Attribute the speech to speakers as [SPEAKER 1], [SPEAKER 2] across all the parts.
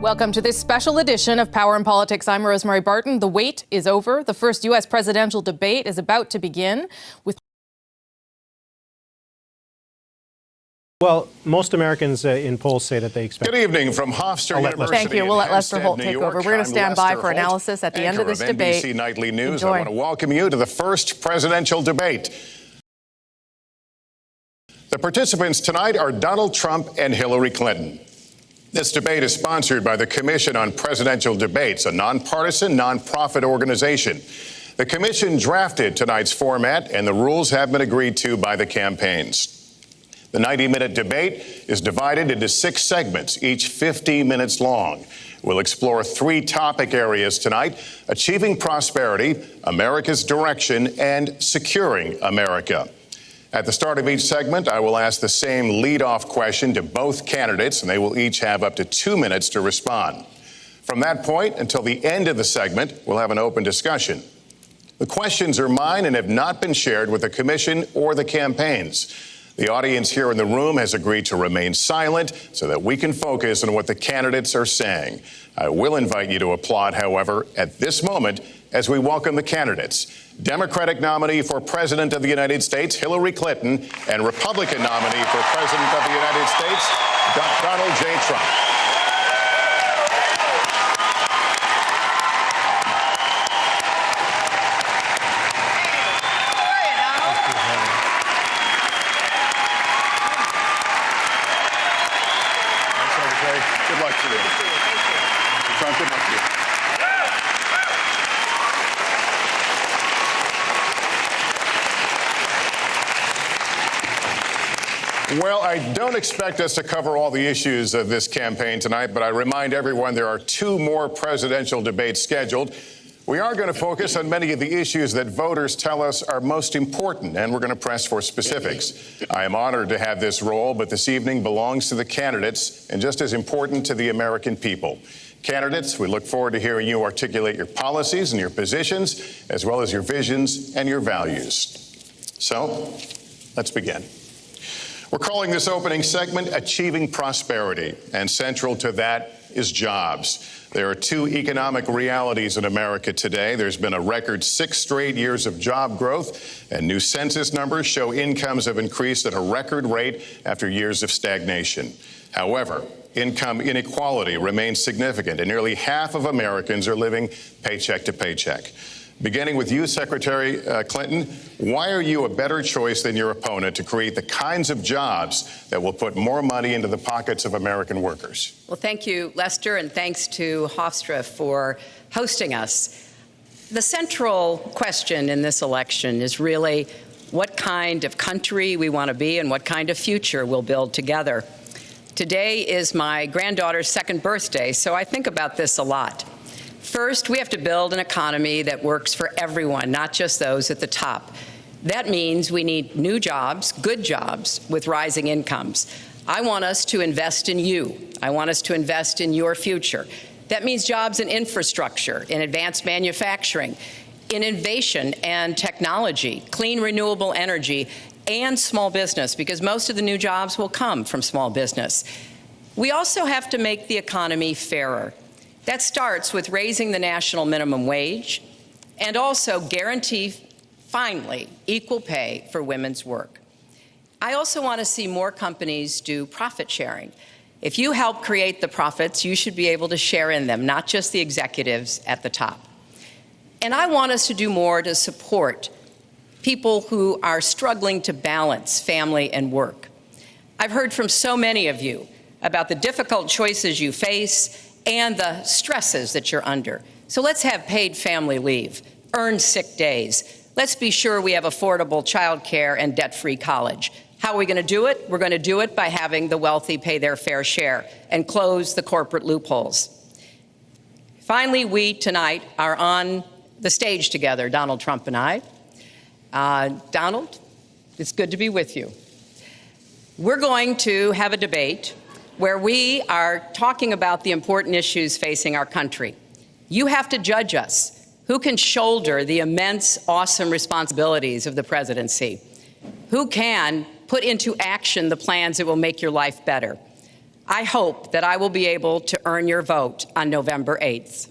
[SPEAKER 1] Welcome to this special edition of Power and Politics. I'm Rosemary Barton. The wait is over. The first U.S. presidential debate is about to begin with.
[SPEAKER 2] Well, most Americans in polls say that they expect.
[SPEAKER 3] Good evening from Hofstra University.
[SPEAKER 1] Thank you. We'll let Lester Holt
[SPEAKER 3] New
[SPEAKER 1] take
[SPEAKER 3] York.
[SPEAKER 1] over. We're going to stand by for analysis at the end of this debate.
[SPEAKER 3] NBC Nightly News.
[SPEAKER 1] Enjoy.
[SPEAKER 3] I want to welcome you to the first presidential debate. The participants tonight are Donald Trump and Hillary Clinton. This debate is sponsored by the Commission on Presidential Debates, a nonpartisan, nonprofit organization. The commission drafted tonight's format, and the rules have been agreed to by the campaigns. The 90-minute debate is divided into 6 segments, each 50 minutes long. We'll explore 3 topic areas tonight: achieving prosperity, America's direction, and securing America. At the start of each segment, I will ask the same lead-off question to both candidates, and they will each have up to 2 minutes to respond. From that point until the end of the segment, we'll have an open discussion. The questions are mine and have not been shared with the commission or the campaigns. The audience here in the room has agreed to remain silent so that we can focus on what the candidates are saying. I will invite you to applaud, however, at this moment as we welcome the candidates. Democratic nominee for President of the United States, Hillary Clinton, and Republican nominee for President of the United States, Donald J. Trump. Good luck to you. Mr. Trump, good luck to you. Well, I don't expect us to cover all the issues of this campaign tonight, but I remind everyone there are 2 more presidential debates scheduled. We are going to focus on many of the issues that voters tell us are most important, and we're going to press for specifics. I am honored to have this role, but this evening belongs to the candidates and just as important to the American people. Candidates, we look forward to hearing you articulate your policies and your positions, as well as your visions and your values. So, let's begin. We're calling this opening segment Achieving Prosperity, and central to that is jobs. There are 2 economic realities in America today. There's been a record 6 straight years of job growth, and new census numbers show incomes have increased at a record rate after years of stagnation. However, income inequality remains significant, and nearly half of Americans are living paycheck to paycheck. Beginning with you, Secretary Clinton, why are you a better choice than your opponent to create the kinds of jobs that will put more money into the pockets of American workers?
[SPEAKER 4] Well, thank you, Lester, and thanks to Hofstra for hosting us. The central question in this election is really what kind of country we want to be and what kind of future we'll build together. Today is my granddaughter's 2nd birthday, so I think about this a lot. First, we have to build an economy that works for everyone, not just those at the top. That means we need new jobs, good jobs, with rising incomes. I want us to invest in you. I want us to invest in your future. That means jobs in infrastructure, in advanced manufacturing, in innovation and technology, clean renewable energy, and small business, because most of the new jobs will come from small business. We also have to make the economy fairer. That starts with raising the national minimum wage and also guarantee, finally, equal pay for women's work. I also want to see more companies do profit sharing. If you help create the profits, you should be able to share in them, not just the executives at the top. And I want us to do more to support people who are struggling to balance family and work. I've heard from so many of you about the difficult choices you face and the stresses that you're under. So let's have paid family leave, earned sick days. Let's be sure we have affordable child care and debt-free college. How are we going to do it? We're going to do it by having the wealthy pay their fair share and close the corporate loopholes. Finally, we tonight are on the stage together, Donald Trump and I. Donald, it's good to be with you. We're going to have a debate where we are talking about the important issues facing our country. You have to judge us. Who can shoulder the immense, awesome responsibilities of the presidency? Who can put into action the plans that will make your life better? I hope that I will be able to earn your vote on November 8th.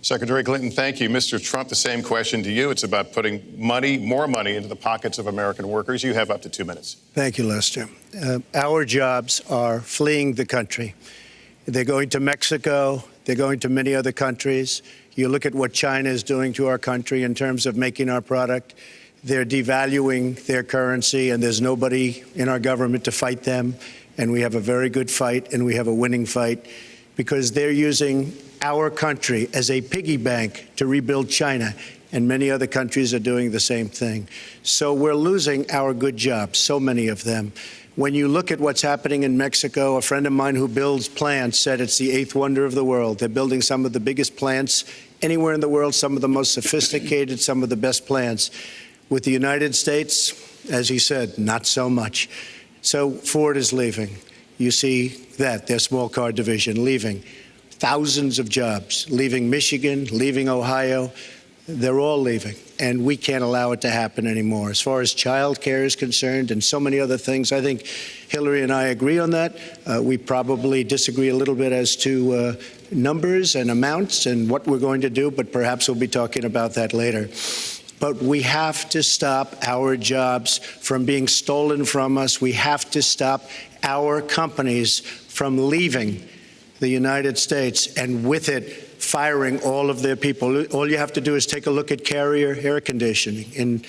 [SPEAKER 3] Secretary Clinton, thank you. Mr. Trump, the same question to you. It's about putting more money into the pockets of American workers. You have up to 2 minutes.
[SPEAKER 5] Thank you, Lester. Our jobs are fleeing the country. They're going to Mexico. They're going to many other countries. You look at what China is doing to our country in terms of making our product. They're devaluing their currency, and there's nobody in our government to fight them. And we have a very good fight, and we have a winning fight, because they're using our country as a piggy bank to rebuild China, and many other countries are doing the same thing. So we're losing our good jobs, so many of them. When you look at what's happening in Mexico, a friend of mine who builds plants said it's the eighth wonder of the world. They're building some of the biggest plants anywhere in the world, some of the most sophisticated, some of the best plants. With the United States, as he said, not so much. So Ford is leaving. You see that, their small car division leaving. Thousands of jobs, leaving Michigan, leaving Ohio. They're all leaving, and we can't allow it to happen anymore. As far as child care is concerned and so many other things, I think Hillary and I agree on that. We probably disagree a little bit as to numbers and amounts and what we're going to do, but perhaps we'll be talking about that later. But we have to stop our jobs from being stolen from us. We have to stop our companies from leaving the United States, and with it, firing all of their people. All you have to do is take a look at Carrier Air Conditioning in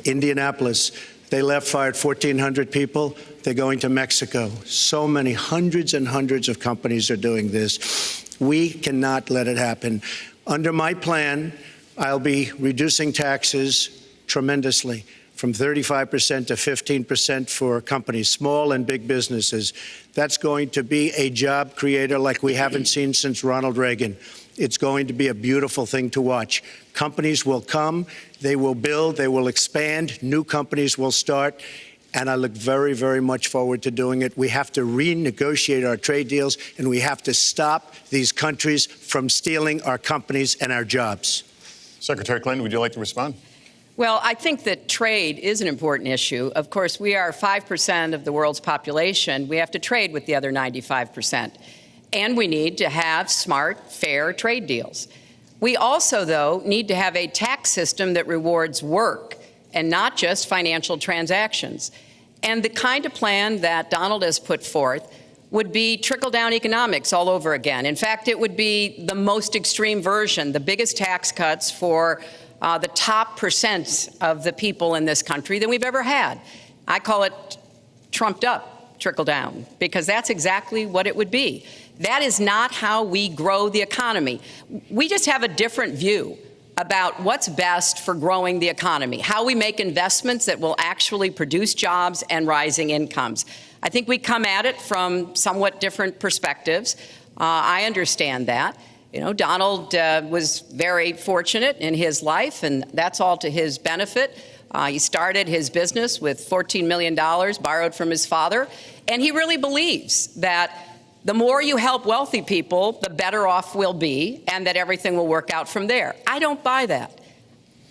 [SPEAKER 5] Indianapolis. They fired 1,400 people. They're going to Mexico. So many, hundreds and hundreds of companies are doing this. We cannot let it happen. Under my plan, I'll be reducing taxes tremendously, from 35% to 15% for companies, small and big businesses. That's going to be a job creator like we haven't seen since Ronald Reagan. It's going to be a beautiful thing to watch. Companies will come, they will build, they will expand, new companies will start, and I look very, very much forward to doing it. We have to renegotiate our trade deals, and we have to stop these countries from stealing our companies and our jobs.
[SPEAKER 3] Secretary Clinton, would you like to respond?
[SPEAKER 4] Well, I think that trade is an important issue. Of course, we are 5% of the world's population. We have to trade with the other 95%. And we need to have smart, fair trade deals. We also, though, need to have a tax system that rewards work and not just financial transactions. And the kind of plan that Donald has put forth would be trickle-down economics all over again. In fact, it would be the most extreme version, the biggest tax cuts for the top percent of the people in this country than we've ever had. I call it trumped up trickle-down, because that's exactly what it would be. That is not how we grow the economy. We just have a different view about what's best for growing the economy, how we make investments that will actually produce jobs and rising incomes. I think we come at it from somewhat different perspectives. I understand that. You know, Donald was very fortunate in his life, and that's all to his benefit. He started his business with $14 million borrowed from his father, and he really believes that the more you help wealthy people, the better off we'll be, and that everything will work out from there. I don't buy that.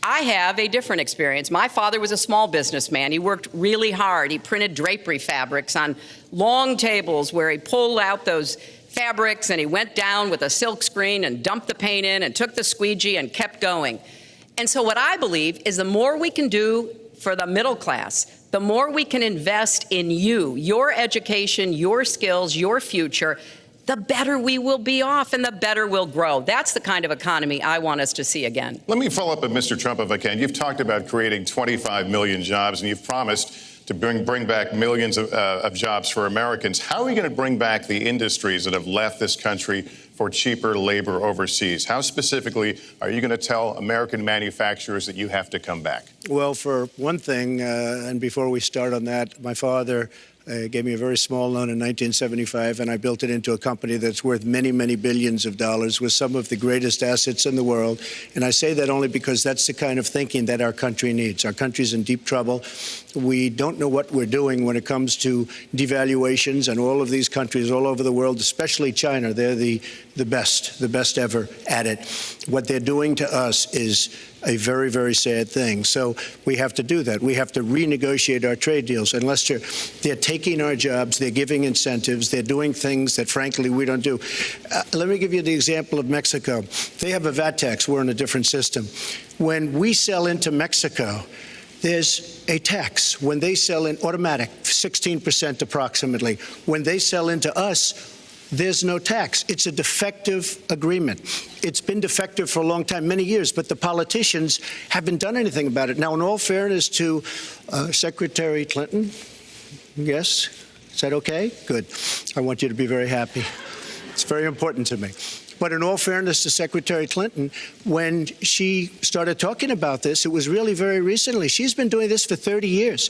[SPEAKER 4] I have a different experience. My father was a small businessman. He worked really hard. He printed drapery fabrics on long tables where he pulled out those fabrics and he went down with a silk screen and dumped the paint in and took the squeegee and kept going. And so what I believe is the more we can do for the middle class, the more we can invest in you, your education, your skills, your future, the better we will be off and the better we'll grow. That's the kind of economy I want us to see again.
[SPEAKER 3] Let me follow up with Mr. Trump, if I can. You've talked about creating 25 million jobs, and you've promised to bring back millions of jobs for Americans. How are you going to bring back the industries that have left this country for cheaper labor overseas? How specifically are you going to tell American manufacturers that you have to come back?
[SPEAKER 5] Well, for one thing, and before we start on that, my father gave me a very small loan in 1975, and I built it into a company that's worth many, many billions of dollars with some of the greatest assets in the world. And I say that only because that's the kind of thinking that our country needs. Our country's in deep trouble. We don't know what we're doing when it comes to devaluations, and all of these countries all over the world, especially China, they're the best ever at it. What they're doing to us is a very, very sad thing. So we have to do that. We have to renegotiate our trade deals. And Lester, they're taking our jobs, they're giving incentives, they're doing things that, frankly, we don't do. Let me give you the example of Mexico. They have a VAT tax. We're in a different system. When we sell into Mexico, there's a tax. When they sell in automatic, 16% approximately. When they sell into us, there's no tax. It's a defective agreement. It's been defective for a long time, many years, but the politicians haven't done anything about it. Now, in all fairness to Secretary Clinton, yes, is that okay? Good. I want you to be very happy. It's very important to me. But in all fairness to Secretary Clinton, when she started talking about this, it was really very recently. She's been doing this for 30 years.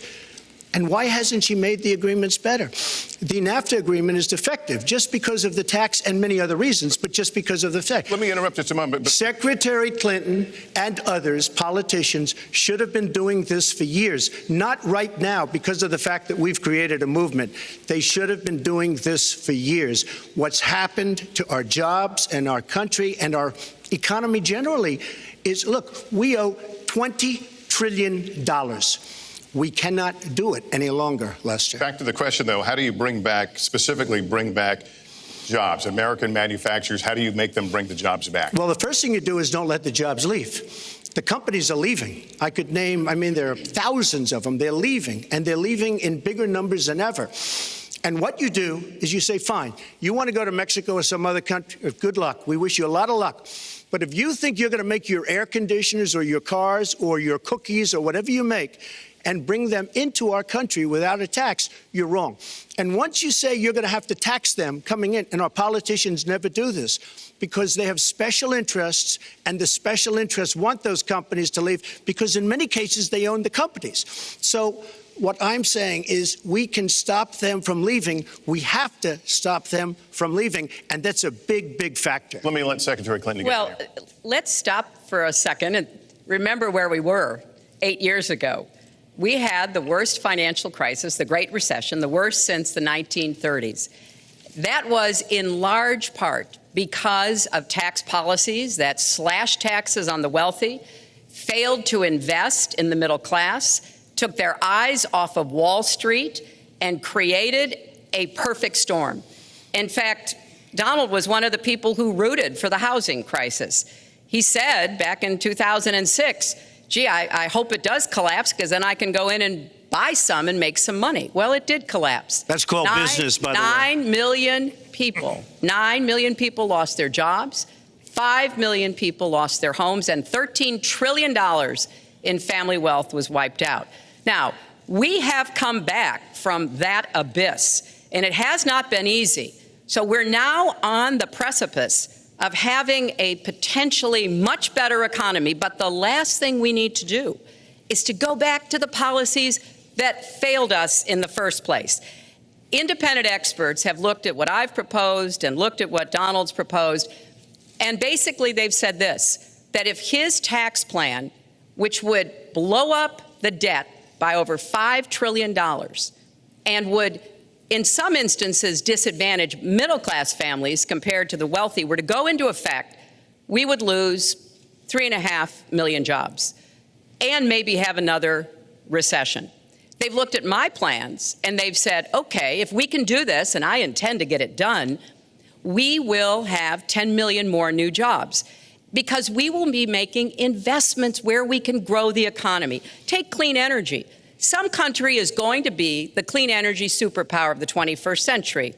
[SPEAKER 5] And why hasn't she made the agreements better? The NAFTA agreement is defective just because of the tax and many other reasons, but just because of the fact.
[SPEAKER 3] Let me interrupt just a moment. But
[SPEAKER 5] Secretary Clinton and others, politicians, should have been doing this for years, not right now because of the fact that we've created a movement. They should have been doing this for years. What's happened to our jobs and our country and our economy generally is, look, we owe $20 trillion. We cannot do it any longer, Lester.
[SPEAKER 3] back to the question, though, how do you specifically bring back jobs? American manufacturers, how do you make them bring the jobs back?
[SPEAKER 5] Well, the first thing you do is don't let the jobs leave. The companies are leaving. I could name, there are thousands of them. They're leaving, and they're leaving in bigger numbers than ever. And what you do is you say, fine, you want to go to Mexico or some other country, good luck. We wish you a lot of luck. But if you think you're going to make your air conditioners or your cars or your cookies or whatever you make and bring them into our country without a tax, you're wrong. And once you say you're going to have to tax them coming in, and our politicians never do this because they have special interests, and the special interests want those companies to leave because in many cases they own the companies. So what I'm saying is we can stop them from leaving. We have to stop them from leaving, and that's a big, big factor.
[SPEAKER 3] Let me let Secretary Clinton get
[SPEAKER 4] Well,
[SPEAKER 3] in here.
[SPEAKER 4] let's stop for a second and remember where we were 8 years ago. We had the worst financial crisis, the Great Recession, the worst since the 1930s. That was in large part because of tax policies that slashed taxes on the wealthy, failed to invest in the middle class, took their eyes off of Wall Street, and created a perfect storm. In fact, Donald was one of the people who rooted for the housing crisis. He said back in 2006, gee, I hope it does collapse because then I can go in and buy some and make some money. Well, it did collapse.
[SPEAKER 5] That's called business, by the way.
[SPEAKER 4] 9 million people, 9 million people lost their jobs, 5 million people lost their homes, and $13 trillion in family wealth was wiped out. Now, we have come back from that abyss, and it has not been easy. So we're now on the precipice of having a potentially much better economy, but the last thing we need to do is to go back to the policies that failed us in the first place. Independent experts have looked at what I've proposed and looked at what Donald's proposed, and basically they've said this, that if his tax plan, which would blow up the debt by over $5 trillion and would in some instances disadvantage middle-class families compared to the wealthy, were to go into effect, we would lose 3.5 million jobs and maybe have another recession. They've looked at my plans and they've said, okay, if we can do this, and I intend to get it done, we will have 10 million more new jobs because we will be making investments where we can grow the economy. Take clean energy. Some country is going to be the clean energy superpower of the 21st century.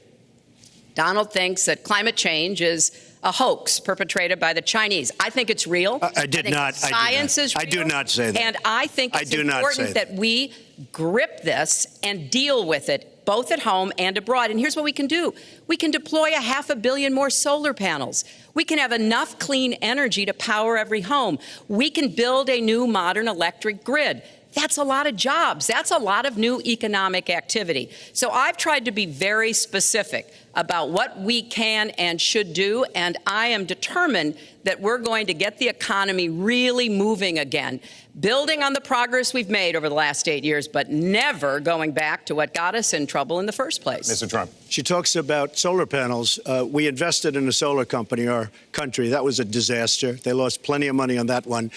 [SPEAKER 4] Donald thinks that climate change is a hoax perpetrated by the Chinese. I think it's real.
[SPEAKER 5] I did not.
[SPEAKER 4] Science is real.
[SPEAKER 5] I do not say that.
[SPEAKER 4] And I think it's important that we grip this and deal with it, both at home and abroad. And here's what we can do. We can deploy 500 million more solar panels. We can have enough clean energy to power every home. We can build a new modern electric grid. That's a lot of jobs. That's a lot of new economic activity. So I've tried to be very specific about what we can and should do, and I am determined that we're going to get the economy really moving again, building on the progress we've made over the last 8 years, but never going back to what got us in trouble in the first place.
[SPEAKER 3] Mr. Trump.
[SPEAKER 5] She talks about solar panels. We invested in a solar company, our country. That was a disaster. They lost plenty of money on that one.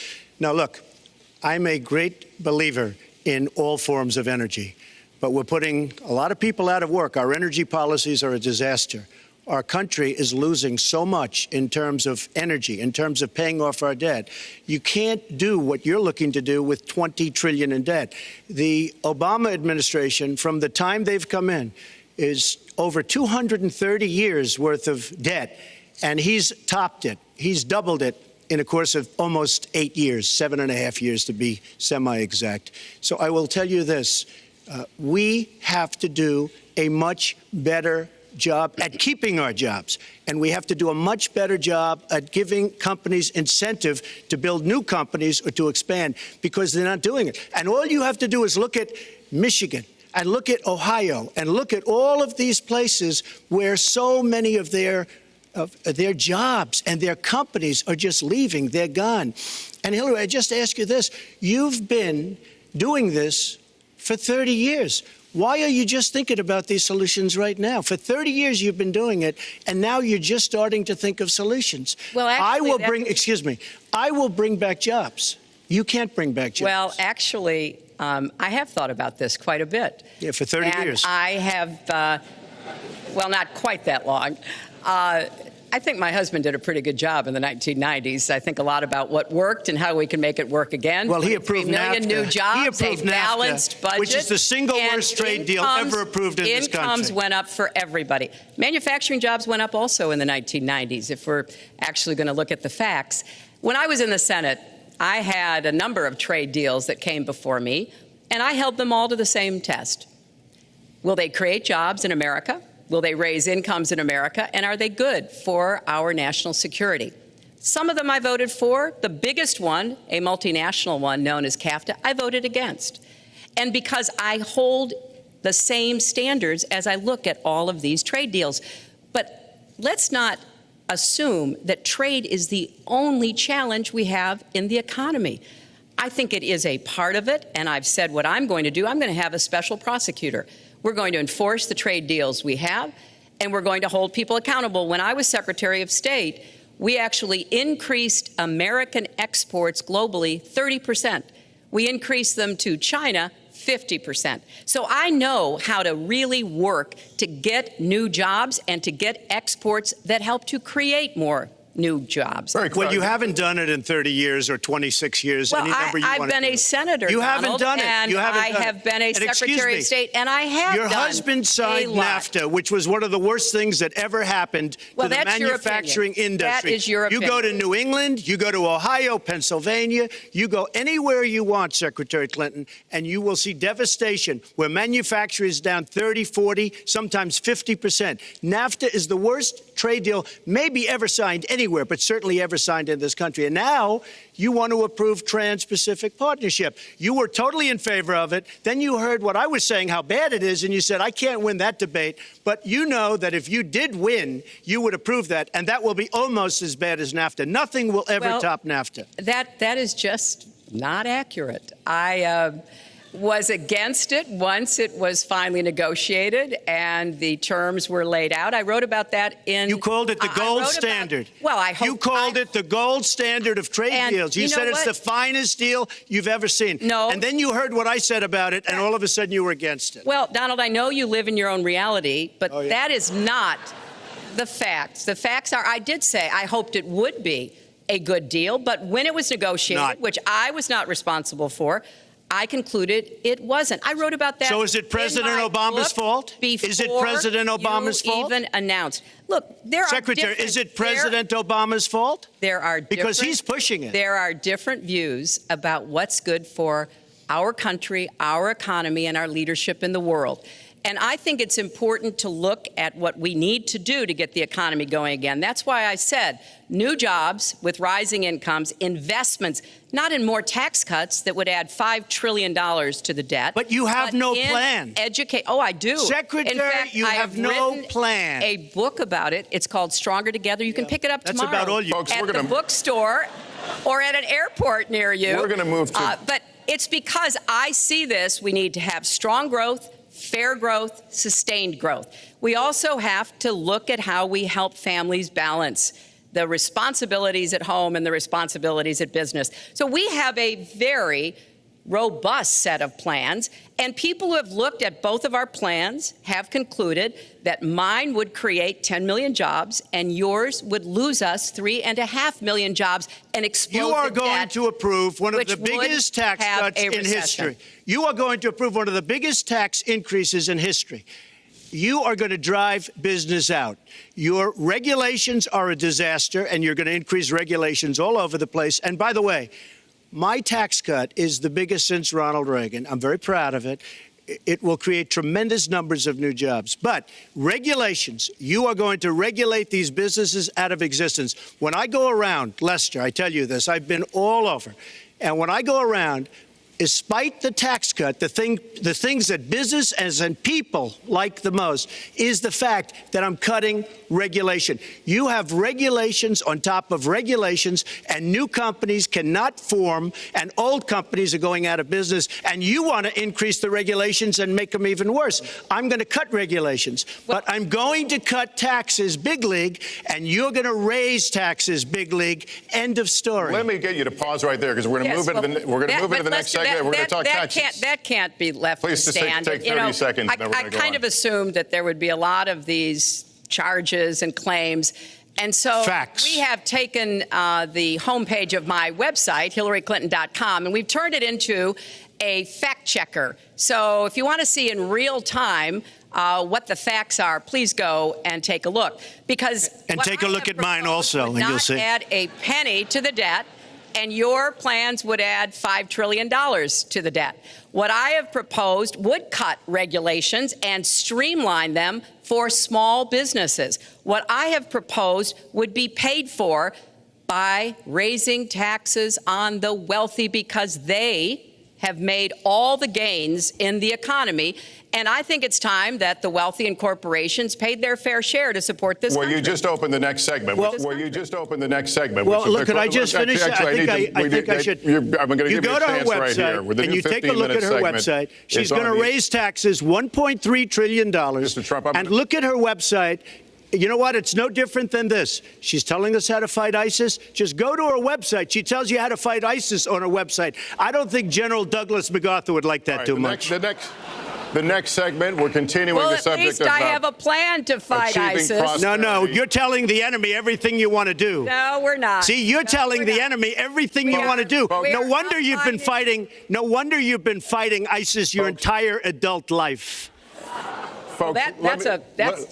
[SPEAKER 5] Now, look, I'm a great believer in all forms of energy, but we're putting a lot of people out of work. Our energy policies are a disaster. Our country is losing so much in terms of energy, in terms of paying off our debt. You can't do what you're looking to do with $20 trillion in debt. The Obama administration, from the time they've come in, is over 230 years worth of debt, and he's topped it. He's doubled it in a course of almost 8 years, 7.5 years to be semi-exact. So I will tell you this, we have to do a much better job at keeping our jobs, and we have to do a much better job at giving companies incentive to build new companies or to expand, because they're not doing it. And all you have to do is look at Michigan and look at Ohio and look at all of these places where so many of their jobs and their companies are just leaving. They're gone. And Hillary, I just ask you this. You've been doing this for 30 years. Why are you just thinking about these solutions right now? For 30 years you've been doing it, and now you're just starting to think of solutions.
[SPEAKER 4] Well, actually,
[SPEAKER 5] I will bring back jobs. You can't bring back jobs.
[SPEAKER 4] Well, actually, I have thought about this quite a bit.
[SPEAKER 5] Yeah, for 30 years.
[SPEAKER 4] I have, well, not quite that long. I think my husband did a pretty good job in the 1990s. I think a lot about what worked and how we can make it work again.
[SPEAKER 5] Well, he approved
[SPEAKER 4] 3 million
[SPEAKER 5] NAFTA.
[SPEAKER 4] new jobs,
[SPEAKER 5] He approved
[SPEAKER 4] a balanced
[SPEAKER 5] NAFTA,
[SPEAKER 4] budget,
[SPEAKER 5] which is the single worst trade deal ever approved in this country.
[SPEAKER 4] Incomes went up for everybody. Manufacturing jobs went up also in the 1990s, if we're actually going to look at the facts. When I was in the Senate, I had a number of trade deals that came before me, and I held them all to the same test. Will they create jobs in America? Will they raise incomes in America? And are they good for our national security? Some of them I voted for. The biggest one, a multinational one known as CAFTA, I voted against. And because I hold the same standards as I look at all of these trade deals. But let's not assume that trade is the only challenge we have in the economy. I think it is a part of it, and I've said what I'm going to do. I'm going to have a special prosecutor. We're going to enforce the trade deals we have, and we're going to hold people accountable. When I was Secretary of State, we actually increased American exports globally 30%. We increased them to China 50%. So I know how to really work to get new jobs and to get exports that help to create more new jobs.
[SPEAKER 5] Well, you haven't done it in 30 years or 26 years.
[SPEAKER 4] Well,
[SPEAKER 5] any number you
[SPEAKER 4] I've
[SPEAKER 5] want to
[SPEAKER 4] been
[SPEAKER 5] do.
[SPEAKER 4] a senator,
[SPEAKER 5] You
[SPEAKER 4] Donald,
[SPEAKER 5] haven't done it.
[SPEAKER 4] And
[SPEAKER 5] you haven't
[SPEAKER 4] I
[SPEAKER 5] done
[SPEAKER 4] have
[SPEAKER 5] it.
[SPEAKER 4] been a
[SPEAKER 5] And
[SPEAKER 4] Secretary of State, and I have
[SPEAKER 5] Your
[SPEAKER 4] done
[SPEAKER 5] husband signed
[SPEAKER 4] a lot.
[SPEAKER 5] NAFTA, which was one of the worst things that ever happened
[SPEAKER 4] Well,
[SPEAKER 5] to the
[SPEAKER 4] that's your
[SPEAKER 5] manufacturing
[SPEAKER 4] opinion.
[SPEAKER 5] industry.
[SPEAKER 4] That is your
[SPEAKER 5] You go to New England, you go to Ohio, Pennsylvania, you go anywhere you want, Secretary Clinton, and you will see devastation where manufacturing is down 30, 40, sometimes 50%. NAFTA is the worst trade deal maybe ever signed anywhere, but certainly ever signed in this country. And now you want to approve Trans-Pacific Partnership. You were totally in favor of it. Then you heard what I was saying, how bad it is, and you said, I can't win that debate. But you know that if you did win, you would approve that, and that will be almost as bad as NAFTA. Nothing will ever top NAFTA.
[SPEAKER 4] That is just not accurate. I was against it once it was finally negotiated and the terms were laid out. I wrote about that in...
[SPEAKER 5] You called it the gold standard.
[SPEAKER 4] Well, I hope...
[SPEAKER 5] You called it the gold standard of trade deals. You said it's the finest deal you've ever seen.
[SPEAKER 4] No.
[SPEAKER 5] And then you heard what I said about it, and all of a sudden you were against it.
[SPEAKER 4] Well, Donald, I know you live in your own reality, but that is not the facts. The facts are, I did say I hoped it would be a good deal, but when it was negotiated, which I was not responsible for, I concluded it wasn't. I wrote about that.
[SPEAKER 5] So is it President Obama's fault? Is it President Obama's fault?
[SPEAKER 4] Even announced. Look, there are
[SPEAKER 5] Secretary, is it President Obama's fault?
[SPEAKER 4] There are
[SPEAKER 5] because he's pushing it.
[SPEAKER 4] There are different views about what's good for our country, our economy, and our leadership in the world. And I think it's important to look at what we need to do to get the economy going again. That's why I said new jobs with rising incomes, investments, not in more tax cuts that would add $5 trillion to the debt.
[SPEAKER 5] But you have no plan.
[SPEAKER 4] Oh, I do.
[SPEAKER 5] Secretary,
[SPEAKER 4] in fact,
[SPEAKER 5] you have no plan.
[SPEAKER 4] A book about it. It's called Stronger Together. You can pick it up tomorrow.
[SPEAKER 5] That's about all you...
[SPEAKER 3] Folks,
[SPEAKER 4] at the bookstore or at an airport near you.
[SPEAKER 3] We're going to move to...
[SPEAKER 4] But it's because I see this. We need to have strong growth, fair growth, sustained growth. We also have to look at how we help families balance the responsibilities at home and the responsibilities at business. So we have a very robust set of plans, and people who have looked at both of our plans have concluded that mine would create 10 million jobs and yours would lose us 3.5 million jobs and explode
[SPEAKER 5] You are
[SPEAKER 4] the
[SPEAKER 5] going
[SPEAKER 4] debt,
[SPEAKER 5] to approve one of
[SPEAKER 4] which
[SPEAKER 5] the biggest
[SPEAKER 4] would
[SPEAKER 5] tax
[SPEAKER 4] have
[SPEAKER 5] cuts
[SPEAKER 4] a
[SPEAKER 5] in
[SPEAKER 4] recession.
[SPEAKER 5] history. You are going to approve one of the biggest tax increases in history. You are going to drive business out. Your regulations are a disaster, and you're going to increase regulations all over the place. And by the way, my tax cut is the biggest since Ronald Reagan. I'm very proud of it. It will create tremendous numbers of new jobs. But regulations, you are going to regulate these businesses out of existence. When I go around, Lester, I tell you this, I've been all over. And when I go around, despite the tax cut, the things that business and people like the most is the fact that I'm cutting regulation. You have regulations on top of regulations, and new companies cannot form, and old companies are going out of business, and you want to increase the regulations and make them even worse. I'm going to cut regulations, but I'm going to cut taxes big league, and you're going to raise taxes big league. End of story.
[SPEAKER 3] Let me get you to pause right there, because we're going to move into the next segment. We're going to talk taxes.
[SPEAKER 4] That can't be left
[SPEAKER 3] Please
[SPEAKER 4] to stand.
[SPEAKER 3] take 30 seconds,
[SPEAKER 4] I
[SPEAKER 3] then we're going to go
[SPEAKER 4] kind
[SPEAKER 3] on.
[SPEAKER 4] of assumed that there would be a lot of these charges and claims. And so
[SPEAKER 5] Facts.
[SPEAKER 4] we have taken the homepage of my website, HillaryClinton.com, and we've turned it into a fact checker. So if you want to see in real time what the facts are, please go and take a look. Because
[SPEAKER 5] And
[SPEAKER 4] what
[SPEAKER 5] take a
[SPEAKER 4] I
[SPEAKER 5] look
[SPEAKER 4] have
[SPEAKER 5] at mine
[SPEAKER 4] proposed
[SPEAKER 5] also,
[SPEAKER 4] would
[SPEAKER 5] and you'll
[SPEAKER 4] not
[SPEAKER 5] see.
[SPEAKER 4] add a penny to the debt, and your plans would add $5 trillion to the debt. What I have proposed would cut regulations and streamline them for small businesses. What I have proposed would be paid for by raising taxes on the wealthy, because they have made all the gains in the economy. And I think it's time that the wealthy and corporations paid their fair share to support this
[SPEAKER 3] Well,
[SPEAKER 4] country.
[SPEAKER 3] you just opened the next segment.
[SPEAKER 5] Well,
[SPEAKER 3] you just opened the next segment.
[SPEAKER 5] Well,
[SPEAKER 3] which is
[SPEAKER 5] look, could I just finish?
[SPEAKER 3] Actually,
[SPEAKER 5] I think I should.
[SPEAKER 3] I'm going to
[SPEAKER 5] You
[SPEAKER 3] give you
[SPEAKER 5] go
[SPEAKER 3] a
[SPEAKER 5] to her
[SPEAKER 3] chance right here.
[SPEAKER 5] website
[SPEAKER 3] With the
[SPEAKER 5] and
[SPEAKER 3] new
[SPEAKER 5] you take a look at her
[SPEAKER 3] 15-minute
[SPEAKER 5] website.
[SPEAKER 3] segment,
[SPEAKER 5] She's
[SPEAKER 3] it's
[SPEAKER 5] going
[SPEAKER 3] on
[SPEAKER 5] to
[SPEAKER 3] the-
[SPEAKER 5] raise taxes $1.3 trillion.
[SPEAKER 3] Mr. Trump,
[SPEAKER 5] and look at her website. You know what? It's no different than this. She's telling us how to fight ISIS. Just go to her website. She tells you how to fight ISIS on her website. I don't think General Douglas MacArthur would like that
[SPEAKER 3] All right,
[SPEAKER 5] too much.
[SPEAKER 3] The next segment, we're continuing
[SPEAKER 4] Well,
[SPEAKER 3] the
[SPEAKER 4] at
[SPEAKER 3] subject
[SPEAKER 4] least
[SPEAKER 3] of
[SPEAKER 4] I have a plan to fight
[SPEAKER 3] achieving
[SPEAKER 4] ISIS.
[SPEAKER 3] prosperity.
[SPEAKER 5] No, you're telling the enemy everything you want to do.
[SPEAKER 4] No, we're not.
[SPEAKER 5] See, you're
[SPEAKER 4] No,
[SPEAKER 5] telling
[SPEAKER 4] we're
[SPEAKER 5] the
[SPEAKER 4] not.
[SPEAKER 5] enemy everything you
[SPEAKER 4] We
[SPEAKER 5] want to do.
[SPEAKER 4] are- we
[SPEAKER 5] No
[SPEAKER 4] are
[SPEAKER 5] wonder you've been
[SPEAKER 4] outlining-
[SPEAKER 5] fighting. No wonder you've been fighting ISIS your entire adult life.
[SPEAKER 3] Folks,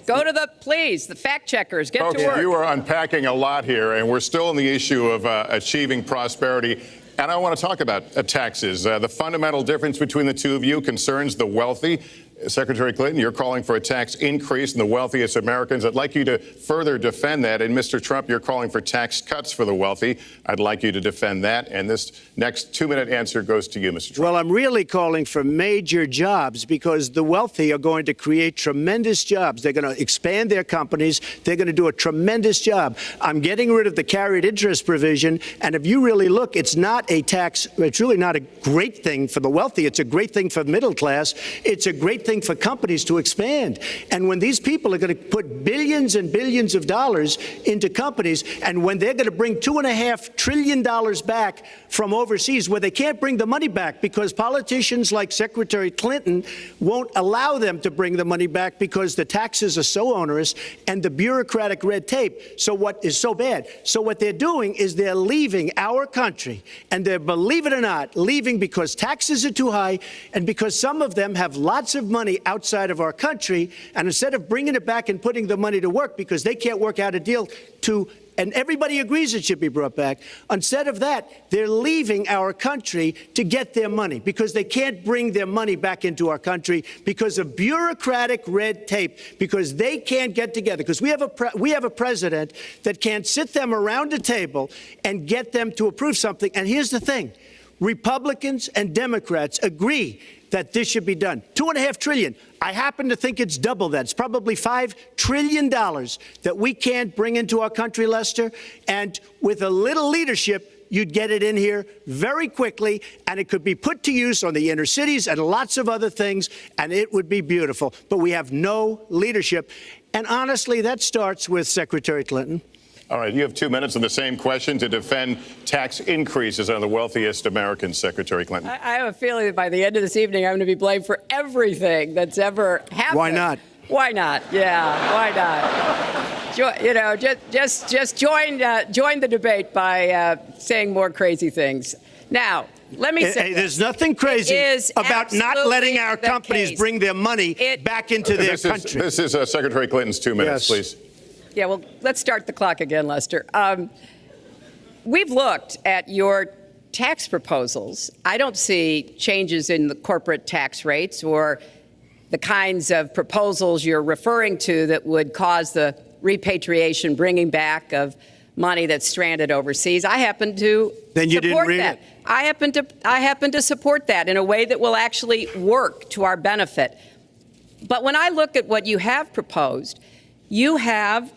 [SPEAKER 4] Go to the fact checkers. Get
[SPEAKER 3] Folks,
[SPEAKER 4] to work.
[SPEAKER 3] you are unpacking a lot here, and we're still on the issue of achieving prosperity. And I want to talk about taxes. The fundamental difference between the two of you concerns the wealthy. Secretary Clinton, you're calling for a tax increase in the wealthiest Americans. I'd like you to further defend that. And Mr. Trump, you're calling for tax cuts for the wealthy. I'd like you to defend that. And this next 2-minute answer goes to you, Mr. Trump.
[SPEAKER 5] Well, I'm really calling for major jobs, because the wealthy are going to create tremendous jobs. They're going to expand their companies. They're going to do a tremendous job. I'm getting rid of the carried interest provision. And if you really look, it's not a tax. It's really not a great thing for the wealthy. It's a great thing for the middle class. It's a great thing for companies to expand. And when these people are going to put billions and billions of dollars into companies, and when they're going to bring $2.5 trillion back from overseas, where they can't bring the money back because politicians like Secretary Clinton won't allow them to bring the money back because the taxes are so onerous and the bureaucratic red tape. So what is so bad? So what they're doing is they're leaving our country, and they're, believe it or not, leaving because taxes are too high and because some of them have lots of money outside of our country. And instead of bringing it back and putting the money to work because they can't work out a deal to, and everybody agrees it should be brought back. Instead of that, they're leaving our country to get their money because they can't bring their money back into our country because of bureaucratic red tape, because they can't get together, because we have a president that can't sit them around a table and get them to approve something. And here's the thing. Republicans and Democrats agree that this should be done. $2.5 trillion. I happen to think it's double that. It's probably $5 trillion that we can't bring into our country, Lester. And with a little leadership, you'd get it in here very quickly, and it could be put to use on the inner cities and lots of other things, and it would be beautiful. But we have no leadership. And honestly, that starts with Secretary Clinton.
[SPEAKER 3] All right, you have 2 minutes on the same question to defend tax increases on the wealthiest Americans, Secretary Clinton.
[SPEAKER 4] I have a feeling that by the end of this evening, I'm going to be blamed for everything that's ever happened.
[SPEAKER 5] Why not?
[SPEAKER 4] Why not? Yeah, why not? Just join the debate by saying more crazy things. Now, let me say
[SPEAKER 5] there's nothing crazy about not letting our
[SPEAKER 4] the
[SPEAKER 5] companies
[SPEAKER 4] case.
[SPEAKER 5] bring their money back into their country.
[SPEAKER 3] This is Secretary Clinton's 2 minutes, please.
[SPEAKER 4] Yeah, well, let's start the clock again, Lester. We've looked at your tax proposals. I don't see changes in the corporate tax rates or the kinds of proposals you're referring to that would cause the repatriation, bringing back of money that's stranded overseas. I happen to
[SPEAKER 5] Then you
[SPEAKER 4] support
[SPEAKER 5] didn't read
[SPEAKER 4] that.
[SPEAKER 5] it.
[SPEAKER 4] I happen to support that in a way that will actually work to our benefit. But when I look at what you have proposed, you have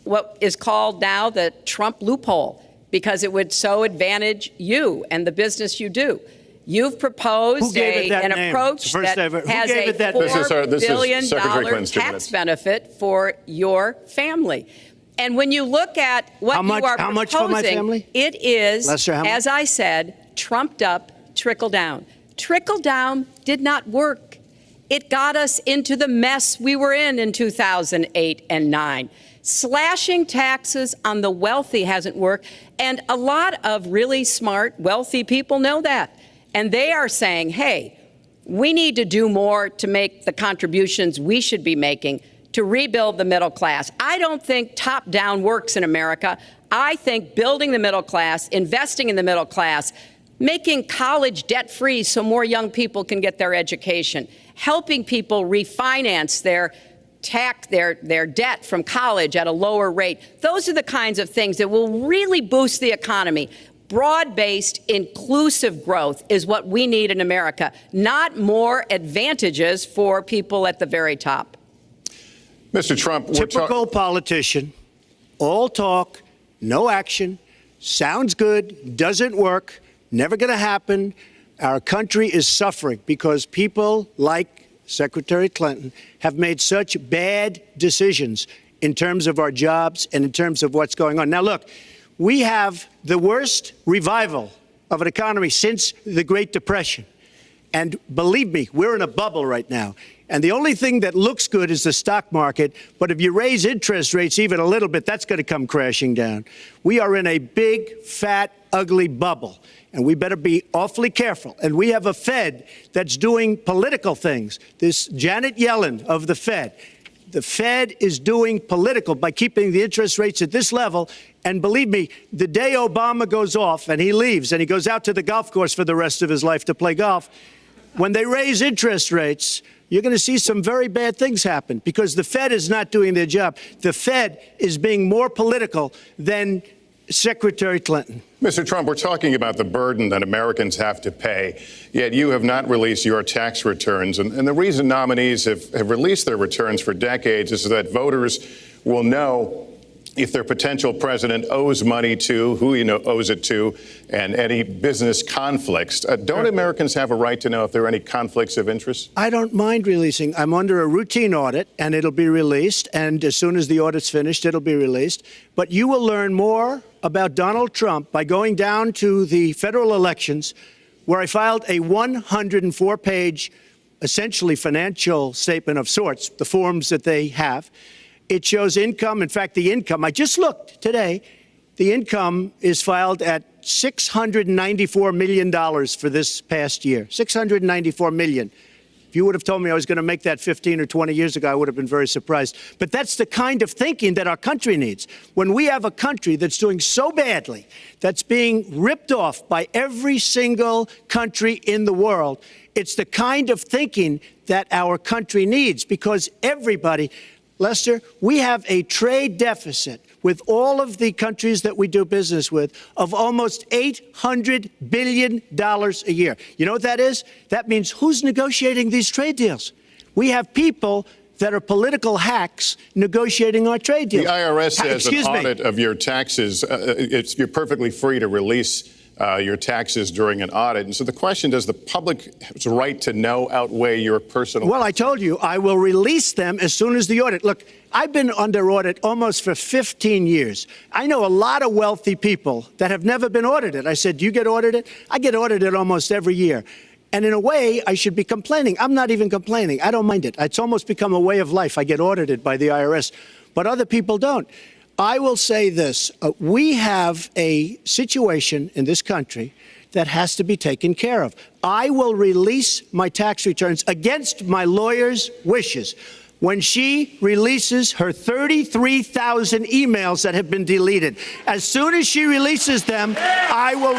[SPEAKER 4] what is called now the Trump loophole, because it would so advantage you and the business you do. You've proposed an approach that has a $4 billion tax benefit for your family. And when you look at what you are
[SPEAKER 5] how much for my family?
[SPEAKER 4] It is,
[SPEAKER 5] Lester, how much?
[SPEAKER 4] as I said, trumped up trickle down. Trickle down did not work. It got us into the mess we were in 2008 and 9. Slashing taxes on the wealthy hasn't worked. And a lot of really smart, wealthy people know that. And they are saying, hey, we need to do more to make the contributions we should be making to rebuild the middle class. I don't think top-down works in America. I think building the middle class, investing in the middle class, making college debt-free so more young people can get their education, helping people refinance their debt from college at a lower rate. Those are the kinds of things that will really boost the economy. Broad-based, inclusive growth is what we need in America, not more advantages for people at the very top.
[SPEAKER 3] Mr. Trump,
[SPEAKER 5] Typical politician, all talk, no action, sounds good, doesn't work, never going to happen. Our country is suffering because people like Secretary Clinton have made such bad decisions in terms of our jobs and in terms of what's going on. Now, look, we have the worst revival of an economy since the Great Depression. And believe me, we're in a bubble right now. And the only thing that looks good is the stock market. But if you raise interest rates even a little bit, that's going to come crashing down. We are in a big, fat, ugly bubble. And we better be awfully careful. And we have a Fed that's doing political things. This Janet Yellen of the Fed. The Fed is doing political by keeping the interest rates at this level. And believe me, the day Obama goes off and he leaves and he goes out to the golf course for the rest of his life to play golf, when they raise interest rates, you're going to see some very bad things happen because the Fed is not doing their job. The Fed is being more political than Secretary Clinton.
[SPEAKER 3] Mr. Trump, we're talking about the burden that Americans have to pay, yet you have not released your tax returns. And the reason nominees have released their returns for decades is that voters will know if their potential president owes money to, who he owes it to, and any business conflicts. Don't Americans have a right to know if there are any conflicts of interest?
[SPEAKER 5] I don't mind releasing. I'm under a routine audit, and it'll be released. And as soon as the audit's finished, it'll be released. But you will learn more about Donald Trump by going down to the federal elections, where I filed a 104-page, essentially financial statement of sorts, the forms that they have. It shows income. In fact, the income, I just looked today, the income is filed at $694 million for this past year. $694 million. If you would have told me I was going to make that 15 or 20 years ago, I would have been very surprised. But that's the kind of thinking that our country needs. When we have a country that's doing so badly, that's being ripped off by every single country in the world, it's the kind of thinking that our country needs because everybody, Lester, we have a trade deficit with all of the countries that we do business with of almost $800 billion a year. You know what that is? That means who's negotiating these trade deals? We have people that are political hacks negotiating our trade deals.
[SPEAKER 3] The IRS says an audit of your taxes, you're perfectly free to release your taxes during an audit. And so the question, does the public's right to know outweigh your personal?
[SPEAKER 5] Well, I told you, I will release them as soon as the audit. Look, I've been under audit almost for 15 years. I know a lot of wealthy people that have never been audited. I said, do you get audited? I get audited almost every year. And in a way, I should be complaining. I'm not even complaining. I don't mind it. It's almost become a way of life. I get audited by the IRS, but other people don't. I will say this. We have a situation in this country that has to be taken care of. I will release my tax returns against my lawyer's wishes. When she releases her 33,000 emails that have been deleted, as soon as she releases them, I will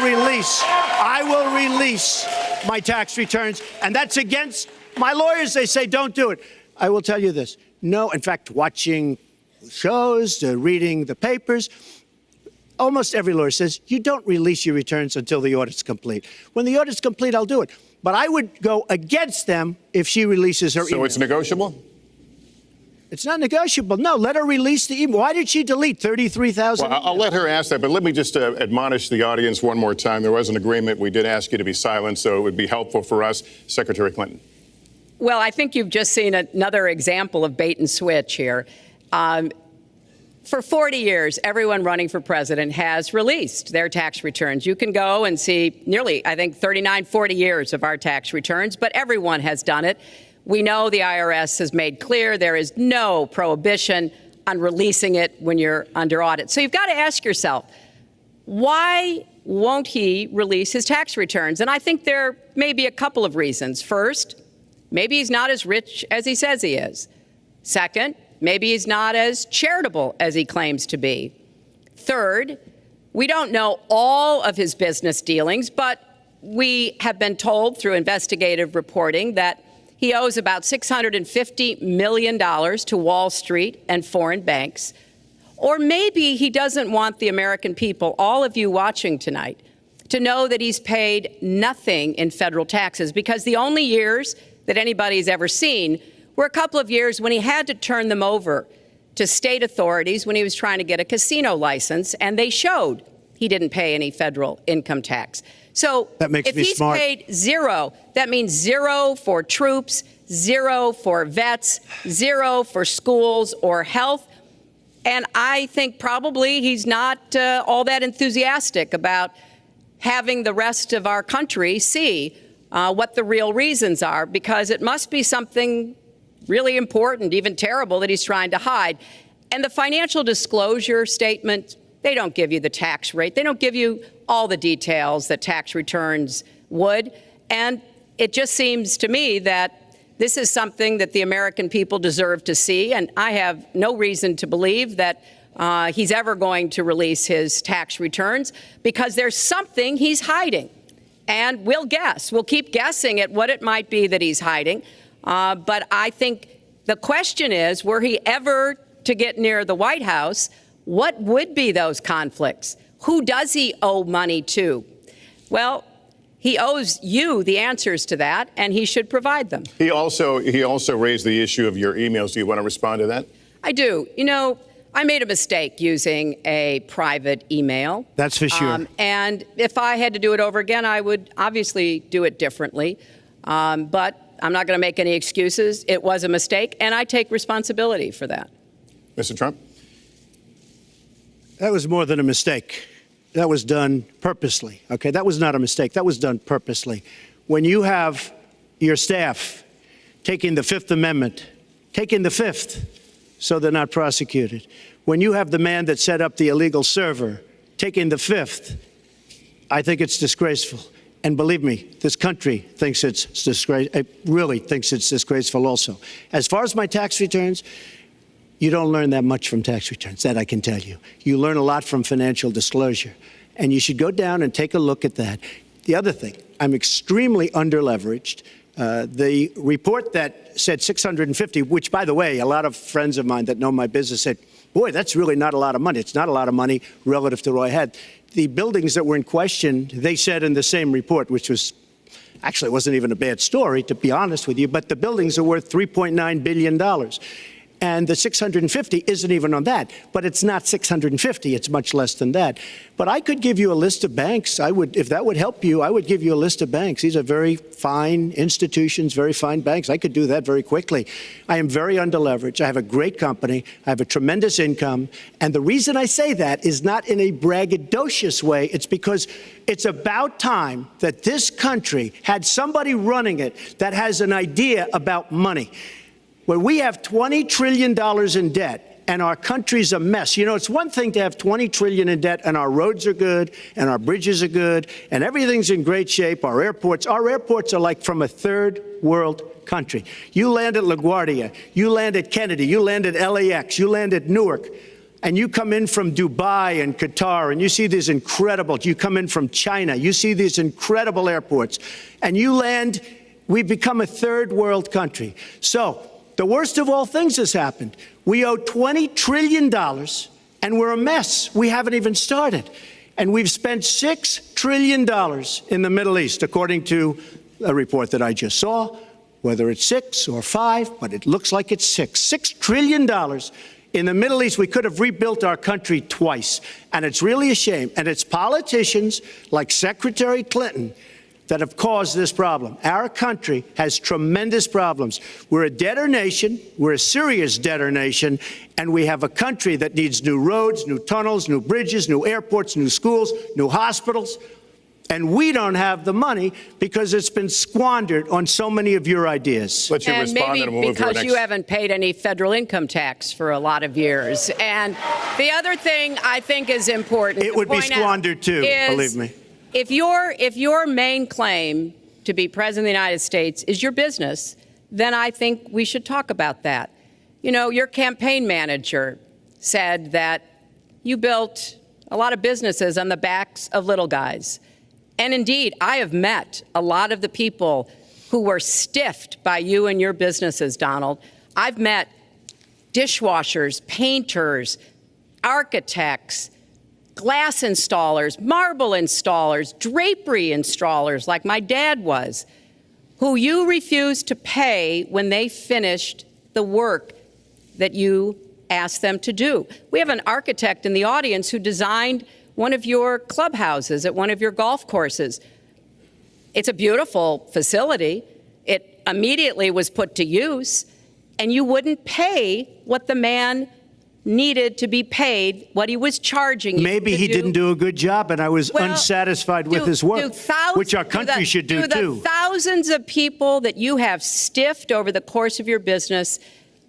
[SPEAKER 5] release my tax returns. And that's against my lawyers. They say, don't do it. I will tell you this. No, in fact, watching shows, reading the papers, almost every lawyer says, you don't release your returns until the audit's complete. When the audit's complete, I'll do it. But I would go against them if she releases her email.
[SPEAKER 3] So it's negotiable?
[SPEAKER 5] It's not negotiable. No, let her release the email. Why did she delete 33,000?
[SPEAKER 3] Well, I'll let her ask that, but let me just admonish the audience one more time. There was an agreement. We did ask you to be silent, so it would be helpful for us. Secretary Clinton.
[SPEAKER 4] Well, I think you've just seen another example of bait and switch here. For 40 years, everyone running for president has released their tax returns. You can go and see nearly, I think, 39, 40 years of our tax returns, but everyone has done it. We know the IRS has made clear there is no prohibition on releasing it when you're under audit. So you've got to ask yourself, why won't he release his tax returns? And I think there may be a couple of reasons. First, maybe he's not as rich as he says he is. Second, maybe he's not as charitable as he claims to be. Third, we don't know all of his business dealings, but we have been told through investigative reporting that he owes about $650 million to Wall Street and foreign banks. Or maybe he doesn't want the American people, all of you watching tonight, to know that he's paid nothing in federal taxes, because the only years that anybody's ever seen were a couple of years when he had to turn them over to state authorities when he was trying to get a casino license, and they showed he didn't pay any federal income tax. So if he's paid zero, that means zero for troops, zero for vets, zero for schools or health. And I think probably he's not all that enthusiastic about having the rest of our country see what the real reasons are, because it must be something really important, even terrible, that he's trying to hide. And the financial disclosure statement, they don't give you the tax rate. They don't give you all the details that tax returns would. And it just seems to me that this is something that the American people deserve to see. And I have no reason to believe that he's ever going to release his tax returns, because there's something he's hiding. And we'll guess. We'll keep guessing at what it might be that he's hiding. But I think the question is, were he ever to get near the White House, what would be those conflicts? Who does he owe money to? Well, he owes you the answers to that, and he should provide them.
[SPEAKER 3] He also raised the issue of your emails. Do you want to respond to that?
[SPEAKER 4] I do. You know, I made a mistake using a private email.
[SPEAKER 5] That's for sure.
[SPEAKER 4] And if I had to do it over again, I would obviously do it differently. But I'm not going to make any excuses. It was a mistake, and I take responsibility for that.
[SPEAKER 3] Mr. Trump?
[SPEAKER 5] That was more than a mistake. That was done purposely. Okay, that was not a mistake. That was done purposely. When you have your staff taking the Fifth Amendment, taking the Fifth, so they're not prosecuted. When you have the man that set up the illegal server taking the Fifth, I think it's disgraceful. And believe me, this country thinks it's disgraceful. It really thinks it's disgraceful also. As far as my tax returns, you don't learn that much from tax returns, that I can tell you. You learn a lot from financial disclosure. And you should go down and take a look at that. The other thing, I'm extremely underleveraged. The report that said 650, which, by the way, a lot of friends of mine that know my business said, boy, that's really not a lot of money. It's not a lot of money relative to what I had. The buildings that were in question, they said in the same report, which was actually wasn't even a bad story, to be honest with you, but the buildings are worth $3.9 billion. And the 650 isn't even on that. But it's not 650. It's much less than that. But I could give you a list of banks. I would, if that would help you, I would give you a list of banks. These are very fine institutions, very fine banks. I could do that very quickly. I am very underleveraged. I have a great company. I have a tremendous income. And the reason I say that is not in a braggadocious way. It's because it's about time that this country had somebody running it that has an idea about money. When we have $20 trillion in debt and our country's a mess, you know, it's one thing to have $20 trillion in debt and our roads are good and our bridges are good and everything's in great shape. Our airports are like from a third world country. You land at LaGuardia, you land at Kennedy, you land at LAX, you land at Newark, and you come in from Dubai and Qatar and you see these incredible, you come in from China, you see these incredible airports, and you land, we've become a third world country. So, the worst of all things has happened. We owe $20 trillion, and we're a mess. We haven't even started. And we've spent $6 trillion in the Middle East, according to a report that I just saw, whether it's 6 or 5, but it looks like it's 6. $6 trillion in the Middle East. We could have rebuilt our country twice. And it's really a shame. And it's politicians like Secretary Clinton that have caused this problem. Our country has tremendous problems. We're a debtor nation, we're a serious debtor nation, and we have a country that needs new roads, new tunnels, new bridges, new airports, new schools, new hospitals. And we don't have the money because it's been squandered on so many of your ideas.
[SPEAKER 3] Let you
[SPEAKER 4] And
[SPEAKER 3] respond,
[SPEAKER 4] maybe
[SPEAKER 3] and we'll move to our
[SPEAKER 4] because
[SPEAKER 3] next.
[SPEAKER 4] you haven't paid any federal income tax for a lot of years. And the other thing I think is important
[SPEAKER 5] It
[SPEAKER 4] to
[SPEAKER 5] would be
[SPEAKER 4] point out
[SPEAKER 5] squandered too,
[SPEAKER 4] is
[SPEAKER 5] believe me.
[SPEAKER 4] If your main claim to be president of the United States is your business, then I think we should talk about that. You know, your campaign manager said that you built a lot of businesses on the backs of little guys. And indeed, I have met a lot of the people who were stiffed by you and your businesses, Donald. I've met dishwashers, painters, architects, glass installers, marble installers, drapery installers, like my dad was, who you refused to pay when they finished the work that you asked them to do. We have an architect in the audience who designed one of your clubhouses at one of your golf courses. It's a beautiful facility. It immediately was put to use, and you wouldn't pay what the man needed to be paid, what he was charging you.
[SPEAKER 5] Maybe he didn't do a good job, and I was
[SPEAKER 4] Well,
[SPEAKER 5] unsatisfied with his work, which our country should do too.
[SPEAKER 4] The thousands of people that you have stiffed over the course of your business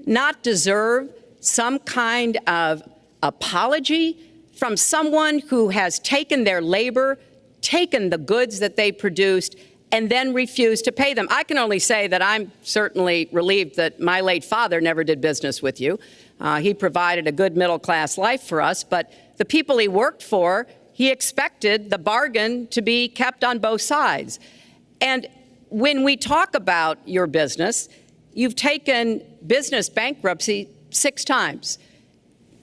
[SPEAKER 4] not deserve some kind of apology from someone who has taken their labor, taken the goods that they produced, and then refused to pay them? I can only say that I'm certainly relieved that my late father never did business with you. He provided a good middle-class life for us, but the people he worked for, he expected the bargain to be kept on both sides. And when we talk about your business, you've taken business bankruptcy 6 times.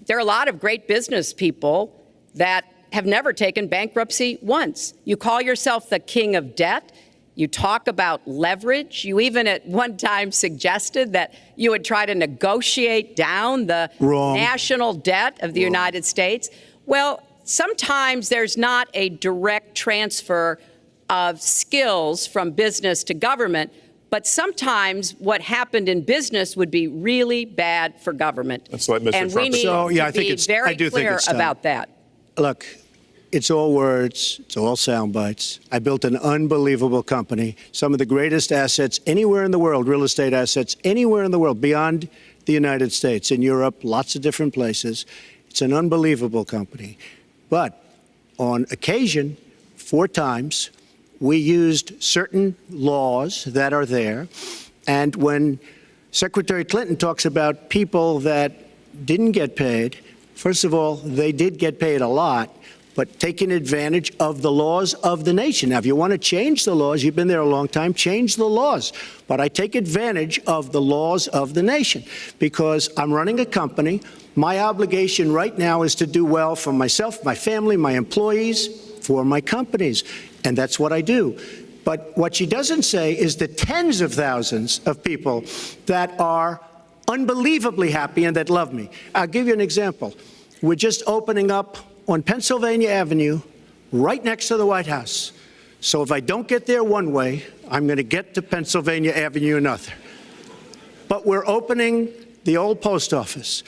[SPEAKER 4] There are a lot of great business people that have never taken bankruptcy once. You call yourself the king of debt. You talk about leverage. You even at one time suggested that you would try to negotiate down the national debt of the United States. Well, sometimes there's not a direct transfer of skills from business to government, but sometimes what happened in business would be really bad for government.
[SPEAKER 3] Let's let Mr.
[SPEAKER 4] And
[SPEAKER 3] Trump
[SPEAKER 4] we need
[SPEAKER 5] So, yeah, I
[SPEAKER 4] to
[SPEAKER 5] think
[SPEAKER 4] be
[SPEAKER 5] it's-
[SPEAKER 4] very
[SPEAKER 5] I do think
[SPEAKER 4] clear
[SPEAKER 5] it's time.
[SPEAKER 4] about that.
[SPEAKER 5] Look, it's all words. It's all sound bites. I built an unbelievable company, some of the greatest assets anywhere in the world, real estate assets anywhere in the world, beyond the United States, in Europe, lots of different places. It's an unbelievable company. But on occasion, 4 times, we used certain laws that are there. And when Secretary Clinton talks about people that didn't get paid, first of all, they did get paid a lot, but taking advantage of the laws of the nation. Now, if you want to change the laws, you've been there a long time, change the laws. But I take advantage of the laws of the nation because I'm running a company. My obligation right now is to do well for myself, my family, my employees, for my companies. And that's what I do. But what she doesn't say is the tens of thousands of people that are unbelievably happy and that love me. I'll give you an example. We're just opening up on Pennsylvania Avenue, right next to the White House. So if I don't get there one way, I'm going to get to Pennsylvania Avenue another. But we're opening the old post office.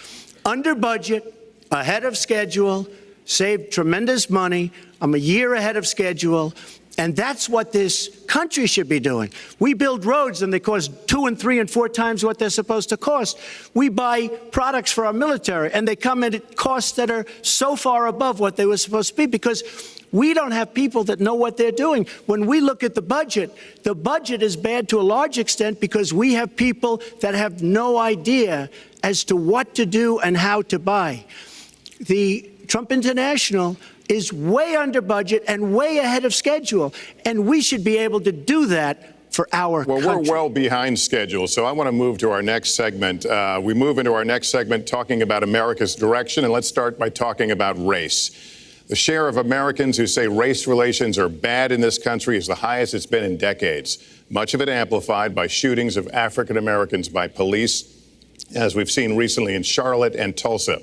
[SPEAKER 5] Under budget, ahead of schedule, saved tremendous money. I'm a year ahead of schedule. And that's what this country should be doing. We build roads and they cost 2 and 3 and 4 times what they're supposed to cost. We buy products for our military and they come at costs that are so far above what they were supposed to be because we don't have people that know what they're doing. When we look at the budget is bad to a large extent because we have people that have no idea as to what to do and how to buy. The Trump International is way under budget and way ahead of schedule, and we should be able to do that for our country.
[SPEAKER 3] Well, we're well behind schedule, so I want to move to our next segment. We move into our next segment talking about America's direction, and let's start by talking about race. The share of Americans who say race relations are bad in this country is the highest it's been in decades, much of it amplified by shootings of African Americans by police, as we've seen recently in Charlotte and Tulsa.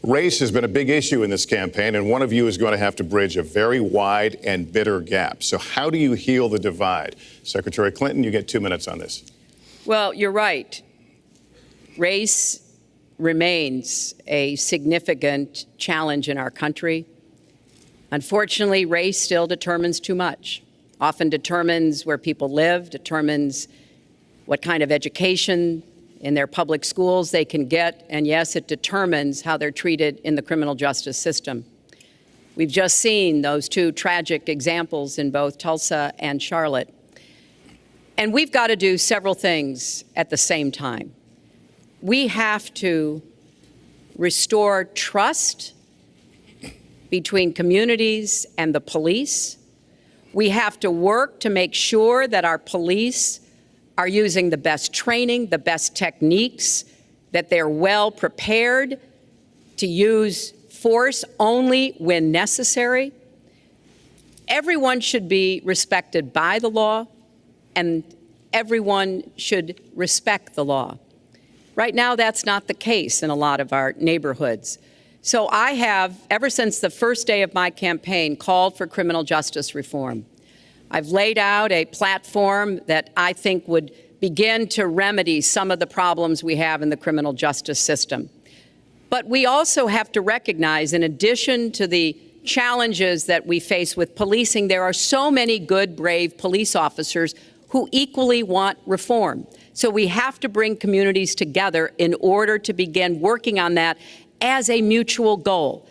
[SPEAKER 3] Race has been a big issue in this campaign, and one of you is going to have to bridge a very wide and bitter gap. So how do you heal the divide? Secretary Clinton, you get 2 minutes on this.
[SPEAKER 4] Well, you're right. Race remains a significant challenge in our country. Unfortunately, race still determines too much, often determines where people live, determines what kind of education in their public schools they can get, and yes, it determines how they're treated in the criminal justice system. We've just seen those 2 tragic examples in both Tulsa and Charlotte. And we've got to do several things at the same time. We have to restore trust between communities and the police. We have to work to make sure that our police are using the best training, the best techniques, that they're well prepared to use force only when necessary. Everyone should be respected by the law, and everyone should respect the law. Right now, that's not the case in a lot of our neighborhoods. So I have, ever since the first day of my campaign, called for criminal justice reform. I've laid out a platform that I think would begin to remedy some of the problems we have in the criminal justice system. But we also have to recognize, in addition to the challenges that we face with policing, there are so many good, brave police officers who equally want reform. So we have to bring communities together in order to begin working on that as a mutual goal.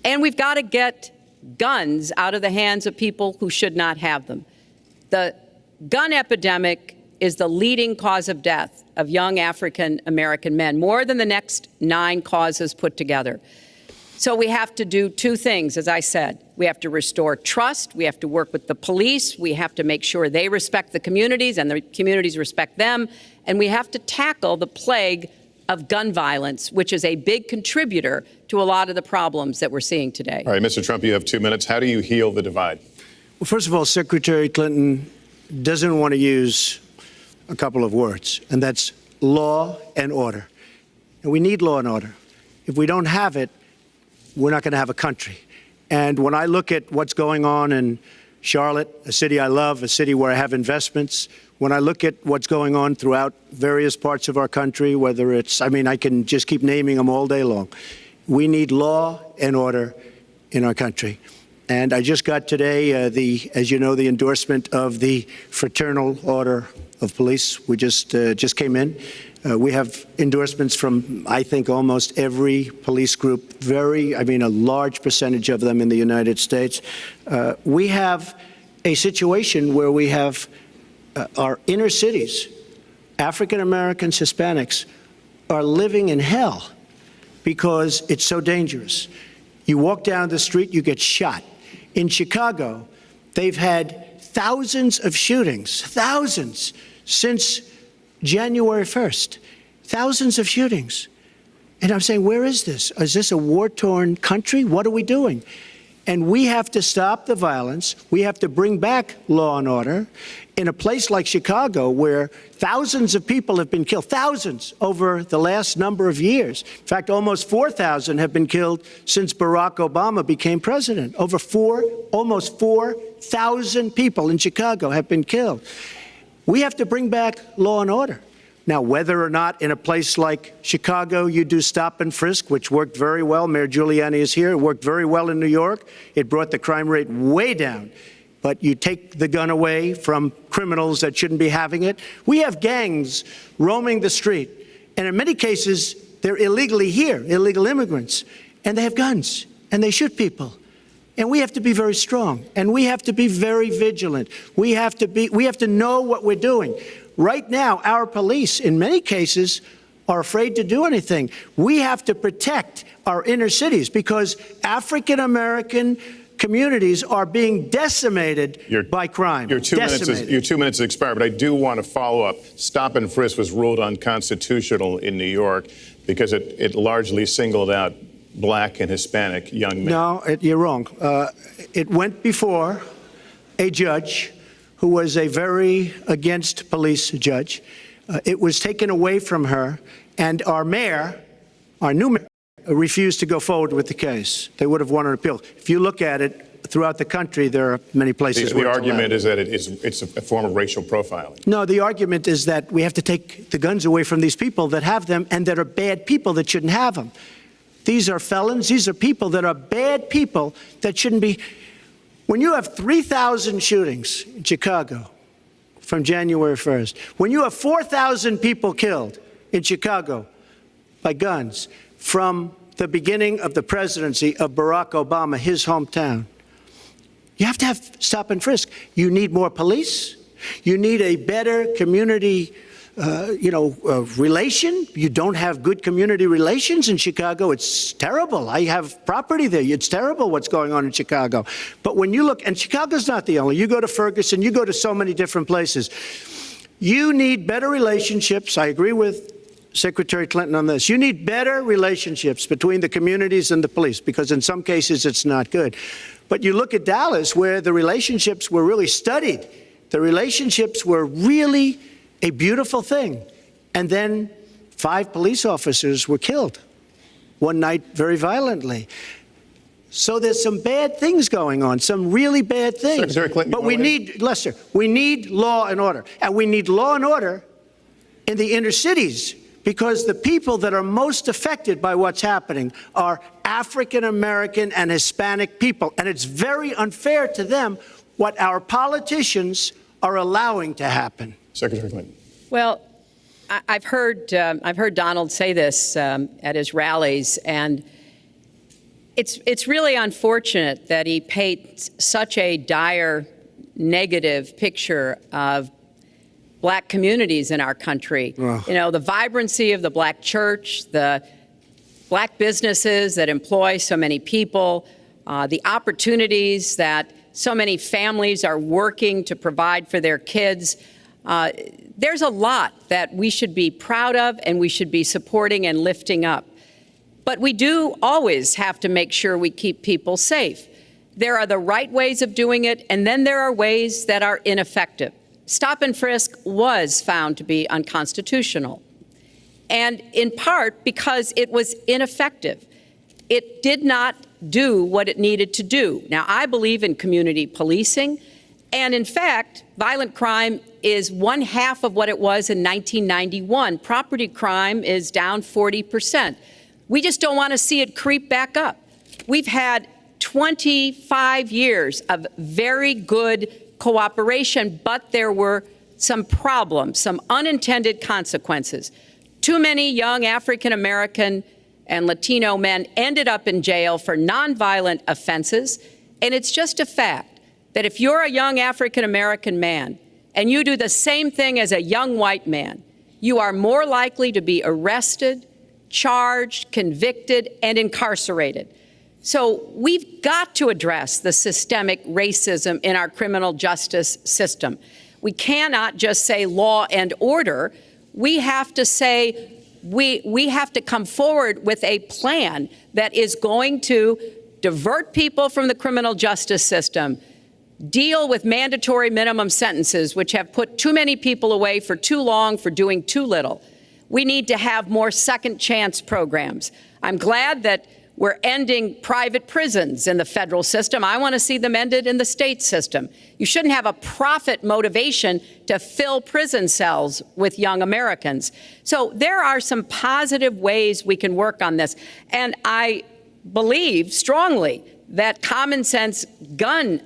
[SPEAKER 4] And we've got to get guns out of the hands of people who should not have them. The gun epidemic is the leading cause of death of young African American men, more than the next 9 causes put together. So we have to do 2 things, as I said. We have to restore trust. We have to work with the police. We have to make sure they respect the communities and the communities respect them. And we have to tackle the plague of gun violence, which is a big contributor to a lot of the problems that we're seeing today.
[SPEAKER 3] All right, Mr. Trump, you have 2 minutes. How do you heal the divide?
[SPEAKER 5] Well, first of all, Secretary Clinton doesn't want to use a couple of words, and that's law and order. And we need law and order. If we don't have it, we're not going to have a country. And when I look at what's going on in Charlotte, a city I love, a city where I have investments, when I look at what's going on throughout various parts of our country, whether it's, I can just keep naming them all day long. We need law and order in our country. And I just got today, as you know, the endorsement of the Fraternal Order of Police. We just came in. We have endorsements from, I think, almost every police group, a large percentage of them in the United States. We have a situation where we have our inner cities, African Americans, Hispanics, are living in hell because it's so dangerous. You walk down the street, you get shot. In Chicago, they've had thousands of shootings, thousands, since January 1st, thousands of shootings. And I'm saying, where is this? Is this a war-torn country? What are we doing? And we have to stop the violence. We have to bring back law and order. In a place like Chicago, where thousands of people have been killed, thousands over the last number of years. In fact, almost 4,000 have been killed since Barack Obama became president. Almost 4,000 people in Chicago have been killed. We have to bring back law and order. Now, whether or not in a place like Chicago you do stop and frisk, which worked very well, Mayor Giuliani is here, it worked very well in New York. It brought the crime rate way down. But you take the gun away from criminals that shouldn't be having it. We have gangs roaming the street, and in many cases, they're illegally here, illegal immigrants, and they have guns, and they shoot people. And we have to be very strong, and we have to be very vigilant. We have to know what we're doing. Right now, our police, in many cases, are afraid to do anything. We have to protect our inner cities because African-American communities are being decimated by crime.
[SPEAKER 3] Your 2 minutes has expired, but I do want to follow up. Stop and frisk was ruled unconstitutional in New York because it largely singled out black and Hispanic young men.
[SPEAKER 5] No, you're wrong. It went before a judge who was a very against police judge. It was taken away from her, and our mayor, our new mayor, refused to go forward with the case. They would have won an appeal. If you look at it throughout the country, there are many places where
[SPEAKER 3] the argument is that it's a form of racial profiling.
[SPEAKER 5] No, the argument is that we have to take the guns away from these people that have them and that are bad people that shouldn't have them. These are felons. These are people that are bad people that shouldn't be. When you have 3,000 shootings in Chicago from January 1st, when you have 4,000 people killed in Chicago by guns from the beginning of the presidency of Barack Obama, his hometown, you have to have stop and frisk. You need more police. You need a better community relation. You don't have good community relations in Chicago. It's terrible. I have property there. It's terrible what's going on in Chicago. But when you look, and Chicago's not the only, you go to Ferguson, you go to so many different places. You need better relationships. I agree with Secretary Clinton on this. You need better relationships between the communities and the police, because in some cases it's not good. But you look at Dallas, where the relationships were really studied. The relationships were really a beautiful thing. And then 5 police officers were killed one night very violently. So there's some bad things going on, some really bad things.
[SPEAKER 3] Secretary Clinton,
[SPEAKER 5] but we need, Lester, we need law and order. And we need law and order in the inner cities, because the people that are most affected by what's happening are African American and Hispanic people. And it's very unfair to them what our politicians are allowing to happen.
[SPEAKER 3] Secretary Clinton.
[SPEAKER 4] Well, I've heard Donald say this at his rallies, and it's really unfortunate that he paints such a dire, negative picture of black communities in our country. Oh. You know, the vibrancy of the black church, the black businesses that employ so many people, the opportunities that so many families are working to provide for their kids. There's a lot that we should be proud of and we should be supporting and lifting up. But we do always have to make sure we keep people safe. There are the right ways of doing it, and then there are ways that are ineffective. Stop and frisk was found to be unconstitutional, and in part because it was ineffective. It did not do what it needed to do. Now, I believe in community policing, and in fact, violent crime is 1/2 of what it was in 1991. Property crime is down 40%. We just don't want to see it creep back up. We've had 25 years of very good cooperation, but there were some problems, some unintended consequences. Too many young African American and Latino men ended up in jail for nonviolent offenses, and it's just a fact that if you're a young African American man and you do the same thing as a young white man, you are more likely to be arrested, charged, convicted, and incarcerated. So we've got to address the systemic racism in our criminal justice system. We cannot just say law and order. We have to say we have to come forward with a plan that is going to divert people from the criminal justice system, deal with mandatory minimum sentences, which have put too many people away for too long for doing too little. We need to have more second chance programs. I'm glad that we're ending private prisons in the federal system. I want to see them ended in the state system. You shouldn't have a profit motivation to fill prison cells with young Americans. So there are some positive ways we can work on this. And I believe strongly that common sense gun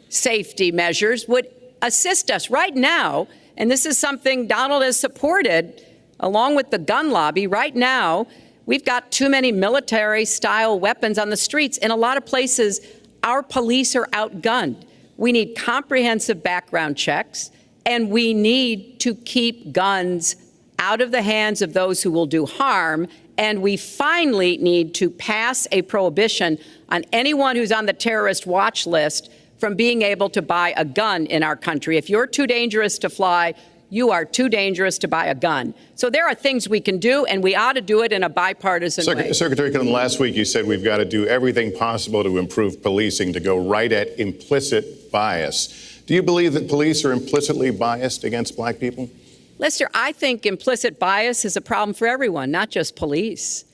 [SPEAKER 4] safety measures would assist us right now. And this is something Donald has supported along with the gun lobby. Right now, we've got too many military-style weapons on the streets. In a lot of places, our police are outgunned. We need comprehensive background checks, and we need to keep guns out of the hands of those who will do harm. And we finally need to pass a prohibition on anyone who's on the terrorist watch list from being able to buy a gun in our country. If you're too dangerous to fly, you are too dangerous to buy a gun. So there are things we can do, and we ought to do it in a bipartisan way.
[SPEAKER 3] Secretary Clinton, last week you said we've got to do everything possible to improve policing, to go right at implicit bias. Do you believe that police are implicitly biased against black people?
[SPEAKER 4] Lester, I think implicit bias is a problem for everyone, not just police.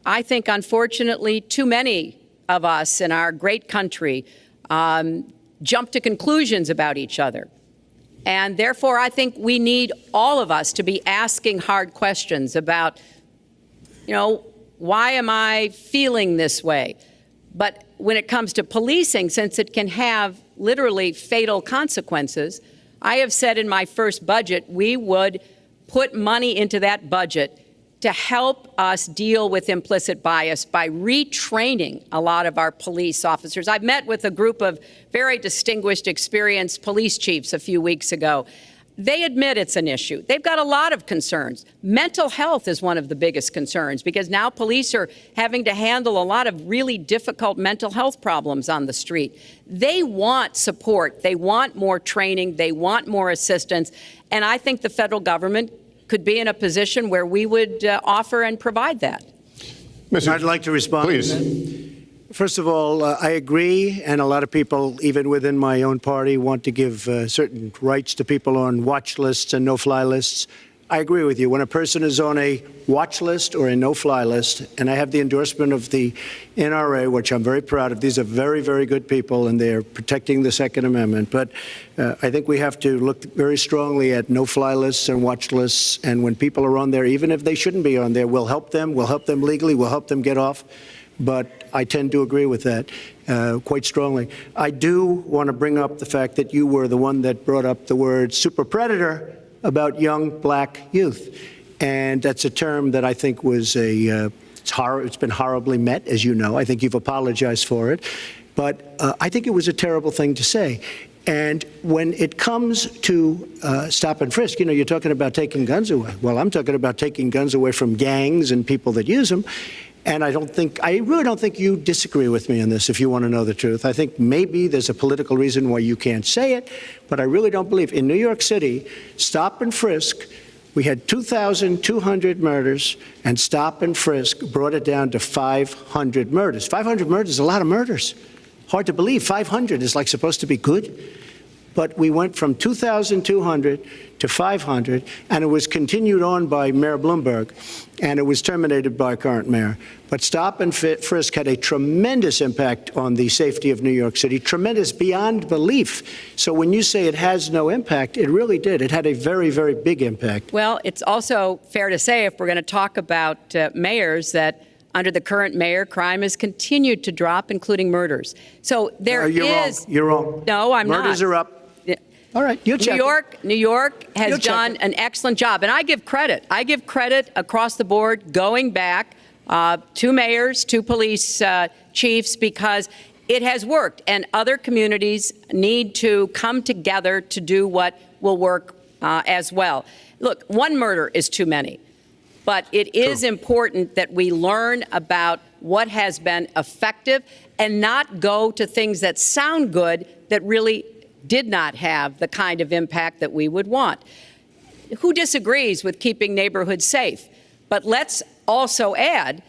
[SPEAKER 4] I think, unfortunately, too many of us in our great country jump to conclusions about each other. And therefore, I think we need all of us to be asking hard questions about, why am I feeling this way? But when it comes to policing, since it can have literally fatal consequences, I have said in my first budget we would put money into that budget to help us deal with implicit bias by retraining a lot of our police officers. I met with a group of very distinguished, experienced police chiefs a few weeks ago. They admit it's an issue. They've got a lot of concerns. Mental health is one of the biggest concerns because now police are having to handle a lot of really difficult mental health problems on the street. They want support. They want more training. They want more assistance. And I think the federal government could be in a position where we would offer and provide that.
[SPEAKER 5] I'd like to respond.
[SPEAKER 3] Please.
[SPEAKER 5] First of all, I agree, and a lot of people, even within my own party, want to give certain rights to people on watch lists and no-fly lists. I agree with you. When a person is on a watch list or a no-fly list, and I have the endorsement of the NRA, which I'm very proud of. These are very, very good people, and they're protecting the Second Amendment. But I think we have to look very strongly at no-fly lists and watch lists. And when people are on there, even if they shouldn't be on there, we'll help them. We'll help them legally. We'll help them get off. But I tend to agree with that quite strongly. I do want to bring up the fact that you were the one that brought up the word super predator about young black youth. And that's a term that I think was it's been horribly met, as you know. I think you've apologized for it. But I think it was a terrible thing to say. And when it comes to stop and frisk, you're talking about taking guns away. Well, I'm talking about taking guns away from gangs and people that use them. And I really don't think you disagree with me on this, if you want to know the truth. I think maybe there's a political reason why you can't say it, but I really don't believe. In New York City, stop and frisk, we had 2,200 murders, and stop and frisk brought it down to 500 murders. 500 murders is a lot of murders. Hard to believe. 500 is like supposed to be good. But we went from 2,200 to 500, and it was continued on by Mayor Bloomberg, and it was terminated by current mayor. But stop and frisk had a tremendous impact on the safety of New York City, tremendous beyond belief. So when you say it has no impact, it really did. It had a very, very big impact.
[SPEAKER 4] Well, it's also fair to say, if we're going to talk about mayors, that under the current mayor, crime has continued to drop, including murders. So there is.
[SPEAKER 5] You're wrong.
[SPEAKER 4] No, I'm not.
[SPEAKER 5] Murders are up. All right, you check.
[SPEAKER 4] New York has done an excellent job, and I give credit. I give credit across the board, going back to mayors, to police chiefs, because it has worked, and other communities need to come together to do what will work as well. Look, one murder is too many, but it is important that we learn about what has been effective and not go to things that sound good that really did not have the kind of impact that we would want. Who disagrees with keeping neighborhoods safe? But let's also add,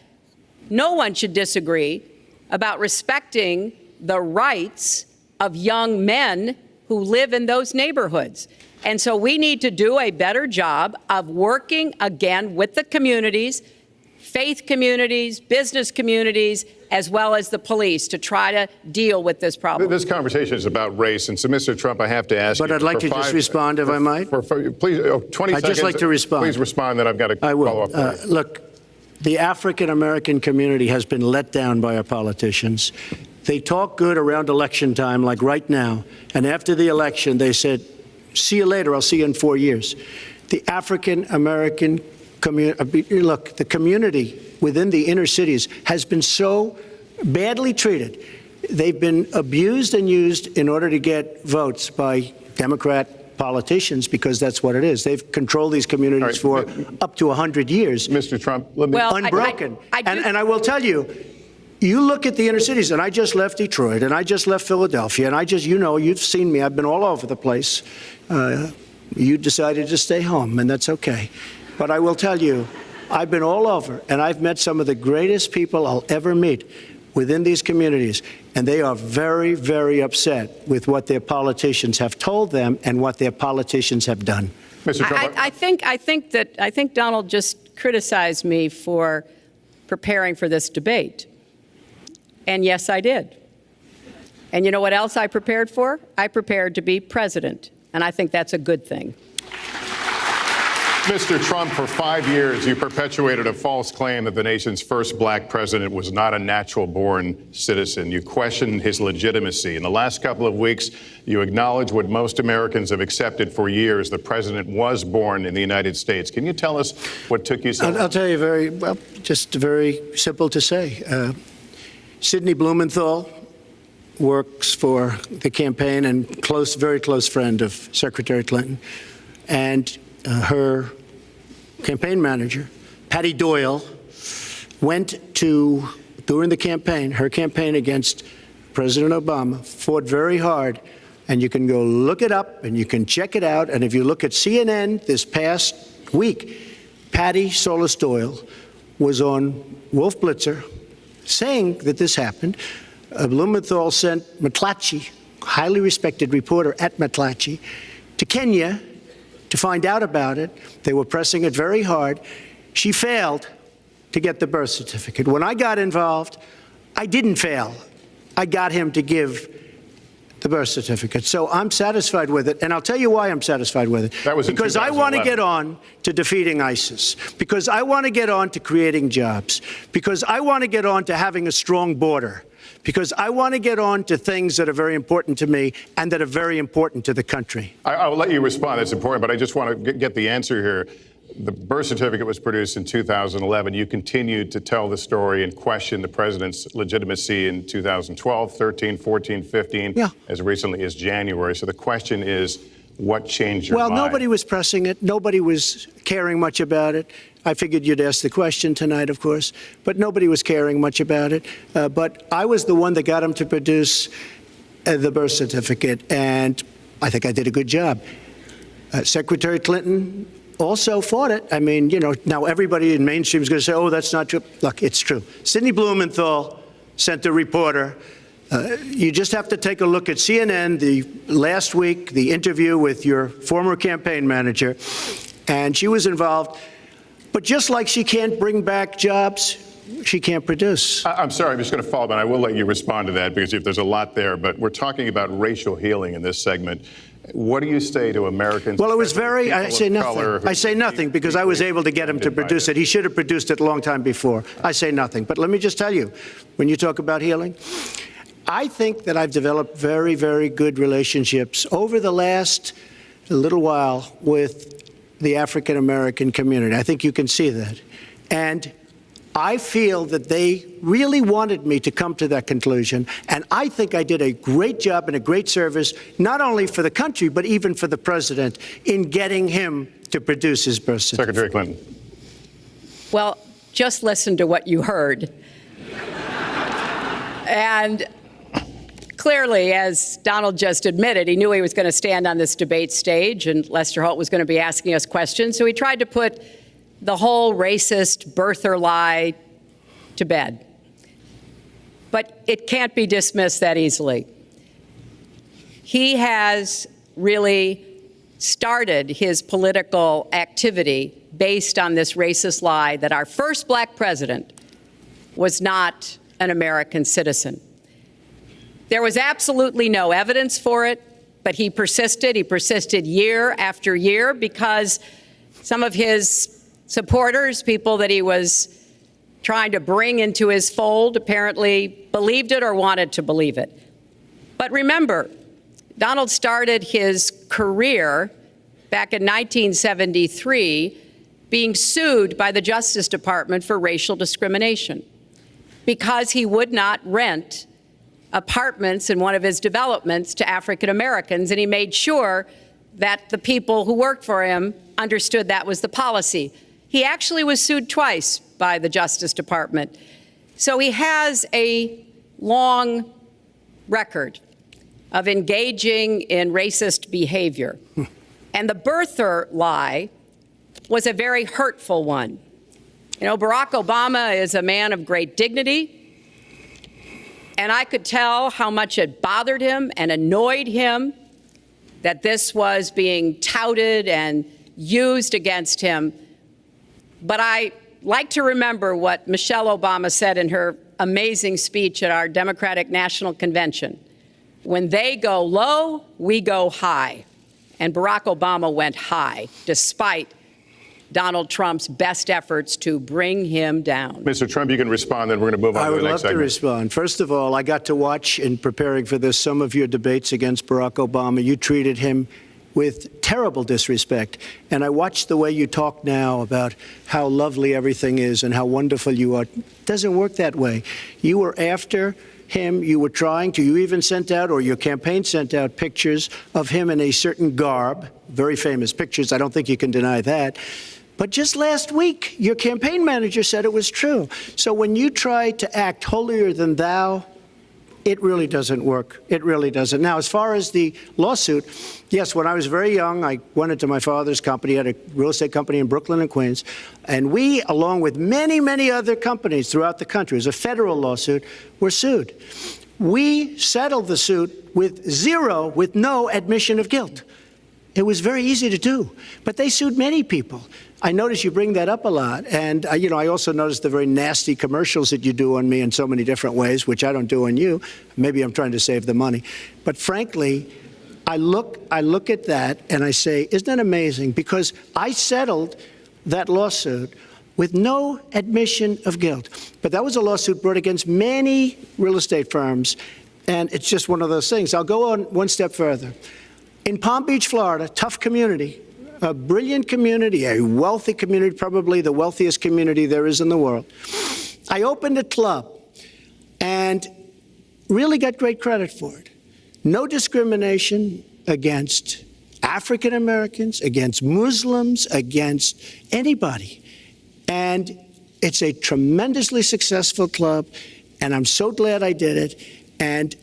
[SPEAKER 4] no one should disagree about respecting the rights of young men who live in those neighborhoods. And so we need to do a better job of working again with the communities, faith communities, business communities, as well as the police to try to deal with this problem.
[SPEAKER 3] This conversation is about race, and so, Mr. Trump, I have to ask you.
[SPEAKER 5] But I'd like to just respond, if I might.
[SPEAKER 3] Please, 20
[SPEAKER 5] I'd just like to respond.
[SPEAKER 3] Please respond, then I've got to follow up.
[SPEAKER 5] Look, the African-American community has been let down by our politicians. They talk good around election time, like right now, and after the election, they said, see you later, I'll see you in 4 years. The African-American community, look, the community within the inner cities has been so badly treated. They've been abused and used in order to get votes by Democrat politicians, because that's what it is. They've controlled these communities for up to 100 years.
[SPEAKER 3] Mr. Trump, let me...
[SPEAKER 4] Well,
[SPEAKER 5] unbroken. And I will tell you, you look at the inner cities, and I just left Detroit, and I just left Philadelphia, and I just, you know, you've seen me. I've been all over the place. You decided to stay home, and that's okay. But I will tell you, I've been all over, and I've met some of the greatest people I'll ever meet within these communities, and they are very, very upset with what their politicians have told them and what their politicians have done.
[SPEAKER 3] Mr. Trump,
[SPEAKER 4] I think Donald just criticized me for preparing for this debate. And yes, I did. And you know what else I prepared for? I prepared to be president. And I think that's a good thing.
[SPEAKER 3] Mr. Trump, for 5 years, you perpetuated a false claim that the nation's first black president was not a natural-born citizen. You questioned his legitimacy. In the last couple of weeks, you acknowledged what most Americans have accepted for years. The president was born in the United States. Can you tell us what took you so long?
[SPEAKER 5] I'll tell you just very simple to say. Sidney Blumenthal works for the campaign and very close friend of Secretary Clinton. And her campaign manager, Patty Doyle, went to, during the campaign, her campaign against President Obama, fought very hard. And you can go look it up and you can check it out. And if you look at CNN this past week, Patty Solis Doyle was on Wolf Blitzer saying that this happened. Blumenthal sent McClatchy, highly respected reporter at McClatchy, to Kenya to find out about it. They were pressing it very hard. She failed to get the birth certificate. When I got involved, I didn't fail. I got him to give the birth certificate. So I'm satisfied with it, and I'll tell you why I'm satisfied with it.
[SPEAKER 3] That was
[SPEAKER 5] because I want to get on to defeating ISIS, because I want to get on to creating jobs, because I want to get on to having a strong border, because I want to get on to things that are very important to me and that are very important to the country.
[SPEAKER 3] I'll let you respond. That's important, but I just want to get the answer here. The birth certificate was produced in 2011. You continued to tell the story and question the president's legitimacy in 2012, 13, 14, 15, as recently as January. So the question is, what changed your mind?
[SPEAKER 5] Well, nobody was pressing it. Nobody was caring much about it. I figured you'd ask the question tonight, of course, but nobody was caring much about it. But I was the one that got him to produce the birth certificate, and I think I did a good job. Secretary Clinton also fought it. I mean, you know, now everybody in mainstream is going to say, oh, that's not true. Look, it's true. Sidney Blumenthal sent a reporter. You just have to take a look at CNN last week, the interview with your former campaign manager, and she was involved. But just like she can't bring back jobs, she can't produce.
[SPEAKER 3] I'm sorry, I'm just going to follow up, and I will let you respond to that, because if there's a lot there. But we're talking about racial healing in this segment. What do you say to Americans?
[SPEAKER 5] Well, it was very, I say nothing. I say nothing because I was able to get him to produce it. He should have produced it a long time before. I say nothing. But let me just tell you, when you talk about healing, I think that I've developed very, very good relationships over the last little while with the African-American community. I think you can see that. And I feel that they really wanted me to come to that conclusion, and I think I did a great job and a great service, not only for the country, but even for the president, in getting him to produce his birth certificate.
[SPEAKER 3] Secretary Clinton.
[SPEAKER 4] Well, just listen to what you heard. And clearly, as Donald just admitted, he knew he was going to stand on this debate stage, and Lester Holt was going to be asking us questions, so he tried to put the whole racist birther lie to bed. but it can't be dismissed that easily. He has really started his political activity based on this racist lie that our first black president was not an American citizen. There was absolutely no evidence for it, but he persisted. He persisted year after year because some of his supporters, people that he was trying to bring into his fold, apparently believed it or wanted to believe it. But remember, Donald started his career back in 1973 being sued by the Justice Department for racial discrimination because he would not rent apartments in one of his developments to African Americans, and he made sure that the people who worked for him understood that was the policy. He actually was sued twice by the Justice Department. So he has a long record of engaging in racist behavior. And the birther lie was a very hurtful one. You know, Barack Obama is a man of great dignity, and I could tell how much it bothered him and annoyed him that this was being touted and used against him. But I like to remember what Michelle Obama said in her amazing speech at our Democratic National Convention. When they go low, we go high. And Barack Obama went high, despite Donald Trump's best efforts to bring him down.
[SPEAKER 3] Mr. Trump, you can respond, then we're going to move on to the next segment.
[SPEAKER 5] I would love to respond. First of all, I got to watch, in preparing for this, some of your debates against Barack Obama. You treated him with terrible disrespect. And I watched the way you talk now about how lovely everything is and how wonderful you are. It doesn't work that way. You were after him. You were trying to. You even sent out, or your campaign sent out, pictures of him in a certain garb, very famous pictures. I don't think you can deny that. But just last week, your campaign manager said it was true. So when you try to act holier than thou, it really doesn't work. It really doesn't. Now, as far as the lawsuit, yes, when I was very young, I went into my father's company, had a real estate company in Brooklyn and Queens, and we, along with many, many other companies throughout the country, it was a federal lawsuit, were sued. We settled the suit with no admission of guilt. It was very easy to do, but they sued many people. I notice you bring that up a lot, and I also noticed the very nasty commercials that you do on me in so many different ways, which I don't do on you. Maybe I'm trying to save the money, but frankly, I look at that and I say, isn't that amazing? Because I settled that lawsuit with no admission of guilt, but that was a lawsuit brought against many real estate firms, and it's just one of those things. I'll go on one step further. In Palm Beach, Florida, tough community, a brilliant community, a wealthy community, probably the wealthiest community there is in the world. I opened a club and really got great credit for it. No discrimination against African Americans, against Muslims, against anybody. And it's a tremendously successful club, and I'm so glad I did it. And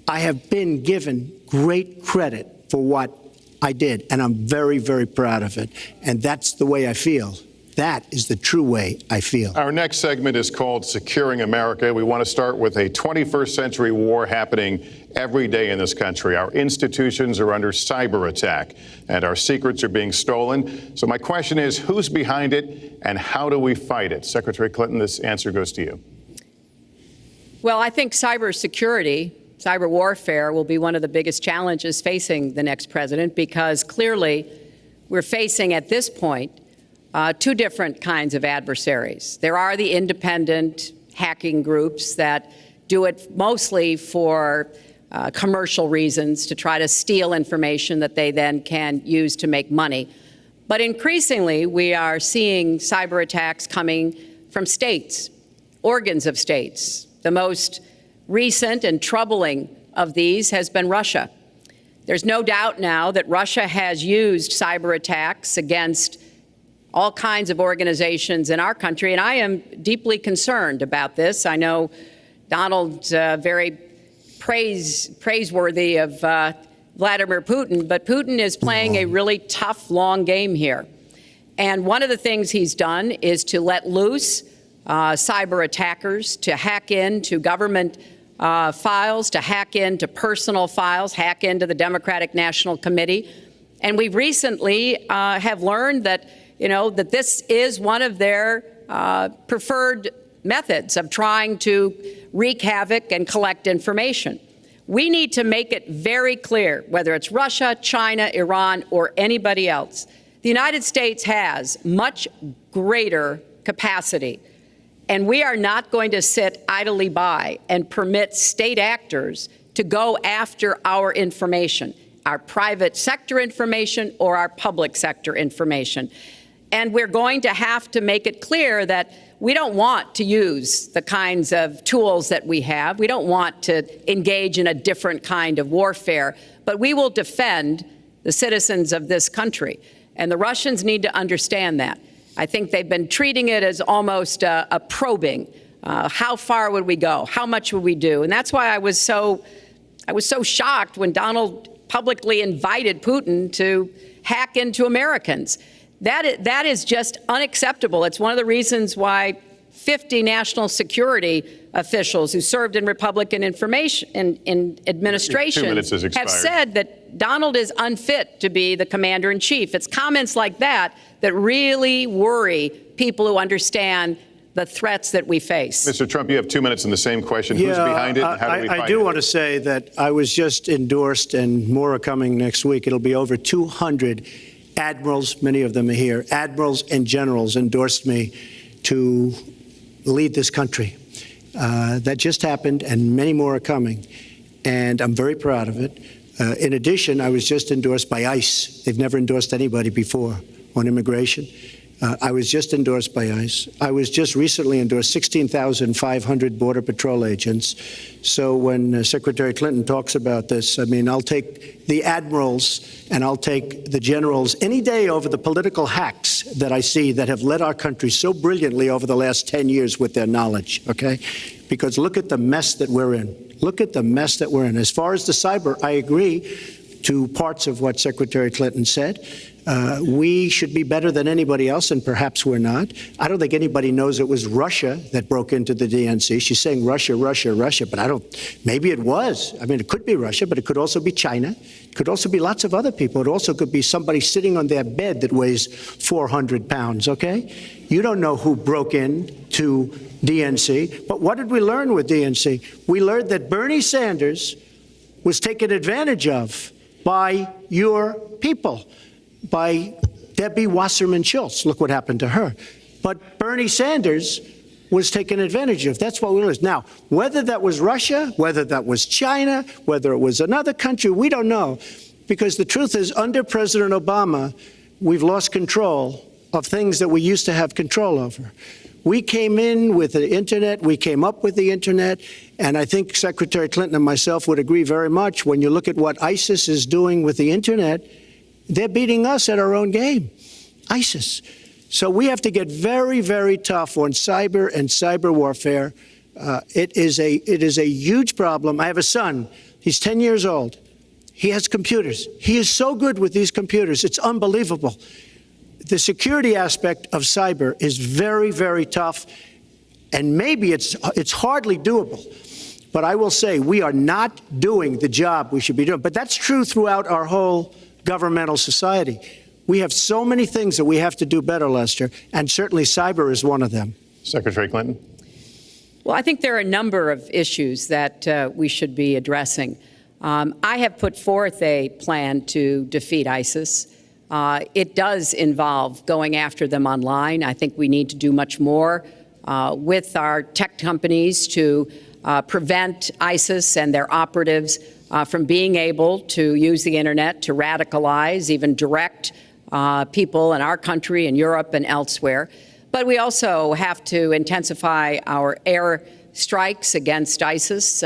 [SPEAKER 5] I have been given great credit for what I did, and I'm very, very proud of it. And that's the way I feel. That is the true way I feel.
[SPEAKER 3] Our next segment is called Securing America. We want to start with a 21st century war happening every day in this country. Our institutions are under cyber attack, and our secrets are being stolen. So my question is, who's behind it, and how do we fight it? Secretary Clinton, this answer goes to you.
[SPEAKER 4] Well, I think cybersecurity, cyber warfare will be one of the biggest challenges facing the next president, because clearly we're facing at this point two different kinds of adversaries. There are the independent hacking groups that do it mostly for commercial reasons, to try to steal information that they then can use to make money. But increasingly, we are seeing cyber attacks coming from states, organs of states. The most recent and troubling of these has been Russia. There's no doubt now that Russia has used cyber attacks against all kinds of organizations in our country, and I am deeply concerned about this. I know Donald's very praiseworthy of Vladimir Putin, but Putin is playing a really tough, long game here. And one of the things he's done is to let loose cyber attackers to hack into government files, to hack into personal files, hack into the Democratic National Committee. And we recently have learned that, that this is one of their preferred methods of trying to wreak havoc and collect information. We need to make it very clear, whether it's Russia, China, Iran, or anybody else, the United States has much greater capacity, and we are not going to sit idly by and permit state actors to go after our information, our private sector information or our public sector information. And we're going to have to make it clear that we don't want to use the kinds of tools that we have. We don't want to engage in a different kind of warfare, but we will defend the citizens of this country. And the Russians need to understand that. I think they've been treating it as almost a probing. How far would we go? How much would we do? And that's why I was so shocked when Donald publicly invited Putin to hack into Americans. That is just unacceptable. It's one of the reasons why 50 national security officials who served in Republican administration
[SPEAKER 3] 2 minutes has expired.
[SPEAKER 4] have said that Donald is unfit to be the commander-in-chief. It's comments like that that really worry people who understand the threats that we face.
[SPEAKER 3] Mr. Trump, you have 2 minutes in the same question. Who's behind it? And how do we find
[SPEAKER 5] I do
[SPEAKER 3] it?
[SPEAKER 5] want to say that I was just endorsed, and more are coming next week. It'll be over 200 admirals, many of them are here, admirals and generals endorsed me to lead this country. That just happened, and many more are coming, and I'm very proud of it. In addition, I was just endorsed by ICE. They've never endorsed anybody before on immigration. I was just endorsed by ICE. I was just recently endorsed 16,500 Border Patrol agents. So when Secretary Clinton talks about this, I mean, I'll take the admirals and I'll take the generals any day over the political hacks that I see that have led our country so brilliantly over the last 10 years with their knowledge, okay? Because look at the mess that we're in. Look at the mess that we're in. As far as the cyber, I agree to parts of what Secretary Clinton said. We should be better than anybody else, and perhaps we're not. I don't think anybody knows it was Russia that broke into the DNC. She's saying Russia, Russia, Russia, but maybe it was. I mean, it could be Russia, but it could also be China. It could also be lots of other people. It also could be somebody sitting on their bed that weighs 400 pounds, okay? You don't know who broke in to DNC, but what did we learn with DNC? We learned that Bernie Sanders was taken advantage of by your people, by Debbie Wasserman Schultz. Look what happened to her. But Bernie Sanders was taken advantage of. That's what we learned. Now, whether that was Russia, whether that was China, whether it was another country, we don't know. Because the truth is, under President Obama, we've lost control of things that we used to have control over. We came in with the Internet. We came up with the Internet. And I think Secretary Clinton and myself would agree very much. When you look at what ISIS is doing with the Internet, they're beating us at our own game, ISIS. So we have to get very, very tough on cyber and cyber warfare. It is a huge problem. I have a son. He's 10 years old. He has computers. He is so good with these computers. It's unbelievable. The security aspect of cyber is very, very tough, and maybe it's hardly doable. But I will say we are not doing the job we should be doing. But that's true throughout our whole governmental society. We have so many things that we have to do better, Lester, and certainly cyber is one of them.
[SPEAKER 3] Secretary Clinton.
[SPEAKER 4] Well, I think there are a number of issues that we should be addressing. I have put forth a plan to defeat ISIS. It does involve going after them online. I think we need to do much more with our tech companies to prevent ISIS and their operatives from being able to use the Internet to radicalize, even direct people in our country and Europe and elsewhere. But we also have to intensify our air strikes against ISIS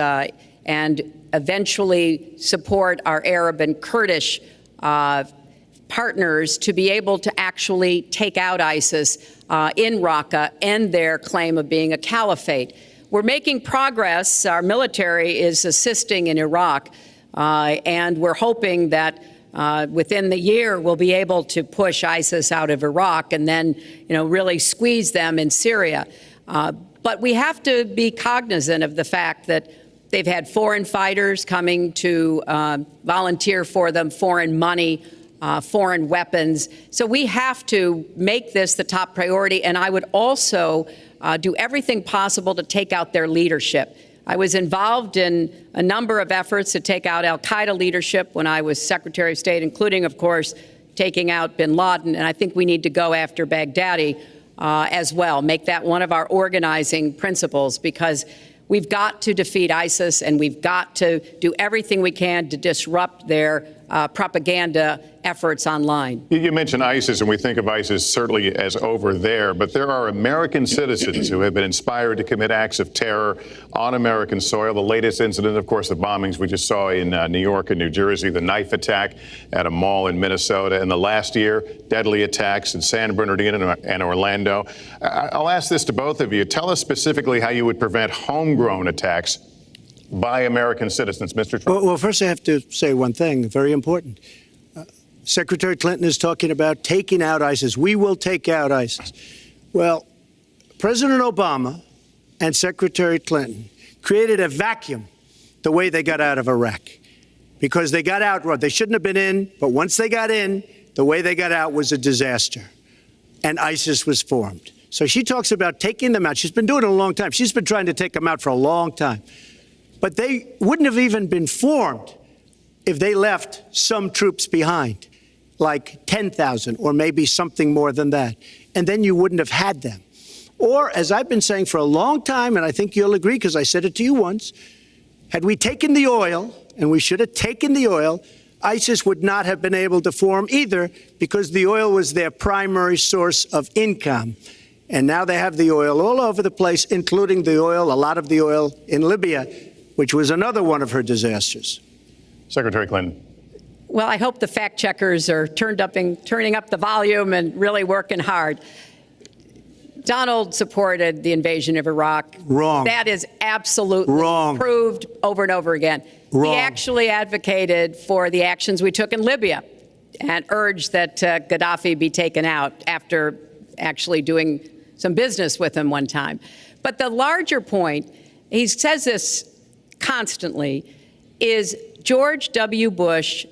[SPEAKER 4] and eventually support our Arab and Kurdish partners to be able to actually take out ISIS in Raqqa and their claim of being a caliphate. We're making progress. Our military is assisting in Iraq, and we're hoping that within the year we'll be able to push ISIS out of Iraq and then, really squeeze them in Syria. But we have to be cognizant of the fact that they've had foreign fighters coming to volunteer for them, foreign money, foreign weapons. So we have to make this the top priority. And I would also do everything possible to take out their leadership. I was involved in a number of efforts to take out al-Qaeda leadership when I was Secretary of State, including, of course, taking out bin Laden. And I think we need to go after Baghdadi as well, make that one of our organizing principles, because we've got to defeat ISIS, and we've got to do everything we can to disrupt their propaganda efforts online.
[SPEAKER 3] You mentioned ISIS, and we think of ISIS certainly as over there, but there are American citizens who have been inspired to commit acts of terror on American soil. The latest incident, of course, the bombings we just saw in New York and New Jersey, the knife attack at a mall in Minnesota, and the last year, deadly attacks in San Bernardino and Orlando. I'll ask this to both of you. Tell us specifically how you would prevent homegrown attacks by American citizens, Mr. Trump.
[SPEAKER 5] Well, first I have to say one thing, very important. Secretary Clinton is talking about taking out ISIS. We will take out ISIS. Well, President Obama and Secretary Clinton created a vacuum the way they got out of Iraq, because they got out. They shouldn't have been in, but once they got in, the way they got out was a disaster, and ISIS was formed. So she talks about taking them out. She's been doing it a long time. She's been trying to take them out for a long time. But they wouldn't have even been formed if they left some troops behind, like 10,000 or maybe something more than that. And then you wouldn't have had them. Or, as I've been saying for a long time, and I think you'll agree because I said it to you once, had we taken the oil, and we should have taken the oil, ISIS would not have been able to form either, because the oil was their primary source of income. And now they have the oil all over the place, including the oil, a lot of the oil in Libya, which was another one of her disasters.
[SPEAKER 3] Secretary Clinton.
[SPEAKER 4] Well, I hope the fact checkers are turning up the volume and really working hard. Donald supported the invasion of Iraq.
[SPEAKER 5] Wrong.
[SPEAKER 4] That is absolutely
[SPEAKER 5] wrong.
[SPEAKER 4] Proved over and over again.
[SPEAKER 5] Wrong.
[SPEAKER 4] He actually advocated for the actions we took in Libya and urged that Gaddafi be taken out after actually doing some business with him one time. But the larger point, he says this constantly, is George W. Bush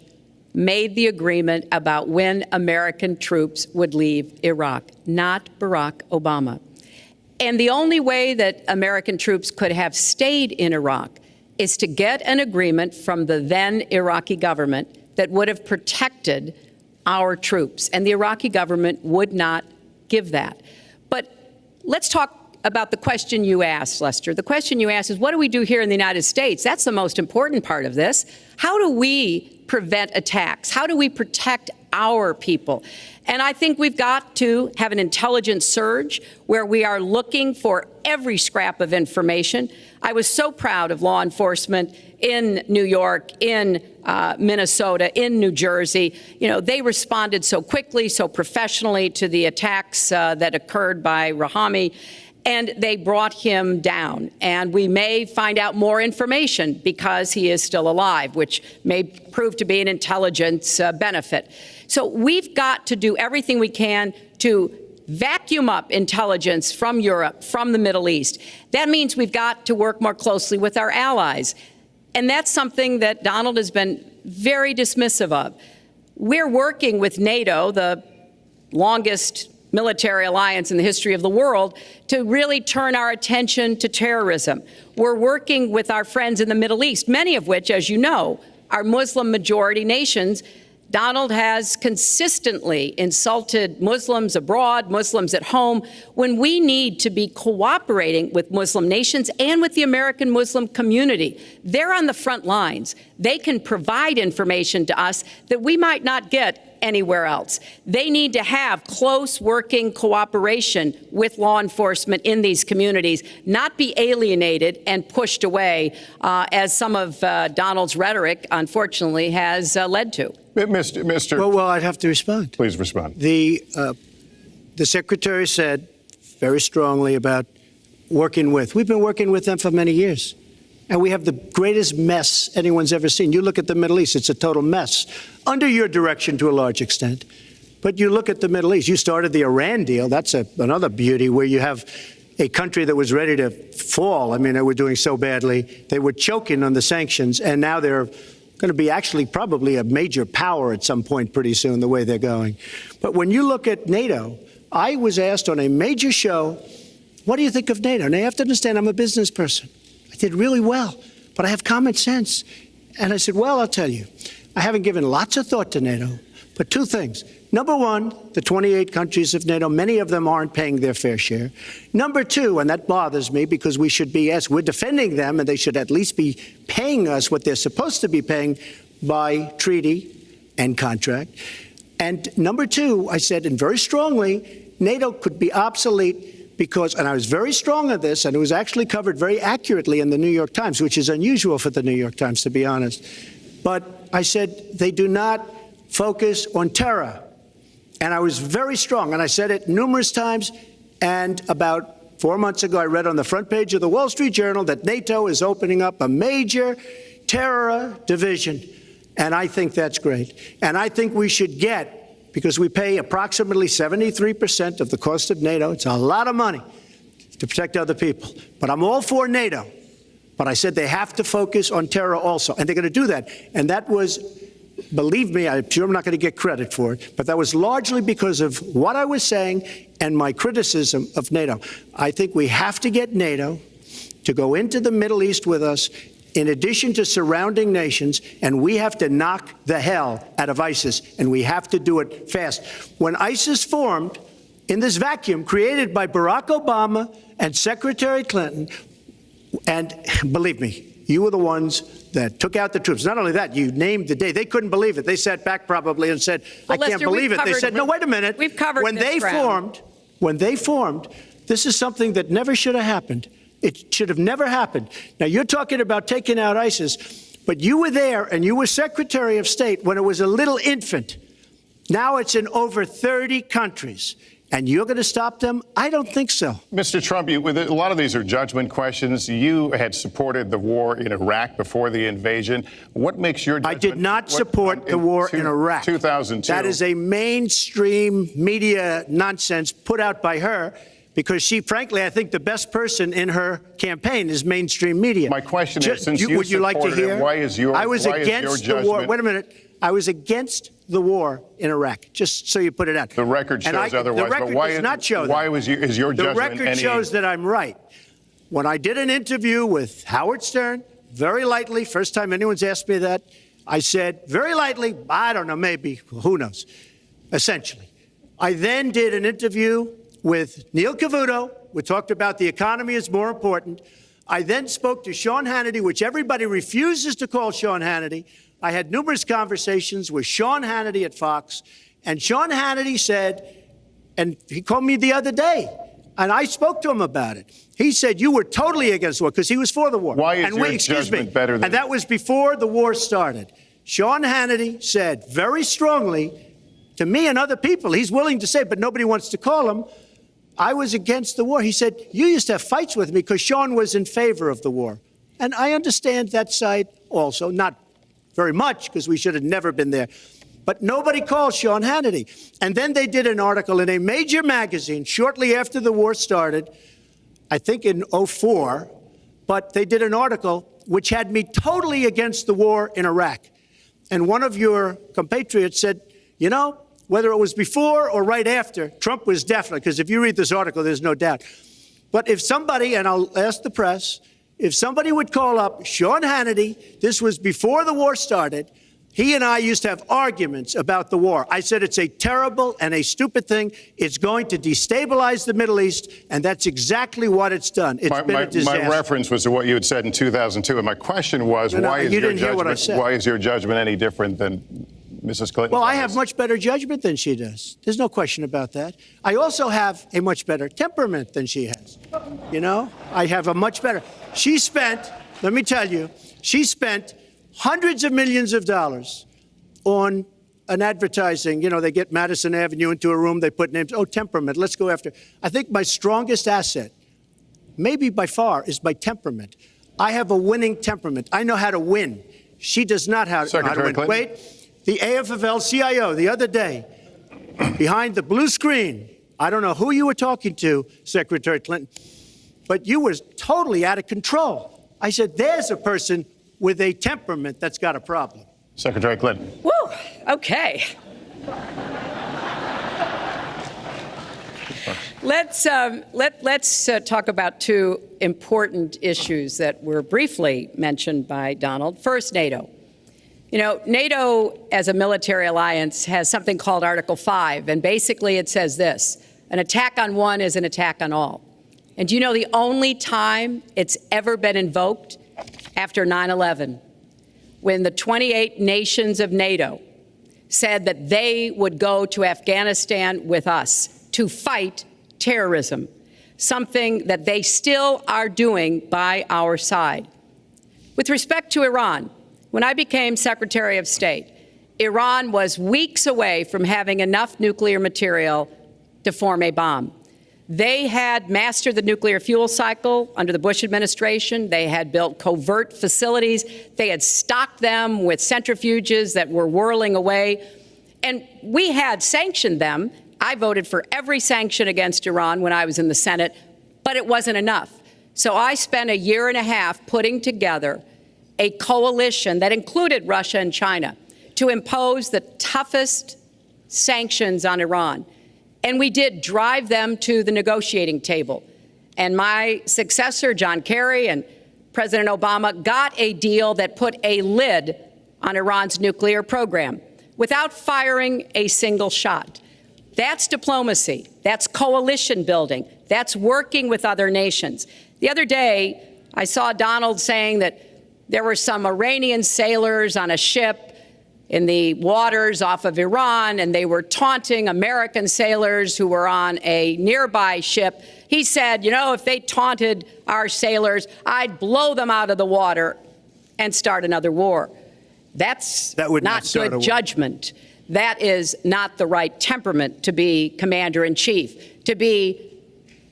[SPEAKER 4] made the agreement about when American troops would leave Iraq, not Barack Obama. And the only way that American troops could have stayed in Iraq is to get an agreement from the then Iraqi government that would have protected our troops. And the Iraqi government would not give that. But let's talk about the question you asked, Lester. The question you asked is, what do we do here in the United States? That's the most important part of this. How do we prevent attacks? How do we protect our people? And I think we've got to have an intelligence surge where we are looking for every scrap of information. I was so proud of law enforcement in New York, in Minnesota, in New Jersey. You know, they responded so quickly, so professionally to the attacks that occurred by Rahami. And they brought him down. And we may find out more information because he is still alive, which may prove to be an intelligence benefit. So we've got to do everything we can to vacuum up intelligence from Europe, from the Middle East. That means we've got to work more closely with our allies. And that's something that Donald has been very dismissive of. We're working with NATO, the longest military alliance in the history of the world, to really turn our attention to terrorism. We're working with our friends in the Middle East, many of which, as you know, are Muslim majority nations. Donald has consistently insulted Muslims abroad, Muslims at home, when we need to be cooperating with Muslim nations and with the American Muslim community. They're on the front lines. They can provide information to us that we might not get anywhere else. They need to have close working cooperation with law enforcement in these communities, not be alienated and pushed away, as some of Donald's rhetoric, unfortunately, has led to.
[SPEAKER 3] Mr.
[SPEAKER 5] Well, I'd have to respond.
[SPEAKER 3] Please respond.
[SPEAKER 5] The secretary said very strongly about working with. We've been working with them for many years. And we have the greatest mess anyone's ever seen. You look at the Middle East, it's a total mess, under your direction to a large extent. But you look at the Middle East, you started the Iran deal. That's another beauty, where you have a country that was ready to fall. I mean, they were doing so badly. They were choking on the sanctions, and now they're going to be actually probably a major power at some point pretty soon, the way they're going. But when you look at NATO, I was asked on a major show, what do you think of NATO? And you have to understand, I'm a business person. I did really well, but I have common sense. And I said, well, I'll tell you, I haven't given lots of thought to NATO, but two things. Number one, the 28 countries of NATO, many of them aren't paying their fair share. Number two, and that bothers me because we should be, as we're defending them, and they should at least be paying us what they're supposed to be paying by treaty and contract. And number two, I said, and very strongly, NATO could be obsolete because, and I was very strong on this, and it was actually covered very accurately in the New York Times, which is unusual for the New York Times, to be honest. But I said, they do not focus on terror. And I was very strong, and I said it numerous times. And about 4 months ago, I read on the front page of the Wall Street Journal that NATO is opening up a major terror division. And I think that's great. And I think we should get, because we pay approximately 73% of the cost of NATO. It's a lot of money to protect other people. But I'm all for NATO. But I said they have to focus on terror also. And they're going to do that. And that was, believe me, I'm sure I'm not going to get credit for it, but that was largely because of what I was saying and my criticism of NATO. I think we have to get NATO to go into the Middle East with us, in addition to surrounding nations, and we have to knock the hell out of ISIS, and we have to do it fast. When ISIS formed in this vacuum created by Barack Obama and Secretary Clinton, and believe me, you were the ones that took out the troops. Not only that, you named the day. They couldn't believe it. They sat back probably and said, I can't believe it. They said, no, wait a minute.
[SPEAKER 4] We've covered
[SPEAKER 5] when they formed, this is something that never should have happened. It should have never happened. Now, you're talking about taking out ISIS, but you were there and you were Secretary of State when it was a little infant. Now it's in over 30 countries. And you're going to stop them? I don't think so.
[SPEAKER 3] Mr. Trump, a lot of these are judgment questions. You had supported the war in Iraq before the invasion. What makes your judgment?
[SPEAKER 5] I did not support the war in Iraq.
[SPEAKER 3] 2002.
[SPEAKER 5] That is a mainstream media nonsense put out by her because she, frankly, I think the best person in her campaign is mainstream media.
[SPEAKER 3] My question is, since you
[SPEAKER 5] would you like to
[SPEAKER 3] supported
[SPEAKER 5] hear?
[SPEAKER 3] it, why is your
[SPEAKER 5] war. Wait a minute. I was against the war in Iraq, just so you put it out.
[SPEAKER 3] The record shows otherwise.
[SPEAKER 5] The record
[SPEAKER 3] but
[SPEAKER 5] does not show that.
[SPEAKER 3] Why is your judgment?
[SPEAKER 5] The record shows that I'm right. When I did an interview with Howard Stern, very lightly, first time anyone's asked me that, I said, very lightly, I don't know, maybe, who knows, essentially. I then did an interview with Neil Cavuto. We talked about the economy is more important. I then spoke to Sean Hannity, which everybody refuses to call Sean Hannity. I had numerous conversations with Sean Hannity at Fox, and Sean Hannity said, and he called me the other day, and I spoke to him about it. He said, you were totally against the war, because he was for the war.
[SPEAKER 3] Why is your judgment better than...
[SPEAKER 5] And that was before the war started. Sean Hannity said very strongly to me and other people, he's willing to say, but nobody wants to call him, I was against the war. He said, you used to have fights with me because Sean was in favor of the war. And I understand that side also, not very much, because we should have never been there. But nobody called Sean Hannity. And then they did an article in a major magazine shortly after the war started, I think in 2004, but they did an article which had me totally against the war in Iraq. And one of your compatriots said, you know, whether it was before or right after, Trump was definitely, because if you read this article, there's no doubt. But if somebody, and I'll ask the press, if somebody would call up Sean Hannity, this was before the war started, he and I used to have arguments about the war. I said it's a terrible and a stupid thing. It's going to destabilize the Middle East, and that's exactly what it's done. It's been a disaster.
[SPEAKER 3] My reference was to what you had said in 2002, and my question was, why is your judgment any different than Mrs. Clinton?
[SPEAKER 5] Well, I have much better judgment than she does. There's no question about that. I also have a much better temperament than she has. You know, I have a much better. She spent, let me tell you, she spent hundreds of millions of dollars on an advertising. You know, they get Madison Avenue into a room, they put names. Oh, temperament, let's go after. I think my strongest asset, maybe by far, is my temperament. I have a winning temperament. I know how to win. She does not know how to win.
[SPEAKER 3] Clinton?
[SPEAKER 5] Wait, the AFL-CIO the other day, behind the blue screen, I don't know who you were talking to, Secretary Clinton, but you were totally out of control. I said, there's a person with a temperament that's got a problem.
[SPEAKER 3] Secretary Clinton.
[SPEAKER 4] Woo, okay. Let's talk about two important issues that were briefly mentioned by Donald. First, NATO. You know, NATO as a military alliance has something called Article 5, and basically it says this: an attack on one is an attack on all. And do you know the only time it's ever been invoked? After 9/11, when the 28 nations of NATO said that they would go to Afghanistan with us to fight terrorism, something that they still are doing by our side. With respect to Iran, when I became Secretary of State, Iran was weeks away from having enough nuclear material to form a bomb. They had mastered the nuclear fuel cycle under the Bush administration. They had built covert facilities. They had stocked them with centrifuges that were whirling away. And we had sanctioned them. I voted for every sanction against Iran when I was in the Senate, but it wasn't enough. So I spent a year and a half putting together a coalition that included Russia and China to impose the toughest sanctions on Iran. And we did drive them to the negotiating table. And my successor, John Kerry, and President Obama got a deal that put a lid on Iran's nuclear program without firing a single shot. That's diplomacy. That's coalition building. That's working with other nations. The other day, I saw Donald saying that there were some Iranian sailors on a ship in the waters off of Iran, and they were taunting American sailors who were on a nearby ship. He said, you know, if they taunted our sailors, I'd blow them out of the water and start another war. That's not good judgment. That is not the right temperament to be commander-in-chief, to be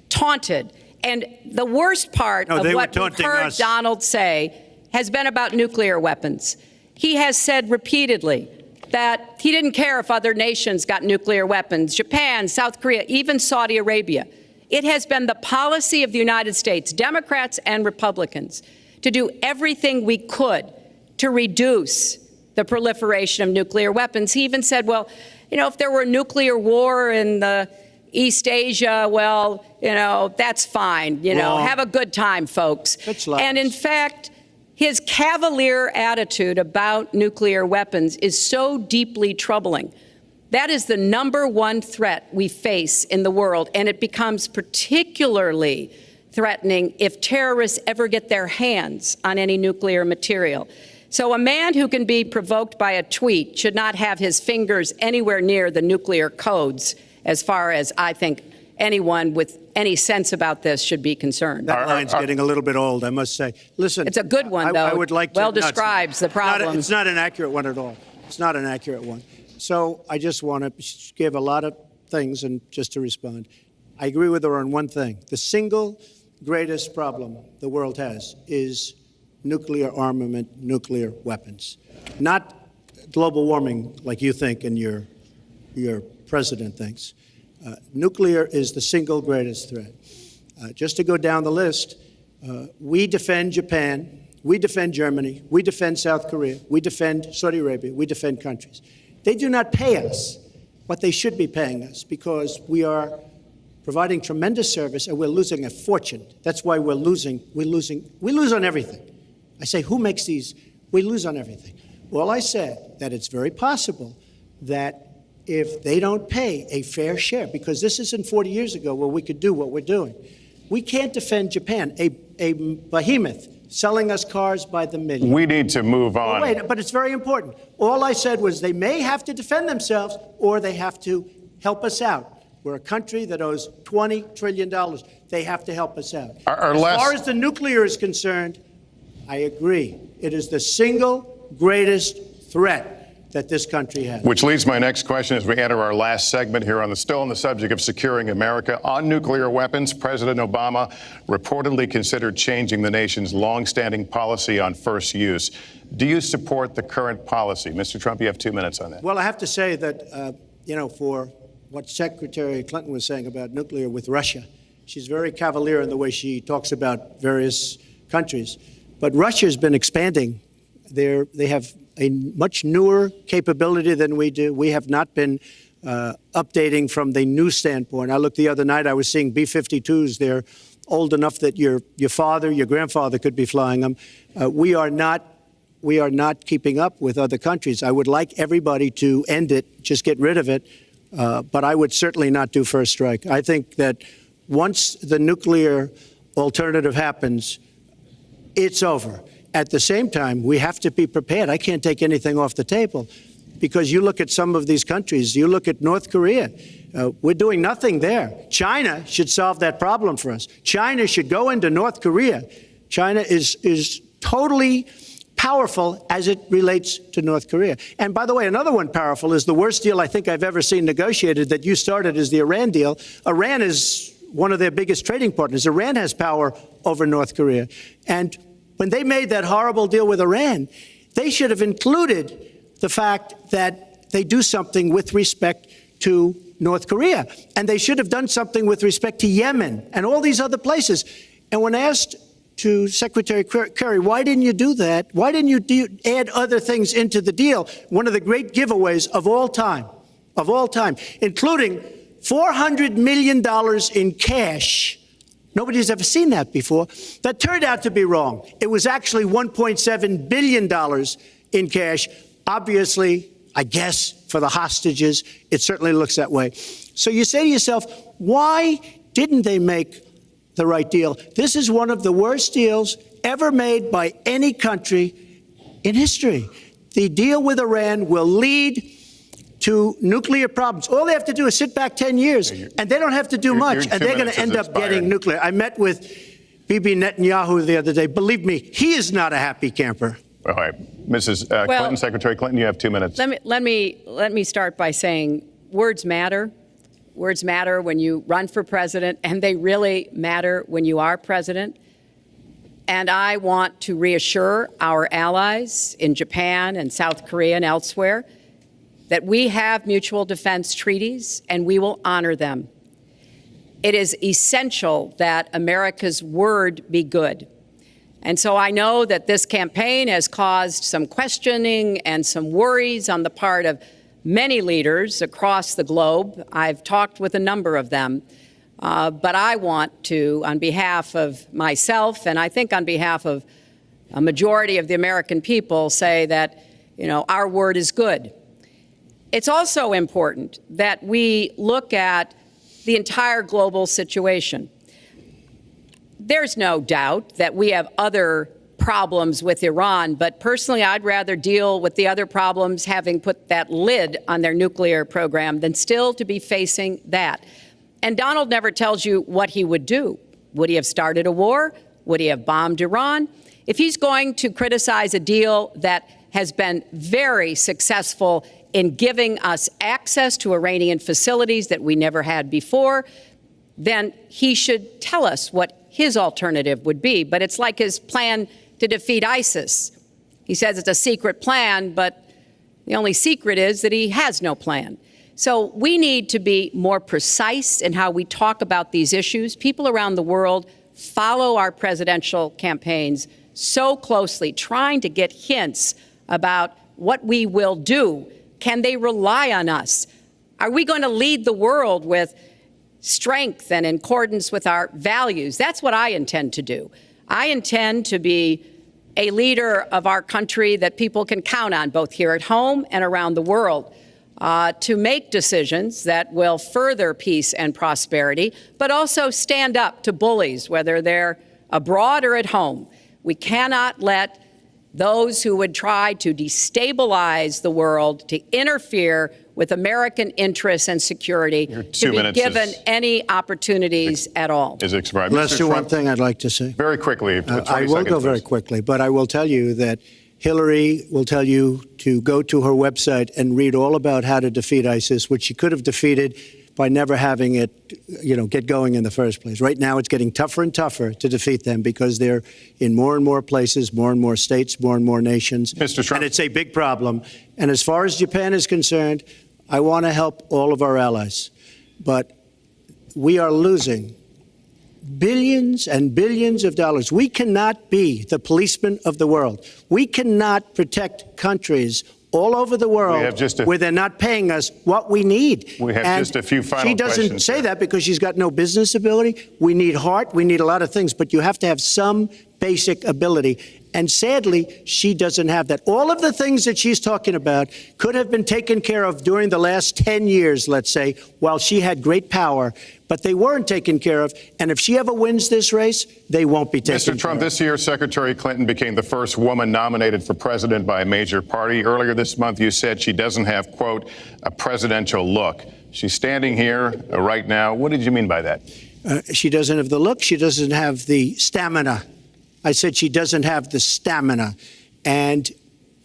[SPEAKER 4] taunted. And the worst part of what we've heard Donald say has been about nuclear weapons. He has said repeatedly that he didn't care if other nations got nuclear weapons, Japan, South Korea, even Saudi Arabia. It has been the policy of the United States, Democrats and Republicans, to do everything we could to reduce the proliferation of nuclear weapons. He even said, well, you know, if there were a nuclear war in the East Asia, well, you know, that's fine. You know, have a good time, folks. And in fact, his cavalier attitude about nuclear weapons is so deeply troubling. That is the #1 threat we face in the world, and it becomes particularly threatening if terrorists ever get their hands on any nuclear material. So a man who can be provoked by a tweet should not have his fingers anywhere near the nuclear codes, as far as I think anyone with any sense about this should be concerned.
[SPEAKER 5] That line's getting a little bit old, I must say. Listen,
[SPEAKER 4] it's a good one, though.
[SPEAKER 5] I would like to,
[SPEAKER 4] well describes the problem.
[SPEAKER 5] It's not an accurate one at all. It's not an accurate one. So I just want to give a lot of things, and just to respond, I agree with her on one thing. The single greatest problem the world has is nuclear armament, nuclear weapons, not global warming like you think and your president thinks. Nuclear is the single greatest threat. Just to go down the list, we defend Japan, we defend Germany, we defend South Korea, we defend Saudi Arabia, we defend countries. They do not pay us what they should be paying us because we are providing tremendous service and we're losing a fortune. That's why we're losing. We lose on everything. I say, who makes these? We lose on everything. Well, I said that it's very possible that if they don't pay a fair share, because this isn't 40 years ago where we could do what we're doing. We can't defend Japan, a behemoth selling us cars by the million.
[SPEAKER 3] We need to move on.
[SPEAKER 5] Wait, but it's very important. All I said was they may have to defend themselves or they have to help us out. We're a country that owes $20 trillion. They have to help us out. As far as the nuclear is concerned, I agree. It is the single greatest threat that this country has.
[SPEAKER 3] Which leads my next question as we enter our last segment here still on the subject of securing America. On nuclear weapons, President Obama reportedly considered changing the nation's longstanding policy on first use. Do you support the current policy? Mr. Trump, you have 2 minutes on that.
[SPEAKER 5] Well, I have to say that, for what Secretary Clinton was saying about nuclear with Russia, She's very cavalier in the way she talks about various countries. But Russia's been expanding. They have a much newer capability than we do. We have not been updating from the new standpoint. I looked the other night, I was seeing B-52s. They're old enough that your father, your grandfather could be flying them. We are not keeping up with other countries. I would like everybody to end it, just get rid of it. But I would certainly not do first strike. I think that once the nuclear alternative happens, it's over. At the same time, we have to be prepared. I can't take anything off the table because you look at some of these countries, you look at North Korea, we're doing nothing there. China should solve that problem for us. China should go into North Korea. China is totally powerful as it relates to North Korea. And by the way, another one powerful is the worst deal I think I've ever seen negotiated that you started is the Iran deal. Iran is one of their biggest trading partners. Iran has power over North Korea. And when they made that horrible deal with Iran, they should have included the fact that they do something with respect to North Korea. And they should have done something with respect to Yemen and all these other places. And when asked to Secretary Kerry, why didn't you do that? Why didn't you add other things into the deal? One of the great giveaways of all time, including $400 million in cash. Nobody's ever seen that before. That turned out to be wrong. It was actually $1.7 billion in cash. Obviously, I guess, for the hostages, it certainly looks that way. So you say to yourself, why didn't they make the right deal? This is one of the worst deals ever made by any country in history. The deal with Iran will lead to nuclear problems. All they have to do is sit back 10 years, and they don't have to do much, and they're going to end up getting nuclear. I met with Bibi Netanyahu the other day. Believe me, he is not a happy camper.
[SPEAKER 3] All right. Mrs. Clinton, Secretary Clinton, you have 2 minutes.
[SPEAKER 4] Let me start by saying words matter. Words matter when you run for president, and they really matter when you are president. And I want to reassure our allies in Japan and South Korea and elsewhere that we have mutual defense treaties and we will honor them. It is essential that America's word be good. And so I know that this campaign has caused some questioning and some worries on the part of many leaders across the globe. I've talked with a number of them. But I want to, on behalf of myself, and I think on behalf of a majority of the American people, say that, our word is good. It's also important that we look at the entire global situation. There's no doubt that we have other problems with Iran, but personally, I'd rather deal with the other problems having put that lid on their nuclear program than still to be facing that. And Donald never tells you what he would do. Would he have started a war? Would he have bombed Iran? If he's going to criticize a deal that has been very successful in giving us access to Iranian facilities that we never had before, then he should tell us what his alternative would be. But it's like his plan to defeat ISIS. He says it's a secret plan, but the only secret is that he has no plan. So we need to be more precise in how we talk about these issues. People around the world follow our presidential campaigns so closely, trying to get hints about what we will do. Can they rely on us? Are we going to lead the world with strength and in accordance with our values? That's what I intend to do. I intend to be a leader of our country that people can count on, both here at home and around the world, to make decisions that will further peace and prosperity, but also stand up to bullies, whether they're abroad or at home. We cannot let those who would try to destabilize the world, to interfere with American interests and security, to be given any opportunities at all.
[SPEAKER 3] Is expired.
[SPEAKER 5] Let's do one thing I'd like to say.
[SPEAKER 3] Very quickly.
[SPEAKER 5] I will go very quickly, but I will tell you that Hillary will tell you to go to her website and read all about how to defeat ISIS, which she could have defeated by never having it, get going in the first place. Right now, it's getting tougher and tougher to defeat them because they're in more and more places, more and more states, more and more nations.
[SPEAKER 3] Mr. Trump.
[SPEAKER 5] And it's a big problem. And as far as Japan is concerned, I want to help all of our allies. But we are losing billions and billions of dollars. We cannot be the policeman of the world. We cannot protect countries all over the world where they're not paying us what we need.
[SPEAKER 3] We have just a few final
[SPEAKER 5] questions. She doesn't say that because she's got no business ability. We need heart. We need a lot of things. But you have to have some basic ability. And sadly, she doesn't have that. All of the things that she's talking about could have been taken care of during the last 10 years, let's say, while she had great power. But they weren't taken care of. And if she ever wins this race, they won't be taken care of.
[SPEAKER 3] Mr. Trump, this year, Secretary Clinton became the first woman nominated for president by a major party. Earlier this month, you said she doesn't have, quote, a presidential look. She's standing here right now. What did you mean by that?
[SPEAKER 5] She doesn't have the look. She doesn't have the stamina. I said she doesn't have the stamina. And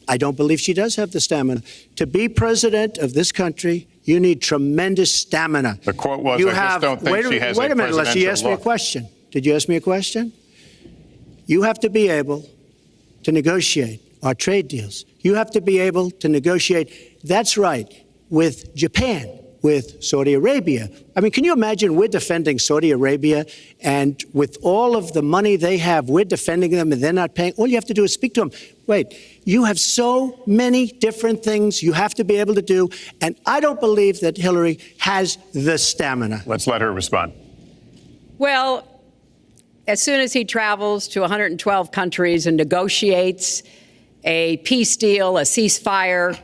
[SPEAKER 5] I don't believe she does have the stamina. To be president of this country, you need tremendous stamina.
[SPEAKER 3] The quote was, I just don't think she has a presidential look.
[SPEAKER 5] Wait a minute, unless you asked me a question. Did you ask me a question? You have to be able to negotiate our trade deals. You have to be able to negotiate, that's right, with Japan, with Saudi Arabia. I mean, can you imagine we're defending Saudi Arabia, and with all of the money they have, we're defending them and they're not paying? All you have to do is speak to them. Wait, you have so many different things you have to be able to do, and I don't believe that Hillary has the stamina.
[SPEAKER 3] Let's let her respond.
[SPEAKER 4] Well, as soon as he travels to 112 countries and negotiates a peace deal, a ceasefire,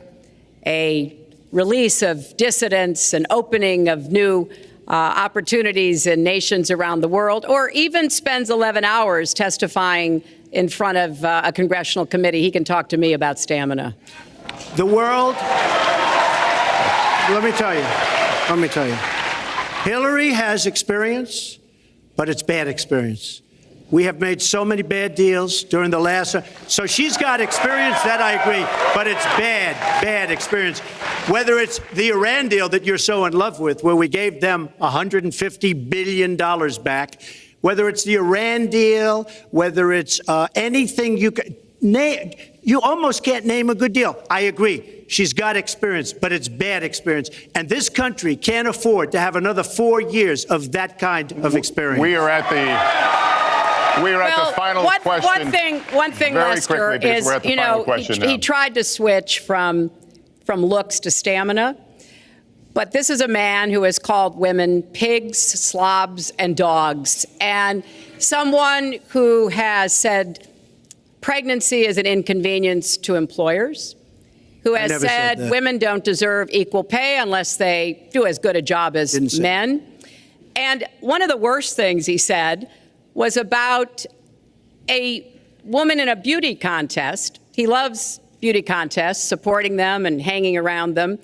[SPEAKER 4] a release of dissidents, an opening of new opportunities in nations around the world, or even spends 11 hours testifying in front of a congressional committee, he can talk to me about stamina.
[SPEAKER 5] The world, let me tell you, Hillary has experience, but it's bad experience. We have made so many bad deals during the last, so she's got experience, that I agree, but it's bad experience. Whether it's the Iran deal that you're so in love with, where we gave them $150 billion back, whether it's the Iran deal, whether it's anything you can name, you almost can't name a good deal. I agree. She's got experience, but it's bad experience. And this country can't afford to have another 4 years of that kind of experience.
[SPEAKER 3] We are at the final question.
[SPEAKER 4] One thing, Lester, is, you know, he tried to switch from looks to stamina. But this is a man who has called women pigs, slobs, and dogs, and someone who has said pregnancy is an inconvenience to employers, who has said women don't deserve equal pay unless they do as good a job as men. And one of the worst things he said was about a woman in a beauty contest. He loves beauty contests, supporting them and hanging around them.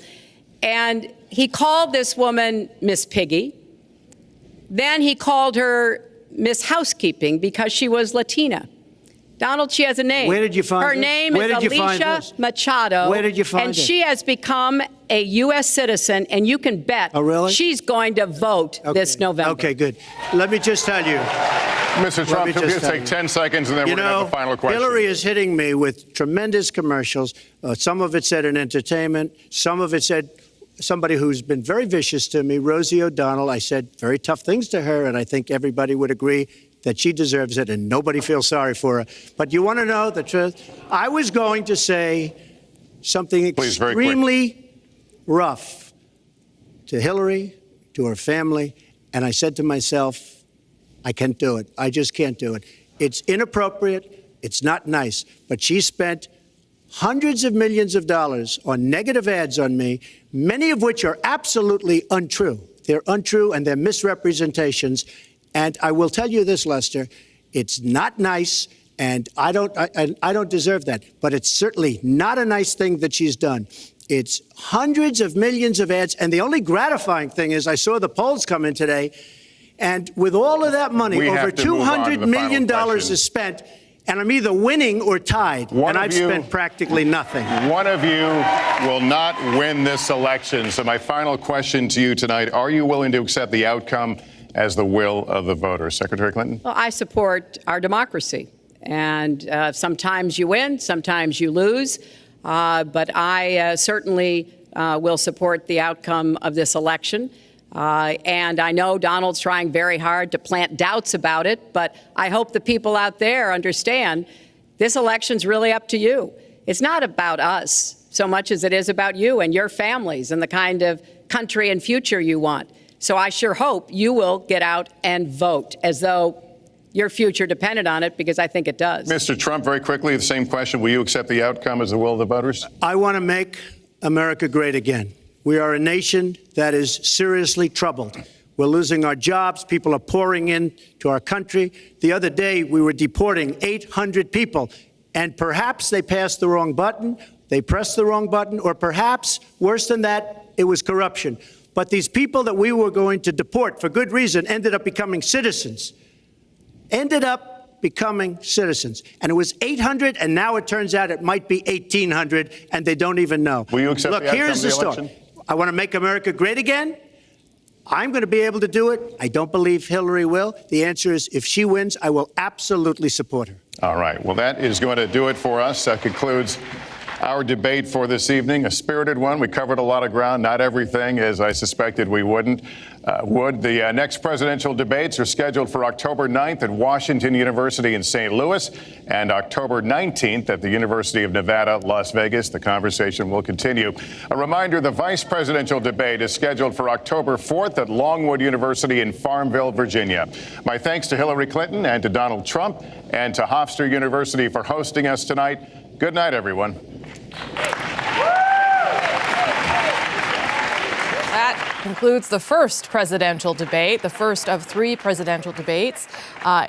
[SPEAKER 4] And he called this woman Miss Piggy. Then he called her Miss Housekeeping because she was Latina. Donald, she has a name.
[SPEAKER 5] Where did you find
[SPEAKER 4] her
[SPEAKER 5] this?
[SPEAKER 4] name
[SPEAKER 5] Where
[SPEAKER 4] is
[SPEAKER 5] did you find
[SPEAKER 4] Alicia
[SPEAKER 5] this?
[SPEAKER 4] Machado.
[SPEAKER 5] Where did you find
[SPEAKER 4] and
[SPEAKER 5] it?
[SPEAKER 4] she has become a U.S. citizen, and you can bet she's going to vote this November.
[SPEAKER 5] Okay, good. Let me just tell you.
[SPEAKER 3] Mr. Trump, if you take 10 seconds, and then we're going to have the final question.
[SPEAKER 5] Hillary is hitting me with tremendous commercials. Some of it said in entertainment. Some of it said somebody who's been very vicious to me, Rosie O'Donnell. I said very tough things to her, and I think everybody would agree that she deserves it, and nobody feels sorry for her. But you want to know the truth? I was going to say something extremely rough to Hillary, to her family, and I said to myself, I can't do it. I just can't do it. It's inappropriate. It's not nice. But she spent hundreds of millions of dollars on negative ads on me, many of which are absolutely untrue. They're untrue and they're misrepresentations. And I will tell you this, Lester, it's not nice, and I don't deserve that. But it's certainly not a nice thing that she's done. It's hundreds of millions of ads, and the only gratifying thing is I saw the polls come in today, and with all of that money, over $200 million is spent, and I'm either winning or tied, and I've spent practically nothing.
[SPEAKER 3] One of you will not win this election. So my final question to you tonight, are you willing to accept the outcome as the will of the voters? Secretary Clinton?
[SPEAKER 4] Well, I support our democracy. And sometimes you win, sometimes you lose. But I certainly will support the outcome of this election. And I know Donald's trying very hard to plant doubts about it, but I hope the people out there understand this election's really up to you. It's not about us so much as it is about you and your families and the kind of country and future you want. So I sure hope you will get out and vote as though your future depended on it, because I think it does.
[SPEAKER 3] Mr. Trump, very quickly, the same question. Will you accept the outcome as the will of the voters?
[SPEAKER 5] I want to make America great again. We are a nation that is seriously troubled. We're losing our jobs. People are pouring into our country. The other day, we were deporting 800 people, and perhaps they passed the wrong button, they pressed the wrong button, or perhaps, worse than that, it was corruption. But these people that we were going to deport for good reason ended up becoming citizens. And it was 800, and now it turns out it might be 1,800, and they don't even know.
[SPEAKER 3] Will you accept
[SPEAKER 5] Look,
[SPEAKER 3] the outcome
[SPEAKER 5] here's
[SPEAKER 3] of
[SPEAKER 5] the
[SPEAKER 3] the
[SPEAKER 5] story.
[SPEAKER 3] election?
[SPEAKER 5] I want to make America great again. I'm going to be able to do it. I don't believe Hillary will. The answer is, if she wins, I will absolutely support her.
[SPEAKER 3] All right. Well, that is going to do it for us. That concludes our debate for this evening. A spirited one. We covered a lot of ground, not everything, as I suspected we would. The next presidential debates are scheduled for October 9th at Washington University in St. Louis and October 19th at the University of Nevada, Las Vegas. The conversation will continue. A reminder, the vice presidential debate is scheduled for October 4th at Longwood University in Farmville, Virginia. My thanks to Hillary Clinton and to Donald Trump and to Hofstra University for hosting us tonight. Good night, everyone.
[SPEAKER 1] That concludes the first presidential debate, the first of 3 presidential debates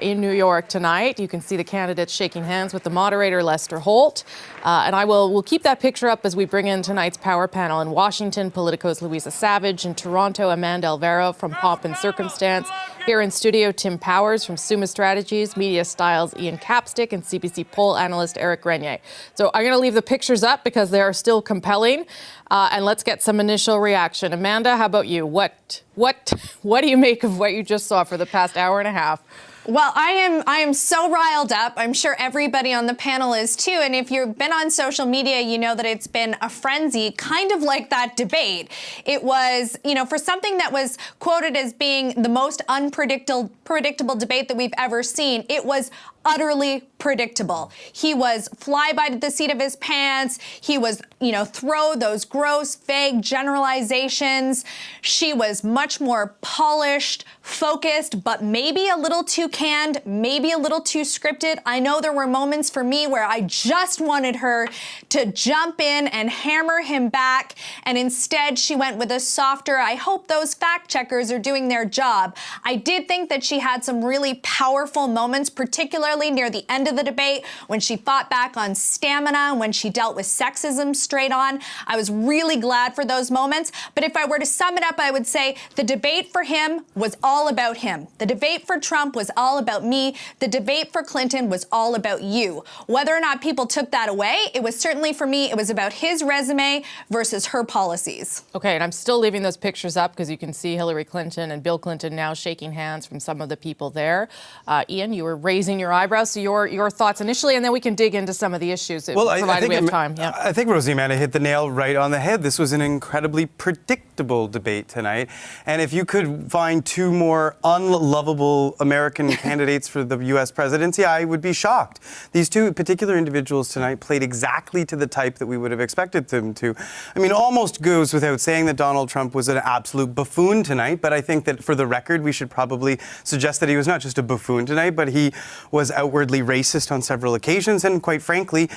[SPEAKER 1] in New York tonight. You can see the candidates shaking hands with the moderator, Lester Holt. And we'll keep that picture up as we bring in tonight's power panel. In Washington, Politico's Louisa Savage. In Toronto, Amanda Alvaro from Pomp and Circumstance. Here in studio, Tim Powers from Summa Strategies, Media Styles Ian Capstick, and CBC poll analyst Eric Grenier. So I'm going to leave the pictures up because they are still compelling. And let's get some initial reaction. Amanda, how about you? What do you make of what you just saw for the past hour and a half?
[SPEAKER 6] Well, I am so riled up. I'm sure everybody on the panel is too. And if you've been on social media, you know that it's been a frenzy, kind of like that debate. It was, for something that was quoted as being the most predictable debate that we've ever seen, it was utterly predictable. He was fly by the seat of his pants. He was, throw those gross, vague generalizations. She was much more polished, focused, but maybe a little too canned, maybe a little too scripted. I know there were moments for me where I just wanted her to jump in and hammer him back, and instead she went with a softer, I hope those fact checkers are doing their job. I did think that she had some really powerful moments, particularly near the end of the debate when she fought back on stamina and when she dealt with sexism straight on. I was really glad for those moments. But if I were to sum it up, I would say the debate for him was all about him. The debate for Trump was all about me. The debate for Clinton was all about you. Whether or not people took that away, it was certainly for me, it was about his resume versus her policies.
[SPEAKER 1] Okay, and I'm still leaving those pictures up because you can see Hillary Clinton and Bill Clinton now shaking hands from some of the people there. Ian, you were raising your eyebrows, so your thoughts initially, and then we can dig into some of the issues, provided we have time. Yeah.
[SPEAKER 7] I think Rosie Amanda hit the nail right on the head. This was an incredibly predictable debate tonight, and if you could find 2 more unlovable American candidates for the U.S. presidency, I would be shocked. These 2 particular individuals tonight played exactly to the type that we would have expected them to. I mean, almost goes without saying that Donald Trump was an absolute buffoon tonight, but I think that for the record, we should probably suggest that he was not just a buffoon tonight, but he was outwardly racist on several occasions, and quite frankly,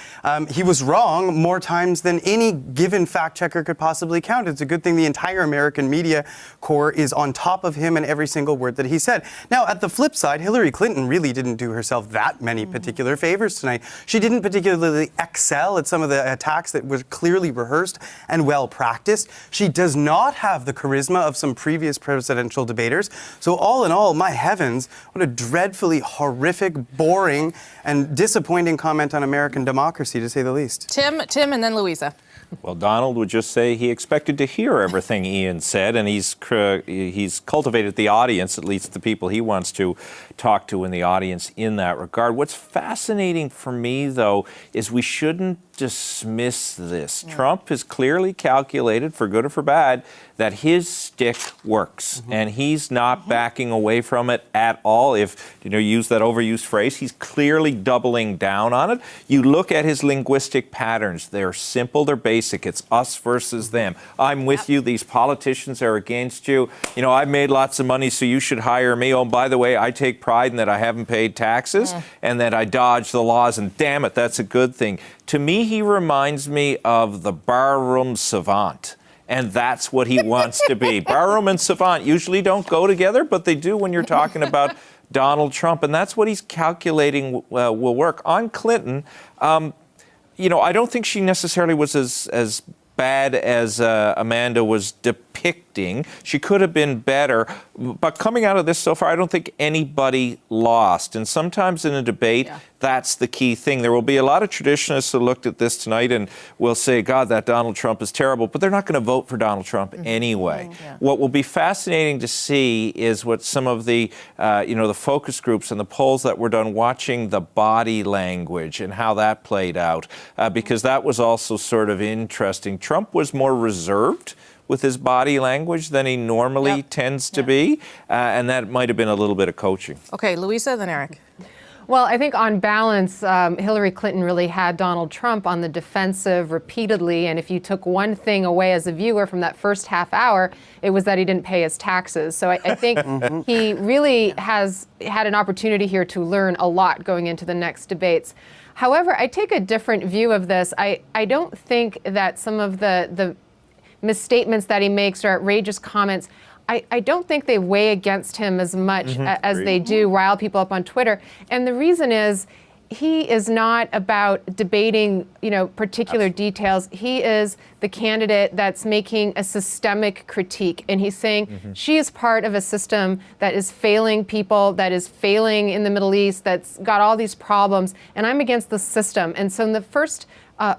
[SPEAKER 7] he was wrong more times than any given fact checker could possibly count. It's a good thing the entire American media corps is on top of him and every single word that he said. Now, at the flip side, Hillary Clinton really didn't do herself that many particular favors tonight. She didn't particularly excel at some of the attacks that were clearly rehearsed and well practiced. She does not have the charisma of some previous presidential debaters. So all in all, my heavens, what a dreadfully horrific, boring, and disappointing comment on American democracy, to say the least.
[SPEAKER 1] Tim, and then Louisa.
[SPEAKER 8] Well, Donald would just say he expected to hear everything Ian said, and he's cultivated the audience, at least the people he wants to talk to in the audience in that regard. What's fascinating for me, though, is we shouldn't dismiss this. Trump has clearly calculated, for good or for bad, that his stick works, and he's not backing away from it at all. If you use that overused phrase, he's clearly doubling down on it. You look at his linguistic patterns; they're simple, they're basic. It's us versus them. I'm with you. These politicians are against you. I've made lots of money, so you should hire me. Oh, by the way, I take pride in that I haven't paid taxes and that I dodge the laws, and damn it, that's a good thing. To me, he reminds me of the barroom savant. And that's what he wants to be. Barroom and savant usually don't go together, but they do when you're talking about Donald Trump. And that's what he's calculating will work. On Clinton, I don't think she necessarily was as bad as Amanda was depicting. She could have been better. But coming out of this so far, I don't think anybody lost. And sometimes in a debate, that's the key thing. There will be a lot of traditionalists who looked at this tonight and will say, God, that Donald Trump is terrible. But they're not going to vote for Donald Trump anyway. What will be fascinating to see is what some of the, the focus groups and the polls that were done watching the body language and how that played out, because that was also sort of interesting. Trump was more reserved with his body language than he normally tends to be, and that might have been a little bit of coaching.
[SPEAKER 1] Okay, Louisa, then Eric.
[SPEAKER 9] Well, I think on balance, Hillary Clinton really had Donald Trump on the defensive repeatedly. And if you took one thing away as a viewer from that first half hour, it was that he didn't pay his taxes. So I think he really has had an opportunity here to learn a lot going into the next debates. However, I take a different view of this. I don't think that some of the misstatements that he makes or outrageous comments, I don't think they weigh against him as much as they do rile people up on Twitter. And the reason is he is not about debating, particular details. He is the candidate that's making a systemic critique. And he's saying she is part of a system that is failing people, that is failing in the Middle East, that's got all these problems. And I'm against the system. And so in the first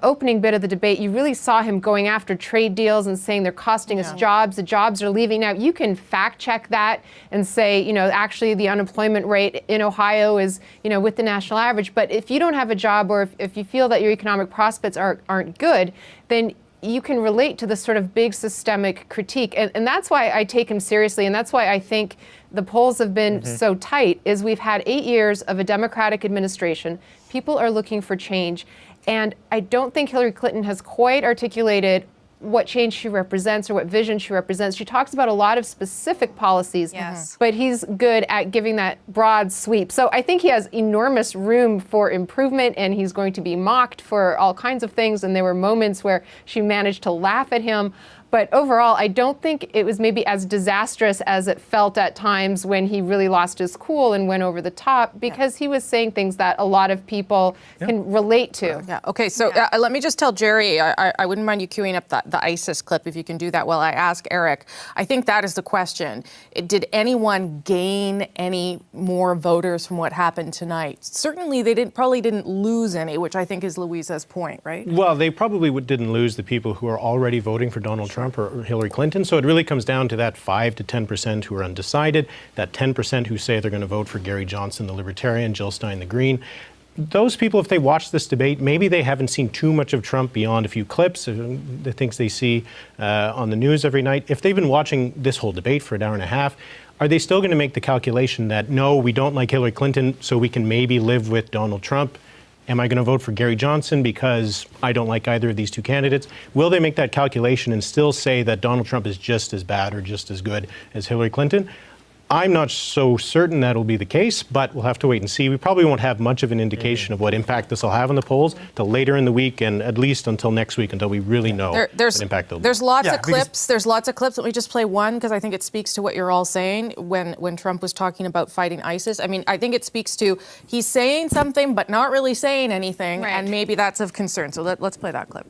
[SPEAKER 9] opening bit of the debate, you really saw him going after trade deals and saying they're costing us jobs. The jobs are leaving. Now, you can fact check that and say, actually the unemployment rate in Ohio is, with the national average. But if you don't have a job or if you feel that your economic prospects aren't good, then you can relate to this sort of big systemic critique. And that's why I take him seriously. And that's why I think the polls have been so tight, is we've had 8 years of a Democratic administration. People are looking for change. And I don't think Hillary Clinton has quite articulated what change she represents or what vision she represents. She talks about a lot of specific policies, but he's good at giving that broad sweep. So I think he has enormous room for improvement, and he's going to be mocked for all kinds of things. And there were moments where she managed to laugh at him. But overall, I don't think it was maybe as disastrous as it felt at times when he really lost his cool and went over the top, because he was saying things that a lot of people can relate to.
[SPEAKER 1] Okay, so let me just tell Jerry, I wouldn't mind you queuing up the ISIS clip if you can do that while I ask Eric. I think that is the question. Did anyone gain any more voters from what happened tonight? Certainly they probably didn't lose any, which I think is Louisa's point, right?
[SPEAKER 2] Well, they probably didn't lose the people who are already voting for Donald Trump or Hillary Clinton. So it really comes down to that 5 to 10% who are undecided, that 10% who say they're going to vote for Gary Johnson, the Libertarian, Jill Stein, the Green. Those people, if they watch this debate, maybe they haven't seen too much of Trump beyond a few clips, the things they see on the news every night. If they've been watching this whole debate for an hour and a half, are they still going to make the calculation that, no, we don't like Hillary Clinton, so we can maybe live with Donald Trump? Am I going to vote for Gary Johnson because I don't like either of these two candidates? Will they make that calculation and still say that Donald Trump is just as bad or just as good as Hillary Clinton? I'm not so certain that'll be the case, but we'll have to wait and see. We probably won't have much of an indication of what impact this will have on the polls till later in the week, and at least until next week, until we really know what impact they'll be.
[SPEAKER 1] There's lots of clips. There's lots of clips. Let me just play one, because I think it speaks to what you're all saying when Trump was talking about fighting ISIS. I mean, I think it speaks to he's saying something but not really saying anything, and maybe that's of concern. So let's play that clip.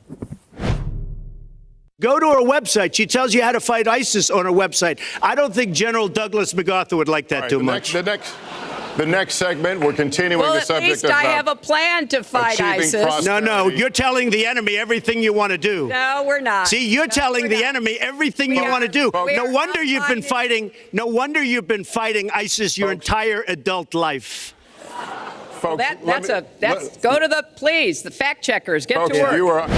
[SPEAKER 5] Go to her website. She tells you how to fight ISIS on her website. I don't think General Douglas MacArthur would like that too much.
[SPEAKER 3] The next segment, we're continuing the subject of...
[SPEAKER 4] Well, at least I have a plan to fight ISIS.
[SPEAKER 5] No, you're telling the enemy everything you want to do.
[SPEAKER 4] No, we're not.
[SPEAKER 5] See, you're telling the enemy everything you want to do. No wonder you've been fighting. No wonder you've been fighting ISIS your entire adult life.
[SPEAKER 3] folks,
[SPEAKER 4] Go to the fact checkers, get
[SPEAKER 3] folks,
[SPEAKER 4] to work.
[SPEAKER 3] you are.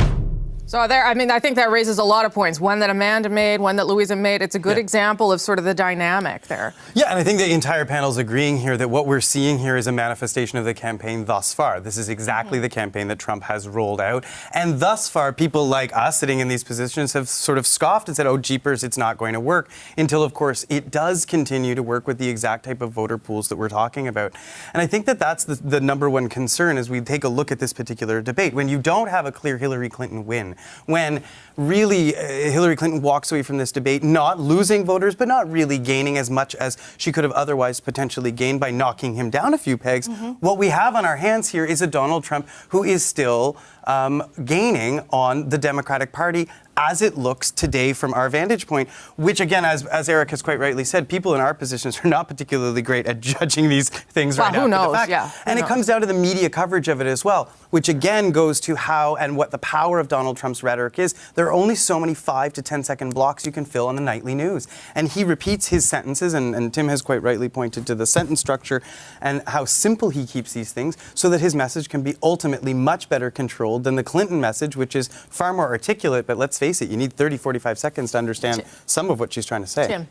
[SPEAKER 1] So I think that raises a lot of points. One that Amanda made, one that Louisa made. It's a good example of sort of the dynamic there.
[SPEAKER 7] Yeah, and I think the entire panel is agreeing here that what we're seeing here is a manifestation of the campaign thus far. This is exactly the campaign that Trump has rolled out. And thus far, people like us sitting in these positions have sort of scoffed and said, oh, jeepers, it's not going to work. Until, of course, it does continue to work with the exact type of voter pools that we're talking about. And I think that that's the number one concern as we take a look at this particular debate. When you don't have a clear Hillary Clinton win, when really Hillary Clinton walks away from this debate not losing voters, but not really gaining as much as she could have otherwise potentially gained by knocking him down a few pegs, what we have on our hands here is a Donald Trump who is still gaining on the Democratic Party as it looks today from our vantage point, which again, as Eric has quite rightly said, people in our positions are not particularly great at judging these things right
[SPEAKER 1] who
[SPEAKER 7] after
[SPEAKER 1] knows?
[SPEAKER 7] the fact.
[SPEAKER 1] Yeah,
[SPEAKER 7] and it comes down to the media coverage of it as well, which again goes to how and what the power of Donald Trump's rhetoric is. There are only so many 5 to 10 second blocks you can fill on the nightly news. And he repeats his sentences, and Tim has quite rightly pointed to the sentence structure and how simple he keeps these things so that his message can be ultimately much better controlled than the Clinton message, which is far more articulate, but let's face it, you need 30, 45 seconds to understand some of what she's trying to say.
[SPEAKER 1] Tim.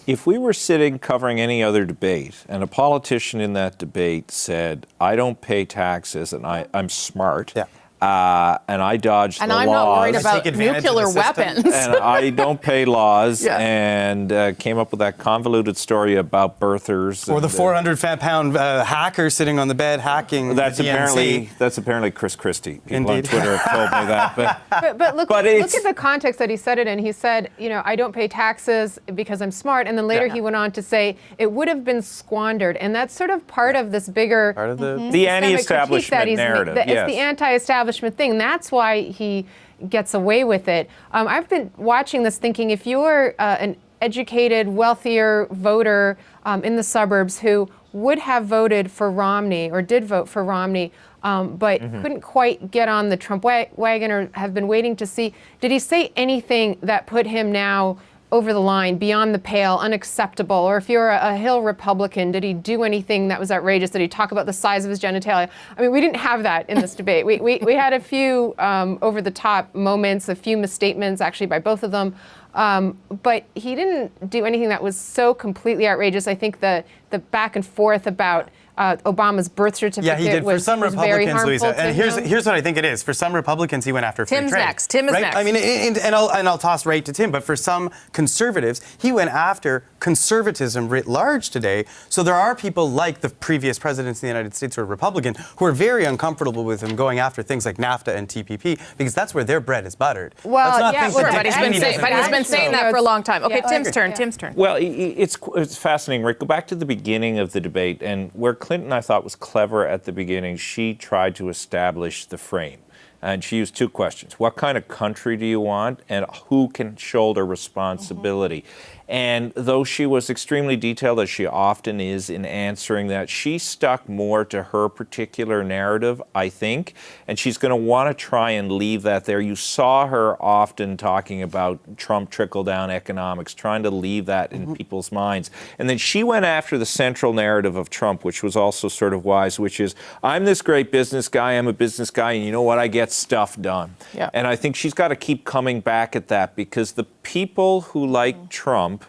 [SPEAKER 8] If we were sitting covering any other debate and a politician in that debate said, I don't pay taxes and I'm smart, and I dodge the laws.
[SPEAKER 1] And I'm not worried about
[SPEAKER 7] take advantage of the
[SPEAKER 1] nuclear
[SPEAKER 7] system.
[SPEAKER 1] weapons.
[SPEAKER 8] And I don't pay laws,
[SPEAKER 1] Yeah.
[SPEAKER 8] and came up with that convoluted story about birthers.
[SPEAKER 7] Or the
[SPEAKER 8] and,
[SPEAKER 7] 400-pound hacker sitting on the bed hacking
[SPEAKER 8] That's
[SPEAKER 7] the DNC.
[SPEAKER 8] apparently Chris Christie. People
[SPEAKER 7] Indeed.
[SPEAKER 8] on Twitter have told me that.
[SPEAKER 9] But look
[SPEAKER 8] But
[SPEAKER 9] at
[SPEAKER 8] it's-
[SPEAKER 9] the context that he said it in. He said, I don't pay taxes because I'm smart. And then later he went on to say it would have been squandered. And that's sort of part of this bigger
[SPEAKER 7] Part of the
[SPEAKER 8] The anti-establishment narrative.
[SPEAKER 9] It's
[SPEAKER 8] yes.
[SPEAKER 9] the anti-establishment thing. That's why he gets away with it. I've been watching this thinking if you're an educated, wealthier voter in the suburbs who would have voted for Romney or did vote for Romney, but couldn't quite get on the Trump wagon or have been waiting to see, did he say anything that put him now over the line, beyond the pale, unacceptable? Or if you're a Hill Republican, did he do anything that was outrageous? Did he talk about the size of his genitalia? I mean, we didn't have that in this debate. We had a few over-the-top moments, a few misstatements, actually, by both of them. But he didn't do anything that was so completely outrageous. I think the back and forth about Obama's birth certificate
[SPEAKER 7] he did. For
[SPEAKER 9] was
[SPEAKER 7] some
[SPEAKER 9] very
[SPEAKER 7] Republicans,
[SPEAKER 9] harmful
[SPEAKER 7] Louisa,
[SPEAKER 9] to
[SPEAKER 7] and
[SPEAKER 9] him.
[SPEAKER 7] here's what I think it is. For some Republicans, he went after free
[SPEAKER 1] Tim's
[SPEAKER 7] trade.
[SPEAKER 1] next. Tim is
[SPEAKER 7] right?
[SPEAKER 1] next.
[SPEAKER 7] I mean, and I'll toss right to Tim. But for some conservatives, he went after conservatism writ large today. So there are people like the previous presidents of the United States who are Republican who are very uncomfortable with him going after things like NAFTA and TPP because that's where their bread is buttered.
[SPEAKER 9] Well,
[SPEAKER 7] Let's not
[SPEAKER 9] yeah,
[SPEAKER 7] think
[SPEAKER 9] sure,
[SPEAKER 7] that
[SPEAKER 1] But he's
[SPEAKER 7] Dick
[SPEAKER 1] been,
[SPEAKER 7] Cheney
[SPEAKER 1] saying,
[SPEAKER 7] doesn't
[SPEAKER 1] but he's been
[SPEAKER 7] have
[SPEAKER 1] saying
[SPEAKER 7] to.
[SPEAKER 1] that for a long time. Okay,
[SPEAKER 9] Yeah, I
[SPEAKER 1] Tim's
[SPEAKER 9] agree.
[SPEAKER 1] Tim's turn.
[SPEAKER 8] Well, it's fascinating, Rick. Go back to the beginning of the debate, and where Clinton, I thought, was clever at the beginning, she tried to establish the frame. And she used two questions. What kind of country do you want, and who can shoulder responsibility? And though she was extremely detailed, as she often is in answering that, she stuck more to her particular narrative, I think, and she's going to want to try and leave that there. You saw her often talking about Trump trickle-down economics, trying to leave that in people's minds. And then she went after the central narrative of Trump, which was also sort of wise, which is, I'm this great business guy, I'm a business guy, and you know what, I get stuff done.
[SPEAKER 1] Yeah.
[SPEAKER 8] And I think she's got to keep coming back at that because the people who like Trump,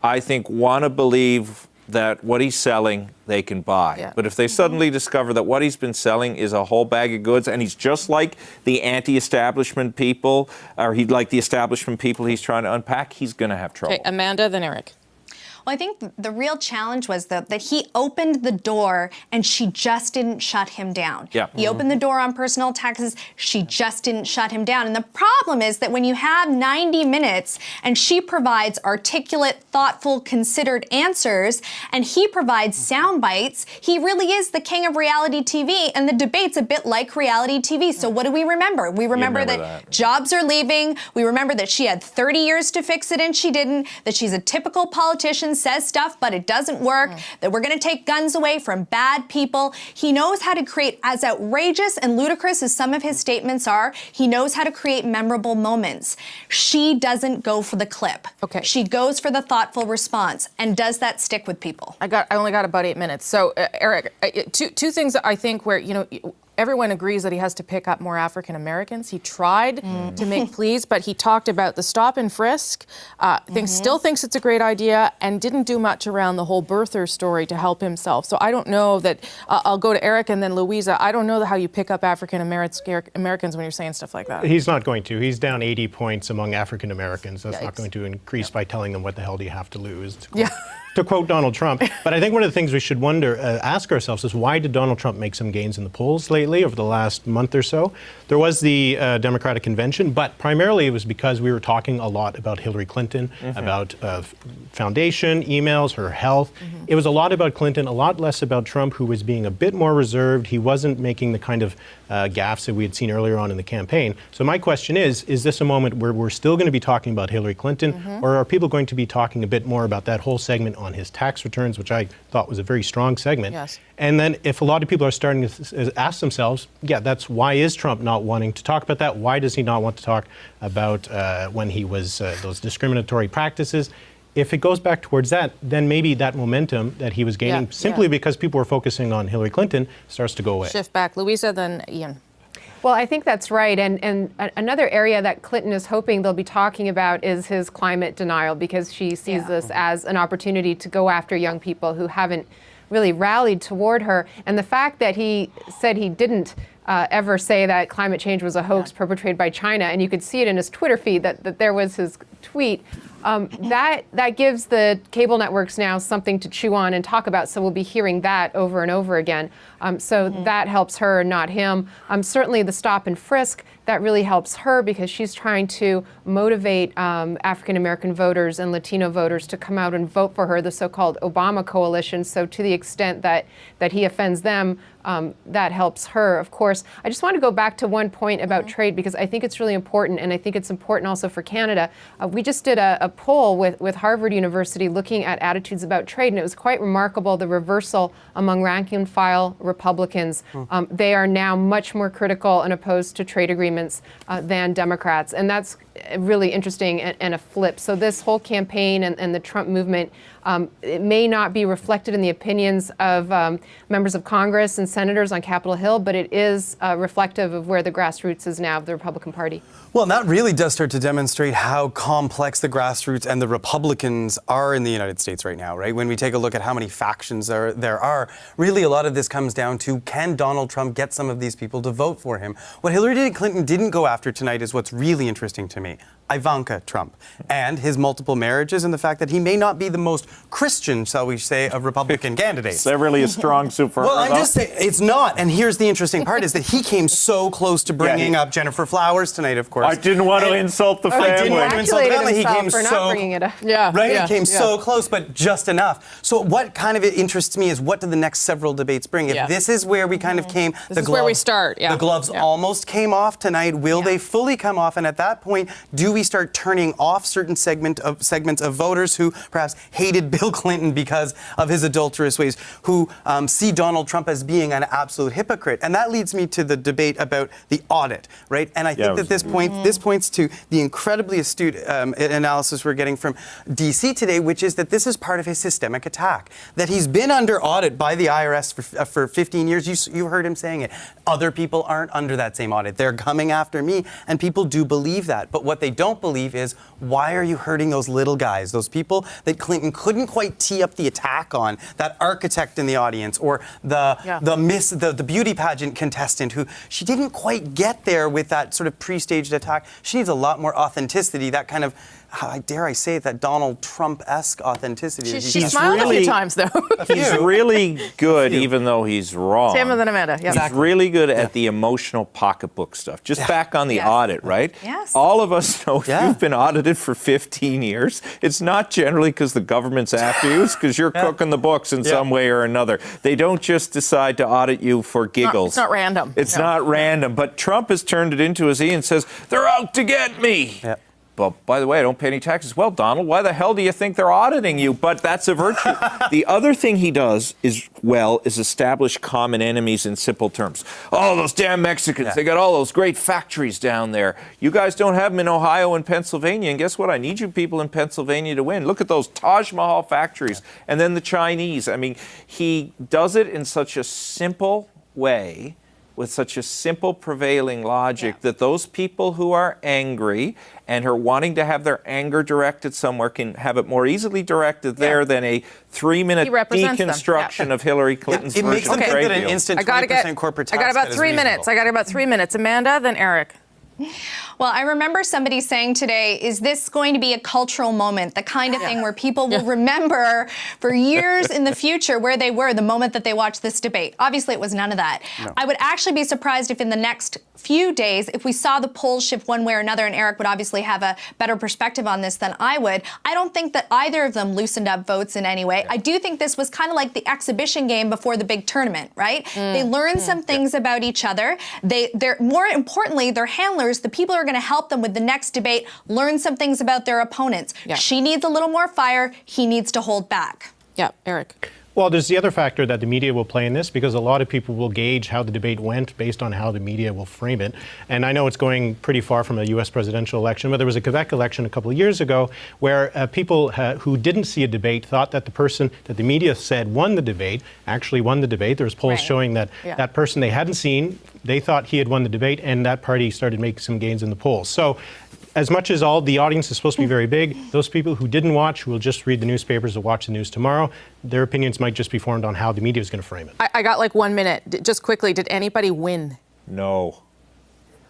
[SPEAKER 8] I think, want to believe that what he's selling, they can buy.
[SPEAKER 1] Yeah.
[SPEAKER 8] But if they suddenly discover that what he's been selling is a whole bag of goods, and he's just like the anti-establishment people, or he'd like the establishment people he's trying to unpack, he's going to have trouble.
[SPEAKER 1] Okay, Amanda, then Eric.
[SPEAKER 6] Well, I think the real challenge was that he opened the door and she just didn't shut him down.
[SPEAKER 8] Yeah.
[SPEAKER 6] He opened the door on personal taxes. She just didn't shut him down. And the problem is that when you have 90 minutes and she provides articulate, thoughtful, considered answers, and he provides sound bites, he really is the king of reality TV. And the debate's a bit like reality TV. So what do we remember? We remember that jobs are leaving. We remember that she had 30 years to fix it and she didn't, that she's a typical politician plan, says stuff, but it doesn't work, that we're going to take guns away from bad people. He knows how to create, as outrageous and ludicrous as some of his statements are, he knows how to create memorable moments. She doesn't go for the clip.
[SPEAKER 1] Okay.
[SPEAKER 6] She goes for the thoughtful response. And does that stick with people?
[SPEAKER 1] I only got about 8 minutes. So, Eric, two things that I think where, everyone agrees that he has to pick up more African Americans. He tried to make pleas, but he talked about the stop and frisk. Still thinks it's a great idea and didn't do much around the whole birther story to help himself. So I don't know that, I'll go to Eric and then Louisa. I don't know how you pick up African Americans when you're saying stuff like that.
[SPEAKER 2] He's not going to. He's down 80 points among African Americans. That's not
[SPEAKER 1] Yikes.
[SPEAKER 2] going to increase by telling them what the hell do you have to lose.
[SPEAKER 1] Yeah.
[SPEAKER 2] To quote Donald Trump. But I think one of the things we should ask ourselves is why did Donald Trump make some gains in the polls lately over the last month or so? There was the Democratic convention, but primarily it was because we were talking a lot about Hillary Clinton, about foundation, emails, her health. It was a lot about Clinton, a lot less about Trump, who was being a bit more reserved. He wasn't making the kind of gaffes that we had seen earlier on in the campaign. So my question is this a moment where we're still going to be talking about Hillary Clinton, or are people going to be talking a bit more about that whole segment on his tax returns, which I thought was a very strong segment?
[SPEAKER 1] Yes.
[SPEAKER 2] And then if a lot of people are starting to ask themselves, that's why is Trump not wanting to talk about that? Why does he not want to talk about when he was those discriminatory practices? If it goes back towards that, then maybe that momentum that he was gaining simply because people were focusing on Hillary Clinton starts to go away.
[SPEAKER 1] Shift back. Louisa, then Ian.
[SPEAKER 9] Well, I think that's right. And another area that Clinton is hoping they'll be talking about is his climate denial, because she sees this as an opportunity to go after young people who haven't really rallied toward her. And the fact that he said he didn't ever say that climate change was a hoax perpetrated by China, and you could see it in his Twitter feed that there was his tweet, that gives the cable networks now something to chew on and talk about. So we'll be hearing that over and over again. So that helps her, not him. Certainly the stop and frisk, that really helps her because she's trying to motivate African American voters and Latino voters to come out and vote for her, the so-called Obama coalition. So to the extent that he offends them, that helps her, of course. I just want to go back to one point about trade, because I think it's really important, and I think it's important also for Canada. We just did a poll with Harvard University looking at attitudes about trade, and it was quite remarkable, the reversal among rank and file Republicans. They are now much more critical and opposed to trade agreements than Democrats, and that's really interesting and a flip. So this whole campaign and the Trump movement, it may not be reflected in the opinions of members of Congress and senators on Capitol Hill, but it is reflective of where the grassroots is now of the Republican Party.
[SPEAKER 7] Well, and that really does start to demonstrate how complex the grassroots and the Republicans are in the United States right now, right? When we take a look at how many factions there are, really a lot of this comes down to, can Donald Trump get some of these people to vote for him? What Hillary Clinton didn't go after tonight is what's really interesting to me. Ivanka Trump and his multiple marriages, and the fact that he may not be the most Christian, shall we say, of Republican candidates.
[SPEAKER 8] Is that really a strong super?
[SPEAKER 7] Well, I'm just saying, it's not. And here's the interesting part, is that he came so close to bringing up Jennifer Flowers tonight, of course.
[SPEAKER 8] I didn't want to insult the family.
[SPEAKER 7] I didn't want to insult the family. He came
[SPEAKER 9] for not bringing it up.
[SPEAKER 7] He came so close, but just enough. So what kind of interests me is, what do the next several debates bring? If this is where we kind of came,
[SPEAKER 1] This is where we start.
[SPEAKER 7] The gloves almost came off tonight. Will they fully come off? And at that point, do we start turning off certain segments of voters who perhaps hated Bill Clinton because of his adulterous ways, who see Donald Trump as being an absolute hypocrite? And that leads me to the debate about the audit, right? And I think that this points to the incredibly astute analysis we're getting from D.C. today, which is that this is part of his systemic attack, that he's been under audit by the IRS for 15 years. You heard him saying it. Other people aren't under that same audit. They're coming after me, and people do believe that. But what they don't believe is, why are you hurting those little guys, those people that Clinton couldn't quite tee up the attack on, that architect in the audience, or the beauty pageant contestant who she didn't quite get there with that sort of pre-staged attack. She needs a lot more authenticity, that kind of, dare I say it, that Donald Trump-esque authenticity.
[SPEAKER 1] She smiled a few times, though.
[SPEAKER 8] He's really good, even though he's wrong.
[SPEAKER 1] Same with Amanda. Yeah.
[SPEAKER 8] He's really good at the emotional pocketbook stuff. Just back on the audit, right?
[SPEAKER 6] Yes.
[SPEAKER 8] All of us know if you've been audited for 15 years, it's not generally because the government's after you, it's because you're cooking the books in some way or another. They don't just decide to audit you for giggles.
[SPEAKER 1] It's not random.
[SPEAKER 8] It's not random. But Trump has turned it into, as Ian says, they're out to get me.
[SPEAKER 7] Yeah.
[SPEAKER 8] but by the way, I don't pay any taxes. Well, Donald, why the hell do you think they're auditing you? But that's a virtue. The other thing he does is establish common enemies in simple terms. Oh, those damn Mexicans, they got all those great factories down there. You guys don't have them in Ohio and Pennsylvania. And guess what? I need you people in Pennsylvania to win. Look at those Taj Mahal factories. And then the Chinese. I mean, he does it in such a simple way, with such a simple prevailing logic, that those people who are angry and are wanting to have their anger directed somewhere can have it more easily directed there than a 3-minute deconstruction of Hillary Clinton's
[SPEAKER 7] It makes
[SPEAKER 8] version
[SPEAKER 7] them
[SPEAKER 8] of
[SPEAKER 7] think
[SPEAKER 8] trade
[SPEAKER 7] that an
[SPEAKER 8] deal.
[SPEAKER 7] instant 20% corporate tax
[SPEAKER 1] I got about
[SPEAKER 7] cut is
[SPEAKER 1] 3
[SPEAKER 7] reasonable.
[SPEAKER 1] minutes. I got about 3 minutes. Amanda, then Eric.
[SPEAKER 6] Well, I remember somebody saying today, is this going to be a cultural moment, the kind of thing where people will remember for years in the future where they were the moment that they watched this debate? Obviously, it was none of that. No. I would actually be surprised if in the next few days, if we saw the polls shift one way or another, and Eric would obviously have a better perspective on this than I would, I don't think that either of them loosened up votes in any way. Yeah. I do think this was kind of like the exhibition game before the big tournament, right? They learned some things about each other. They're more importantly, their handlers, the people who are going to help them with the next debate, learn some things about their opponents. Yeah. She needs a little more fire. He needs to hold back.
[SPEAKER 1] Yeah, Eric.
[SPEAKER 2] Well, there's the other factor that the media will play in this, because a lot of people will gauge how the debate went based on how the media will frame it. And I know it's going pretty far from a U.S. presidential election, but there was a Quebec election a couple of years ago where people who didn't see a debate thought that the person that the media said won the debate actually won the debate. There was polls showing that that person they hadn't seen, they thought he had won the debate, and that party started making some gains in the polls. So as much as all the audience is supposed to be very big, those people who didn't watch, who will just read the newspapers or watch the news tomorrow, their opinions might just be formed on how the media is going to frame it.
[SPEAKER 1] I got like 1 minute. Just quickly, did anybody win?
[SPEAKER 8] No.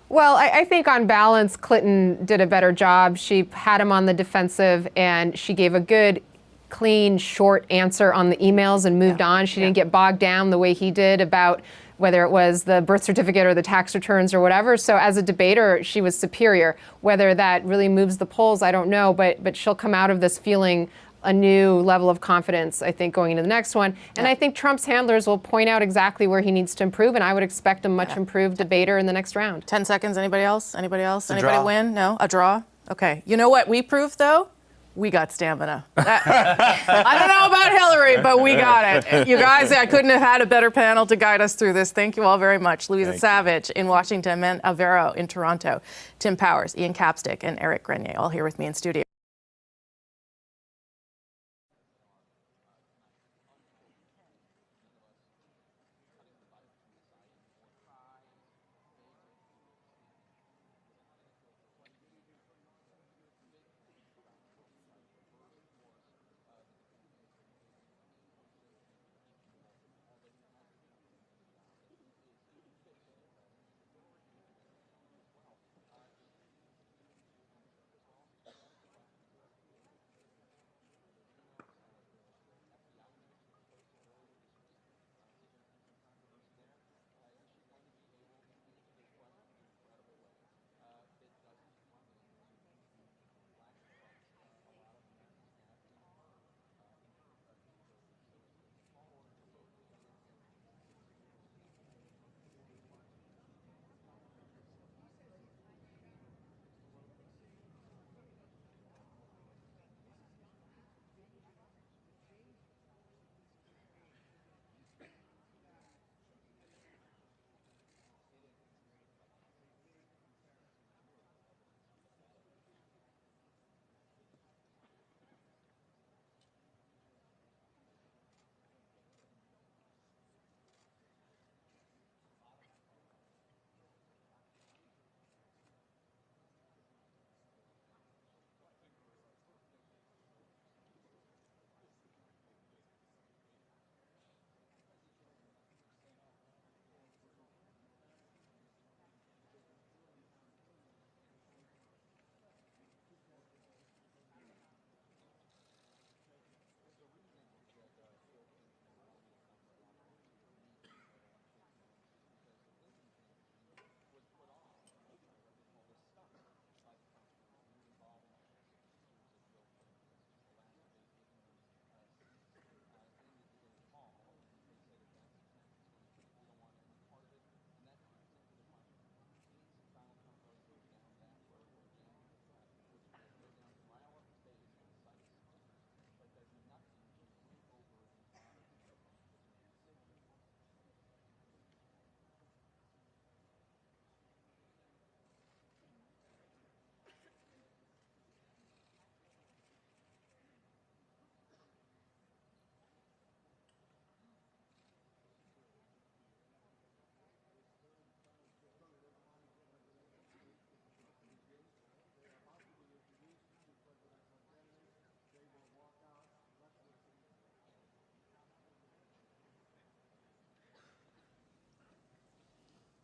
[SPEAKER 9] Well, I think on balance, Clinton did a better job. She had him on the defensive, and she gave a good, clean, short answer on the emails and moved on. She didn't get bogged down the way he did about whether it was the birth certificate or the tax returns or whatever. So as a debater, she was superior. Whether that really moves the polls, I don't know, but she'll come out of this feeling a new level of confidence, I think, going into the next one. And I think Trump's handlers will point out exactly where he needs to improve, and I would expect a much improved debater in the next round.
[SPEAKER 1] 10 seconds. Anybody else? Anybody else? Anybody
[SPEAKER 7] draw.
[SPEAKER 1] win? No? A draw? Okay. You know what we proved, though? We got stamina. I don't know about Hillary, but we got it. You guys, I couldn't have had a better panel to guide us through this. Thank you all very much. Louisa Savage in Washington, Men Avero in Toronto, Tim Powers, Ian Capstick, and Eric Grenier, all here with me in studio.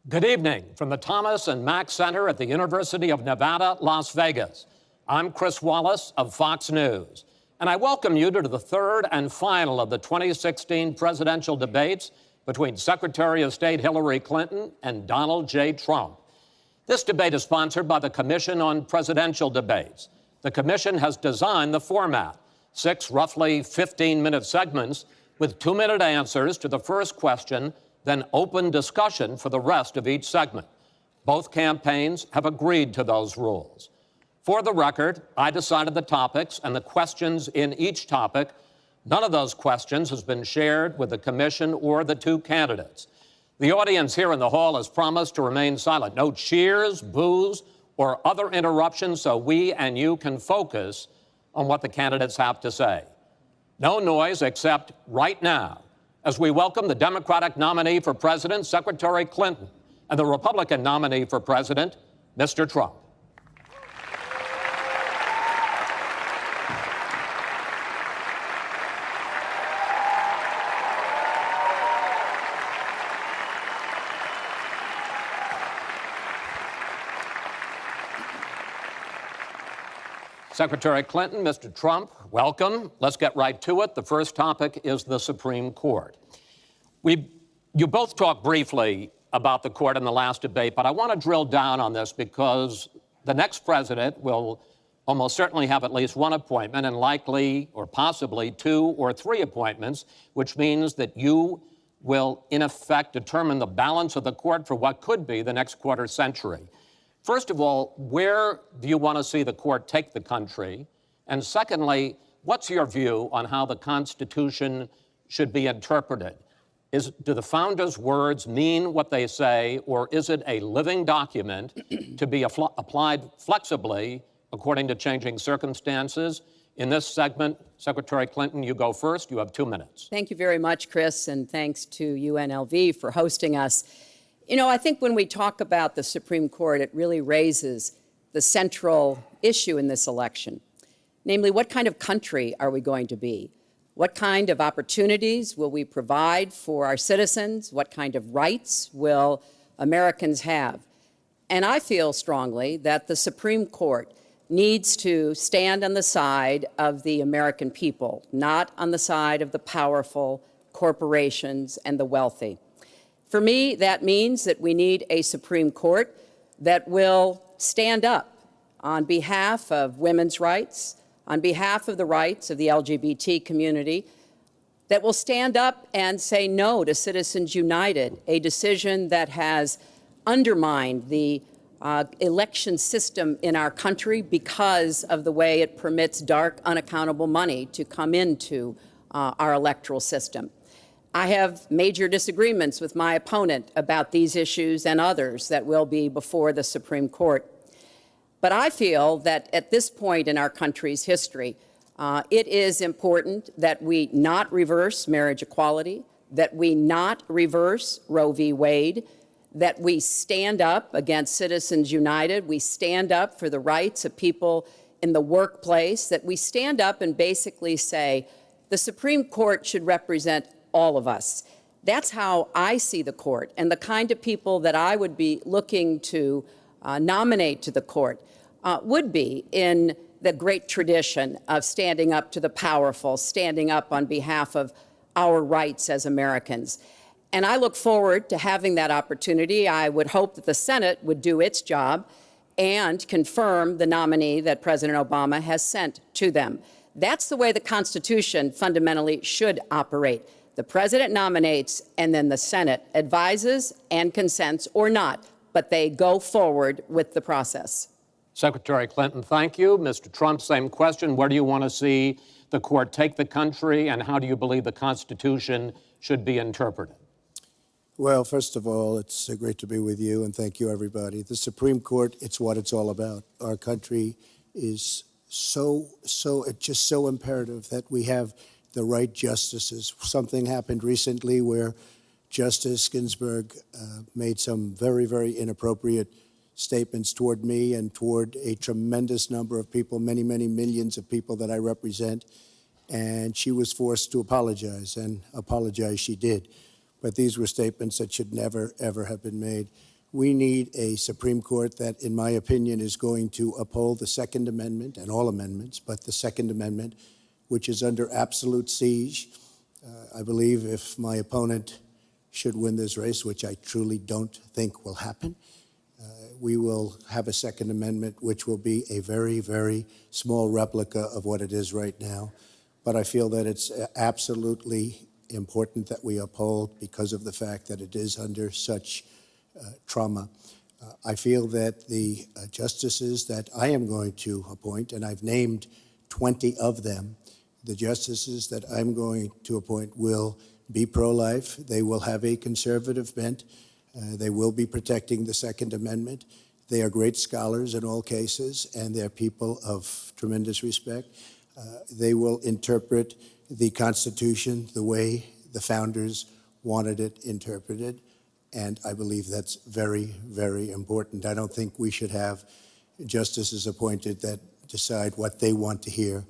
[SPEAKER 10] Good evening from the Thomas and Mack Center at the University of Nevada, Las Vegas. I'm Chris Wallace of Fox News, and I welcome you to the third and final of the 2016 presidential debates between Secretary of State Hillary Clinton and Donald J. Trump. This debate is sponsored by the Commission on Presidential Debates. The commission has designed the format, 6 roughly 15-minute segments with 2-minute answers to the first question, then open discussion for the rest of each segment. Both campaigns have agreed to those rules. For the record, I decided the topics and the questions in each topic. None of those questions has been shared with the commission or the 2 candidates. The audience here in the hall has promised to remain silent. No cheers, boos, or other interruptions so we and you can focus on what the candidates have to say. No noise except right now, as we welcome the Democratic nominee for president, Secretary Clinton, and the Republican nominee for president, Mr. Trump. Secretary Clinton, Mr. Trump, welcome. Let's get right to it. The first topic is the Supreme Court. You both talked briefly about the court in the last debate, but I want to drill down on this because the next president will almost certainly have at least 1 appointment and likely or possibly 2 or 3 appointments, which means that you will, in effect, determine the balance of the court for what could be the next quarter century. First of all, where do you want to see the court take the country? And secondly, what's your view on how the Constitution should be interpreted? Do the founders' words mean what they say, or is it a living document to be applied flexibly according to changing circumstances? In this segment, Secretary Clinton, you go first. You have 2 minutes.
[SPEAKER 4] Thank you very much, Chris, and thanks to UNLV for hosting us. You know, I think when we talk about the Supreme Court, it really raises the central issue in this election. Namely, what kind of country are we going to be? What kind of opportunities will we provide for our citizens? What kind of rights will Americans have? And I feel strongly that the Supreme Court needs to stand on the side of the American people, not on the side of the powerful, corporations, and the wealthy. For me, that means that we need a Supreme Court that will stand up on behalf of women's rights, on behalf of the rights of the LGBT community, that will stand up and say no to Citizens United, a decision that has undermined the election system in our country because of the way it permits dark, unaccountable money to come into our electoral system. I have major disagreements with my opponent about these issues and others that will be before the Supreme Court. But I feel that at this point in our country's history, it is important that we not reverse marriage equality, that we not reverse Roe v. Wade, that we stand up against Citizens United, we stand up for the rights of people in the workplace, that we stand up and basically say the Supreme Court should represent all of us. That's how I see the court, and the kind of people that I would be looking to nominate to the court would be in the great tradition of standing up to the powerful, standing up on behalf of our rights as Americans. And I look forward to having that opportunity. I would hope that the Senate would do its job and confirm the nominee that President Obama has sent to them. That's the way the Constitution fundamentally should operate. The president nominates, and then the Senate advises and consents or not, but they go forward with the process.
[SPEAKER 10] Secretary Clinton, thank you. Mr. Trump, same question. Where do you want to see the court take the country, and how do you believe the Constitution should be interpreted?
[SPEAKER 5] Well, first of all, it's great to be with you, and thank you, everybody. The Supreme Court, it's what it's all about. Our country is it's just so imperative that we have the right justices. Something happened recently where Justice Ginsburg made some very, very inappropriate statements toward me and toward a tremendous number of people, many, many millions of people that I represent. And she was forced to apologize, and apologize she did. But these were statements that should never, ever have been made. We need a Supreme Court that, in my opinion, is going to uphold the Second Amendment and all amendments, but the Second Amendment, which is under absolute siege. I believe if my opponent should win this race, which I truly don't think will happen, we will have a Second Amendment which will be a very, very small replica of what it is right now. But I feel that it's absolutely important that we uphold because of the fact that it is under such trauma. I feel that the justices that I am going to appoint, and I've named 20 of them, the justices that I'm going to appoint will be pro-life. They will have a conservative bent. They will be protecting the Second Amendment. They are great scholars in all cases, and they're people of tremendous respect. They will interpret the Constitution the way the founders wanted it interpreted, and I believe that's very, very important. I don't think we should have justices appointed that decide what they want to hear.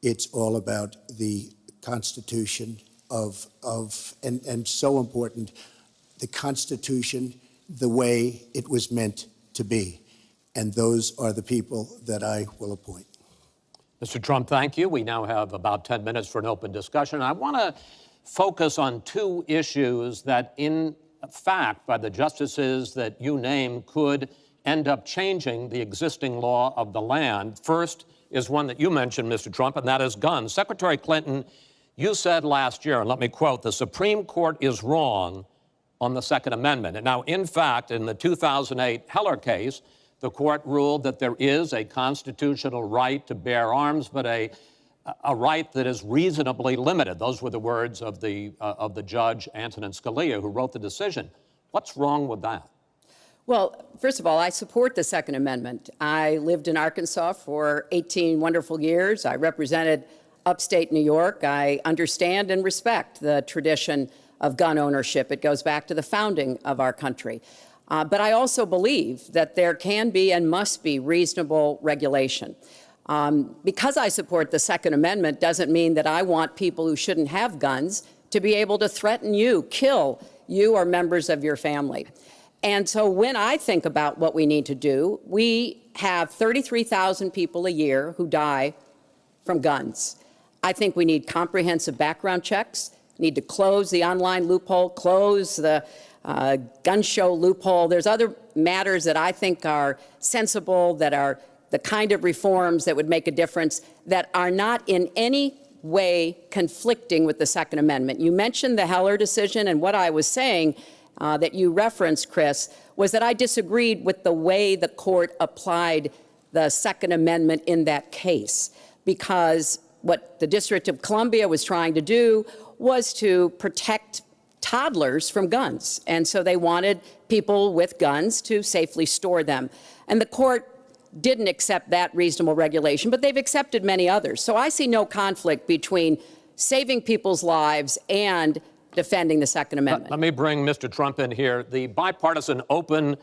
[SPEAKER 5] It's all about the Constitution and so important, the Constitution the way it was meant to be. And those are the people that I will appoint.
[SPEAKER 10] Mr. Trump, thank you. We now have about 10 minutes for an open discussion. I want to focus on two issues that, in fact, by the justices that you name, could end up changing the existing law of the land. First is one that you mentioned, Mr. Trump, and that is guns. Secretary Clinton, you said last year, and let me quote, "The Supreme Court is wrong on the Second Amendment." And now, in fact, in the 2008 Heller case, the court ruled that there is a constitutional right to bear arms, but a right that is reasonably limited. Those were the words of the judge, Antonin Scalia, who wrote the decision. What's wrong with that?
[SPEAKER 4] Well, first of all, I support the Second Amendment. I lived in Arkansas for 18 wonderful years. I represented upstate New York. I understand and respect the tradition of gun ownership. It goes back to the founding of our country. But I also believe that there can be and must be reasonable regulation. Because I support the Second Amendment doesn't mean that I want people who shouldn't have guns to be able to threaten you, kill you or members of your family. And so when I think about what we need to do, we have 33,000 people a year who die from guns. I think we need comprehensive background checks, need to close the online loophole, close the gun show loophole. There's other matters that I think are sensible, that are the kind of reforms that would make a difference, that are not in any way conflicting with the Second Amendment. You mentioned the Heller decision, and what I was saying that you referenced, Chris, was that I disagreed with the way the court applied the Second Amendment in that case, because what the District of Columbia was trying to do was to protect toddlers from guns. And so they wanted people with guns to safely store them. And the court didn't accept that reasonable regulation, but they've accepted many others. So I see no conflict between saving people's lives and defending the Second Amendment.
[SPEAKER 10] Let me bring Mr. Trump in here. The Bipartisan Open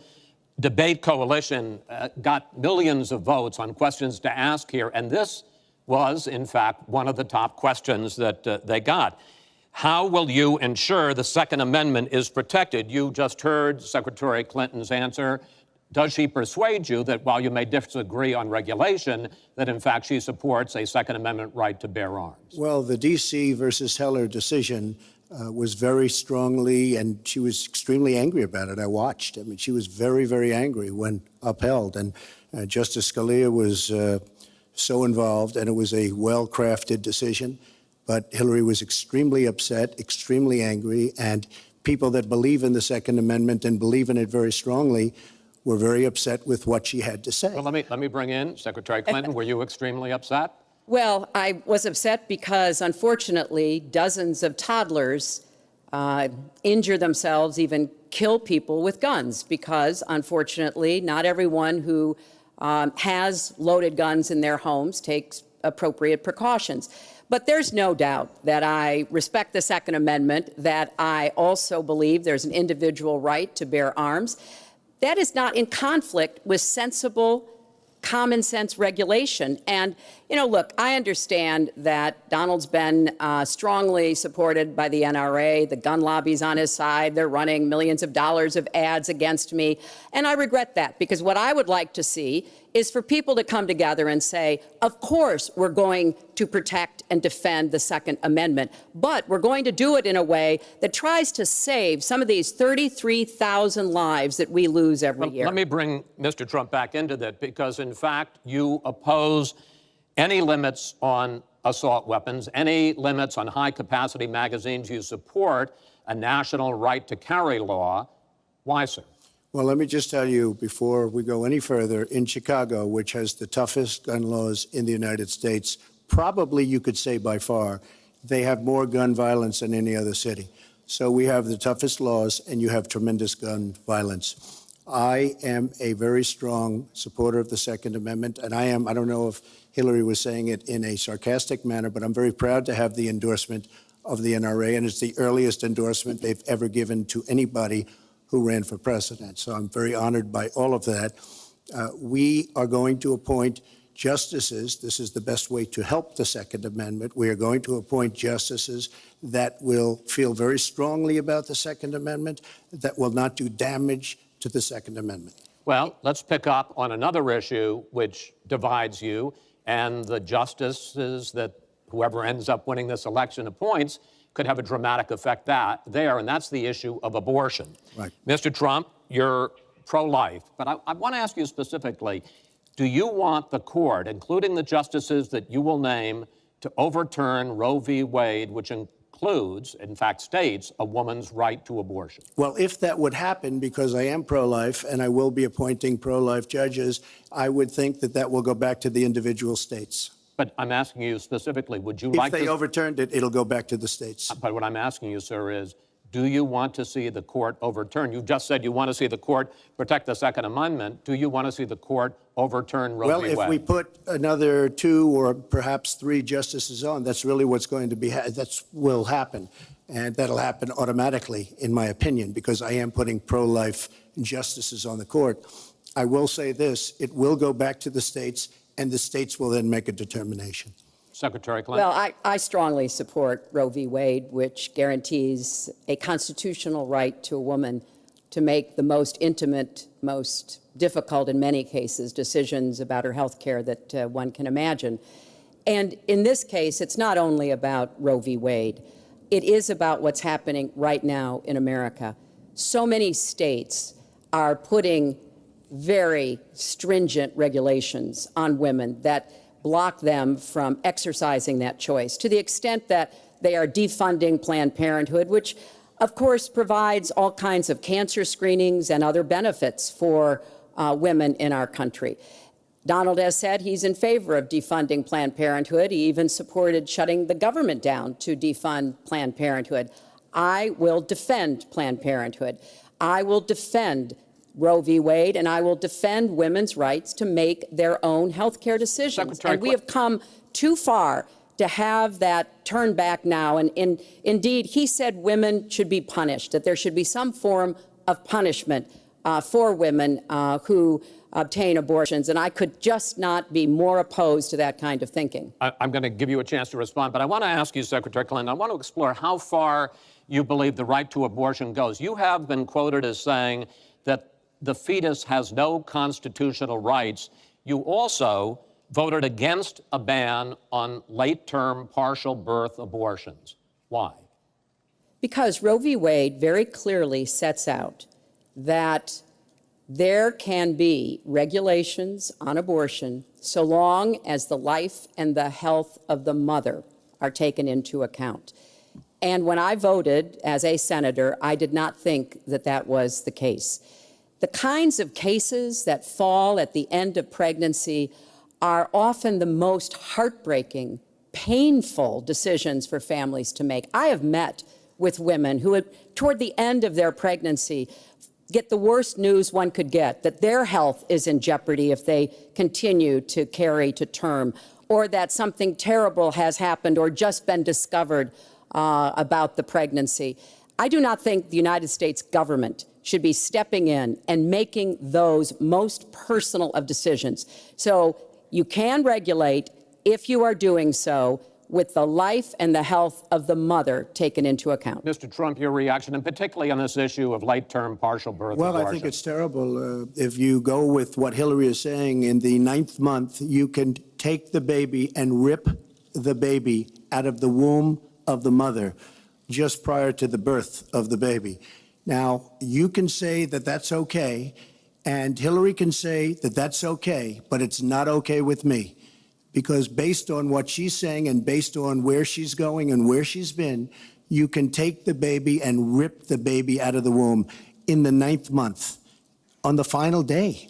[SPEAKER 10] Debate Coalition got millions of votes on questions to ask here, and this was, in fact, one of the top questions that they got. How will you ensure the Second Amendment is protected? You just heard Secretary Clinton's answer. Does she persuade you that while you may disagree on regulation, that in fact she supports a Second Amendment right to bear arms?
[SPEAKER 5] Well, the D.C. versus Heller decision was very strongly, and she was extremely angry about it. I watched. I mean, she was very, very angry when upheld. And Justice Scalia was so involved, and it was a well-crafted decision. But Hillary was extremely upset, extremely angry, and people that believe in the Second Amendment and believe in it very strongly were very upset with what she had to say.
[SPEAKER 10] Well, let me bring in Secretary Clinton. Were you extremely upset?
[SPEAKER 4] Well, I was upset because, unfortunately, dozens of toddlers injure themselves, even kill people with guns, because, unfortunately, not everyone who has loaded guns in their homes takes appropriate precautions. But there's no doubt that I respect the Second Amendment, that I also believe there's an individual right to bear arms. That is not in conflict with sensible, common sense regulation. And You know, look, I understand that Donald's been strongly supported by the NRA. The gun lobby's on his side. They're running millions of dollars of ads against me. And I regret that, because what I would like to see is for people to come together and say, of course, we're going to protect and defend the Second Amendment, but we're going to do it in a way that tries to save some of these 33,000 lives that we lose every year.
[SPEAKER 10] Let me bring Mr. Trump back into that, because, in fact, you oppose any limits on assault weapons, any limits on high-capacity magazines. You support a national right-to-carry law. Why, sir?
[SPEAKER 5] Well, let me just tell you, before we go any further, in Chicago, which has the toughest gun laws in the United States, probably you could say by far, they have more gun violence than any other city. So we have the toughest laws, and you have tremendous gun violence. I am a very strong supporter of the Second Amendment, and I don't know if Hillary was saying it in a sarcastic manner, but I'm very proud to have the endorsement of the NRA, and it's the earliest endorsement they've ever given to anybody who ran for president. So I'm very honored by all of that. We are going to appoint justices. This is the best way to help the Second Amendment. We are going to appoint justices that will feel very strongly about the Second Amendment, that will not do damage to the Second Amendment.
[SPEAKER 10] Well, let's pick up on another issue which divides you and the justices that whoever ends up winning this election appoints could have a dramatic effect there, and that's the issue of abortion.
[SPEAKER 5] Right.
[SPEAKER 10] Mr. Trump, you're pro-life, but I want to ask you specifically, do you want the court, including the justices that you will name, to overturn Roe v. Wade, which includes, in fact, states a woman's right to abortion?
[SPEAKER 5] Well, if that would happen, because I am pro-life and I will be appointing pro-life judges, I would think that that will go back to the individual states.
[SPEAKER 10] But I'm asking you specifically, would you like to...
[SPEAKER 5] If they overturned it, it'll go back to the states.
[SPEAKER 10] But what I'm asking you, sir, is do you want to see the court overturn? You just said you want to see the court protect the Second Amendment. Do you want to see the court overturn Roe v. Wade?
[SPEAKER 5] Well, if we put another 2 or perhaps 3 justices on, that's really what's going to be, that will happen. And that'll happen automatically, in my opinion, because I am putting pro-life justices on the court. I will say this, it will go back to the states, and the states will then make a determination.
[SPEAKER 10] Secretary Clinton.
[SPEAKER 4] Well, I strongly support Roe v. Wade, which guarantees a constitutional right to a woman to make the most intimate, most difficult in many cases, decisions about her health care that one can imagine. And in this case, it's not only about Roe v. Wade. It is about what's happening right now in America. So many states are putting very stringent regulations on women that block them from exercising that choice, to the extent that they are defunding Planned Parenthood, which, of course, provides all kinds of cancer screenings and other benefits for women in our country. Donald has said he's in favor of defunding Planned Parenthood. He even supported shutting the government down to defund Planned Parenthood. I will defend Planned Parenthood. I will defend Roe v. Wade, and I will defend women's rights to make their own health care decisions. And we have come too far to have that turned back now. And indeed, he said women should be punished, that there should be some form of punishment for women who obtain abortions. And I could just not be more opposed to that kind of thinking.
[SPEAKER 10] I'm going to give you a chance to respond, but I want to ask you, Secretary Clinton, I want to explore how far you believe the right to abortion goes. You have been quoted as saying that the fetus has no constitutional rights. You also voted against a ban on late-term partial birth abortions. Why?
[SPEAKER 4] Because Roe v. Wade very clearly sets out that there can be regulations on abortion so long as the life and the health of the mother are taken into account. And when I voted as a senator, I did not think that that was the case. The kinds of cases that fall at the end of pregnancy are often the most heartbreaking, painful decisions for families to make. I have met with women who, toward the end of their pregnancy, get the worst news one could get, that their health is in jeopardy if they continue to carry to term, or that something terrible has happened or just been discovered about the pregnancy. I do not think the United States government should be stepping in and making those most personal of decisions. So you can regulate if you are doing so with the life and the health of the mother taken into account.
[SPEAKER 10] Mr. Trump, your reaction, and particularly on this issue of late-term partial birth
[SPEAKER 5] Well,
[SPEAKER 10] abortion.
[SPEAKER 5] I think it's terrible. If you go with what Hillary is saying, in the 9th month, you can take the baby and rip the baby out of the womb of the mother just prior to the birth of the baby. Now, you can say that that's okay, and Hillary can say that that's okay, but it's not okay with me. Because based on what she's saying and based on where she's going and where she's been, you can take the baby and rip the baby out of the womb in the 9th month on the final day.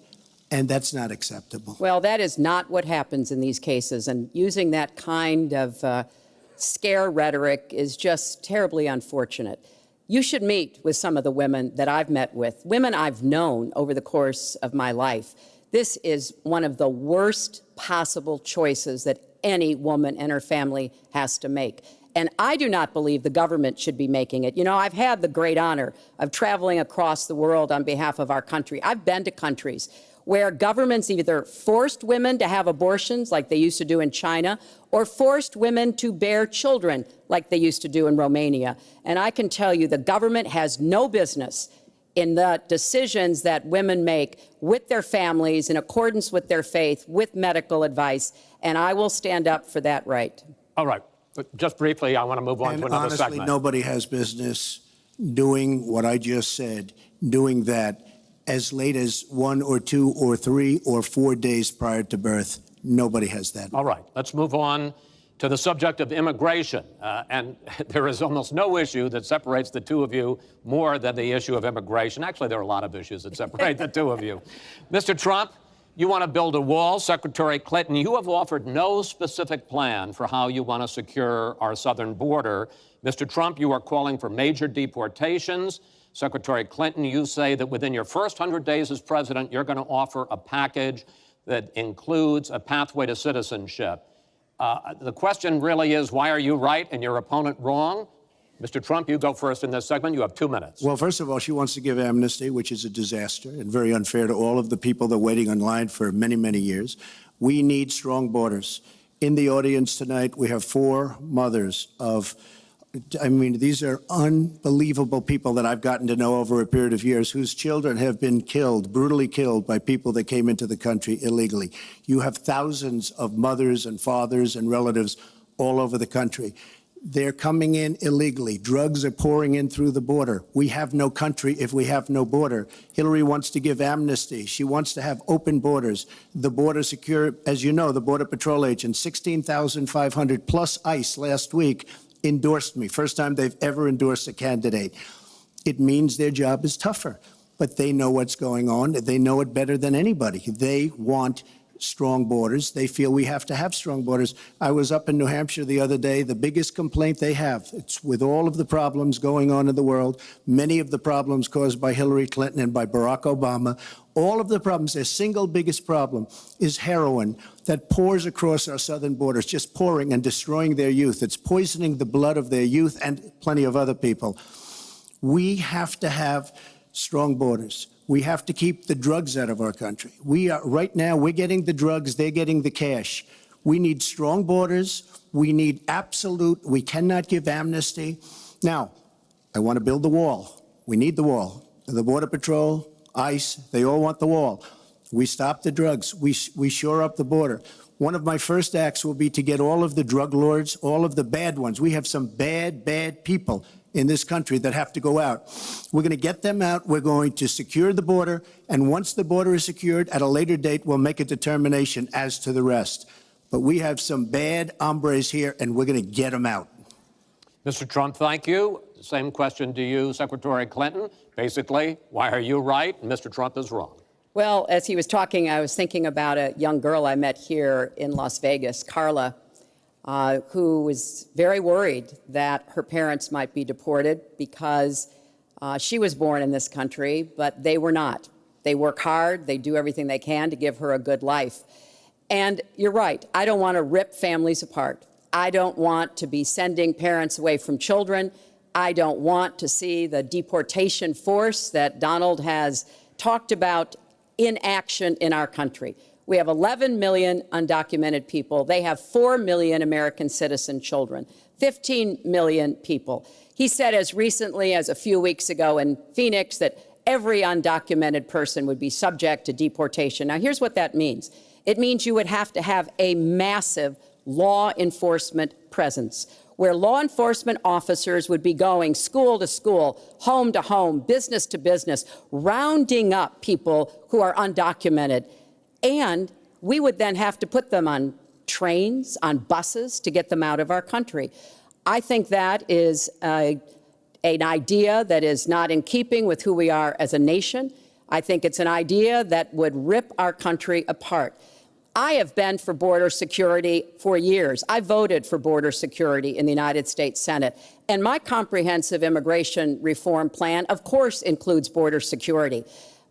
[SPEAKER 5] And that's not acceptable.
[SPEAKER 4] Well, that is not what happens in these cases. And using that kind of scare rhetoric is just terribly unfortunate. You should meet with some of the women that I've met with, women I've known over the course of my life. This is one of the worst possible choices that any woman and her family has to make. And I do not believe the government should be making it. You know, I've had the great honor of traveling across the world on behalf of our country. I've been to countries where governments either forced women to have abortions like they used to do in China, or forced women to bear children like they used to do in Romania. And I can tell you the government has no business in the decisions that women make with their families in accordance with their faith, with medical advice, and I will stand up for that right.
[SPEAKER 10] All right. But just briefly, I want to move on to another
[SPEAKER 5] honestly,
[SPEAKER 10] segment.
[SPEAKER 5] nobody has business doing what I just said, doing that as late as 1 or 2 or 3 or 4 days prior to birth. Nobody has that.
[SPEAKER 10] All right. Let's move on to the subject of immigration. And there is almost no issue that separates the two of you more than the issue of immigration. Actually, there are a lot of issues that separate the two of you. Mr. Trump, you want to build a wall. Secretary Clinton, you have offered no specific plan for how you want to secure our southern border. Mr. Trump, you are calling for major deportations. Secretary Clinton, you say that within your first 100 days as president, you're going to offer a package that includes a pathway to citizenship. The question really is, why are you right and your opponent wrong? Mr. Trump, you go first in this segment. You have 2 minutes.
[SPEAKER 5] Well, first of all, she wants to give amnesty, which is a disaster and very unfair to all of the people that are waiting in line for many, many years. We need strong borders. In the audience tonight, we have 4 mothers of, I mean, these are unbelievable people that I've gotten to know over a period of years whose children have been killed, brutally killed by people that came into the country illegally. You have thousands of mothers and fathers and relatives all over the country. They're coming in illegally. Drugs are pouring in through the border. We have no country if we have no border. Hillary wants to give amnesty. She wants to have open borders. The border secure, as you know, the Border Patrol agents, 16,500 plus ICE last week endorsed me. First time they've ever endorsed a candidate. It means their job is tougher, but they know what's going on. They know it better than anybody. They want strong borders. They feel we have to have strong borders. I was up in New Hampshire the other day. The biggest complaint they have, it's with all of the problems going on in the world, many of the problems caused by Hillary Clinton and by Barack Obama, all of the problems, their single biggest problem is heroin that pours across our southern borders, just pouring and destroying their youth. It's poisoning the blood of their youth and plenty of other people. We have to have strong borders. We have to keep the drugs out of our country. Right now, we're getting the drugs, they're getting the cash. We need strong borders. We need we cannot give amnesty. Now, I want to build the wall. We need the wall. The Border Patrol, ICE, they all want the wall. We stop the drugs. We shore up the border. One of my first acts will be to get all of the drug lords, all of the bad ones. We have some bad, bad people in this country that have to go out. We're going to get them out. We're going to secure the border. And once the border is secured, at a later date, we'll make a determination as to the rest. But we have some bad hombres here, and we're going to get them out.
[SPEAKER 10] Mr. Trump, thank you. Same question to you, Secretary Clinton. Basically, why are you right and Mr. Trump is wrong?
[SPEAKER 4] Well, as he was talking, I was thinking about a young girl I met here in Las Vegas, Carla, who was very worried that her parents might be deported because she was born in this country, but they were not. They work hard. They do everything they can to give her a good life. And you're right. I don't want to rip families apart. I don't want to be sending parents away from children. I don't want to see the deportation force that Donald has talked about in action in our country. We have 11 million undocumented people. They have 4 million American citizen children, 15 million people. He said as recently as a few weeks ago in Phoenix that every undocumented person would be subject to deportation. Now, here's what that means. It means you would have to have a massive law enforcement presence, where law enforcement officers would be going school to school, home to home, business to business, rounding up people who are undocumented. And we would then have to put them on trains, on buses to get them out of our country. I think that is an idea that is not in keeping with who we are as a nation. I think it's an idea that would rip our country apart. I have been for border security for years. I voted for border security in the United States Senate. And my comprehensive immigration reform plan, of course, includes border security.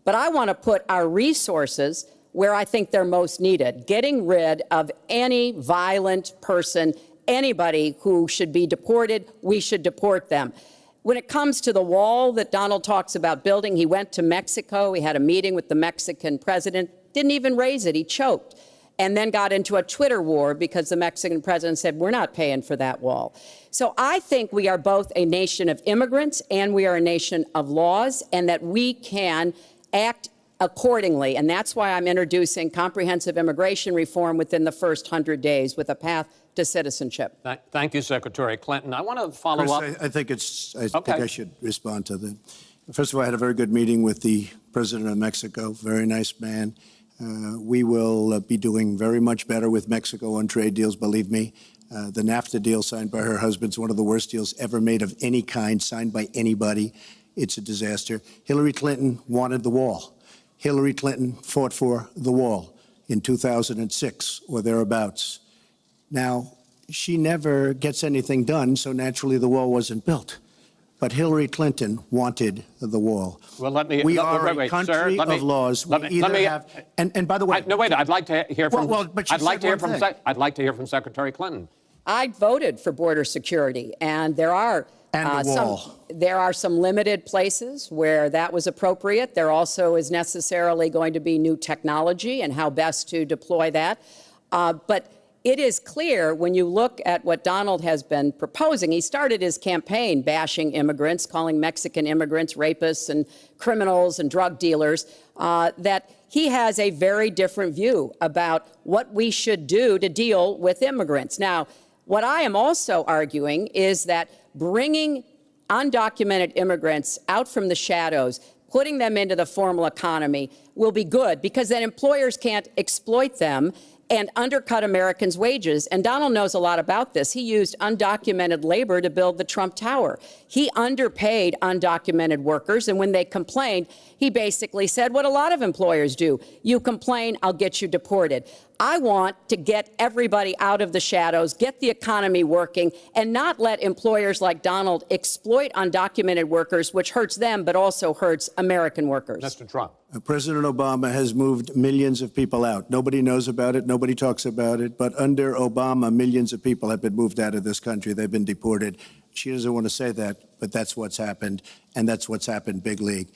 [SPEAKER 4] But I want to put our resources where I think they're most needed, getting rid of any violent person, anybody who should be deported, we should deport them. When it comes to the wall that Donald talks about building, he went to Mexico, he had a meeting with the Mexican president, didn't even raise it, he choked, and then got into a Twitter war because the Mexican president said, we're not paying for that wall. So I think we are both a nation of immigrants and we are a nation of laws, and that we can act accordingly. And that's why I'm introducing comprehensive immigration reform within the first 100 days with a path to citizenship.
[SPEAKER 10] Thank you, Secretary Clinton. I want to follow
[SPEAKER 5] Chris,
[SPEAKER 10] up.
[SPEAKER 5] I think I should respond to that. First of all, I had a very good meeting with the president of Mexico, very nice man. We will be doing very much better with Mexico on trade deals, believe me. The NAFTA deal signed by her husband is one of the worst deals ever made of any kind, signed by anybody. It's a disaster. Hillary Clinton wanted the wall. Hillary Clinton fought for the wall in 2006 or thereabouts. Now, she never gets anything done, so naturally the wall wasn't built. But Hillary Clinton wanted the wall.
[SPEAKER 10] Well, let me.
[SPEAKER 5] We are
[SPEAKER 10] wait,
[SPEAKER 5] a country
[SPEAKER 10] sir,
[SPEAKER 5] of laws. We either have. And by the way,
[SPEAKER 10] no, wait. I'd like to hear from.
[SPEAKER 5] but
[SPEAKER 10] I'd like to hear from Secretary Clinton.
[SPEAKER 4] I voted for border security, and there are some limited places where that was appropriate. There also is necessarily going to be new technology and how best to deploy that. But it is clear when you look at what Donald has been proposing, he started his campaign bashing immigrants, calling Mexican immigrants rapists and criminals and drug dealers, that he has a very different view about what we should do to deal with immigrants. Now, what I am also arguing is that bringing undocumented immigrants out from the shadows, putting them into the formal economy will be good, because then employers can't exploit them and undercut Americans' wages. And Donald knows a lot about this. He used undocumented labor to build the Trump Tower. He underpaid undocumented workers, and when they complained, he basically said what a lot of employers do. You complain, I'll get you deported. I want to get everybody out of the shadows, get the economy working, and not let employers like Donald exploit undocumented workers, which hurts them but also hurts American workers.
[SPEAKER 10] Mr. Trump.
[SPEAKER 5] President Obama has moved millions of people out. Nobody knows about it. Nobody talks about it. But under Obama, millions of people have been moved out of this country. They've been deported. She doesn't want to say that, but that's what's happened, and that's what's happened big league.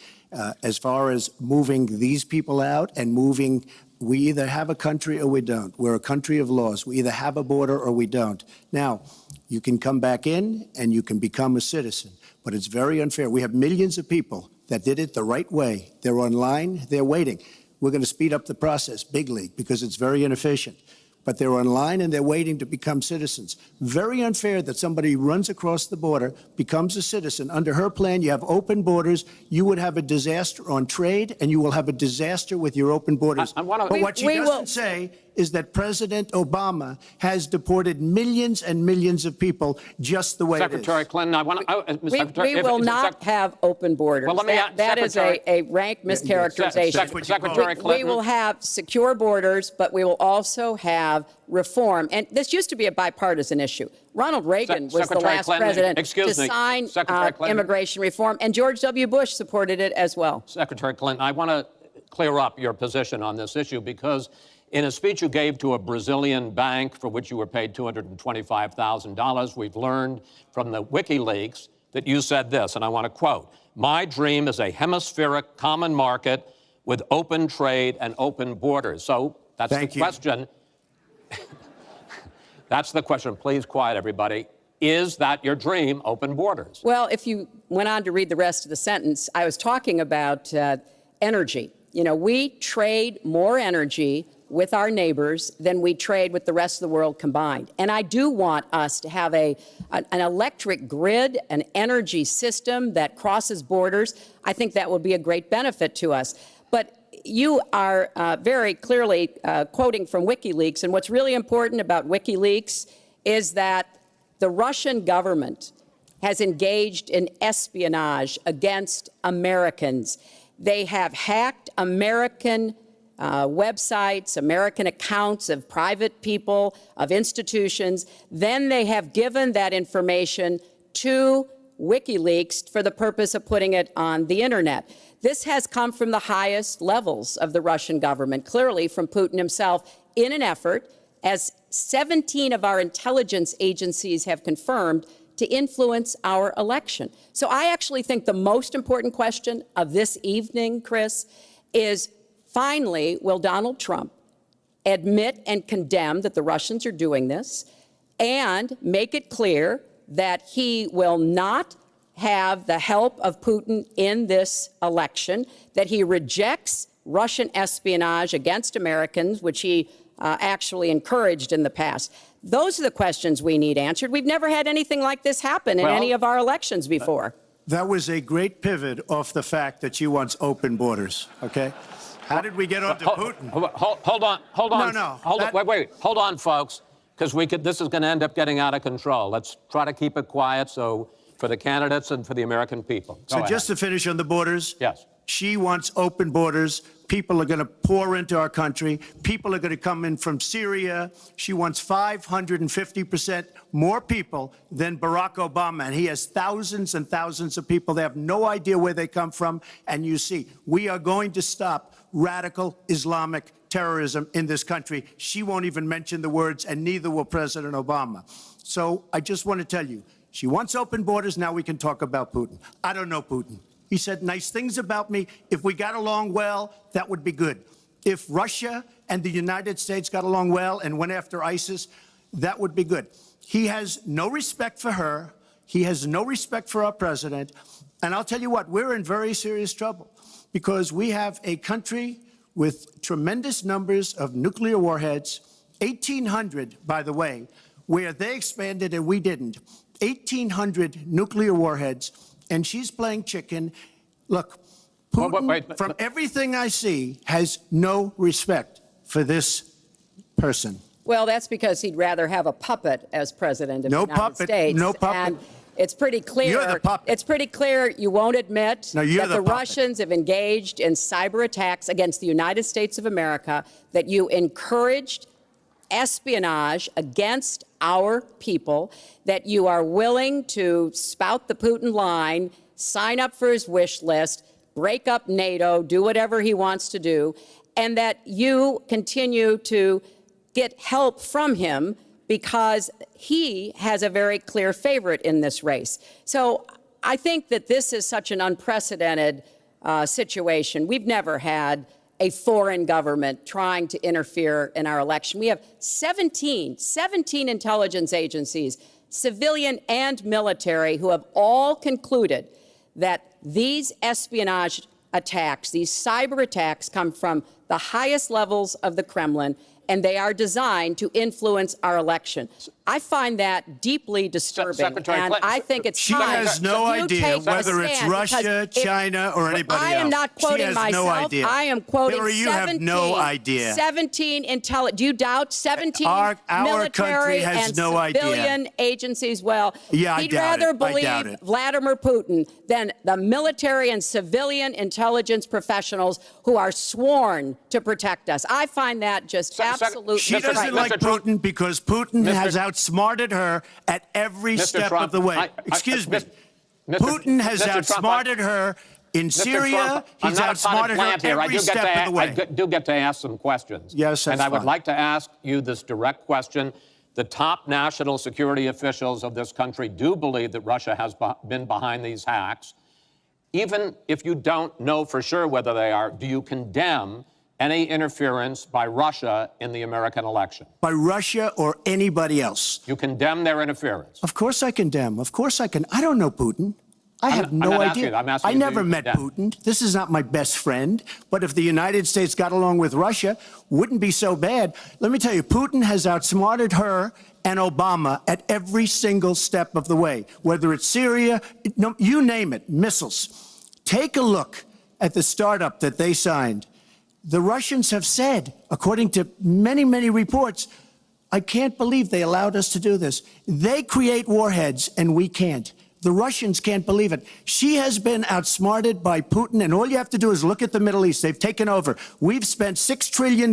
[SPEAKER 5] As far as moving these people out and moving, we either have a country or we don't. We're a country of laws. We either have a border or we don't. Now, you can come back in and you can become a citizen, but it's very unfair. We have millions of people that did it the right way. They're online, they're waiting. We're going to speed up the process, big league, because it's very inefficient. But they're online and they're waiting to become citizens. Very unfair that somebody runs across the border, becomes a citizen. Under her plan, you have open borders. You would have a disaster on trade, and you will have a disaster with your open borders. But what she doesn't say is that President Obama has deported millions and millions of people just the way it is.
[SPEAKER 10] Secretary Clinton, I want to.
[SPEAKER 4] We will not have open borders.
[SPEAKER 10] Well, let me
[SPEAKER 4] that is a rank mischaracterization.
[SPEAKER 10] Secretary Clinton.
[SPEAKER 4] We will have secure borders, but we will also have reform. And this used to be a bipartisan issue. Ronald Reagan was the last president to sign immigration reform, and George W. Bush supported it as well.
[SPEAKER 10] Secretary Clinton, I want to clear up your position on this issue, because in a speech you gave to a Brazilian bank for which you were paid $225,000, we've learned from the WikiLeaks that you said this, and I want to quote, "My dream is a hemispheric common market with open trade and open borders." So That's
[SPEAKER 5] Thank
[SPEAKER 10] the
[SPEAKER 5] you.
[SPEAKER 10] question. That's the question. Please quiet, everybody. Is that your dream, open borders?
[SPEAKER 4] Well, if you went on to read the rest of the sentence, I was talking about energy. You know, we trade more energy with our neighbors than we trade with the rest of the world combined. And I do want us to have an electric grid, an energy system that crosses borders. I think that will be a great benefit to us. But you are very clearly quoting from WikiLeaks. And what's really important about WikiLeaks is that the Russian government has engaged in espionage against Americans. They have hacked American websites, American accounts of private people, of institutions. Then they have given that information to WikiLeaks for the purpose of putting it on the internet. This has come from the highest levels of the Russian government, clearly from Putin himself, in an effort, as 17 of our intelligence agencies have confirmed, to influence our election. So I actually think the most important question of this evening, Chris, is finally, will Donald Trump admit and condemn that the Russians are doing this and make it clear that he will not have the help of Putin in this election, that he rejects Russian espionage against Americans, which he actually encouraged in the past? Those are the questions we need answered. We've never had anything like this happen in any of our elections before.
[SPEAKER 5] That was a great pivot off the fact that she wants open borders, okay? How did we get onto Putin?
[SPEAKER 10] Hold on.
[SPEAKER 5] No.
[SPEAKER 10] Hold on, folks, because this is going to end up getting out of control. Let's try to keep it quiet for the candidates and for the American people.
[SPEAKER 5] So just to finish on the borders.
[SPEAKER 10] Yes.
[SPEAKER 5] She wants open borders. People are going to pour into our country. People are going to come in from Syria. She wants 550% more people than Barack Obama. And he has thousands and thousands of people. They have no idea where they come from. And you see, we are going to stop radical Islamic terrorism in this country. She won't even mention the words, and neither will President Obama. So I just want to tell you, she wants open borders. Now we can talk about Putin. I don't know Putin. He said nice things about me. If we got along well, that would be good. If Russia and the United States got along well and went after ISIS, that would be good. He has no respect for her. He has no respect for our president. And I'll tell you what, we're in very serious trouble because we have a country with tremendous numbers of nuclear warheads, 1,800, by the way, where they expanded and we didn't. 1,800 nuclear warheads. And she's playing chicken. Look, Putin, from everything I see, has no respect for this person.
[SPEAKER 4] Well, that's because he'd rather have a puppet as president of the United States.
[SPEAKER 5] No puppet.
[SPEAKER 4] And it's pretty clear.
[SPEAKER 5] You're the puppet.
[SPEAKER 4] It's pretty clear you won't admit
[SPEAKER 5] that
[SPEAKER 4] the Russians have engaged in cyber attacks against the United States of America, that you encouraged espionage against our people, that you are willing to spout the Putin line, sign up for his wish list, break up NATO, do whatever he wants to do, and that you continue to get help from him because he has a very clear favorite in this race. So I think that this is such an unprecedented situation. We've never had a foreign government trying to interfere in our election. We have 17 intelligence agencies, civilian and military, who have all concluded that these espionage attacks, these cyber attacks, come from the highest levels of the Kremlin, and they are designed to influence our election. I find that deeply disturbing,
[SPEAKER 10] Secretary
[SPEAKER 4] and
[SPEAKER 10] Clinton,
[SPEAKER 4] I think it's
[SPEAKER 5] She
[SPEAKER 4] time
[SPEAKER 5] has no
[SPEAKER 4] that you
[SPEAKER 5] idea
[SPEAKER 4] take a
[SPEAKER 5] whether it's
[SPEAKER 4] stand,
[SPEAKER 5] Russia,
[SPEAKER 4] because
[SPEAKER 5] China, or anybody else.
[SPEAKER 4] I am not quoting
[SPEAKER 5] she has
[SPEAKER 4] myself.
[SPEAKER 5] No idea.
[SPEAKER 4] I am quoting
[SPEAKER 5] Hillary, you
[SPEAKER 4] 17.
[SPEAKER 5] have no idea.
[SPEAKER 4] 17 intelligence. Do you doubt 17
[SPEAKER 5] Our
[SPEAKER 4] military
[SPEAKER 5] country has
[SPEAKER 4] and
[SPEAKER 5] no idea.
[SPEAKER 4] civilian agencies? Well,
[SPEAKER 5] Yeah, I
[SPEAKER 4] he'd
[SPEAKER 5] doubt
[SPEAKER 4] rather
[SPEAKER 5] it. I doubt
[SPEAKER 4] believe
[SPEAKER 5] it.
[SPEAKER 4] Vladimir Putin than the military and civilian intelligence professionals who are sworn to protect us. I find that just absolutely.
[SPEAKER 5] She doesn't like Putin because Putin has outsmarted her at every step
[SPEAKER 10] Trump,
[SPEAKER 5] of the way. Excuse me. Putin has outsmarted her in Syria. He's outsmarted her every step of the way.
[SPEAKER 10] I do get to ask some questions.
[SPEAKER 5] Yes, that's
[SPEAKER 10] And I would
[SPEAKER 5] fine.
[SPEAKER 10] like to ask you this direct question. The top national security officials of this country do believe that Russia has been behind these hacks. Even if you don't know for sure whether they are, do you condemn any interference by Russia in the American election?
[SPEAKER 5] By Russia or anybody else.
[SPEAKER 10] You condemn their interference?
[SPEAKER 5] Of course I condemn. Of course I can. I don't know Putin. I have no idea.
[SPEAKER 10] I'm asking
[SPEAKER 5] I
[SPEAKER 10] you,
[SPEAKER 5] never
[SPEAKER 10] do you
[SPEAKER 5] met
[SPEAKER 10] condemn?
[SPEAKER 5] Putin. This is not my best friend. But if the United States got along with Russia, wouldn't be so bad. Let me tell you, Putin has outsmarted her and Obama at every single step of the way, whether it's Syria, no, you name it, missiles. Take a look at the startup that they signed. The Russians have said, according to many, many reports, I can't believe they allowed us to do this. They create warheads and we can't. The Russians can't believe it. She has been outsmarted by Putin, and all you have to do is look at the Middle East. They've taken over. We've spent $6 trillion.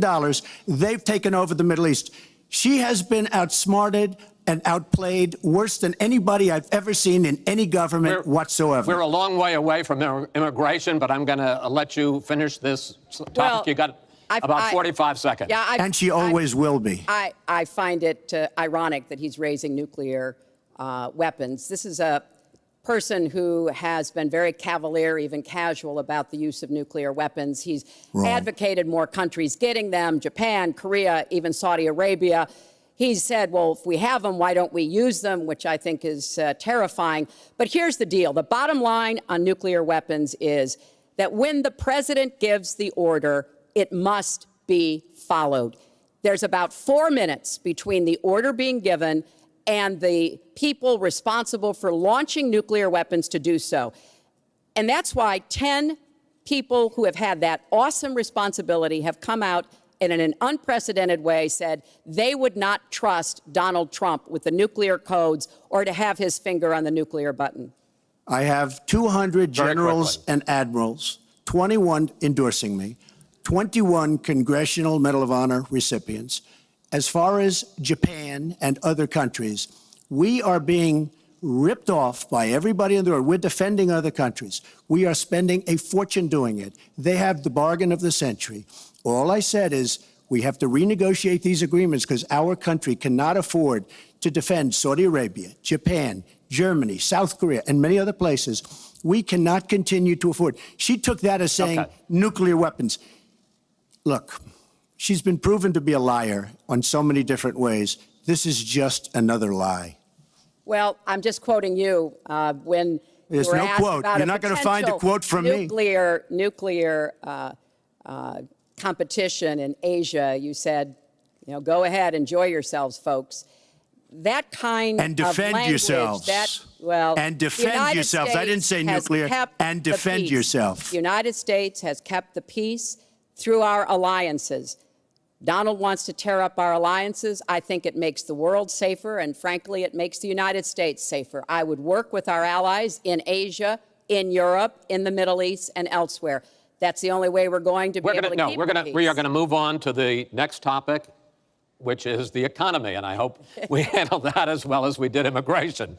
[SPEAKER 5] They've taken over the Middle East. She has been outsmarted and outplayed worse than anybody I've ever seen in any government whatsoever.
[SPEAKER 10] We're a long way away from immigration, but I'm going to let you finish this topic.
[SPEAKER 4] Well,
[SPEAKER 10] You got about 45 seconds.
[SPEAKER 4] Yeah,
[SPEAKER 5] And she always will be.
[SPEAKER 4] I find it ironic that he's raising nuclear weapons. This is a person who has been very cavalier, even casual, about the use of nuclear weapons. He's advocated more countries getting them, Japan, Korea, even Saudi Arabia. He's said, well, if we have them, why don't we use them, which I think is terrifying. But here's the deal. The bottom line on nuclear weapons is that when the president gives the order, it must be followed. There's about 4 minutes between the order being given and the people responsible for launching nuclear weapons to do so. And that's why 10 people who have had that awesome responsibility have come out and in an unprecedented way said they would not trust Donald Trump with the nuclear codes or to have his finger on the nuclear button.
[SPEAKER 5] I have 200 generals and admirals, 21 endorsing me, 21 Congressional Medal of Honor recipients. As far as Japan and other countries, we are being ripped off by everybody in the world. We're defending other countries. We are spending a fortune doing it. They have the bargain of the century. All I said is we have to renegotiate these agreements because our country cannot afford to defend Saudi Arabia, Japan, Germany, South Korea, and many other places. We cannot continue to afford. She took that as saying nuclear weapons. Look, she's been proven to be a liar on so many different ways. This is just another lie.
[SPEAKER 4] Well, I'm just quoting you when
[SPEAKER 5] There's
[SPEAKER 4] you were
[SPEAKER 5] no
[SPEAKER 4] asked
[SPEAKER 5] quote.
[SPEAKER 4] about
[SPEAKER 5] You're
[SPEAKER 4] a
[SPEAKER 5] not going to find a
[SPEAKER 4] potential
[SPEAKER 5] quote from me.
[SPEAKER 4] nuclear competition in Asia. You said, you know, go ahead, enjoy yourselves, folks. That kind
[SPEAKER 5] And defend
[SPEAKER 4] of language,
[SPEAKER 5] yourselves. And
[SPEAKER 4] the
[SPEAKER 5] defend
[SPEAKER 4] United
[SPEAKER 5] yourselves. I didn't say
[SPEAKER 4] States has
[SPEAKER 5] nuclear.
[SPEAKER 4] kept
[SPEAKER 5] And
[SPEAKER 4] the
[SPEAKER 5] defend
[SPEAKER 4] peace.
[SPEAKER 5] yourself.
[SPEAKER 4] The United States has kept the peace through our alliances. Donald wants to tear up our alliances. I think it makes the world safer, and frankly, it makes the United States safer. I would work with our allies in Asia, in Europe, in the Middle East, and elsewhere. That's the only way we're going to be able to keep the peace.
[SPEAKER 10] We are going to move on to the next topic, which is the economy, and I hope we handle that as well as we did immigration.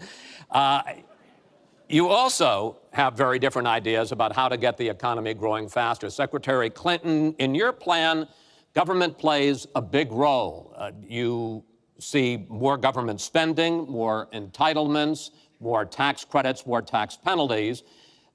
[SPEAKER 10] You also have very different ideas about how to get the economy growing faster. Secretary Clinton, in your plan, government plays a big role. You see more government spending, more entitlements, more tax credits, more tax penalties.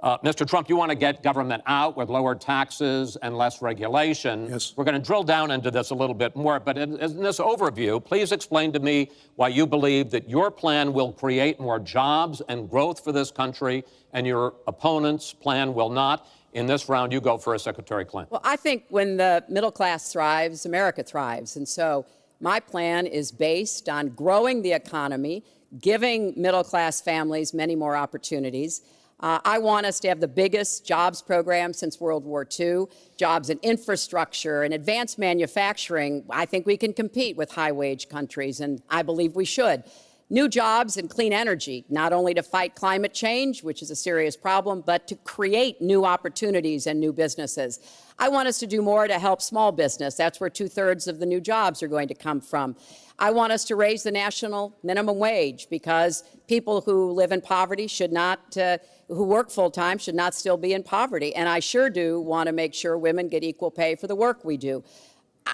[SPEAKER 10] Mr. Trump, you want to get government out with lower taxes and less regulation.
[SPEAKER 5] Yes.
[SPEAKER 10] We're going to drill down into this a little bit more, but in this overview, please explain to me why you believe that your plan will create more jobs and growth for this country and your opponent's plan will not. In this round, you go first, Secretary Clinton.
[SPEAKER 4] Well, I think when the middle class thrives, America thrives. And so my plan is based on growing the economy, giving middle class families many more opportunities. I want us to have the biggest jobs program since World War II, jobs in infrastructure and advanced manufacturing. I think we can compete with high-wage countries, and I believe we should. New jobs in clean energy, not only to fight climate change, which is a serious problem, but to create new opportunities and new businesses. I want us to do more to help small business. That's where 2/3 of the new jobs are going to come from. I want us to raise the national minimum wage because people who live in poverty should not, who work full-time should not still be in poverty. And I sure do want to make sure women get equal pay for the work we do.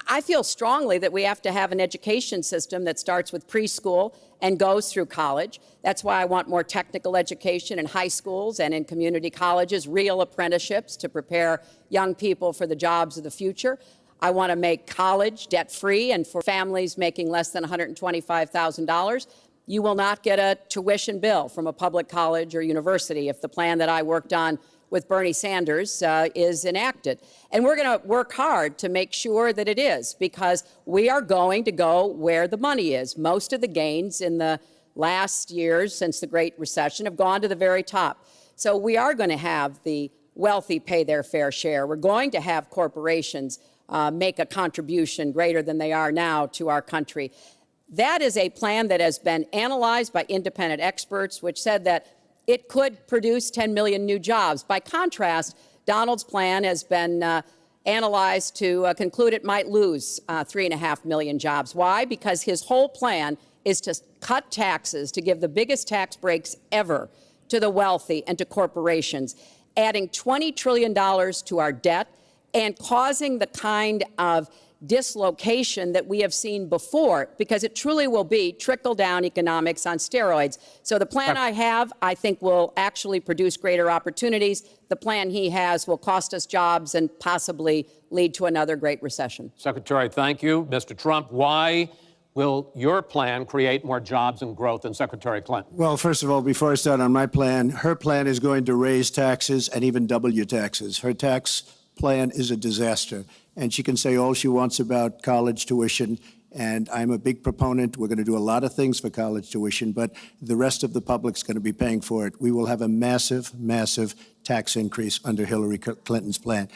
[SPEAKER 4] I feel strongly that we have to have an education system that starts with preschool and goes through college. That's why I want more technical education in high schools and in community colleges, real apprenticeships to prepare young people for the jobs of the future. I want to make college debt-free, and for families making less than $125,000, you will not get a tuition bill from a public college or university if the plan that I worked on with Bernie Sanders is enacted. And we're going to work hard to make sure that it is, because we are going to go where the money is. Most of the gains in the last years since the Great Recession have gone to the very top. So we are going to have the wealthy pay their fair share. We're going to have corporations make a contribution greater than they are now to our country. That is a plan that has been analyzed by independent experts, which said that it could produce 10 million new jobs. By contrast, Donald's plan has been analyzed to conclude it might lose 3.5 million jobs. Why? Because his whole plan is to cut taxes, to give the biggest tax breaks ever to the wealthy and to corporations, adding $20 trillion to our debt and causing the kind of dislocation that we have seen before, because it truly will be trickle-down economics on steroids. So the plan I have, I think, will actually produce greater opportunities. The plan he has will cost us jobs and possibly lead to another Great Recession.
[SPEAKER 10] Secretary, thank you. Mr. Trump, why will your plan create more jobs and growth than Secretary Clinton?
[SPEAKER 5] Well, first of all, before I start on my plan, her plan is going to raise taxes and even double your taxes. Her tax plan is a disaster. And she can say all she wants about college tuition, and I'm a big proponent. We're going to do a lot of things for college tuition, but the rest of the public's going to be paying for it. We will have a massive, massive tax increase under Hillary Clinton's plan.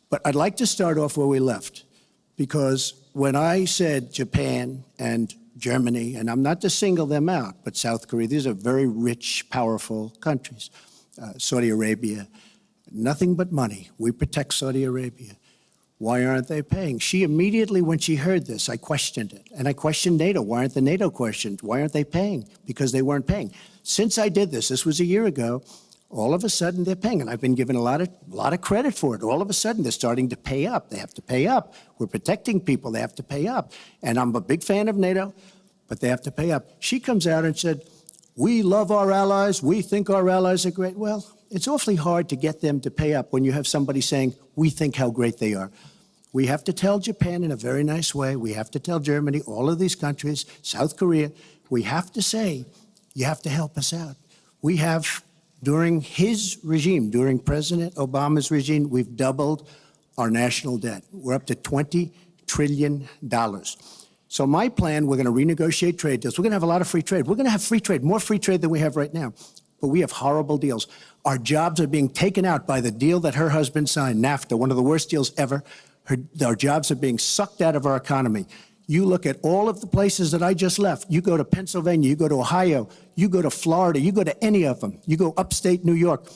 [SPEAKER 5] But I'd like to start off where we left, because when I said Japan and Germany, and I'm not to single them out, but South Korea, these are very rich, powerful countries. Saudi Arabia, nothing but money. We protect Saudi Arabia. Why aren't they paying? She immediately, when she heard this, I questioned it. And I questioned NATO. Why aren't the NATO questioned? Why aren't they paying? Because they weren't paying. Since I did this was a year ago, all of a sudden they're paying. And I've been given a lot of credit for it. All of a sudden they're starting to pay up. They have to pay up. We're protecting people. They have to pay up. And I'm a big fan of NATO, but they have to pay up. She comes out and said, we love our allies. We think our allies are great. Well, it's awfully hard to get them to pay up when you have somebody saying, we think how great they are. We have to tell Japan in a very nice way. We have to tell Germany, all of these countries, South Korea, we have to say, you have to help us out. We have, during his regime, during President Obama's regime, we've doubled our national debt. We're up to $20 trillion. So my plan, we're going to renegotiate trade deals. We're going to have a lot of free trade. We're going to have free trade, more free trade than we have right now. But we have horrible deals. Our jobs are being taken out by the deal that her husband signed, NAFTA, one of the worst deals ever. Our jobs are being sucked out of our economy. You look at all of the places that I just left. You go to Pennsylvania, you go to Ohio, you go to Florida, you go to any of them. You go upstate New York.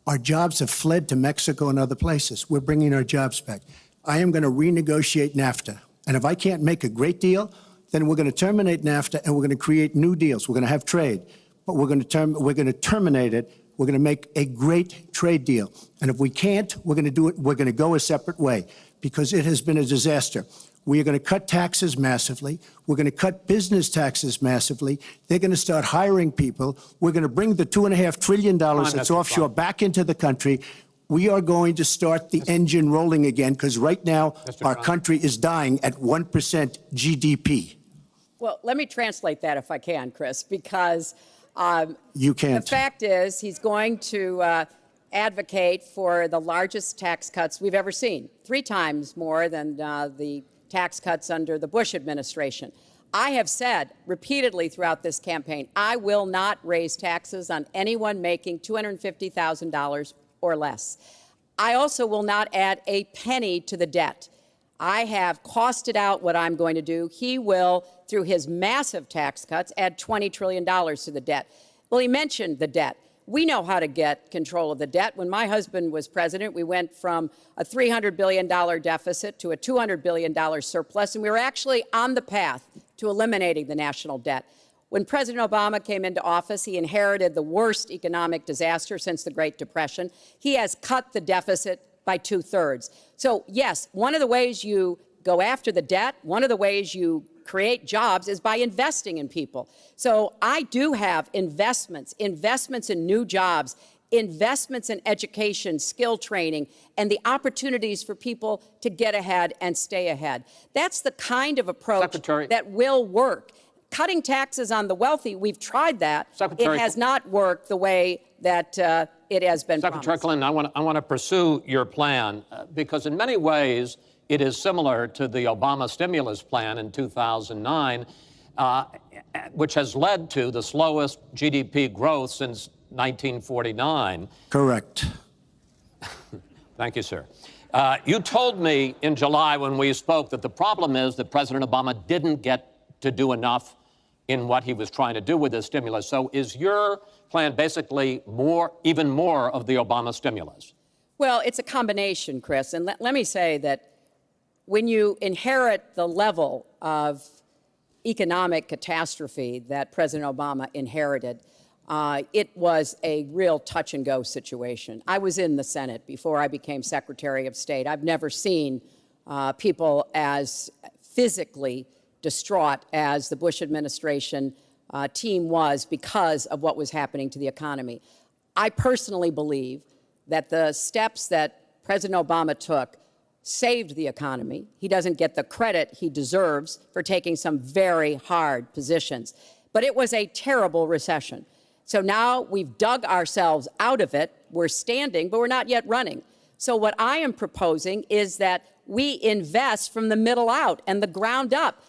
[SPEAKER 5] Our jobs have fled to Mexico and other places. We're bringing our jobs back. I am going to renegotiate NAFTA. And if I can't make a great deal, then we're going to terminate NAFTA and we're going to create new deals. We're going to have trade, but we're going to terminate it. We're going to make a great trade deal. And if we can't, we're going to do it. We're going to go a separate way, because it has been a disaster. We are going to cut taxes massively. We're going to cut business taxes massively. They're going to start hiring people. We're going to bring the $2.5 trillion that's offshore back into the country. We are going to start the engine rolling again, because right now our country is dying at 1% GDP.
[SPEAKER 4] Well, let me translate that if I can, Chris, because
[SPEAKER 5] you can't.
[SPEAKER 4] The fact is he's going to advocate for the largest tax cuts we've ever seen, 3 times more than the tax cuts under the Bush administration. I have said repeatedly throughout this campaign, I will not raise taxes on anyone making $250,000 or less. I also will not add a penny to the debt. I have costed out what I'm going to do. He will, through his massive tax cuts, add $20 trillion to the debt. Well, he mentioned the debt. We know how to get control of the debt. When my husband was president, we went from a $300 billion deficit to a $200 billion surplus, and we were actually on the path to eliminating the national debt. When President Obama came into office, he inherited the worst economic disaster since the Great Depression. He has cut the deficit by 2/3. So, yes, one of the ways you go after the debt, one of the ways you create jobs is by investing in people. So I do have investments in new jobs investments in education, skill training, and the opportunities for people to get ahead and stay ahead. That's the kind of approach that will work. Cutting taxes on the wealthy, we've tried that. It has not worked the way that it has been
[SPEAKER 10] Secretary
[SPEAKER 4] promised.
[SPEAKER 10] Clinton, I want to pursue your plan because in many ways it is similar to the Obama stimulus plan in 2009, which has led to the slowest GDP growth since 1949.
[SPEAKER 5] Correct.
[SPEAKER 10] Thank you, sir. You told me in July when we spoke that the problem is that President Obama didn't get to do enough in what he was trying to do with this stimulus. So is your plan basically even more of the Obama stimulus?
[SPEAKER 4] Well, it's a combination, Chris. And let me say that when you inherit the level of economic catastrophe that President Obama inherited, it was a real touch-and-go situation. I was in the Senate before I became Secretary of State. I've never seen people as physically distraught as the Bush administration team was because of what was happening to the economy. I personally believe that the steps that President Obama took saved the economy. He doesn't get the credit he deserves for taking some very hard positions. But it was a terrible recession. So now we've dug ourselves out of it. We're standing, but we're not yet running. So what I am proposing is that we invest from the middle out and the ground up,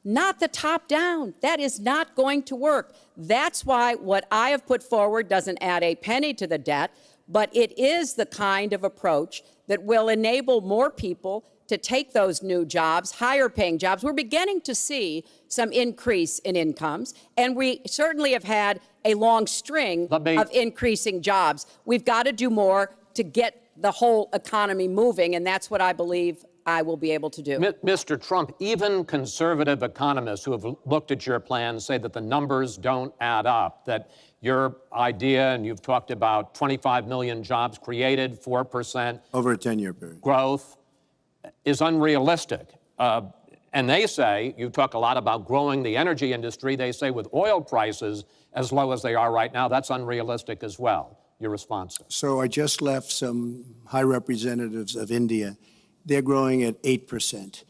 [SPEAKER 4] not the top down. That is not going to work. That's why what I have put forward doesn't add a penny to the debt, but it is the kind of approach that will enable more people to take those new jobs, higher paying jobs. We're beginning to see some increase in incomes, and we certainly have had a long string of increasing jobs. We've got to do more to get the whole economy moving, and that's what I believe I will be able to do.
[SPEAKER 10] Mr. Trump, even conservative economists who have looked at your plan say that the numbers don't add up, that your idea, and you've talked about 25 million jobs created, 4%
[SPEAKER 5] over a 10-year period
[SPEAKER 10] growth, is unrealistic. And they say, you talk a lot about growing the energy industry, they say with oil prices as low as they are right now, that's unrealistic as well. Your response?
[SPEAKER 5] So I just left some high representatives of India. They're growing at 8%.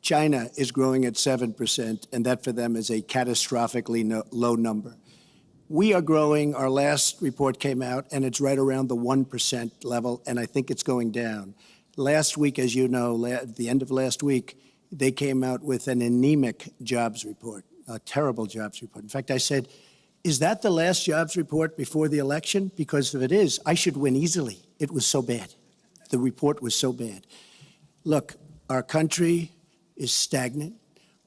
[SPEAKER 5] China is growing at 7%, and that for them is a catastrophically low number. We are growing. Our last report came out, and it's right around the 1% level, and I think it's going down. Last week, as you know, at the end of last week, they came out with an anemic jobs report, a terrible jobs report. In fact, I said, is that the last jobs report before the election? Because if it is, I should win easily. It was so bad. The report was so bad. Look, our country is stagnant.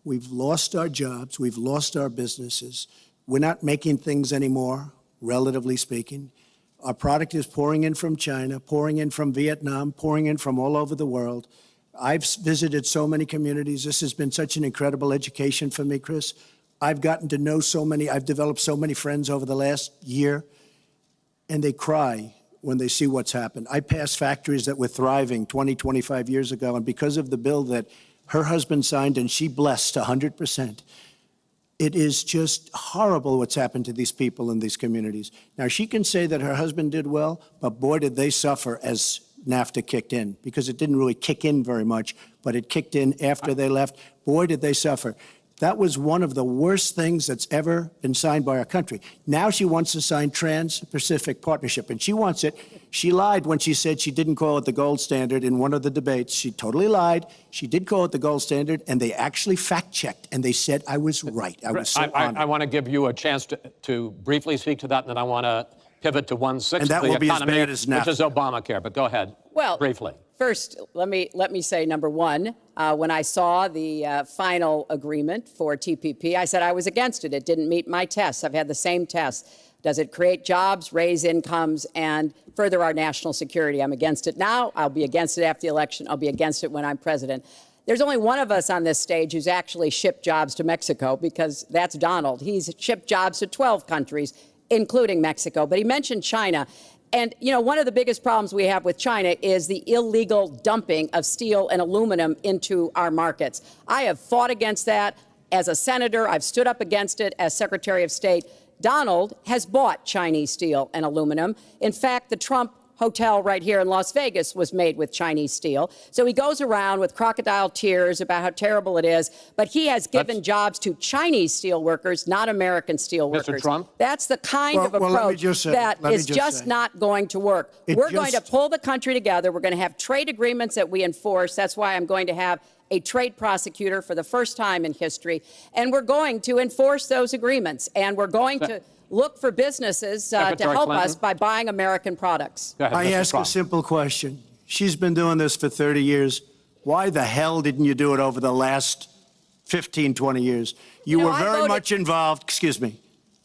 [SPEAKER 5] We've lost our jobs. We've lost our businesses. We're not making things anymore, relatively speaking. Our product is pouring in from China, pouring in from Vietnam, pouring in from all over the world. I've visited so many communities. This has been such an incredible education for me, Chris. I've gotten to know so many. I've developed so many friends over the last year, and they cry when they see what's happened. I passed factories that were thriving 20, 25 years ago, and because of the bill that her husband signed and she blessed 100%, it is just horrible what's happened to these people in these communities. Now, she can say that her husband did well, but boy, did they suffer as NAFTA kicked in, because it didn't really kick in very much, but it kicked in after they left. Boy, did they suffer. That was one of the worst things that's ever been signed by our country. Now she wants to sign Trans-Pacific Partnership, and she wants it. She lied when she said she didn't call it the gold standard in one of the debates. She totally lied. She did call it the gold standard, and they actually fact-checked, and they said I was right. I was so honored.
[SPEAKER 10] I want to give you a chance to briefly speak to that, and then I want to pivot to 1/6
[SPEAKER 5] and that
[SPEAKER 10] of the
[SPEAKER 5] will be
[SPEAKER 10] economy,
[SPEAKER 5] as bad as NAFTA.
[SPEAKER 10] which is Obamacare. But go ahead, briefly.
[SPEAKER 4] First, let me say, number one, when I saw the final agreement for TPP, I said I was against it. It didn't meet my tests. I've had the same tests. Does it create jobs, raise incomes, and further our national security? I'm against it now. I'll be against it after the election. I'll be against it when I'm president. There's only one of us on this stage who's actually shipped jobs to Mexico, because that's Donald. He's shipped jobs to 12 countries, including Mexico. But he mentioned China. And, you know, one of the biggest problems we have with China is the illegal dumping of steel and aluminum into our markets. I have fought against that as a senator. I've stood up against it as Secretary of State. Donald has bought Chinese steel and aluminum. In fact, the Trump hotel right here in Las Vegas was made with Chinese steel. So he goes around with crocodile tears about how terrible it is, but he has given jobs to Chinese steel workers, not American steel workers.
[SPEAKER 10] Mr. Trump?
[SPEAKER 4] That's the kind of approach that is just not going to work. We're going to pull the country together. We're going to have trade agreements that we enforce. That's why I'm going to have a trade prosecutor for the first time in history. And we're going to enforce those agreements. And we're going to look for businesses to help us by buying American products.
[SPEAKER 10] Go ahead,
[SPEAKER 5] I
[SPEAKER 10] Mr.
[SPEAKER 5] ask
[SPEAKER 10] Trump.
[SPEAKER 5] a simple question. She's been doing this for 30 years. Why the hell didn't you do it over the last 15, 20 years? You were very much involved. Excuse me,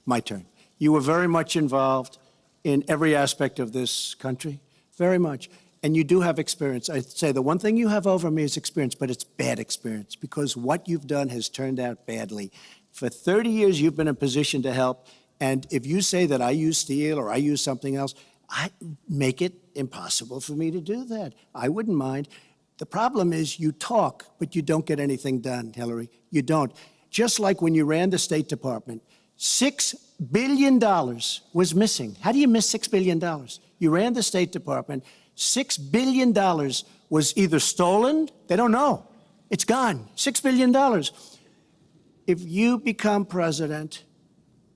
[SPEAKER 5] my turn. You were very much involved in every aspect of this country, very much. And you do have experience. I'd say the one thing you have over me is experience, but it's bad experience because what you've done has turned out badly. For 30 years, you've been in a position to help. And if you say that I use steel or I use something else, I make it impossible for me to do that. I wouldn't mind. The problem is you talk, but you don't get anything done, Hillary. You don't. Just like when you ran the State Department, $6 billion was missing. How do you miss $6 billion? You ran the State Department. $6 billion was either stolen, they don't know. It's gone. $6 billion. If you become president,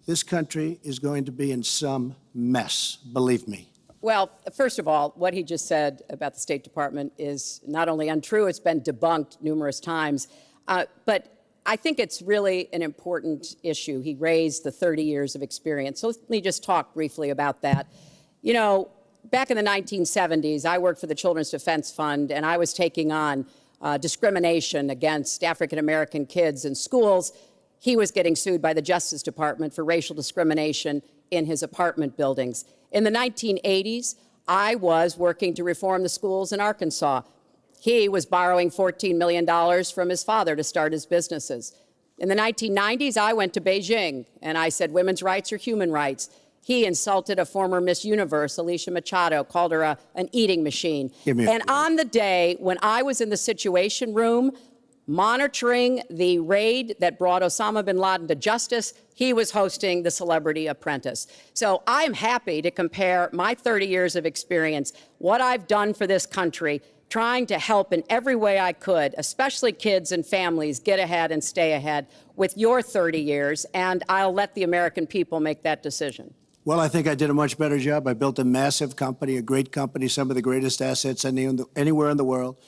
[SPEAKER 5] this country is going to be in some mess, believe me.
[SPEAKER 4] Well, first of all, what he just said about the State Department is not only untrue, it's been debunked numerous times. But I think it's really an important issue. He raised the 30 years of experience. So let me just talk briefly about that. You know, back in the 1970s, I worked for the Children's Defense Fund, and I was taking on discrimination against African-American kids in schools. He was getting sued by the Justice Department for racial discrimination in his apartment buildings. In the 1980s, I was working to reform the schools in Arkansas. He was borrowing $14 million from his father to start his businesses. In the 1990s, I went to Beijing, and I said women's rights are human rights. He insulted a former Miss Universe, Alicia Machado, called her an eating machine. And on the day when I was in the Situation Room, monitoring the raid that brought Osama bin Laden to justice, he was hosting the Celebrity Apprentice. So I'm happy to compare my 30 years of experience, what I've done for this country, trying to help in every way I could, especially kids and families, get ahead and stay ahead, with your 30 years, and I'll let the American people make that decision.
[SPEAKER 5] Well, I think I did a much better job. I built a massive company, a great company, some of the greatest assets anywhere in the world.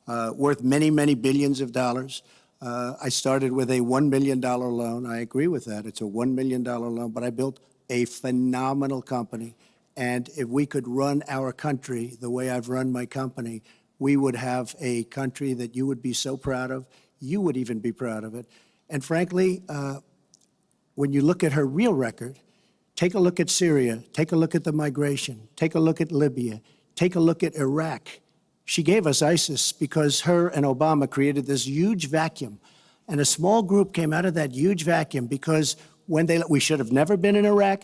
[SPEAKER 5] Worth many, many billions of dollars. I started with a $1 million loan. I agree with that. It's a $1 million loan, but I built a phenomenal company. And if we could run our country the way I've run my company, we would have a country that you would be so proud of. You would even be proud of it. And frankly, when you look at her real record, take a look at Syria, take a look at the migration, take a look at Libya, take a look at Iraq. She gave us ISIS because her and Obama created this huge vacuum. And a small group came out of that huge vacuum because we should have never been in Iraq,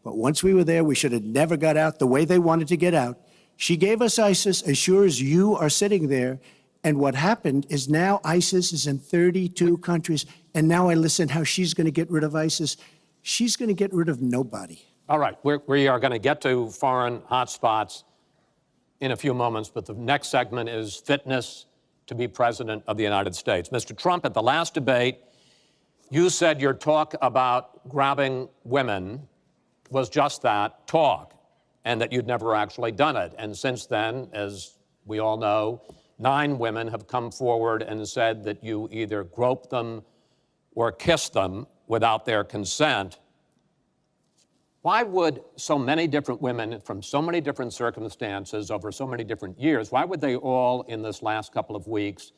[SPEAKER 5] but once we were there, we should have never got out the way they wanted to get out. She gave us ISIS as sure as you are sitting there. And what happened is now ISIS is in 32 countries. And now I listen how she's going to get rid of ISIS. She's going to get rid of nobody.
[SPEAKER 10] All right, we are going to get to foreign hotspots in a few moments, but the next segment is fitness to be president of the United States. Mr. Trump, at the last debate, you said your talk about grabbing women was just that, talk, and that you'd never actually done it. And since then, as we all know, 9 women have come forward and said that you either groped them or kissed them without their consent. Why would so many different women from so many different circumstances over so many different years, why would they all in this last couple of weeks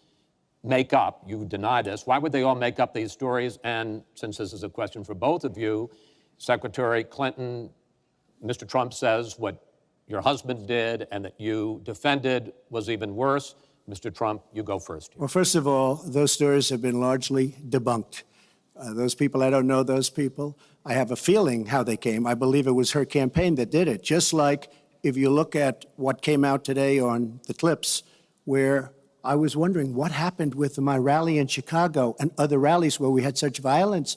[SPEAKER 10] make up, you deny this, why would they all make up these stories? And since this is a question for both of you, Secretary Clinton, Mr. Trump says what your husband did and that you defended was even worse. Mr. Trump, you go first here.
[SPEAKER 5] Well, first of all, those stories have been largely debunked. Those people, I don't know those people. I have a feeling how they came. I believe it was her campaign that did it. Just like if you look at what came out today on the clips, where I was wondering what happened with my rally in Chicago and other rallies where we had such violence.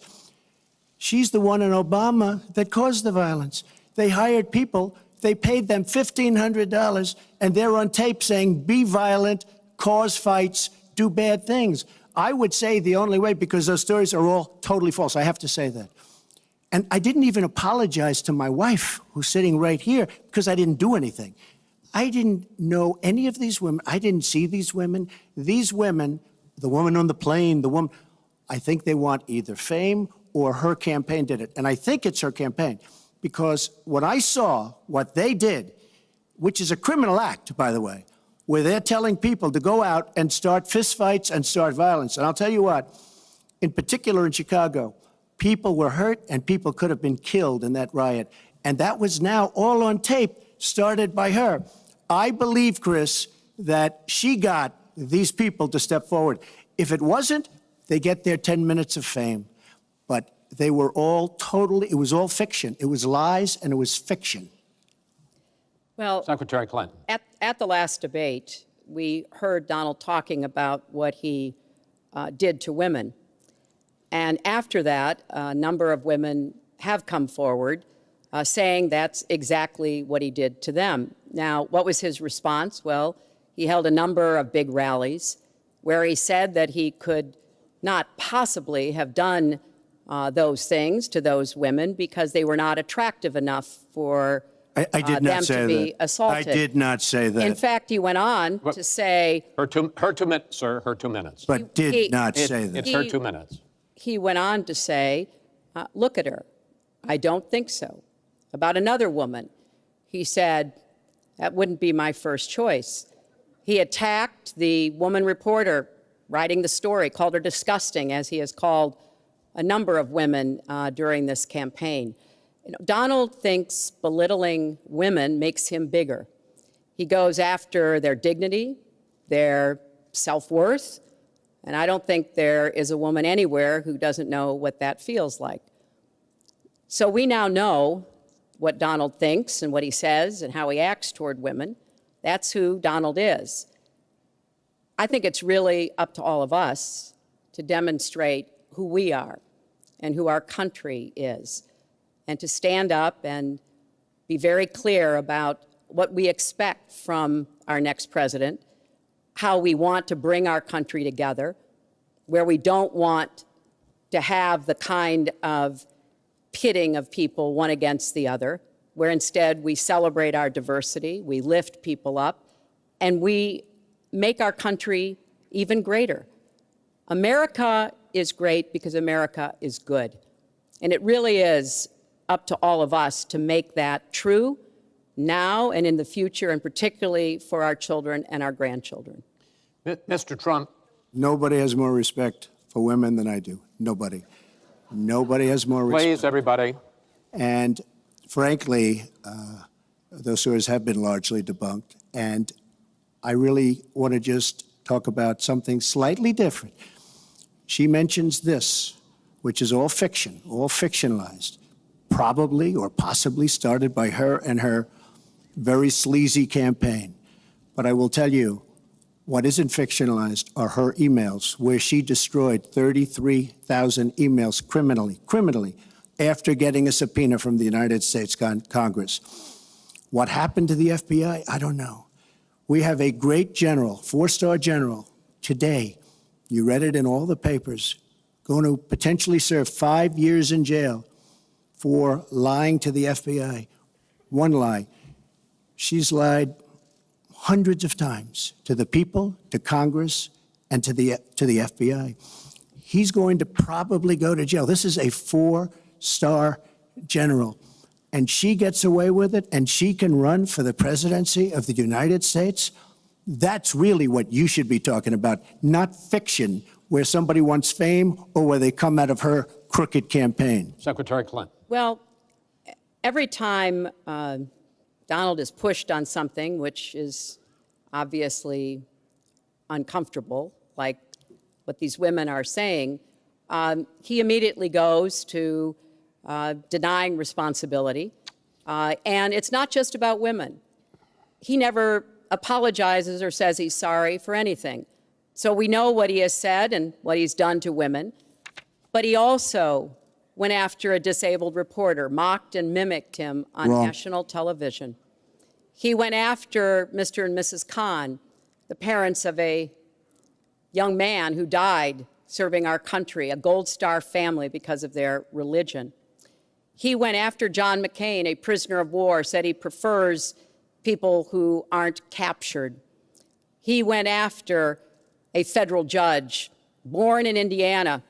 [SPEAKER 5] She's the one in Obama that caused the violence. They hired people, they paid them $1,500, and they're on tape saying, be violent, cause fights, do bad things. I would say the only way, because those stories are all totally false, I have to say that. And I didn't even apologize to my wife, who's sitting right here, because I didn't do anything. I didn't know any of these women. I didn't see these women. These women, the woman on the plane, the woman, I think they want either fame or her campaign did it. And I think it's her campaign, because when I saw what they did, which is a criminal act, by the way, where they're telling people to go out and start fistfights and start violence. And I'll tell you what, in particular in Chicago, people were hurt and people could have been killed in that riot. And that was now all on tape, started by her. I believe, Chris, that she got these people to step forward. If it wasn't, they get their 10 minutes of fame. But they were all totally, it was all fiction. It was lies and it was fiction.
[SPEAKER 4] Well,
[SPEAKER 10] Secretary Clinton.
[SPEAKER 4] At the last debate, we heard Donald talking about what he did to women. And after that, a number of women have come forward saying that's exactly what he did to them. Now, what was his response? Well, he held a number of big rallies where he said that he could not possibly have done those things to those women because they were not attractive enough for
[SPEAKER 5] I did not
[SPEAKER 4] them
[SPEAKER 5] say
[SPEAKER 4] to be
[SPEAKER 5] that.
[SPEAKER 4] assaulted.
[SPEAKER 5] I did not say that.
[SPEAKER 4] In fact, he went on to say...
[SPEAKER 10] Her 2 minutes, sir, her 2 minutes.
[SPEAKER 5] But did not say that.
[SPEAKER 10] It's her 2 minutes.
[SPEAKER 4] He went on to say, look at her. I don't think so. About another woman, he said, that wouldn't be my first choice. He attacked the woman reporter writing the story, called her disgusting, as he has called a number of women during this campaign. You know, Donald thinks belittling women makes him bigger. He goes after their dignity, their self-worth, and I don't think there is a woman anywhere who doesn't know what that feels like. So we now know what Donald thinks and what he says and how he acts toward women. That's who Donald is. I think it's really up to all of us to demonstrate who we are and who our country is, and to stand up and be very clear about what we expect from our next president, how we want to bring our country together, where we don't want to have the kind of pitting of people one against the other, where instead we celebrate our diversity, we lift people up, and we make our country even greater. America is great because America is good. And it really is up to all of us to make that true now and in the future, and particularly for our children and our grandchildren.
[SPEAKER 10] Mr. Trump.
[SPEAKER 5] Nobody has more respect for women than I do. Nobody. Nobody has more respect.
[SPEAKER 10] Please, everybody.
[SPEAKER 5] And frankly, those stories have been largely debunked. And I really want to just talk about something slightly different. She mentions this, which is all fiction, all fictionalized, probably or possibly started by her and her very sleazy campaign. But I will tell you, what isn't fictionalized are her emails, where she destroyed 33,000 emails criminally, after getting a subpoena from the United States Congress. What happened to the FBI? I don't know. We have a great general, 4-star general, today, you read it in all the papers, going to potentially serve 5 years in jail for lying to the FBI. One lie. She's lied hundreds of times to the people, to Congress, and to the FBI. He's going to probably go to jail. This is a 4-star general. And she gets away with it, and she can run for the presidency of the United States. That's really what you should be talking about, not fiction, where somebody wants fame or where they come out of her crooked campaign.
[SPEAKER 10] Secretary Clinton.
[SPEAKER 4] Well, every time Donald is pushed on something which is obviously uncomfortable, like what these women are saying, he immediately goes to denying responsibility. And it's not just about women. He never apologizes or says he's sorry for anything. So we know what he has said and what he's done to women. But he also went after a disabled reporter, mocked and mimicked him on national television. He went after Mr. and Mrs. Khan, the parents of a young man who died serving our country, a Gold Star family because of their religion. He went after John McCain, a prisoner of war, said he prefers people who aren't captured. He went after a federal judge, born in Indiana,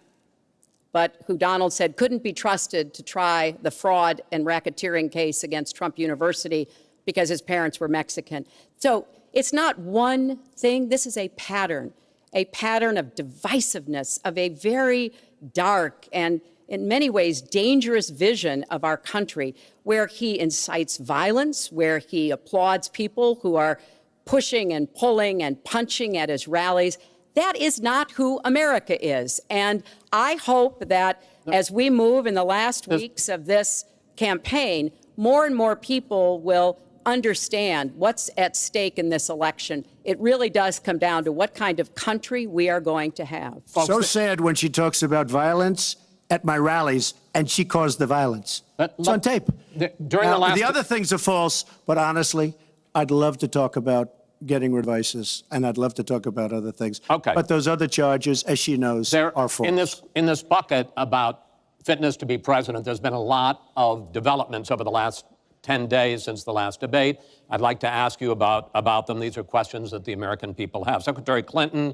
[SPEAKER 4] but who Donald said couldn't be trusted to try the fraud and racketeering case against Trump University because his parents were Mexican. So it's not one thing. This is a pattern of divisiveness, of a very dark and in many ways dangerous vision of our country, where he incites violence, where he applauds people who are pushing and pulling and punching at his rallies. That is not who America is. And I hope that as we move in the last weeks of this campaign, more and more people will understand what's at stake in this election. It really does come down to what kind of country we are going to have.
[SPEAKER 5] So sad when she talks about violence at my rallies, and she caused the violence. It's on tape.
[SPEAKER 10] During the last...
[SPEAKER 5] The other things are false, but honestly, I'd love to talk about getting rid of ISIS, and I'd love to talk about other things.
[SPEAKER 10] Okay.
[SPEAKER 5] But those other charges, as she knows, are false.
[SPEAKER 10] In this bucket about fitness to be president, there's been a lot of developments over the last 10 days since the last debate. I'd like to ask you about them. These are questions that the American people have. Secretary Clinton,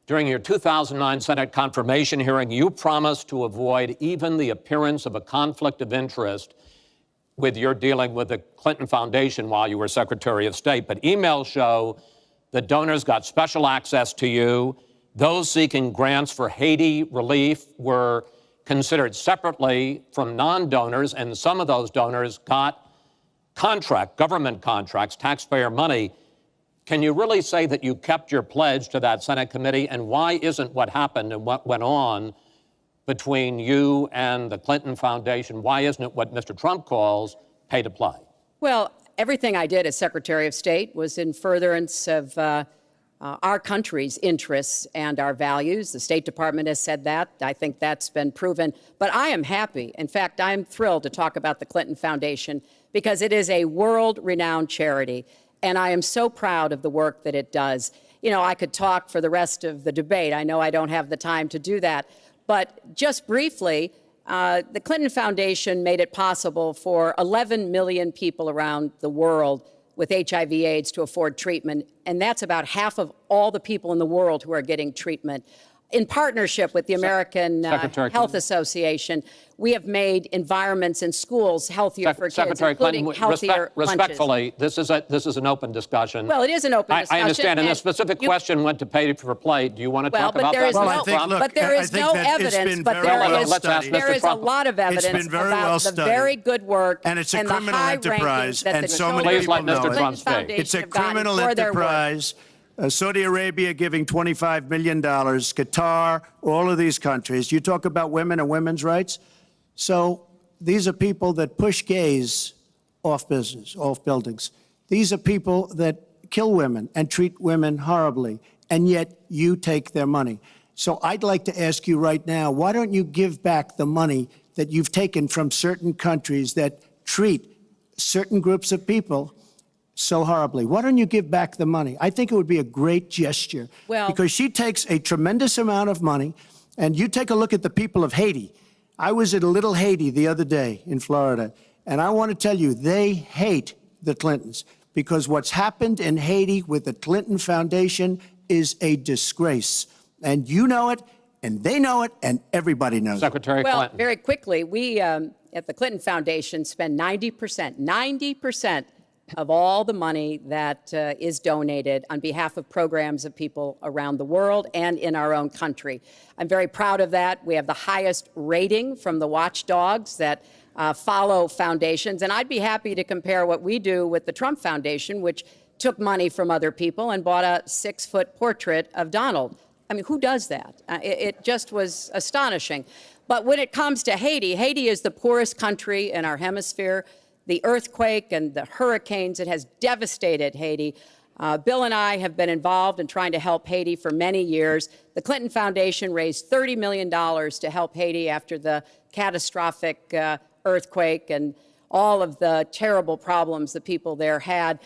[SPEAKER 10] during your 2009 Senate confirmation hearing, you promised to avoid even the appearance of a conflict of interest with your dealing with the Clinton Foundation while you were Secretary of State. But emails show that donors got special access to you. Those seeking grants for Haiti relief were considered separately from non-donors, and some of those donors got government contracts, taxpayer money. Can you really say that you kept your pledge to that Senate committee? And why isn't what happened and what went on between you and the Clinton Foundation, why isn't it what Mr. Trump calls pay to play?
[SPEAKER 4] Well, everything I did as Secretary of State was in furtherance of our country's interests and our values. The State Department has said that. I think that's been proven. But I am happy. In fact, I'm thrilled to talk about the Clinton Foundation because it is a world-renowned charity. And I am so proud of the work that it does. You know, I could talk for the rest of the debate. I know I don't have the time to do that. But just briefly, the Clinton Foundation made it possible for 11 million people around the world with HIV/AIDS to afford treatment. And that's about half of all the people in the world who are getting treatment. In partnership with the American Health Association, we have made environments in schools healthier for kids, including healthier lunches.
[SPEAKER 10] Respectfully, this is an open discussion.
[SPEAKER 4] Well, it is an open discussion.
[SPEAKER 10] I understand, and the specific question went to pay for play. Do you want to talk about that?
[SPEAKER 4] But there is no evidence, but there is a lot of evidence about the very good work
[SPEAKER 5] and it's a criminal enterprise, and so many people know it. It's a criminal enterprise. Saudi Arabia giving $25 million, Qatar, all of these countries. You talk about women and women's rights. So these are people that push gays off buildings. These are people that kill women and treat women horribly, and yet you take their money. So I'd like to ask you right now, why don't you give back the money that you've taken from certain countries that treat certain groups of people so horribly? Why don't you give back the money? I think it would be a great gesture, because she takes a tremendous amount of money, and you take a look at the people of Haiti. I was at a little Haiti the other day in Florida, and I want to tell you, they hate the Clintons, because what's happened in Haiti with the Clinton Foundation is a disgrace. And you know it, and they know it, and everybody knows
[SPEAKER 10] Secretary
[SPEAKER 4] it.
[SPEAKER 10] Clinton.
[SPEAKER 4] Well, very quickly, we at the Clinton Foundation spend 90% of all the money that is donated on behalf of programs of people around the world and in our own country. I'm very proud of that. We have the highest rating from the watchdogs that follow foundations. And I'd be happy to compare what we do with the Trump Foundation, which took money from other people and bought a 6-foot portrait of Donald. I mean, who does that? It just was astonishing. But when it comes to Haiti, Haiti is the poorest country in our hemisphere. The earthquake and the hurricanes, it has devastated Haiti. Bill and I have been involved in trying to help Haiti for many years. The Clinton Foundation raised $30 million to help Haiti after the catastrophic earthquake and all of the terrible problems the people there had.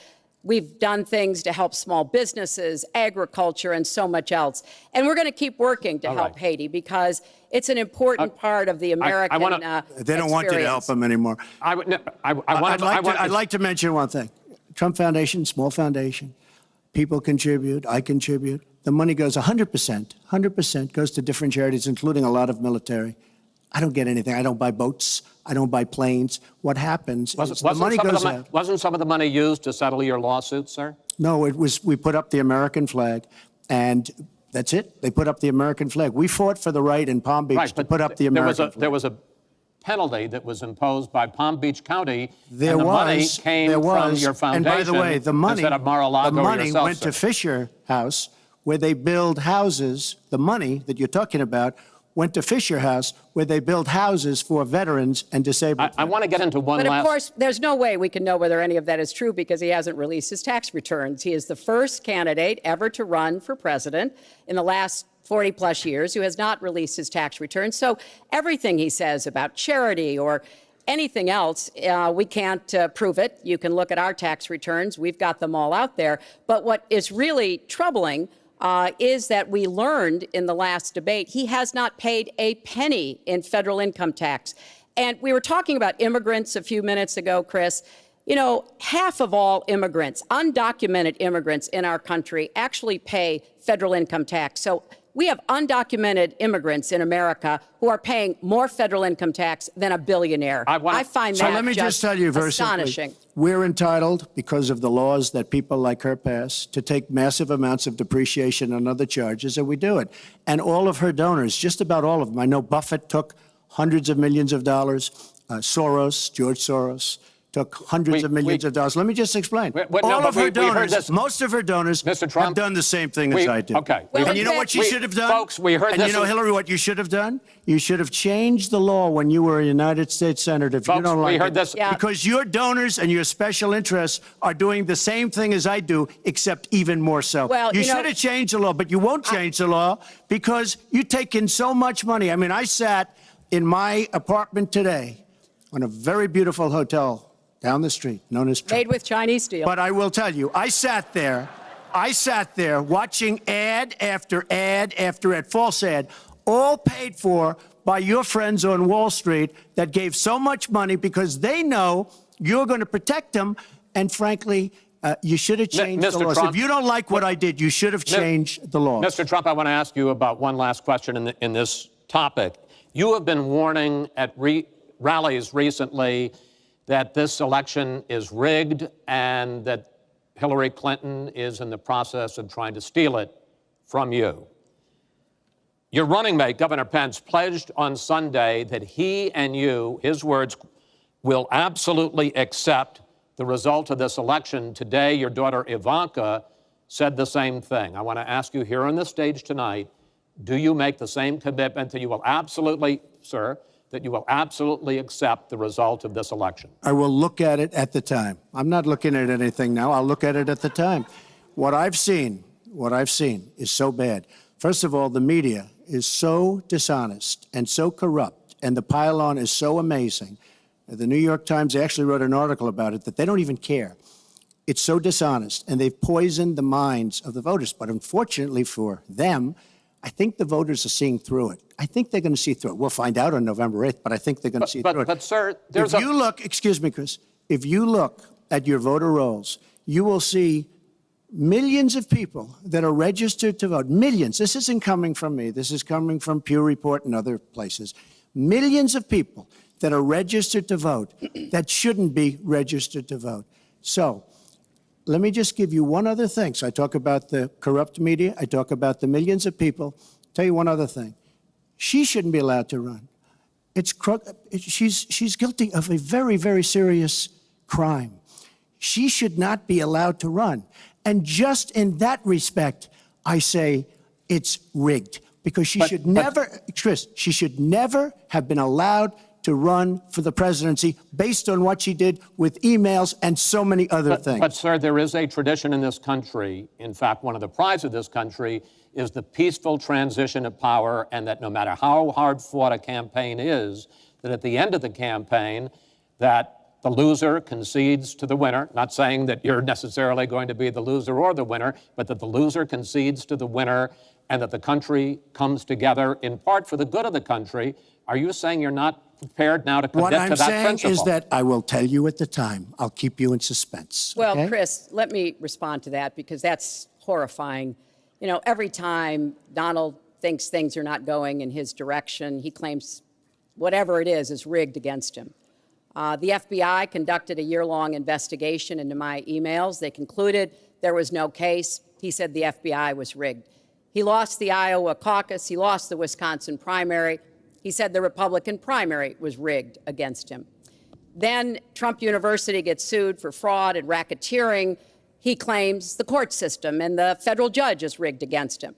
[SPEAKER 4] We've done things to help small businesses, agriculture, and so much else. And we're going to keep working to help Haiti because it's an important part of the American
[SPEAKER 5] They don't want you to help them anymore. I'd like to mention one thing. Trump Foundation, small foundation. People contribute. I contribute. The money goes 100% goes to different charities, including a lot of military. I don't get anything. I don't buy boats. I don't buy planes. What happens is the money goes out.
[SPEAKER 10] Wasn't some of the money used to settle your lawsuit, sir?
[SPEAKER 5] No, it was, we put up the American flag, and that's it. They put up the American flag. We fought for the right in Palm Beach to put up the American flag.
[SPEAKER 10] There was a penalty that was imposed by Palm Beach County, and the money came from your foundation.
[SPEAKER 5] And by the way, the money,
[SPEAKER 10] instead of Mar-a-Lago yourself,
[SPEAKER 5] went to Fisher House, where they build houses. The money that you're talking about went to Fisher House, where they build houses for veterans and disabled.
[SPEAKER 10] I want to get into one
[SPEAKER 4] last... But
[SPEAKER 10] last...
[SPEAKER 4] of course, there's no way we can know whether any of that is true because he hasn't released his tax returns. He is the first candidate ever to run for president in the last 40-plus years who has not released his tax returns. So everything he says about charity or anything else, we can't prove it. You can look at our tax returns. We've got them all out there. But what is really troubling is that we learned in the last debate he has not paid a penny in federal income tax. And we were talking about immigrants a few minutes ago, Chris. You know, half of all immigrants, undocumented immigrants in our country, actually pay federal income tax. So we have undocumented immigrants in America who are paying more federal income tax than a billionaire. I find that
[SPEAKER 5] let me just tell you very
[SPEAKER 4] astonishing.
[SPEAKER 5] Simply, we're entitled, because of the laws that people like her pass, to take massive amounts of depreciation and other charges, and we do it. And all of her donors, just about all of them, I know Buffett took hundreds of millions of dollars, Soros, George Soros, took hundreds of millions of dollars. Let me just explain. All of her donors, most of her donors have done the same thing as I did.
[SPEAKER 10] Okay.
[SPEAKER 5] And you know what she should have done?
[SPEAKER 10] Folks, we heard
[SPEAKER 5] and
[SPEAKER 10] this.
[SPEAKER 5] You know, Hillary, what you should have done? You should have changed the law when you were a United States Senator. If you don't like it. Because your donors and your special interests are doing the same thing as I do, except even more so.
[SPEAKER 4] Well,
[SPEAKER 5] you should have changed the law, but you won't change the law because you take in so much money. I mean, I sat in my apartment today on a very beautiful hotel down the street, known as Trump.
[SPEAKER 4] Made with Chinese steel.
[SPEAKER 5] But I will tell you, I sat there watching ad after ad after ad, false ad, all paid for by your friends on Wall Street that gave so much money because they know you're going to protect them. And frankly, you should have changed the laws.
[SPEAKER 10] Trump,
[SPEAKER 5] if you don't like what I did, you should have changed the laws.
[SPEAKER 10] Mr. Trump, I want to ask you about one last question in this topic. You have been warning at rallies recently that this election is rigged and that Hillary Clinton is in the process of trying to steal it from you. Your running mate, Governor Pence, pledged on Sunday that he and you, his words, will absolutely accept the result of this election. Today, your daughter Ivanka said the same thing. I want to ask you here on the stage tonight, do you make the same commitment that you will absolutely, sir, that you will absolutely accept the result of this election?
[SPEAKER 5] I will look at it at the time. I'm not looking at anything now. I'll look at it at the time. What I've seen is so bad. First of all, the media is so dishonest and so corrupt, and the pile-on is so amazing. The New York Times actually wrote an article about it that they don't even care. It's so dishonest, and they've poisoned the minds of the voters. But unfortunately for them, I think the voters are seeing through it. I think they're going to see through it. We'll find out on November 8th, but I think they're going to see through it.
[SPEAKER 10] But, sir,
[SPEAKER 5] if you look, excuse me, Chris, if you look at your voter rolls, you will see millions of people that are registered to vote. Millions. This isn't coming from me. This is coming from Pew Report and other places. Millions of people that are registered to vote that shouldn't be registered to vote. So let me just give you one other thing. So I talk about the corrupt media. I talk about the millions of people. Tell you one other thing. She shouldn't be allowed to run. She's guilty of a very, very serious crime. She should not be allowed to run. And just in that respect, I say it's rigged because she should never, Chris, she should never have been allowed to run for the presidency based on what she did with emails and so many other things.
[SPEAKER 10] But, sir, there is a tradition in this country. In fact, one of the prides of this country is the peaceful transition of power, and that no matter how hard fought a campaign is, that at the end of the campaign, that the loser concedes to the winner. Not saying that you're necessarily going to be the loser or the winner, but that the loser concedes to the winner and that the country comes together in part for the good of the country. Are you saying you're not prepared now to commit to that principle?
[SPEAKER 5] What I'm saying is that I will tell you at the time. I'll keep you in suspense.
[SPEAKER 4] Well,
[SPEAKER 5] okay?
[SPEAKER 4] Chris, let me respond to that because that's horrifying. You know, every time Donald thinks things are not going in his direction, he claims whatever it is rigged against him. The FBI conducted a year-long investigation into my emails. They concluded there was no case. He said the FBI was rigged. He lost the Iowa caucus. He lost the Wisconsin primary. He said the Republican primary was rigged against him. Then Trump University gets sued for fraud and racketeering. He claims the court system and the federal judge is rigged against him.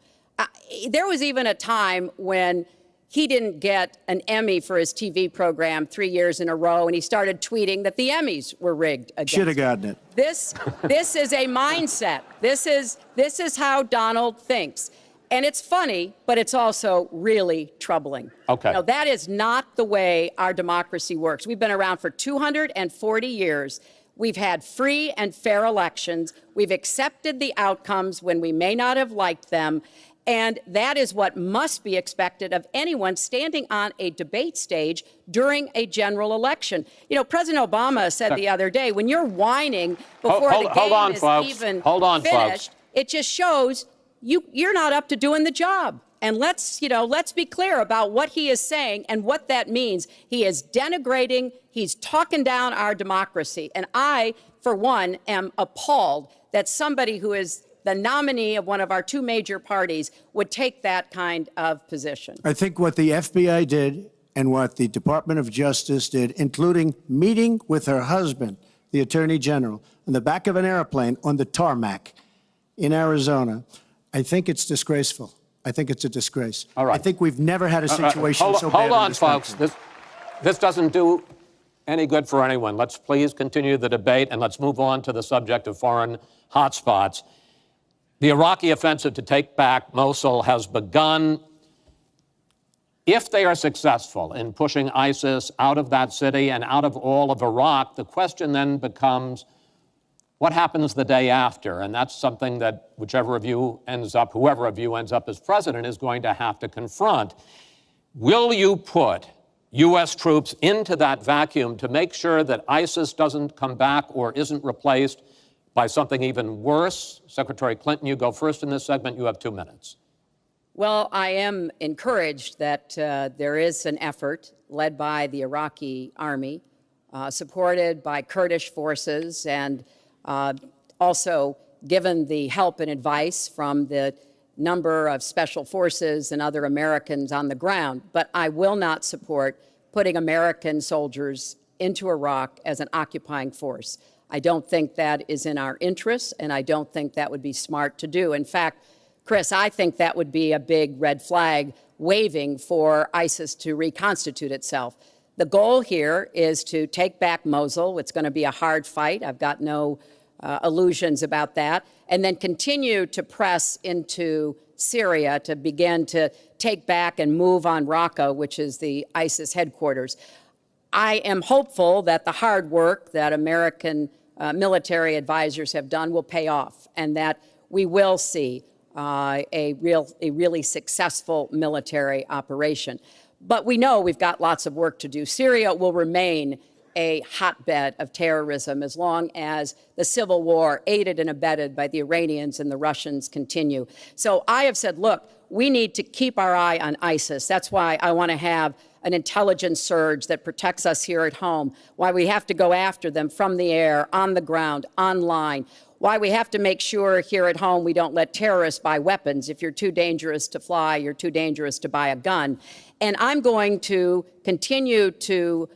[SPEAKER 4] There was even a time when he didn't get an Emmy for his TV program 3 years in a row, and he started tweeting that the Emmys were rigged against him.
[SPEAKER 5] Should have gotten it.
[SPEAKER 4] This is a mindset. This is how Donald thinks. And it's funny, but it's also really troubling.
[SPEAKER 10] Okay.
[SPEAKER 4] No, that is not the way our democracy works. We've been around for 240 years. We've had free and fair elections. We've accepted the outcomes when we may not have liked them. And that is what must be expected of anyone standing on a debate stage during a general election. You know, President Obama said the other day, when you're whining before the game is even finished, it just shows you're not up to doing the job. And let's be clear about what he is saying and what that means. He is denigrating, he's talking down our democracy. And I, for one, am appalled that somebody who is the nominee of one of our two major parties would take that kind of position.
[SPEAKER 5] I think what the FBI did and what the Department of Justice did, including meeting with her husband, the Attorney General, on the back of an airplane on the tarmac in Arizona, I think it's disgraceful. I think it's a disgrace.
[SPEAKER 10] All right.
[SPEAKER 5] I think we've never had a situation so bad
[SPEAKER 10] Hold on,
[SPEAKER 5] in this
[SPEAKER 10] folks.
[SPEAKER 5] country.
[SPEAKER 10] This doesn't do any good for anyone. Let's please continue the debate, and let's move on to the subject of foreign hotspots. The Iraqi offensive to take back Mosul has begun. If they are successful in pushing ISIS out of that city and out of all of Iraq, the question then becomes, what happens the day after? And that's something that whoever of you ends up as president is going to have to confront. Will you put U.S. troops into that vacuum to make sure that ISIS doesn't come back or isn't replaced by something even worse? Secretary Clinton, you go first in this segment. You have 2 minutes.
[SPEAKER 4] Well, I am encouraged that there is an effort led by the Iraqi army, supported by Kurdish forces, and also given the help and advice from the number of special forces and other Americans on the ground. But I will not support putting American soldiers into Iraq as an occupying force. I don't think that is in our interests, and I don't think that would be smart to do. In fact, Chris, I think that would be a big red flag waving for ISIS to reconstitute itself. The goal here is to take back Mosul. It's going to be a hard fight. I've got no illusions about that. And then continue to press into Syria to begin to take back and move on Raqqa, which is the ISIS headquarters. I am hopeful that the hard work that American military advisors have done will pay off, and that we will see a really successful military operation. But we know we've got lots of work to do. Syria will remain a hotbed of terrorism as long as the civil war, aided and abetted by the Iranians and the Russians, continue. So I have said, look, we need to keep our eye on ISIS. That's why I want to have an intelligence surge that protects us here at home, why we have to go after them from the air, on the ground, online, why we have to make sure here at home we don't let terrorists buy weapons. If you're too dangerous to fly, you're too dangerous to buy a gun. And I'm going to continue to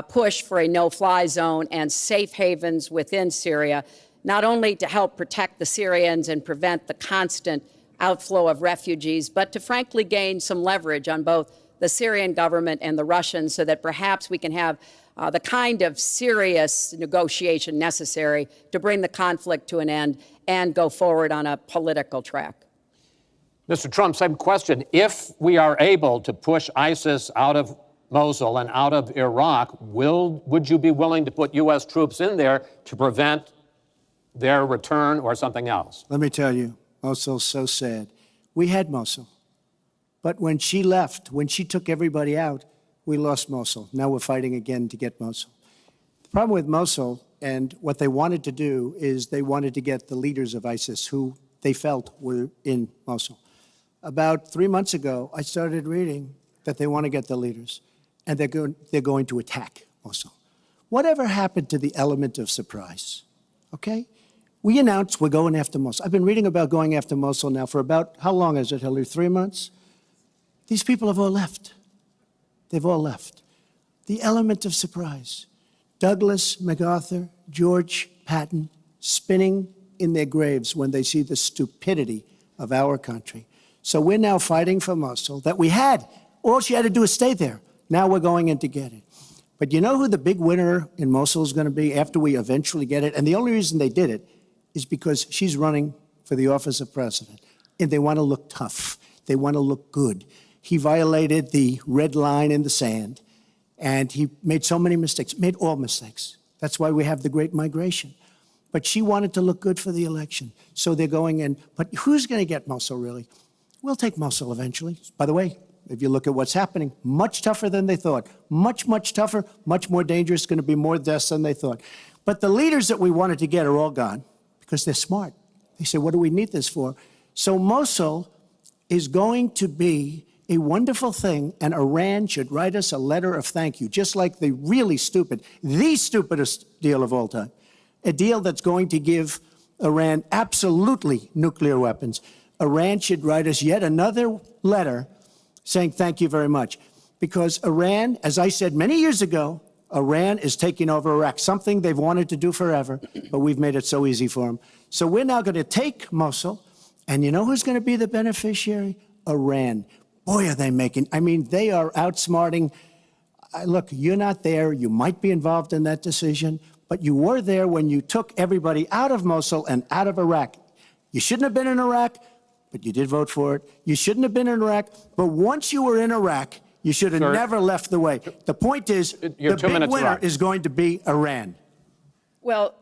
[SPEAKER 4] push for a no-fly zone and safe havens within Syria, not only to help protect the Syrians and prevent the constant outflow of refugees, but to frankly gain some leverage on both the Syrian government and the Russians so that perhaps we can have the kind of serious negotiation necessary to bring the conflict to an end and go forward on a political track.
[SPEAKER 10] Mr. Trump, same question. If we are able to push ISIS out of Mosul and out of Iraq, would you be willing to put U.S. troops in there to prevent their return or something else?
[SPEAKER 5] Let me tell you, Mosul's so sad. We had Mosul. But when she left, when she took everybody out, we lost Mosul. Now we're fighting again to get Mosul. The problem with Mosul and what they wanted to do is they wanted to get the leaders of ISIS who they felt were in Mosul. About 3 months ago, I started reading that they want to get the leaders and they're going to attack Mosul. Whatever happened to the element of surprise? Okay? We announced we're going after Mosul. I've been reading about going after Mosul now for about, how long is it, Hillary? 3 months? These people have all left. They've all left. The element of surprise. Douglas MacArthur, George Patton, spinning in their graves when they see the stupidity of our country. So we're now fighting for Mosul that we had. All she had to do is stay there. Now we're going in to get it. But you know who the big winner in Mosul is going to be after we eventually get it? And the only reason they did it is because she's running for the office of president. And they want to look tough. They want to look good. He violated the red line in the sand. And he made so many mistakes, made all mistakes. That's why we have the Great Migration. But she wanted to look good for the election. So they're going in. But who's going to get Mosul, really? We'll take Mosul eventually. By the way, if you look at what's happening, much tougher than they thought. Much, much tougher, much more dangerous, going to be more deaths than they thought. But the leaders that we wanted to get are all gone because they're smart. They say, what do we need this for? So Mosul is going to be a wonderful thing, and Iran should write us a letter of thank you, just like the really stupid, the stupidest deal of all time, a deal that's going to give Iran absolutely nuclear weapons. Iran should write us yet another letter saying thank you very much. Because Iran, as I said many years ago, Iran is taking over Iraq, something they've wanted to do forever, but we've made it so easy for them. So we're now going to take Mosul, and you know who's going to be the beneficiary? Iran. Boy, are they making, I mean, they are outsmarting. Look, you're not there. You might be involved in that decision, but you were there when you took everybody out of Mosul and out of Iraq. You shouldn't have been in Iraq, but you did vote for it. You shouldn't have been in Iraq, but once you were in Iraq, you should have never left the way. The point is, the big winner is going to be Iran.
[SPEAKER 4] Well,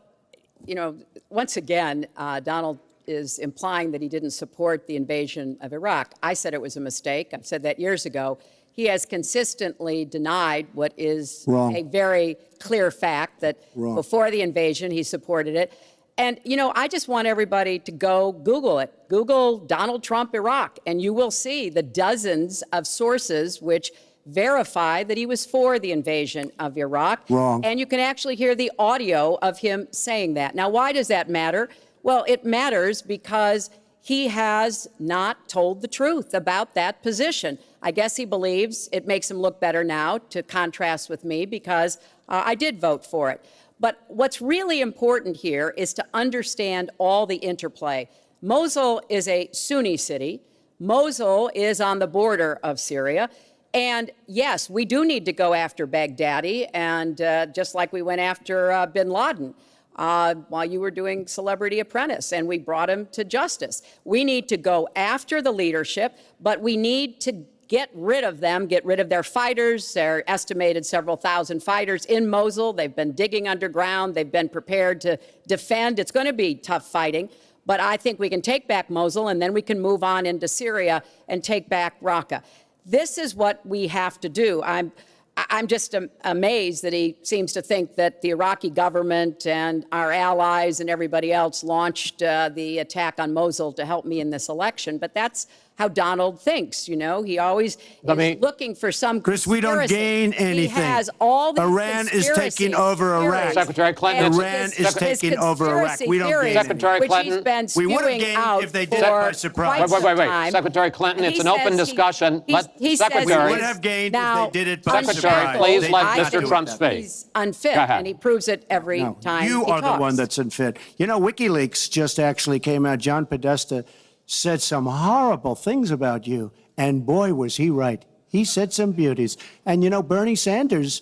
[SPEAKER 4] you know, once again, Donald is implying that he didn't support the invasion of Iraq. I said it was a mistake. I've said that years ago. He has consistently denied what is a very clear fact, that before the invasion, he supported it. And, you know, I just want everybody to go Google it. Google Donald Trump Iraq, and you will see the dozens of sources which verify that he was for the invasion of Iraq. And you can actually hear the audio of him saying that. Now, why does that matter? Well, it matters because he has not told the truth about that position. I guess he believes it makes him look better now to contrast with me because I did vote for it. But what's really important here is to understand all the interplay. Mosul is a Sunni city. Mosul is on the border of Syria. And yes, we do need to go after Baghdadi, and just like we went after bin Laden while you were doing Celebrity Apprentice, and we brought him to justice. We need to go after the leadership, but we need to get rid of them, get rid of their fighters. They're estimated several thousand fighters in Mosul. They've been digging underground. They've been prepared to defend. It's going to be tough fighting, but I think we can take back Mosul, and then we can move on into Syria and take back Raqqa. This is what we have to do. I'm just amazed that he seems to think that the Iraqi government and our allies and everybody else launched the attack on Mosul to help me in this election. But that's how Donald thinks, you know. He always is looking for some
[SPEAKER 5] Chris, we don't gain anything.
[SPEAKER 4] He has all these
[SPEAKER 5] Iran is taking over Iraq.
[SPEAKER 10] Secretary Clinton.
[SPEAKER 5] Iran is taking over Iraq. We don't gain
[SPEAKER 10] Secretary Clinton.
[SPEAKER 4] He's been
[SPEAKER 5] we would have gained if they did it by surprise.
[SPEAKER 10] Wait. Secretary Clinton, it's an open discussion.
[SPEAKER 5] Secretary, we would have gained if they did it by surprise.
[SPEAKER 10] Secretary, please let Mr. Trump speak.
[SPEAKER 4] He's unfit, and he proves it every time
[SPEAKER 5] you
[SPEAKER 4] he
[SPEAKER 5] are
[SPEAKER 4] talks.
[SPEAKER 5] the one that's unfit. You know, WikiLeaks just actually came out. John Podesta said some horrible things about you, and boy, was he right. He said some beauties. And, you know, Bernie Sanders,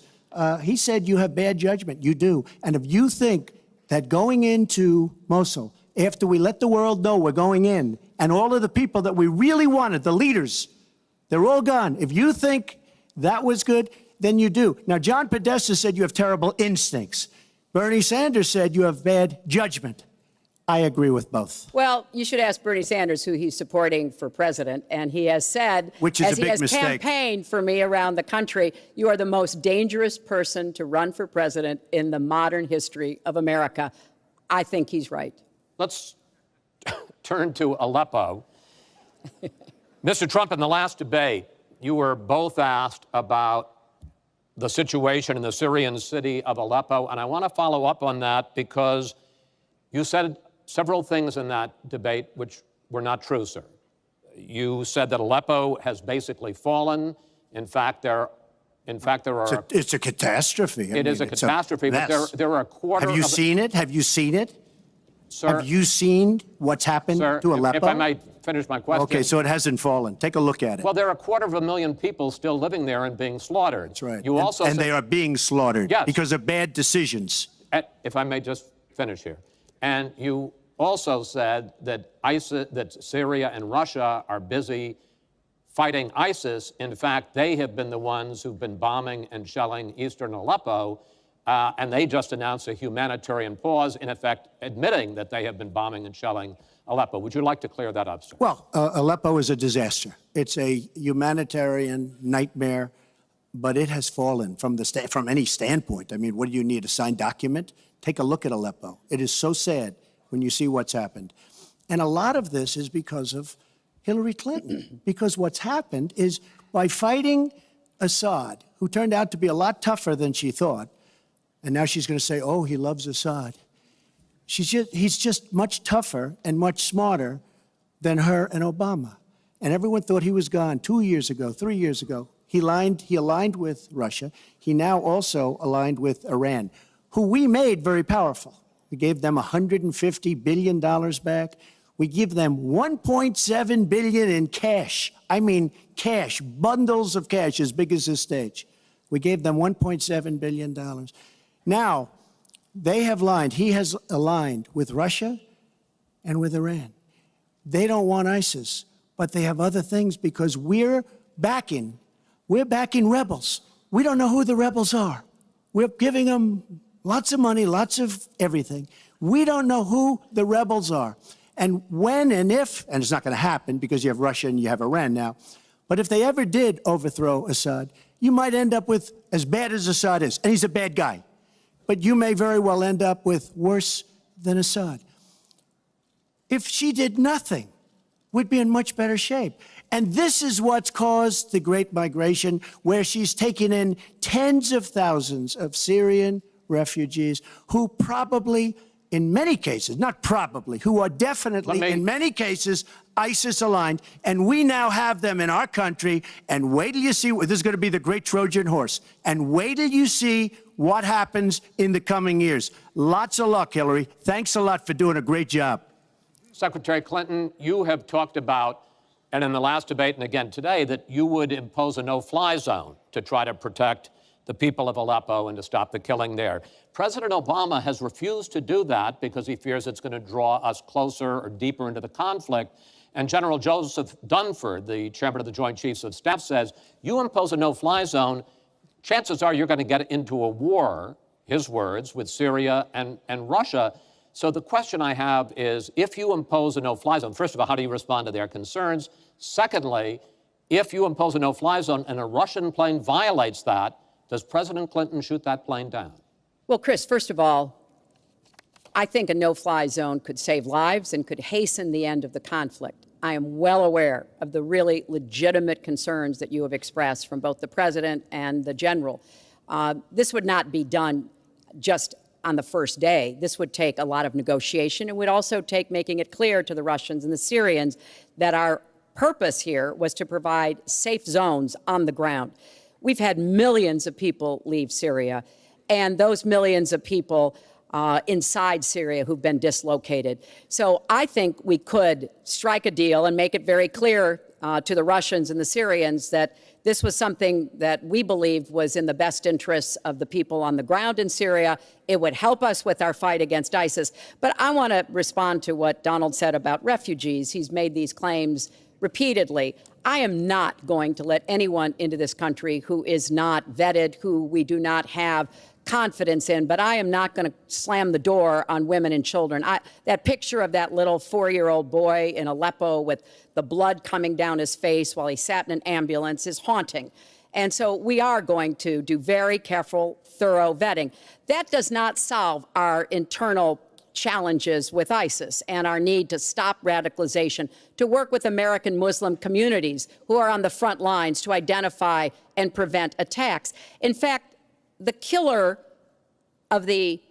[SPEAKER 5] he said you have bad judgment. You do. And if you think that going into Mosul, after we let the world know we're going in, and all of the people that we really wanted, the leaders, they're all gone. If you think that was good, then you do. Now, John Podesta said you have terrible instincts. Bernie Sanders said you have bad judgment. I agree with both.
[SPEAKER 4] Well, you should ask Bernie Sanders who he's supporting for president, and he has said,
[SPEAKER 5] Which is
[SPEAKER 4] as
[SPEAKER 5] a
[SPEAKER 4] he
[SPEAKER 5] big
[SPEAKER 4] has
[SPEAKER 5] mistake.
[SPEAKER 4] campaigned for me around the country, you are the most dangerous person to run for president in the modern history of America. I think he's right.
[SPEAKER 10] Let's turn to Aleppo. Mr. Trump, in the last debate, you were both asked about the situation in the Syrian city of Aleppo, and I want to follow up on that because you said several things in that debate which were not true, sir. You said that Aleppo has basically fallen. In fact, there are.
[SPEAKER 5] It's a catastrophe.
[SPEAKER 10] It is a catastrophe, but there are a quarter.
[SPEAKER 5] Have you seen it? Have you seen it? Sir, have you seen what's happened to Aleppo?
[SPEAKER 10] If I might finish my question.
[SPEAKER 5] Okay, so it hasn't fallen. Take a look at it.
[SPEAKER 10] Well, there are 250,000 people still living there and being slaughtered.
[SPEAKER 5] That's right.
[SPEAKER 10] You also
[SPEAKER 5] and
[SPEAKER 10] said,
[SPEAKER 5] they are being slaughtered
[SPEAKER 10] yes,
[SPEAKER 5] because of bad decisions.
[SPEAKER 10] If I may just finish here. And you also said that that Syria and Russia are busy fighting ISIS. In fact, they have been the ones who've been bombing and shelling eastern Aleppo. And they just announced a humanitarian pause, in effect, admitting that they have been bombing and shelling Aleppo. Would you like to clear that up, sir?
[SPEAKER 5] Well, Aleppo is a disaster. It's a humanitarian nightmare, but it has fallen from any standpoint. I mean, what do you need, a signed document? Take a look at Aleppo. It is so sad when you see what's happened. And a lot of this is because of Hillary Clinton, because what's happened is by fighting Assad, who turned out to be a lot tougher than she thought, and now she's going to say, oh, he loves Assad. He's just much tougher and much smarter than her and Obama. And everyone thought he was gone 2 years ago, 3 years ago. He aligned with Russia. He now also aligned with Iran, who we made very powerful. We gave them $150 billion back. We give them $1.7 billion in cash. I mean cash, bundles of cash as big as this stage. We gave them $1.7 billion. Now, they have aligned. He has aligned with Russia and with Iran. They don't want ISIS, but they have other things because we're backing rebels. We don't know who the rebels are. We're giving them lots of money, lots of everything. We don't know who the rebels are. And when and if, and it's not going to happen because you have Russia and you have Iran now, but if they ever did overthrow Assad, you might end up with as bad as Assad is, and he's a bad guy. But you may very well end up with worse than Assad. If she did nothing, we'd be in much better shape. And this is what's caused the Great Migration, where she's taken in tens of thousands of Syrian refugees who probably, in many cases, not probably, who are definitely, in many cases, ISIS aligned, and we now have them in our country, and wait till you see, this is going to be the great Trojan horse, and wait till you see what happens in the coming years. Lots of luck, Hillary. Thanks a lot for doing a great job.
[SPEAKER 10] Secretary Clinton, you have talked about, and in the last debate and again today, that you would impose a no-fly zone to try to protect the people of Aleppo and to stop the killing there. President Obama has refused to do that because he fears it's going to draw us closer or deeper into the conflict. And General Joseph Dunford, the chairman of the Joint Chiefs of Staff, says, you impose a no-fly zone, chances are you're going to get into a war, his words, with Syria and Russia. So the question I have is, if you impose a no-fly zone, first of all, how do you respond to their concerns? Secondly, if you impose a no-fly zone and a Russian plane violates that, does President Clinton shoot that plane down?
[SPEAKER 4] Well, Chris, first of all, I think a no-fly zone could save lives and could hasten the end of the conflict. I am well aware of the really legitimate concerns that you have expressed from both the president and the general. This would not be done just on the first day. This would take a lot of negotiation. It would also take making it clear to the Russians and the Syrians that our purpose here was to provide safe zones on the ground. We've had millions of people leave Syria, and those millions of people inside Syria who've been dislocated. So I think we could strike a deal and make it very clear to the Russians and the Syrians that this was something that we believed was in the best interests of the people on the ground in Syria. It would help us with our fight against ISIS. But I want to respond to what Donald said about refugees. He's made these claims repeatedly. I am not going to let anyone into this country who is not vetted, who we do not have confidence in, but I am not going to slam the door on women and children. That picture of that little 4-year-old boy in Aleppo with the blood coming down his face while he sat in an ambulance is haunting. And so we are going to do very careful, thorough vetting. That does not solve our internal challenges with ISIS and our need to stop radicalization, to work with American Muslim communities who are on the front lines to identify and prevent attacks. In fact, the killer of the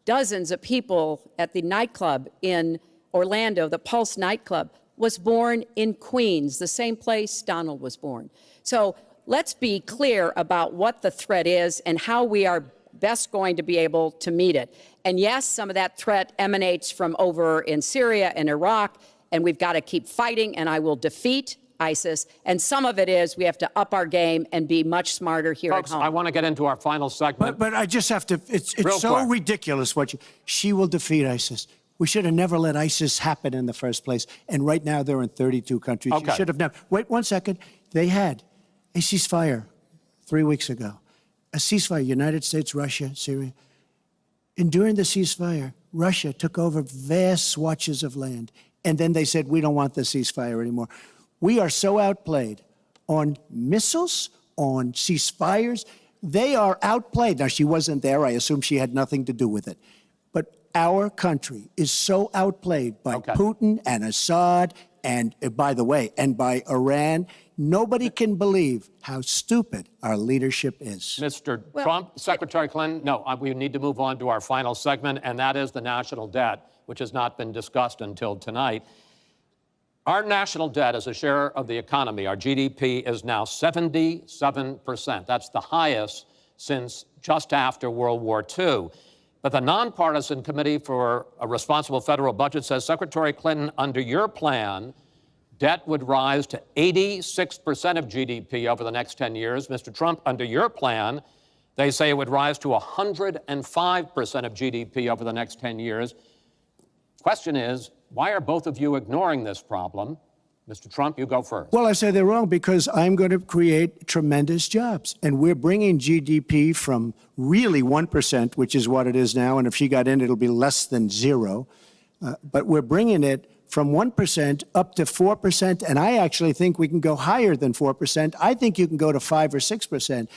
[SPEAKER 4] dozens of people at the nightclub in Orlando, the Pulse nightclub, was born in Queens, the same place Donald was born. So let's be clear about what the threat is and how we are best going to be able to meet it. And yes, some of that threat emanates from over in Syria and Iraq, and we've got to keep fighting, and I will defeat ISIS. And some of it is we have to up our game and be much smarter here
[SPEAKER 10] Folks,
[SPEAKER 4] at home.
[SPEAKER 10] I want to get into our final segment.
[SPEAKER 5] But I just have to, it's so
[SPEAKER 10] quick.
[SPEAKER 5] ridiculous she will defeat ISIS. We should have never let ISIS happen in the first place. And right now they're in 32 countries.
[SPEAKER 10] Okay.
[SPEAKER 5] You should have never. Wait 1 second. They had a ceasefire 3 weeks ago. A ceasefire, United States, Russia, Syria. And during the ceasefire, Russia took over vast swatches of land. And then they said, we don't want the ceasefire anymore. We are so outplayed on missiles, on ceasefires. They are outplayed. Now, she wasn't there. I assume she had nothing to do with it. But our country is so outplayed by Putin and Assad and, by the way, and by Iran. Nobody can believe how stupid our leadership is.
[SPEAKER 10] Mr. Trump, Secretary Clinton, no, we need to move on to our final segment, and that is the national debt, which has not been discussed until tonight. Our national debt as a share of the economy, our GDP, is now 77%. That's the highest since just after World War II. But the nonpartisan Committee for a Responsible Federal Budget says, Secretary Clinton, under your plan, debt would rise to 86% of GDP over the next 10 years. Mr. Trump, under your plan, they say it would rise to 105% of GDP over the next 10 years. Question is, why are both of you ignoring this problem? Mr. Trump, you go first.
[SPEAKER 5] Well, I say they're wrong because I'm going to create tremendous jobs. And we're bringing GDP from really 1%, which is what it is now. And if she got in, it'll be less than 0. But we're bringing it from 1% up to 4%. And I actually think we can go higher than 4%. I think you can go to 5 or 6%.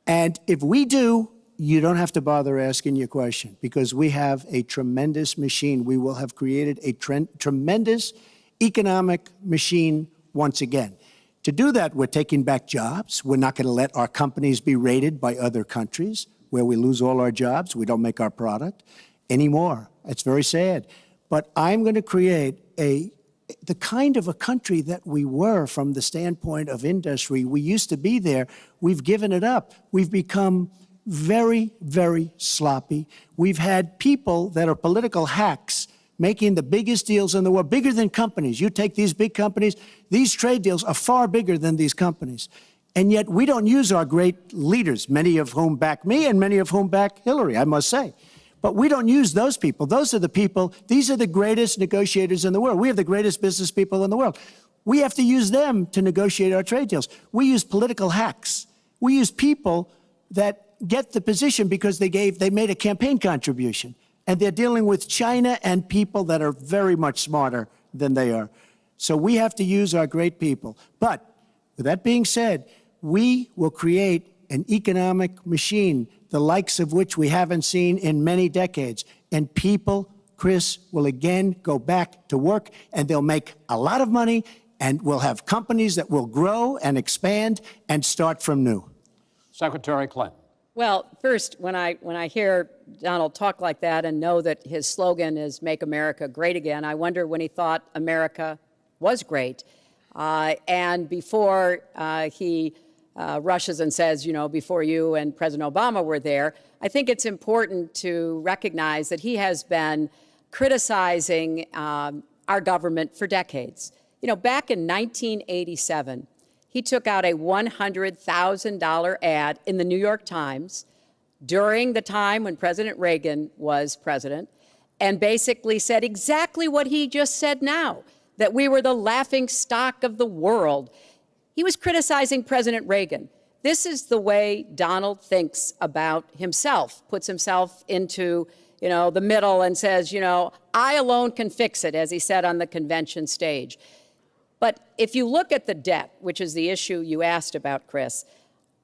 [SPEAKER 5] And if we do, you don't have to bother asking your question because we have a tremendous machine. We will have created a tremendous economic machine once again. To do that, we're taking back jobs. We're not going to let our companies be raided by other countries where we lose all our jobs. We don't make our product anymore. It's very sad. But I'm going to create the kind of a country that we were from the standpoint of industry. We used to be there. We've given it up. We've become very, very sloppy. We've had people that are political hacks making the biggest deals in the world, bigger than companies. You take these big companies, these trade deals are far bigger than these companies. And yet we don't use our great leaders, many of whom back me and many of whom back Hillary, I must say. But we don't use those people. Those are the people, these are the greatest negotiators in the world. We have the greatest business people in the world. We have to use them to negotiate our trade deals. We use political hacks. We use people that get the position because they made a campaign contribution. And they're dealing with China and people that are very much smarter than they are. So we have to use our great people. But with that being said, we will create an economic machine, the likes of which we haven't seen in many decades. And people, Chris, will again go back to work, and they'll make a lot of money, and we'll have companies that will grow and expand and start from new.
[SPEAKER 10] Secretary Clinton.
[SPEAKER 4] Well, first, when I hear Donald talk like that and know that his slogan is "Make America Great Again," I wonder when he thought America was great. And before he rushes and says, you know, before you and President Obama were there, I think it's important to recognize that he has been criticizing our government for decades. You know, back in 1987, he took out a $100,000 ad in the New York Times during the time when President Reagan was president, and basically said exactly what he just said now, that we were the laughing stock of the world. He was criticizing President Reagan. This is the way Donald thinks about himself, puts himself into, the middle and says, I alone can fix it, as he said on the convention stage. But if you look at the debt, which is the issue you asked about, Chris,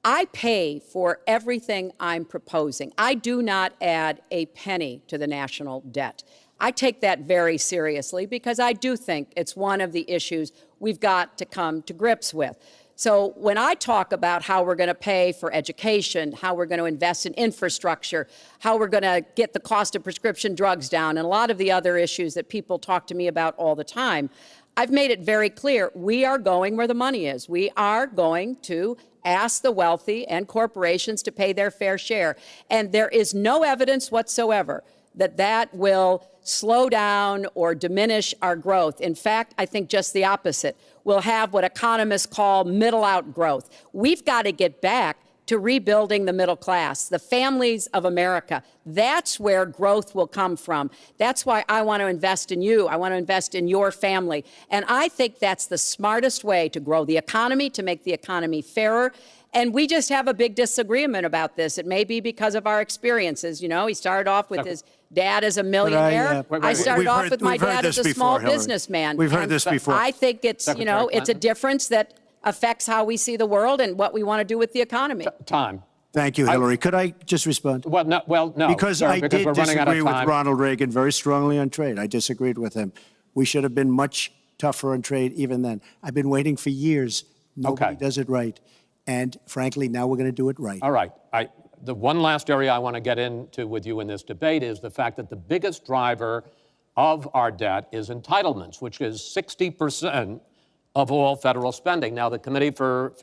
[SPEAKER 4] I pay for everything I'm proposing. I do not add a penny to the national debt. I take that very seriously because I do think it's one of the issues we've got to come to grips with. So when I talk about how we're going to pay for education, how we're going to invest in infrastructure, how we're going to get the cost of prescription drugs down, and a lot of the other issues that people talk to me about all the time, I've made it very clear we are going where the money is. We are going to ask the wealthy and corporations to pay their fair share. And there is no evidence whatsoever that that will slow down or diminish our growth. In fact, I think just the opposite. We'll have what economists call middle-out growth. We've got to get back to rebuilding the middle class, the families of America. That's where growth will come from. That's why I want to invest in you. I want to invest in your family. And I think that's the smartest way to grow the economy, to make the economy fairer. And we just have a big disagreement about this. It may be because of our experiences. He started off with his dad as a millionaire. I started off with my dad as a small businessman.
[SPEAKER 5] We've heard this before.
[SPEAKER 4] I think it's, it's a difference that affects how we see the world and what we want to do with the economy.
[SPEAKER 10] Time.
[SPEAKER 5] Thank you, Hillary. Could I just respond?
[SPEAKER 10] Well, no.
[SPEAKER 5] Because
[SPEAKER 10] sir,
[SPEAKER 5] I did
[SPEAKER 10] we're running out of
[SPEAKER 5] disagree with
[SPEAKER 10] time.
[SPEAKER 5] Ronald Reagan very strongly on trade. I disagreed with him. We should have been much tougher on trade even then. I've been waiting for years. Nobody does it right. And frankly, now we're going to do it right.
[SPEAKER 10] All right. The one last area I want to get into with you in this debate is the fact that the biggest driver of our debt is entitlements, which is 60% of all federal spending. Now, the Committee for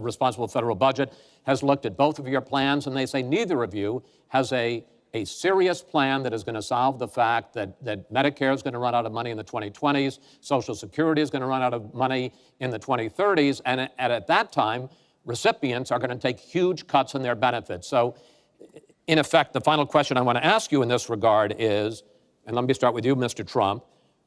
[SPEAKER 10] Responsible Federal Budget has looked at both of your plans, and they say neither of you has a serious plan that is going to solve the fact that Medicare is going to run out of money in the 2020s, Social Security is going to run out of money in the 2030s, and at that time, recipients are going to take huge cuts in their benefits. So, in effect, the final question I want to ask you in this regard is, and let me start with you, Mr. Trump,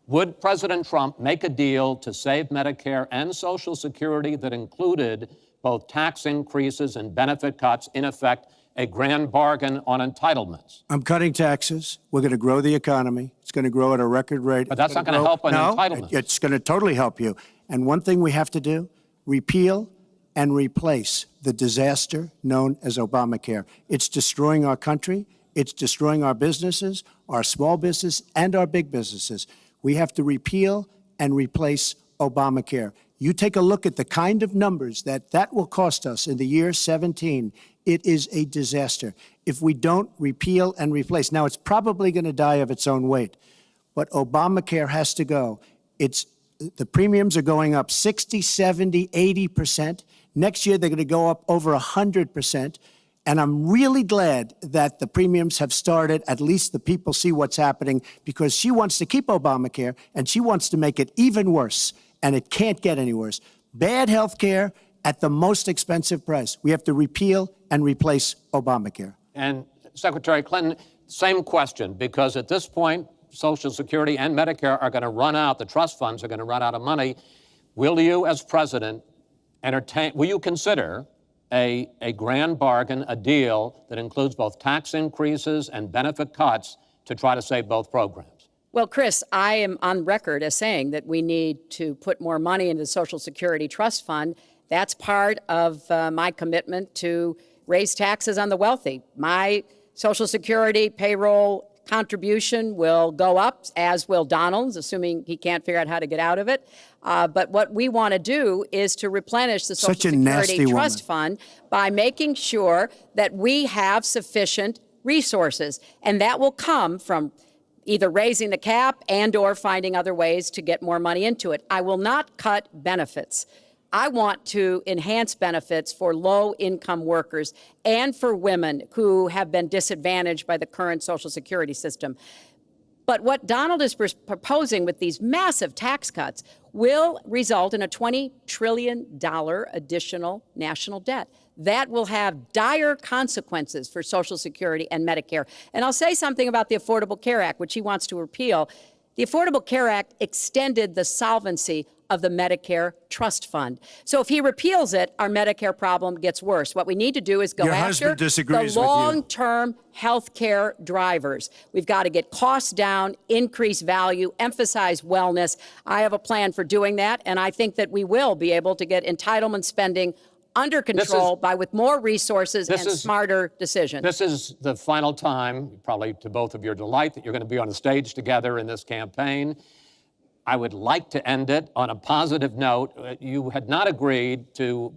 [SPEAKER 10] would President Trump make a deal to save Medicare and Social Security that included both tax increases and benefit cuts, in effect, a grand bargain on entitlements?
[SPEAKER 5] I'm cutting taxes. We're going to grow the economy. It's going to grow at a record rate.
[SPEAKER 10] But that's not going to help on entitlements.
[SPEAKER 5] It's going to totally help you. And one thing we have to do, repeal and replace the disaster known as Obamacare. It's destroying our country. It's destroying our businesses, our small business, and our big businesses. We have to repeal and replace Obamacare. You take a look at the kind of numbers that will cost us in the year 17. It is a disaster if we don't repeal and replace. Now, it's probably going to die of its own weight, but Obamacare has to go. The premiums are going up 60, 70, 80%. Next year, they're going to go up over 100%. And I'm really glad that the premiums have started. At least the people see what's happening, because she wants to keep Obamacare and she wants to make it even worse. And it can't get any worse. Bad health care at the most expensive price. We have to repeal and replace Obamacare.
[SPEAKER 10] And Secretary Clinton, same question, because at this point, Social Security and Medicare are going to run out. The trust funds are going to run out of money. Will you, as president, will you consider a grand bargain, a deal that includes both tax increases and benefit cuts to try to save both programs?
[SPEAKER 4] Well, Chris, I am on record as saying that we need to put more money into the Social Security Trust Fund. That's part of my commitment to raise taxes on the wealthy. My Social Security payroll contribution will go up, as will Donald's, assuming he can't figure out how to get out of it. But what we want to do is to replenish the Social Security Trust Fund by making sure that we have sufficient resources. And that will come from either raising the cap and or finding other ways to get more money into it. I will not cut benefits. I want to enhance benefits for low-income workers and for women who have been disadvantaged by the current Social Security system. But what Donald is proposing with these massive tax cuts will result in a $20 trillion additional national debt. That will have dire consequences for Social Security and Medicare. And I'll say something about the Affordable Care Act, which he wants to repeal. The Affordable Care Act extended the solvency of the Medicare Trust Fund. So if he repeals it, our Medicare problem gets worse. What we need to do is go after the long-term health care drivers. We've got to get costs down, increase value, emphasize wellness. I have a plan for doing that, and I think that we will be able to get entitlement spending under control with more resources and smarter decisions.
[SPEAKER 10] This is the final time, probably to both of your delight, that you're going to be on the stage together in this campaign. I would like to end it on a positive note. You had not agreed to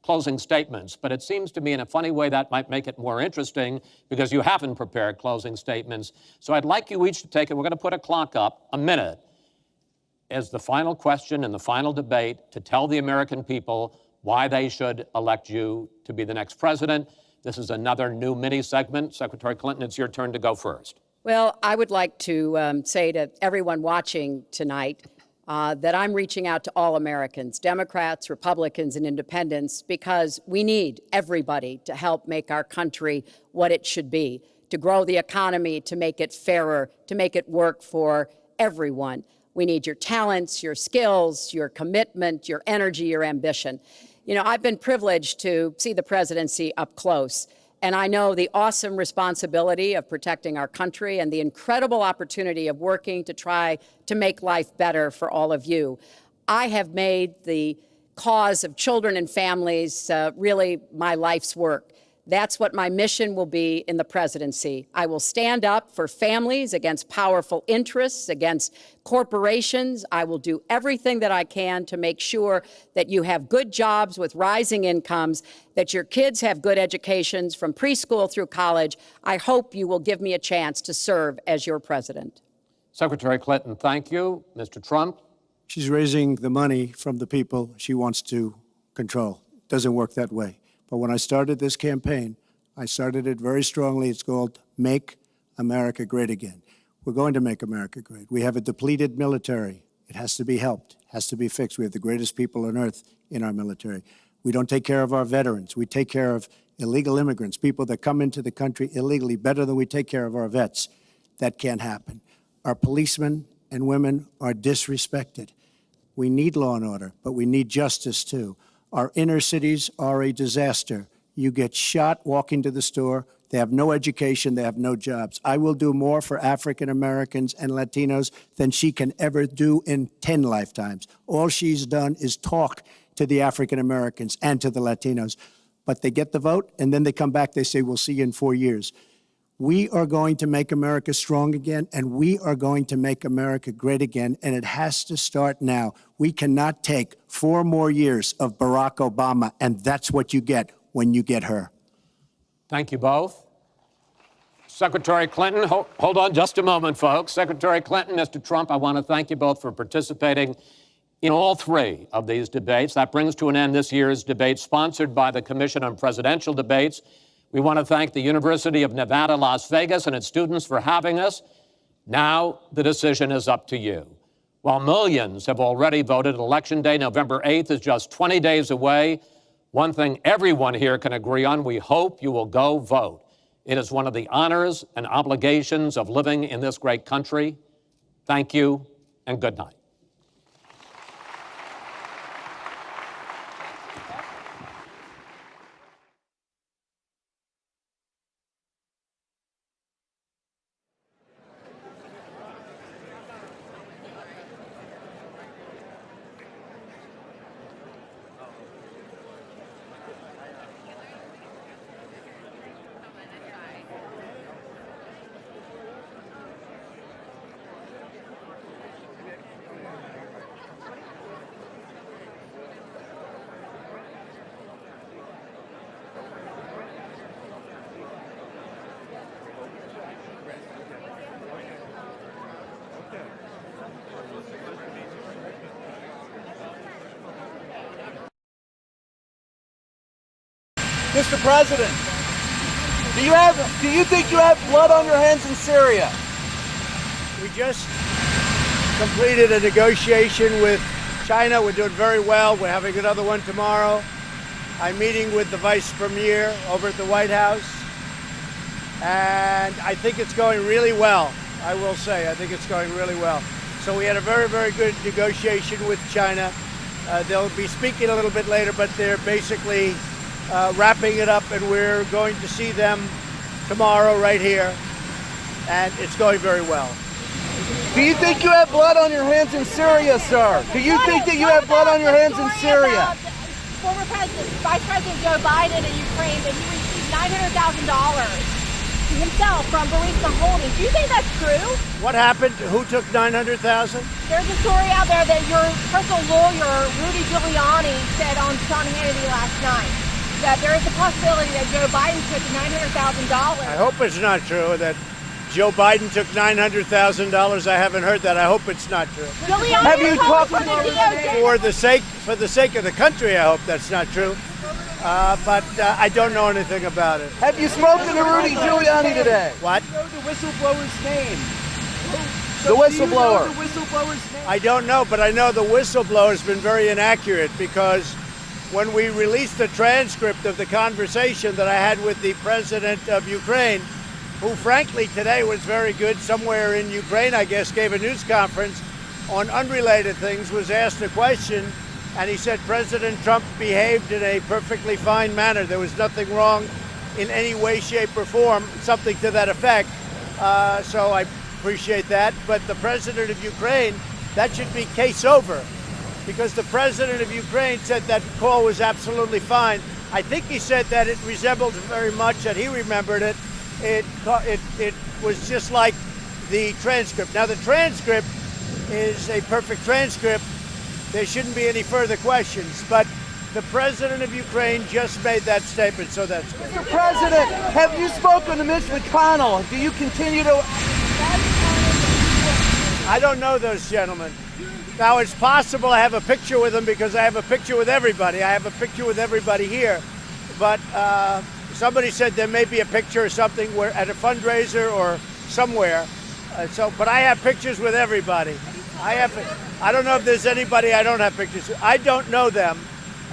[SPEAKER 10] closing statements, but it seems to me in a funny way that might make it more interesting because you haven't prepared closing statements. So I'd like you each to take it. We're going to put a clock up, a minute, as the final question in the final debate to tell the American people why they should elect you to be the next president. This is another new mini segment. Secretary Clinton, it's your turn to go first.
[SPEAKER 4] Well, I would like to say to everyone watching tonight that I'm reaching out to all Americans, Democrats, Republicans, and independents, because we need everybody to help make our country what it should be, to grow the economy, to make it fairer, to make it work for everyone. We need your talents, your skills, your commitment, your energy, your ambition. You know, I've been privileged to see the presidency up close, and I know the awesome responsibility of protecting our country and the incredible opportunity of working to try to make life better for all of you. I have made the cause of children and families really my life's work. That's what my mission will be in the presidency. I will stand up for families against powerful interests, against corporations. I will do everything that I can to make sure that you have good jobs with rising incomes, that your kids have good educations from preschool through college. I hope you will give me a chance to serve as your president.
[SPEAKER 10] Secretary Clinton, thank you. Mr. Trump?
[SPEAKER 5] She's raising the money from the people she wants to control. It doesn't work that way. But when I started this campaign, I started it very strongly. It's called Make America Great Again. We're going to make America great. We have a depleted military. It has to be helped, has to be fixed. We have the greatest people on earth in our military. We don't take care of our veterans. We take care of illegal immigrants, people that come into the country illegally, better than we take care of our vets. That can't happen. Our policemen and women are disrespected. We need law and order, but we need justice too. Our inner cities are a disaster. You get shot walking to the store. They have no education. They have no jobs. I will do more for African Americans and Latinos than she can ever do in 10 lifetimes. All she's done is talk to the African Americans and to the Latinos. But they get the vote, and then they come back. They say, we'll see you in 4 years. We are going to make America strong again, and we are going to make America great again, and it has to start now. We cannot take 4 more years of Barack Obama, and that's what you get when you get her.
[SPEAKER 10] Thank you both. Secretary Clinton, hold on just a moment, folks. Secretary Clinton, Mr. Trump, I want to thank you both for participating in all 3 of these debates. That brings to an end this year's debate sponsored by the Commission on Presidential Debates. We want to thank the University of Nevada, Las Vegas, and its students for having us. Now the decision is up to you. While millions have already voted, Election Day, November 8th, is just 20 days away. One thing everyone here can agree on, we hope you will go vote. It is one of the honors and obligations of living in this great country. Thank you, and good night.
[SPEAKER 11] Mr. President, do you think you have blood on your hands in Syria?
[SPEAKER 5] We just completed a negotiation with China. We're doing very well. We're having another one tomorrow. I'm meeting with the Vice Premier over at the White House. And I think it's going really well. I will say, I think it's going really well. So we had a very, very good negotiation with China. They'll be speaking a little bit later, but they're basically wrapping it up, and we're going to see them tomorrow right here. And it's going very well.
[SPEAKER 11] Do you think you have blood on your hands in Syria, sir? Do you think that you have blood on your hands in Syria?
[SPEAKER 12] Former Vice President Joe Biden in Ukraine, that he received $900,000 to himself from Burisma Holdings. Do you think that's true?
[SPEAKER 5] What happened? Who took $900,000?
[SPEAKER 12] There's a story out there that your personal lawyer, Rudy Giuliani, said on Sean Hannity last night that there is a possibility that Joe Biden took $900,000.
[SPEAKER 5] I hope it's not true that Joe Biden took $900,000. I haven't heard that. I hope it's not true.
[SPEAKER 12] Have you talked to the DOJ?
[SPEAKER 5] For the sake of the country, I hope that's not true. But I don't know anything about it.
[SPEAKER 11] Have you spoken to Rudy Giuliani today?
[SPEAKER 5] What?
[SPEAKER 11] Do you know the whistleblower's name? The whistleblower.
[SPEAKER 5] Do you know the whistleblower's name? I don't know, but I know the whistleblower has been very inaccurate, because when we released the transcript of the conversation that I had with the president of Ukraine, who frankly today was very good, somewhere in Ukraine, I guess, gave a news conference on unrelated things, was asked a question, and he said President Trump behaved in a perfectly fine manner. There was nothing wrong in any way, shape, or form, something to that effect. So I appreciate that. But the president of Ukraine, that should be case over, because the president of Ukraine said that call was absolutely fine. I think he said that it resembled very much, that he remembered it. It was just like the transcript. Now, the transcript is a perfect transcript. There shouldn't be any further questions. But the president of Ukraine just made that statement, so that's good.
[SPEAKER 11] Mr. President, have you spoken to Mitch McConnell? Do you continue to...
[SPEAKER 5] I don't know those gentlemen. Now, it's possible I have a picture with them, because I have a picture with everybody. I have a picture with everybody here. But somebody said there may be a picture or something where at a fundraiser or somewhere. But I have pictures with everybody. I don't know if there's anybody I don't have pictures with. I don't know them.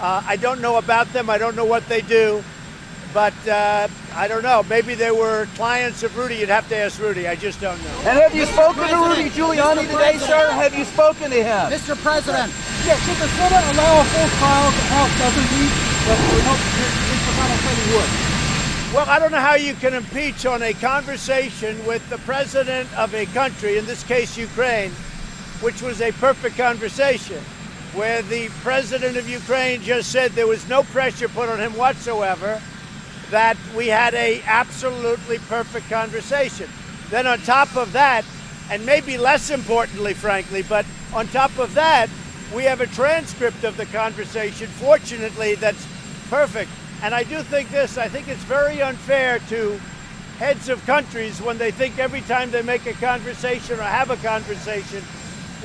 [SPEAKER 5] I don't know about them. I don't know what they do. But I don't know. Maybe they were clients of Rudy. You'd have to ask Rudy. I just don't know.
[SPEAKER 11] And have you spoken to Rudy Giuliani today, sir? Have you spoken to him?
[SPEAKER 13] Mr. President, yes, should the Senate allow a full trial to help, doesn't he? Mr. McConnell said he would.
[SPEAKER 5] Well, I don't know how you can impeach on a conversation with the president of a country, in this case Ukraine, which was a perfect conversation, where the president of Ukraine just said there was no pressure put on him whatsoever, that we had a absolutely perfect conversation. Then on top of that, and maybe less importantly, frankly, but on top of that, we have a transcript of the conversation, fortunately, that's perfect. And I do think this, I think it's very unfair to heads of countries when they think every time they make a conversation or have a conversation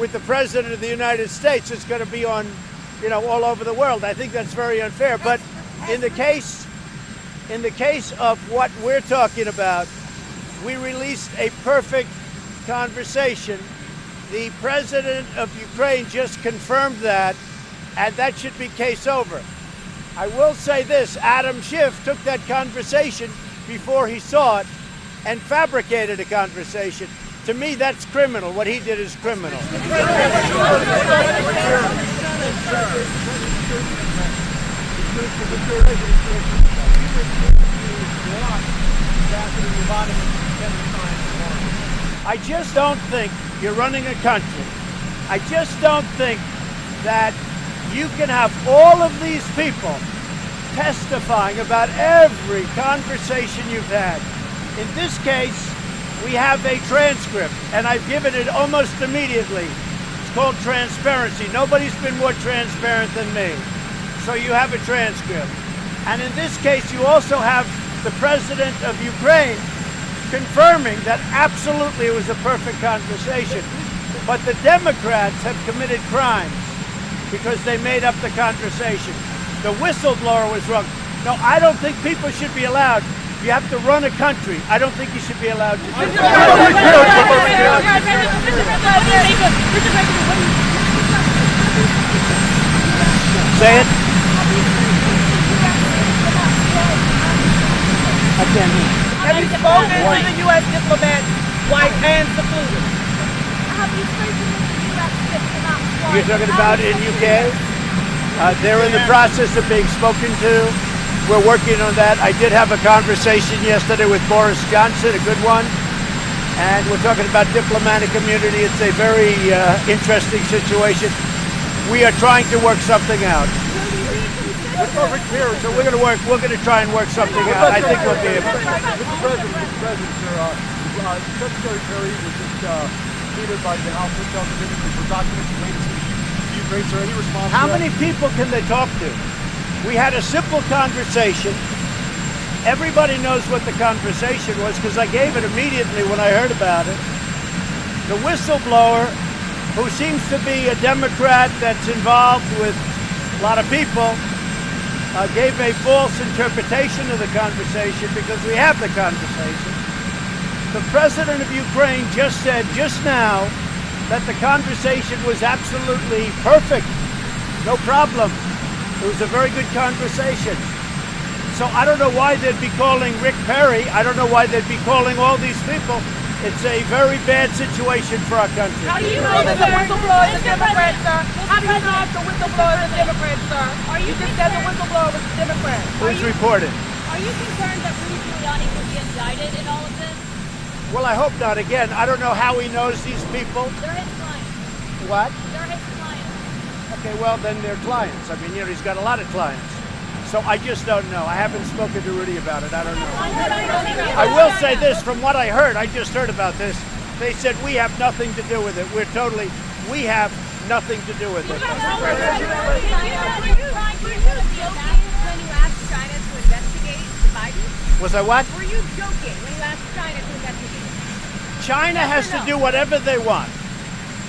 [SPEAKER 5] with the president of the United States, it's going to be on, all over the world. I think that's very unfair. But in the case of what we're talking about, we released a perfect conversation. The president of Ukraine just confirmed that, and that should be case over. I will say this, Adam Schiff took that conversation before he saw it and fabricated a conversation. To me, that's criminal. What he did is criminal. I just don't think you're running a country. I just don't think that you can have all of these people testifying about every conversation you've had. In this case, we have a transcript, and I've given it almost immediately. It's called transparency. Nobody's been more transparent than me. So you have a transcript. And in this case, you also have the president of Ukraine confirming that absolutely it was a perfect conversation. But the Democrats have committed crimes because they made up the conversation. The whistleblower was wrong. No, I don't think people should be allowed. You have to run a country. I don't think you should be allowed to do that.
[SPEAKER 12] Mr. President, what do you
[SPEAKER 5] Say it. I can't hear.
[SPEAKER 12] have you spoken to the U.S. diplomats, white and secluded? Have you spoken to the U.S. diplomats?
[SPEAKER 5] You're talking about in UK? They're in the process of being spoken to. We're working on that. I did have a conversation yesterday with Boris Johnson, a good one. And we're talking about diplomatic immunity. It's a very interesting situation. We are trying to work something out. So we're going to try and work something out. I think we'll be able to.
[SPEAKER 13] Mr. President, sir, Secretary Perry was just treated by the House Intelligence Committee for documents related to Ukraine. Sir, any response?
[SPEAKER 5] How many people can they talk to? We had a simple conversation. Everybody knows what the conversation was because I gave it immediately when I heard about it. The whistleblower, who seems to be a Democrat that's involved with a lot of people, gave a false interpretation of the conversation because we have the conversation. The president of Ukraine just said just now that the conversation was absolutely perfect. No problem. It was a very good conversation. So I don't know why they'd be calling Rick Perry. I don't know why they'd be calling all these people. It's a very bad situation for our country.
[SPEAKER 12] How do you know that the whistleblower is a Democrat, sir? How do you know if the whistleblower is a Democrat, sir? You just said the whistleblower was a Democrat.
[SPEAKER 5] Who's reported?
[SPEAKER 12] Are you concerned that Rudy Giuliani could be indicted in all of this?
[SPEAKER 5] Well, I hope not. Again, I don't know how he knows these people.
[SPEAKER 12] They're his clients.
[SPEAKER 5] What?
[SPEAKER 12] They're his clients.
[SPEAKER 5] Okay, well, then they're clients. I mean, he's got a lot of clients. So I just don't know. I haven't spoken to Rudy about it. I don't know. I will say this, from what I heard, I just heard about this. They said we have nothing to do with it. We have nothing to do with it.
[SPEAKER 12] Were you joking when you asked China to investigate Biden?
[SPEAKER 5] Was I what?
[SPEAKER 12] Were you joking when you asked China to investigate?
[SPEAKER 5] China has to do whatever they want.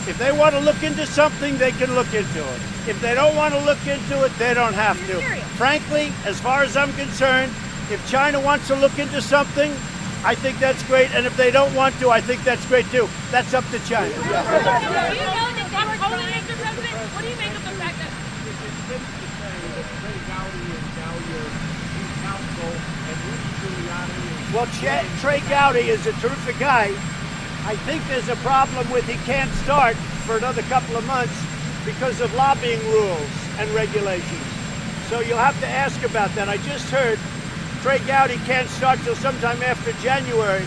[SPEAKER 5] If they want to look into something, they can look into it. If they don't want to look into it, they don't have to. Frankly, as far as I'm concerned, if China wants to look into something, I think that's great. And if they don't want to, I think that's great too. That's up to China.
[SPEAKER 12] Do you know that they were trying, Mr. President? What do you make of the fact that
[SPEAKER 5] Well, Trey Gowdy is a terrific guy. I think there's a problem with he can't start for another couple of months because of lobbying rules and regulations. So you'll have to ask about that. I just heard Trey Gowdy can't start till sometime after January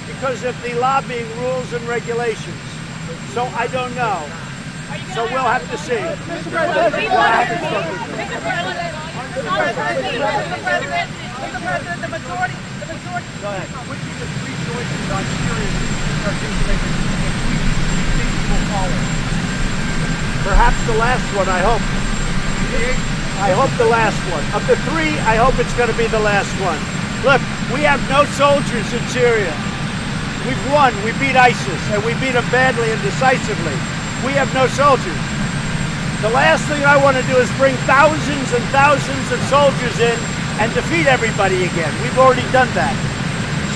[SPEAKER 5] because of the lobbying rules and regulations. So I don't know. So we'll have to see.
[SPEAKER 12] Mr. President, the majority.
[SPEAKER 5] Go ahead.
[SPEAKER 13] Which of the three choices on Syria are things to make a tweet you think will follow?
[SPEAKER 5] Perhaps the last one, I hope. I hope the last one. Of the three, I hope it's going to be the last one. Look, we have no soldiers in Syria. We've won. We beat ISIS, and we beat them badly and decisively. We have no soldiers. The last thing I want to do is bring thousands and thousands of soldiers in and defeat everybody again. We've already done that.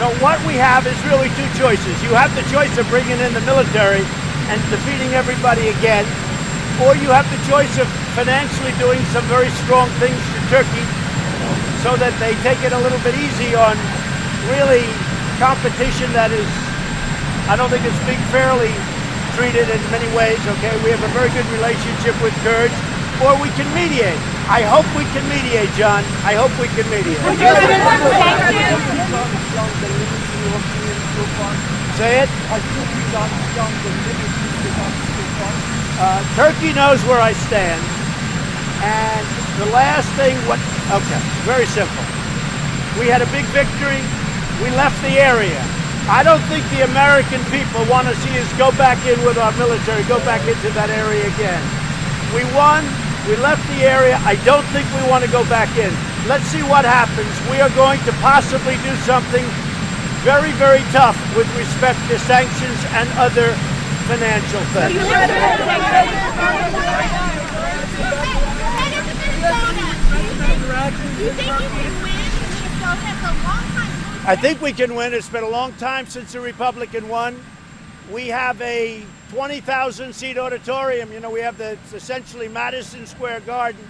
[SPEAKER 5] So what we have is really two choices. You have the choice of bringing in the military and defeating everybody again, or you have the choice of financially doing some very strong things to Turkey so that they take it a little bit easy on really competition that is, I don't think it's being fairly treated in many ways, okay? We have a very good relationship with Kurds, or we can mediate. I hope we can mediate, John. I hope we can mediate. Say it. Turkey knows where I stand. And the last thing, okay, very simple. We had a big victory. We left the area. I don't think the American people want to see us go back in with our military, go back into that area again. We won. We left the area. I don't think we want to go back in. Let's see what happens. We are going to possibly do something very, very tough with respect to sanctions and other financial things. I think we can win. It's been a long time since the Republican won. We have a 20,000-seat auditorium. You know, we have it's essentially Madison Square Garden,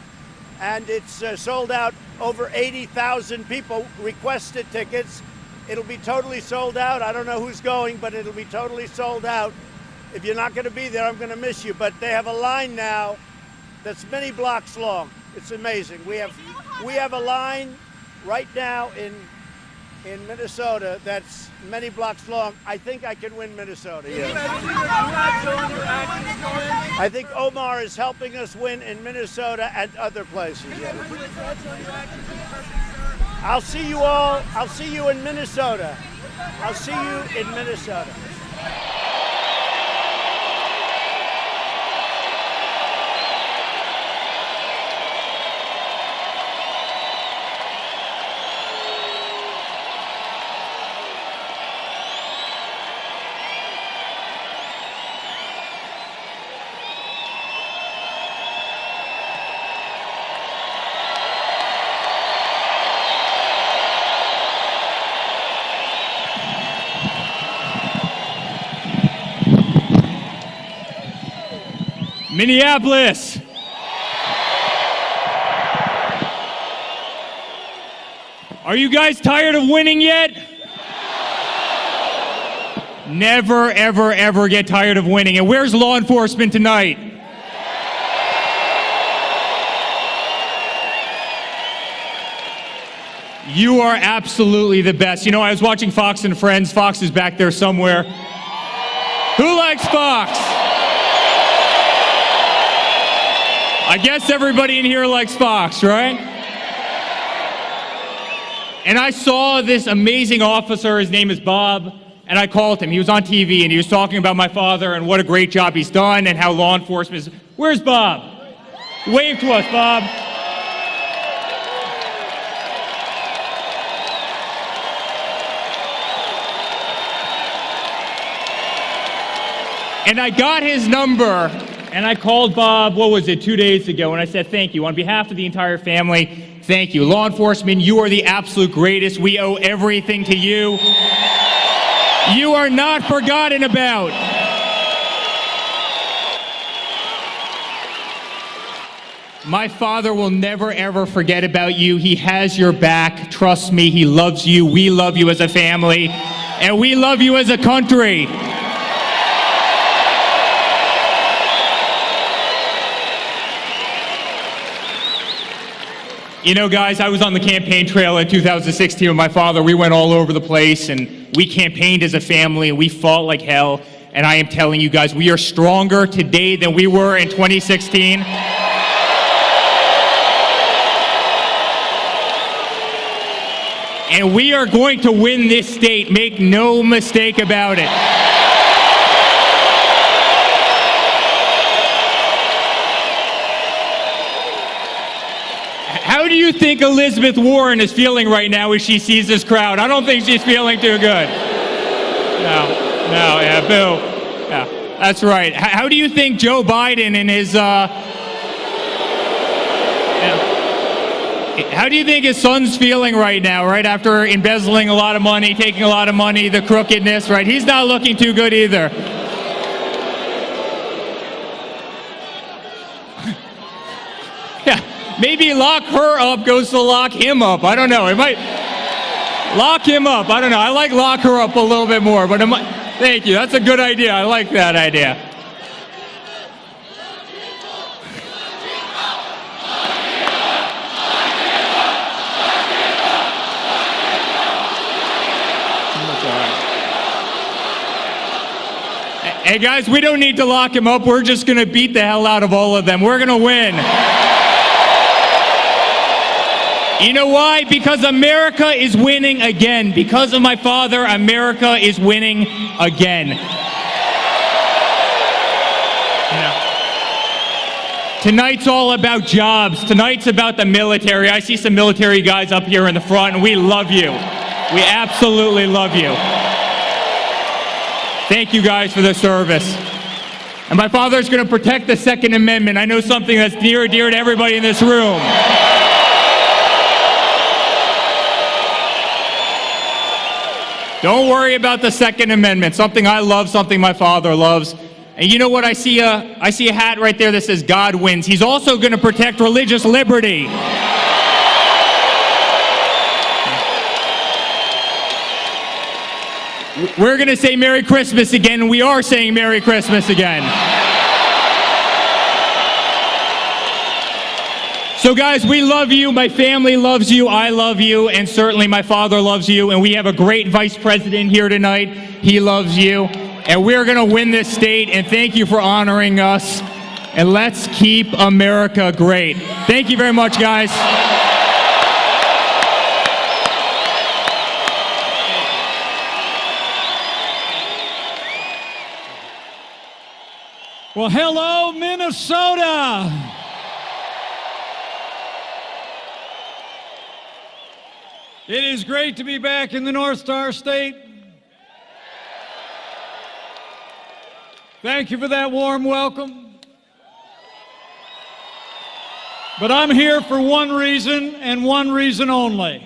[SPEAKER 5] and it's sold out. Over 80,000 people requested tickets. It'll be totally sold out. I don't know who's going, but it'll be totally sold out. If you're not going to be there, I'm going to miss you. But they have a line now that's many blocks long. It's amazing. We have a line right now in Minnesota that's many blocks long. I think I can win Minnesota. Yes. I think Omar is helping us win in Minnesota and other places. Yes. I'll see you all. I'll see you in Minnesota. I'll see you in Minnesota.
[SPEAKER 14] Minneapolis. Are you guys tired of winning yet? Never, ever, ever get tired of winning. And where's law enforcement tonight? You are absolutely the best. You know, I was watching Fox and Friends. Fox is back there somewhere. Who likes Fox? I guess everybody in here likes Fox, right? And I saw this amazing officer, his name is Bob, and I called him. He was on TV, and he was talking about my father and what a great job he's done and how law enforcement is... Where's Bob? Wave to us, Bob. And I got his number, and I called Bob, 2 days ago, and I said, thank you. On behalf of the entire family, thank you. Law enforcement, you are the absolute greatest. We owe everything to you. You are not forgotten about. My father will never, ever forget about you. He has your back. Trust me, he loves you. We love you as a family, and we love you as a country. You know, guys, I was on the campaign trail in 2016 with my father. We went all over the place, and we campaigned as a family, and we fought like hell. And I am telling you guys, we are stronger today than we were in 2016. And we are going to win this state. Make no mistake about it. How do you think Elizabeth Warren is feeling right now as she sees this crowd? I don't think she's feeling too good. No, yeah, boo. Yeah, that's right. How do you think Joe Biden and his, how do you think his son's feeling right now, right after embezzling a lot of money, taking a lot of money, the crookedness, right? He's not looking too good either. Maybe lock her up goes to lock him up. I don't know. It might lock him up. I don't know. I like lock her up a little bit more, but it might, thank you. That's a good idea. I like that idea. Hey guys, we don't need to lock him up. We're just going to beat the hell out of all of them. We're going to win. You know why? Because America is winning again. Because of my father, America is winning again. Yeah. Tonight's all about jobs. Tonight's about the military. I see some military guys up here in the front, and we love you. We absolutely love you. Thank you guys for the service. And my father's going to protect the Second Amendment. I know something that's near and dear to everybody in this room. Don't worry about the Second Amendment. Something I love, something my father loves. And you know what? I see a hat right there that says God wins. He's also going to protect religious liberty. We're going to say Merry Christmas again, and we are saying Merry Christmas again. So guys, we love you, my family loves you, I love you, and certainly my father loves you, and we have a great vice president here tonight. He loves you, and we're going to win this state, and thank you for honoring us, and let's keep America great. Thank you very much, guys.
[SPEAKER 15] Well, hello, Minnesota. It is great to be back in the North Star State. Thank you for that warm welcome. But I'm here for one reason and one reason only.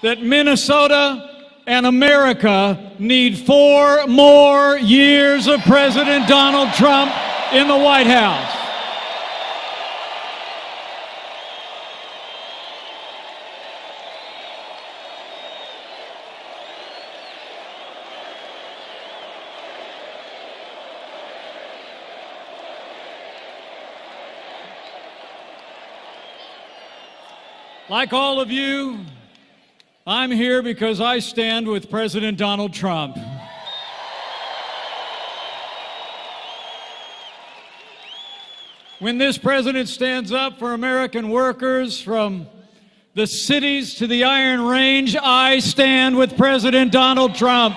[SPEAKER 15] That Minnesota and America need 4 more years of President Donald Trump in the White House. Like all of you, I'm here because I stand with President Donald Trump. When this president stands up for American workers from the cities to the Iron Range, I stand with President Donald Trump.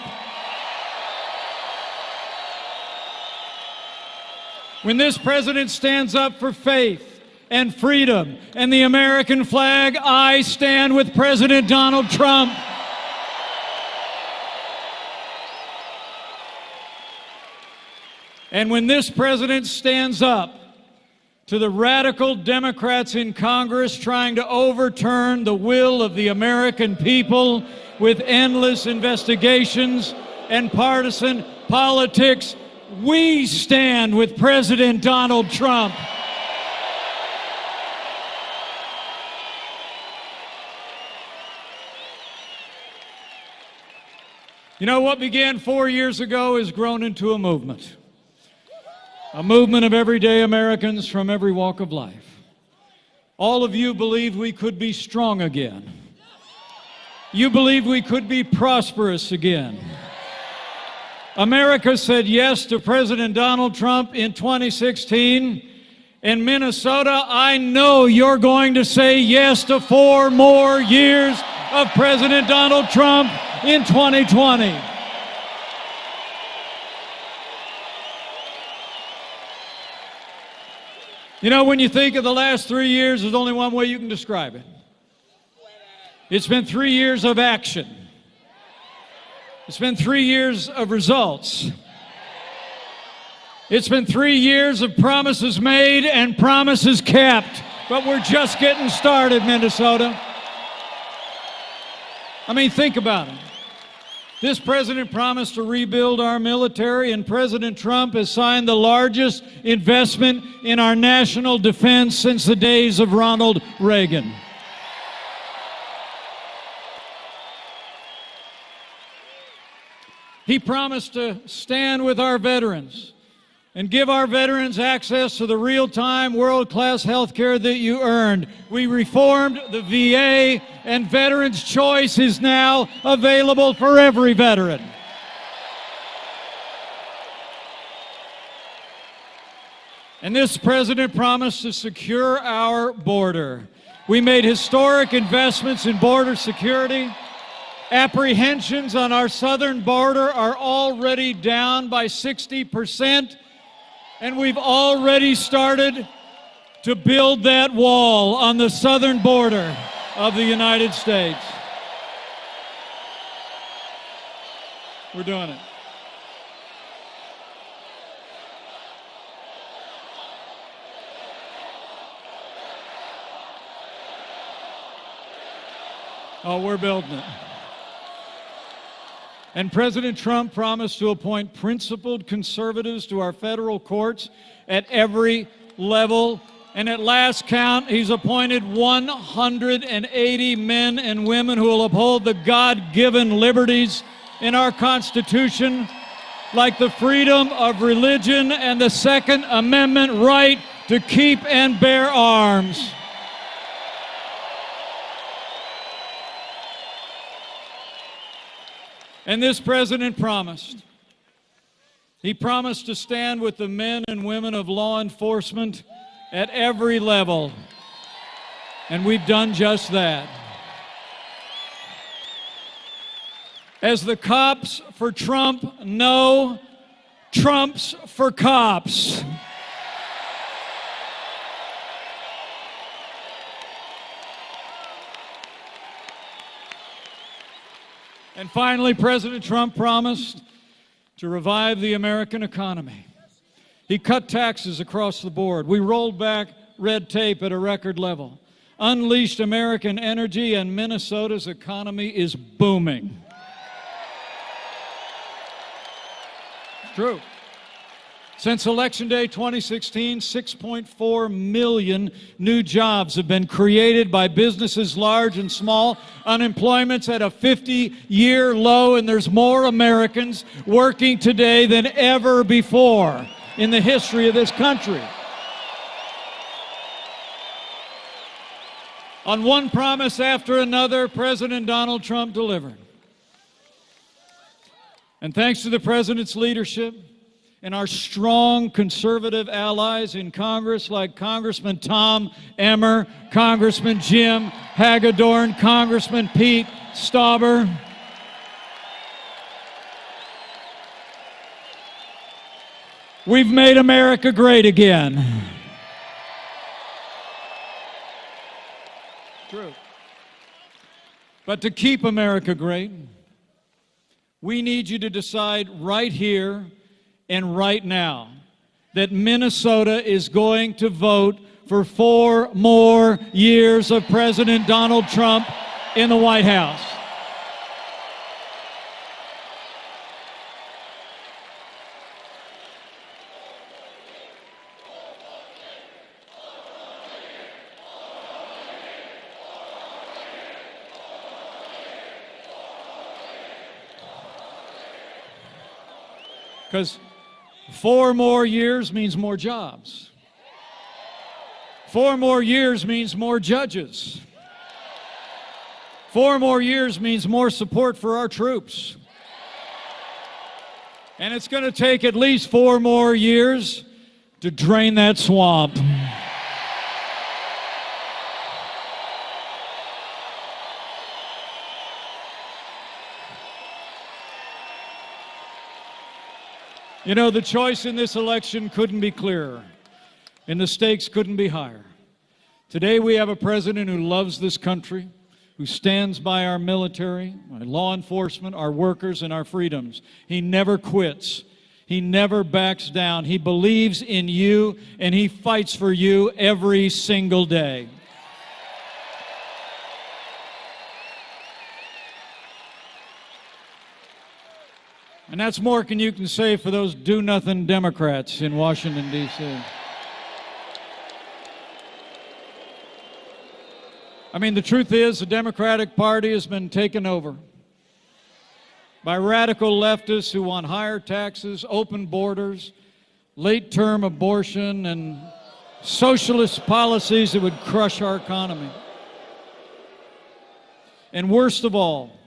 [SPEAKER 15] When this president stands up for faith and freedom and the American flag, I stand with President Donald Trump. And when this president stands up to the radical Democrats in Congress trying to overturn the will of the American people with endless investigations and partisan politics, we stand with President Donald Trump. You know, what began 4 years ago has grown into a movement of everyday Americans from every walk of life. All of you believed we could be strong again. You believed we could be prosperous again. America said yes to President Donald Trump in 2016. In Minnesota, I know you're going to say yes to 4 more years of President Donald Trump in 2020. You know, when you think of the last 3 years, there's only one way you can describe it. It's been 3 years of action. It's been 3 years of results. It's been 3 years of promises made and promises kept. But we're just getting started, Minnesota. I mean, think about it. This president promised to rebuild our military, and President Trump has signed the largest investment in our national defense since the days of Ronald Reagan. He promised to stand with our veterans and give our veterans access to the real-time, world-class health care that you earned. We reformed the VA, and Veterans Choice is now available for every veteran. And this president promised to secure our border. We made historic investments in border security. Apprehensions on our southern border are already down by 60%. And we've already started to build that wall on the southern border of the United States. We're doing it. Oh, we're building it. And President Trump promised to appoint principled conservatives to our federal courts at every level. And at last count, he's appointed 180 men and women who will uphold the God-given liberties in our Constitution, like the freedom of religion and the Second Amendment right to keep and bear arms. And this president promised. He promised to stand with the men and women of law enforcement at every level. And we've done just that. As the cops for Trump know, Trump's for cops. And finally, President Trump promised to revive the American economy. He cut taxes across the board. We rolled back red tape at a record level, unleashed American energy, and Minnesota's economy is booming. It's true. Since Election Day 2016, 6.4 million new jobs have been created by businesses large and small. Unemployment's at a 50-year low, and there's more Americans working today than ever before in the history of this country. On one promise after another, President Donald Trump delivered. And thanks to the president's leadership and our strong conservative allies in Congress like Congressman Tom Emmer, Congressman Jim Hagedorn, Congressman Pete Stauber, we've made America great again. True. But to keep America great, we need you to decide right here and right now that Minnesota is going to vote for 4 more years of President Donald Trump in the White House. Because 4 more years means more jobs. 4 more years means more judges. 4 more years means more support for our troops. And it's going to take at least 4 more years to drain that swamp. You know, the choice in this election couldn't be clearer, and the stakes couldn't be higher. Today we have a president who loves this country, who stands by our military, our law enforcement, our workers, and our freedoms. He never quits. He never backs down. He believes in you, and he fights for you every single day. And that's more than you can say for those do-nothing Democrats in Washington, D.C. I mean, the truth is the Democratic Party has been taken over by radical leftists who want higher taxes, open borders, late-term abortion, and socialist policies that would crush our economy. And worst of all,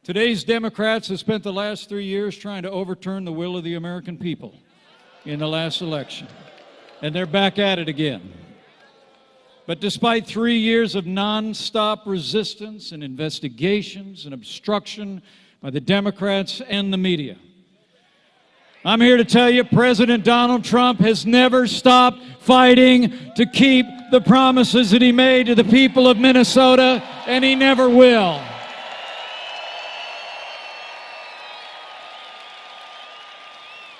[SPEAKER 15] today's Democrats have spent the last 3 years trying to overturn the will of the American people in the last election. And they're back at it again. But despite 3 years of nonstop resistance and investigations and obstruction by the Democrats and the media, I'm here to tell you President Donald Trump has never stopped fighting to keep the promises that he made to the people of Minnesota, and he never will.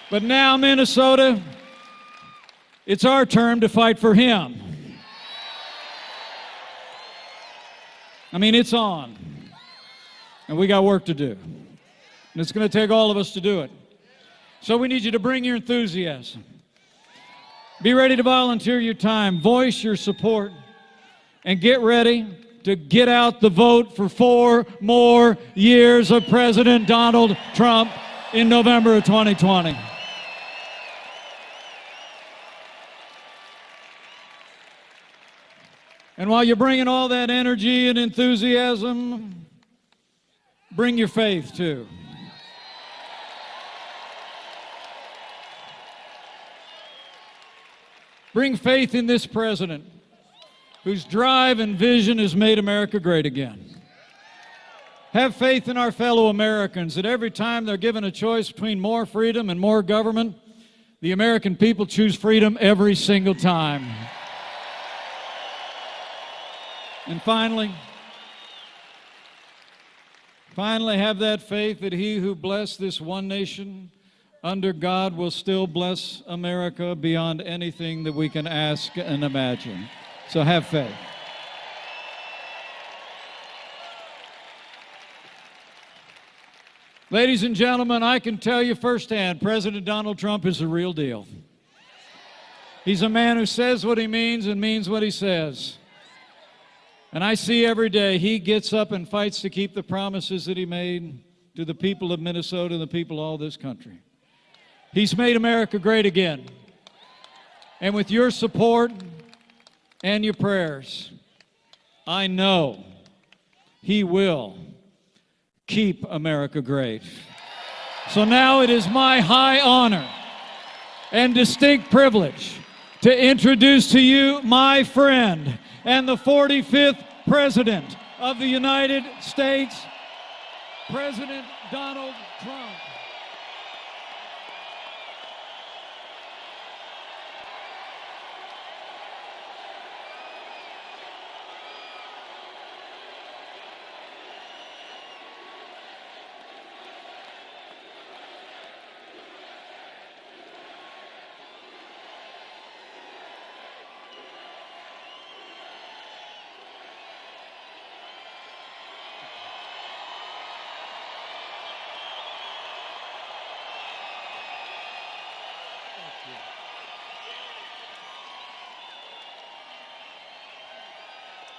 [SPEAKER 15] But now, Minnesota, it's our turn to fight for him. I mean, it's on. And we got work to do. And it's going to take all of us to do it. So we need you to bring your enthusiasm. Be ready to volunteer your time, voice your support, and get ready to get out the vote for 4 more years of President Donald Trump in November of 2020. And while you're bringing all that energy and enthusiasm, bring your faith too. Bring faith in this president whose drive and vision has made America great again. Have faith in our fellow Americans that every time they're given a choice between more freedom and more government, the American people choose freedom every single time. And finally, have that faith that he who blessed this one nation under God will still bless America beyond anything that we can ask and imagine. So have faith. Ladies and gentlemen, I can tell you firsthand, President Donald Trump is the real deal. He's a man who says what he means and means what he says. And I see every day he gets up and fights to keep the promises that he made to the people of Minnesota and the people of all this country. He's made America great again. And with your support and your prayers, I know he will keep America great. So now it is my high honor and distinct privilege to introduce to you my friend and the 45th President of the United States, President Donald Trump.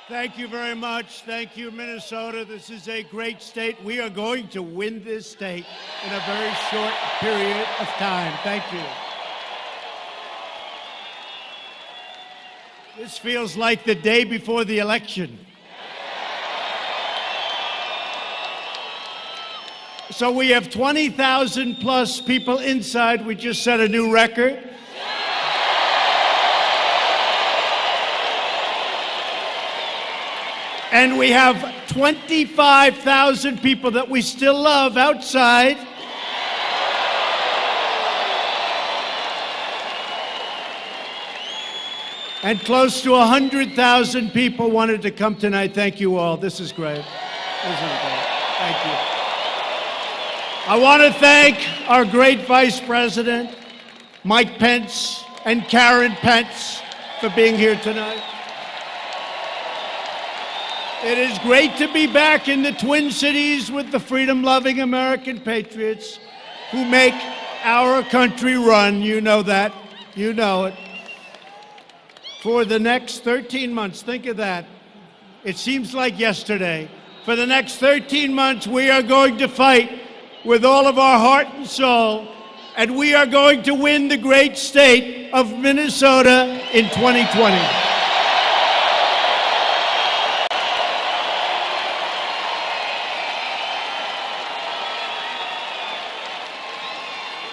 [SPEAKER 5] Thank you very much. Thank you, Minnesota. This is a great state. We are going to win this state in a very short period of time. Thank you. This feels like the day before the election. So we have 20,000 plus people inside. We just set a new record. And we have 25,000 people that we still love outside. And close to 100,000 people wanted to come tonight. Thank you all. This is great. This is great. Thank you. I want to thank our great Vice President, Mike Pence, and Karen Pence for being here tonight. It is great to be back in the Twin Cities with the freedom-loving American patriots who make our country run. You know that. You know it. For the next 13 months, think of that. It seems like yesterday. For the next 13 months, we are going to fight with all of our heart and soul, and we are going to win the great state of Minnesota in 2020.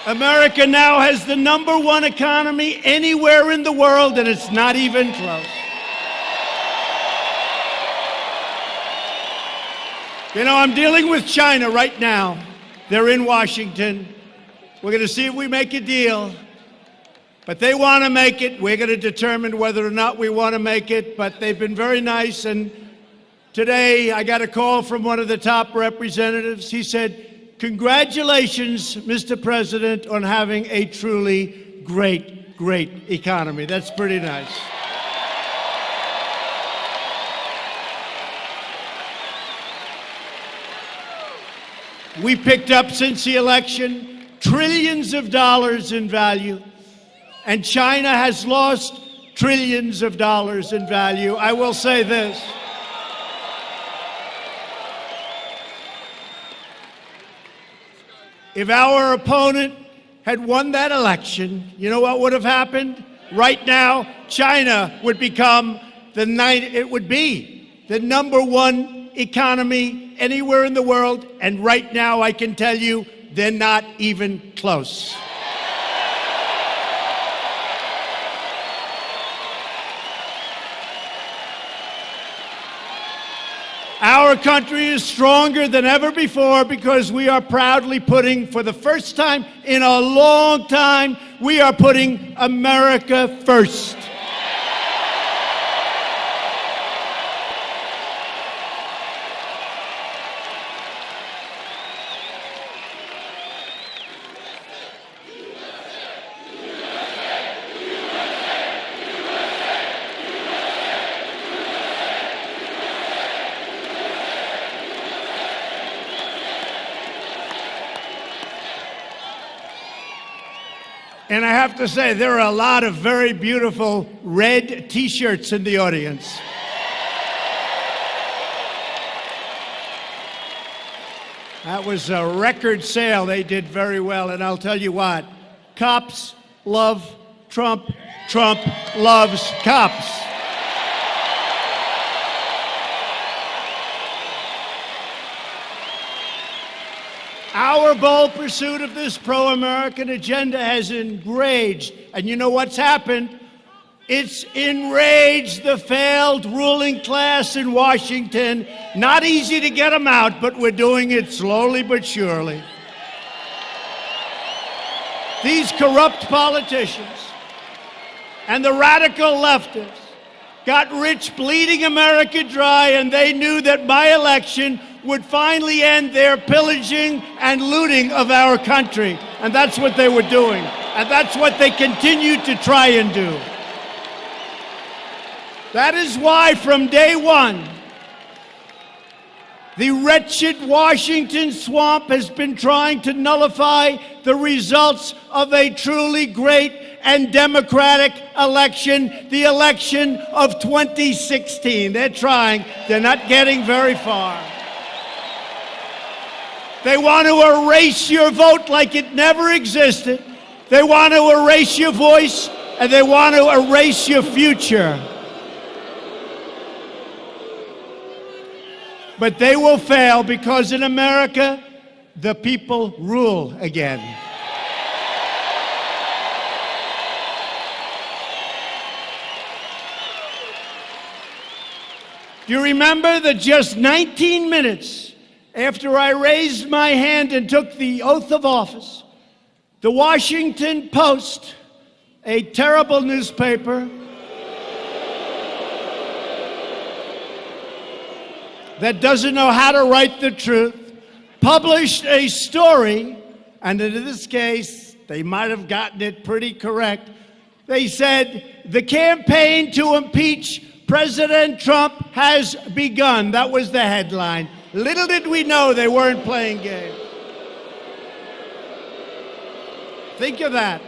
[SPEAKER 5] America now has the #1 economy anywhere in the world, and it's not even close. You know, I'm dealing with China right now. They're in Washington. We're going to see if we make a deal. But they want to make it. We're going to determine whether or not we want to make it. But they've been very nice. And today I got a call from one of the top representatives. He said, "Congratulations, Mr. President, on having a truly great, great economy." That's pretty nice.
[SPEAKER 16] we picked up since the election trillions of dollars in value, and China has lost trillions of dollars in value. I will say this. If our opponent had won that election, you know what would have happened? Right now, China would become the number one economy anywhere in the world, and right now I can tell you they're not even close. Our country is stronger than ever before because we are proudly putting, for the first time in a long time, we are putting America first. And I have to say, there are a lot of very beautiful red T-shirts in the audience. That was a record sale. They did very well. And I'll tell you what, cops love Trump. Trump loves cops. Our bold pursuit of this pro-American agenda has enraged, and you know what's happened? It's enraged the failed ruling class in Washington. Not easy to get them out, but we're doing it slowly but surely. These corrupt politicians and the radical leftists got rich bleeding America dry, and they knew that my election would finally end their pillaging and looting of our country. And that's what they were doing. And that's what they continue to try and do. That is why from day one, the wretched Washington swamp has been trying to nullify the results of a truly great and democratic election, the election of 2016. They're trying. They're not getting very far. They want to erase your vote like it never existed. They want to erase your voice, and they want to erase your future. But they will fail because in America, the people rule again. Do you remember that just 19 minutes after I raised my hand and took the oath of office, the Washington Post, a terrible newspaper that doesn't know how to write the truth, published a story, and in this case, they might have gotten it pretty correct. They said, the campaign to impeach President Trump has begun. That was the headline. Little did we know they weren't playing games. Think of that.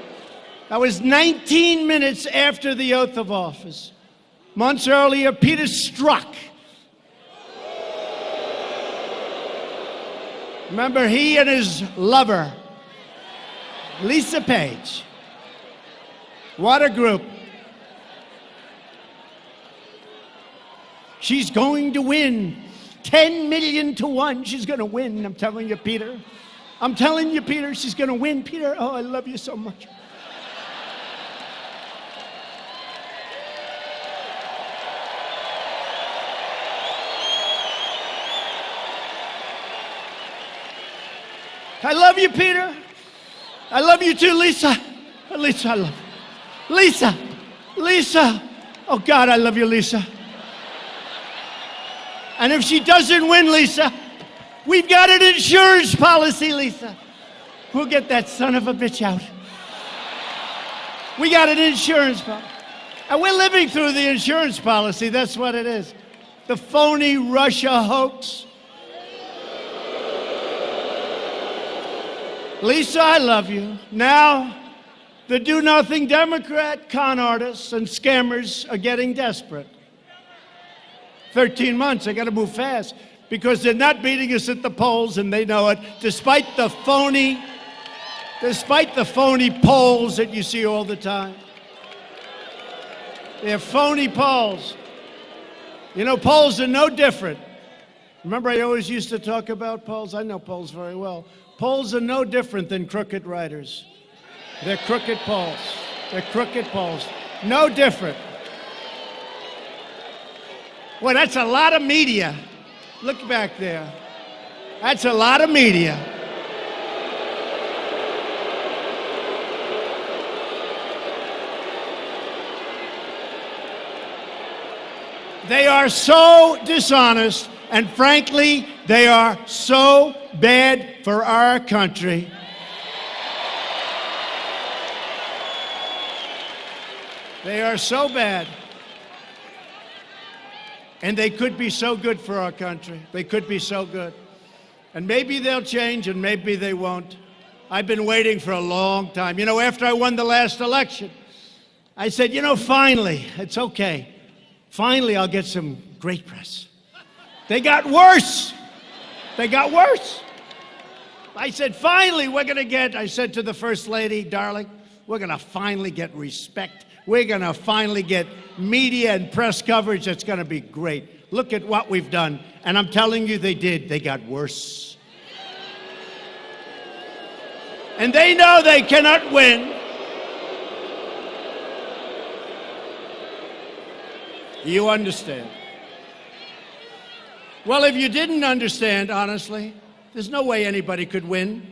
[SPEAKER 16] That was 19 minutes after the oath of office. Months earlier, Peter Strzok. Remember, he and his lover, Lisa Page. What a group. She's going to win 10 million to 1. She's going to win. I'm telling you, Peter. I'm telling you, Peter, she's going to win, Peter. Oh, I love you so much. I love you, Peter. I love you too, Lisa. Lisa, I love you. Lisa. Lisa. Oh, God, I love you, Lisa. And if she doesn't win, Lisa, we've got an insurance policy, Lisa. We'll get that son of a bitch out. We got an insurance policy. And we're living through the insurance policy. That's what it is. The phony Russia hoax. Lisa, I love you. Now, the do-nothing Democrat con artists and scammers are getting desperate. 13 months, they got to move fast because they're not beating us at the polls and they know it, despite the phony polls that you see all the time. They're phony polls. You know, polls are no different. Remember, I always used to talk about polls? I know polls very well. Polls are no different than crooked writers. They're crooked polls. They're crooked polls. No different. Well, that's a lot of media. Look back there. That's a lot of media. They are so dishonest, and frankly, they are so bad for our country. They are so bad. And they could be so good for our country. They could be so good. And maybe they'll change and maybe they won't. I've been waiting for a long time. You know, after I won the last election, I said, you know, finally, it's okay. Finally, I'll get some great press. They got worse. They got worse. I said, finally, I said to the First Lady, darling, we're going to finally get respect. We're going to finally get media and press coverage that's going to be great. Look at what we've done. And I'm telling you, they did. They got worse. And they know they cannot win. You understand. Well, if you didn't understand, honestly, there's no way anybody could win.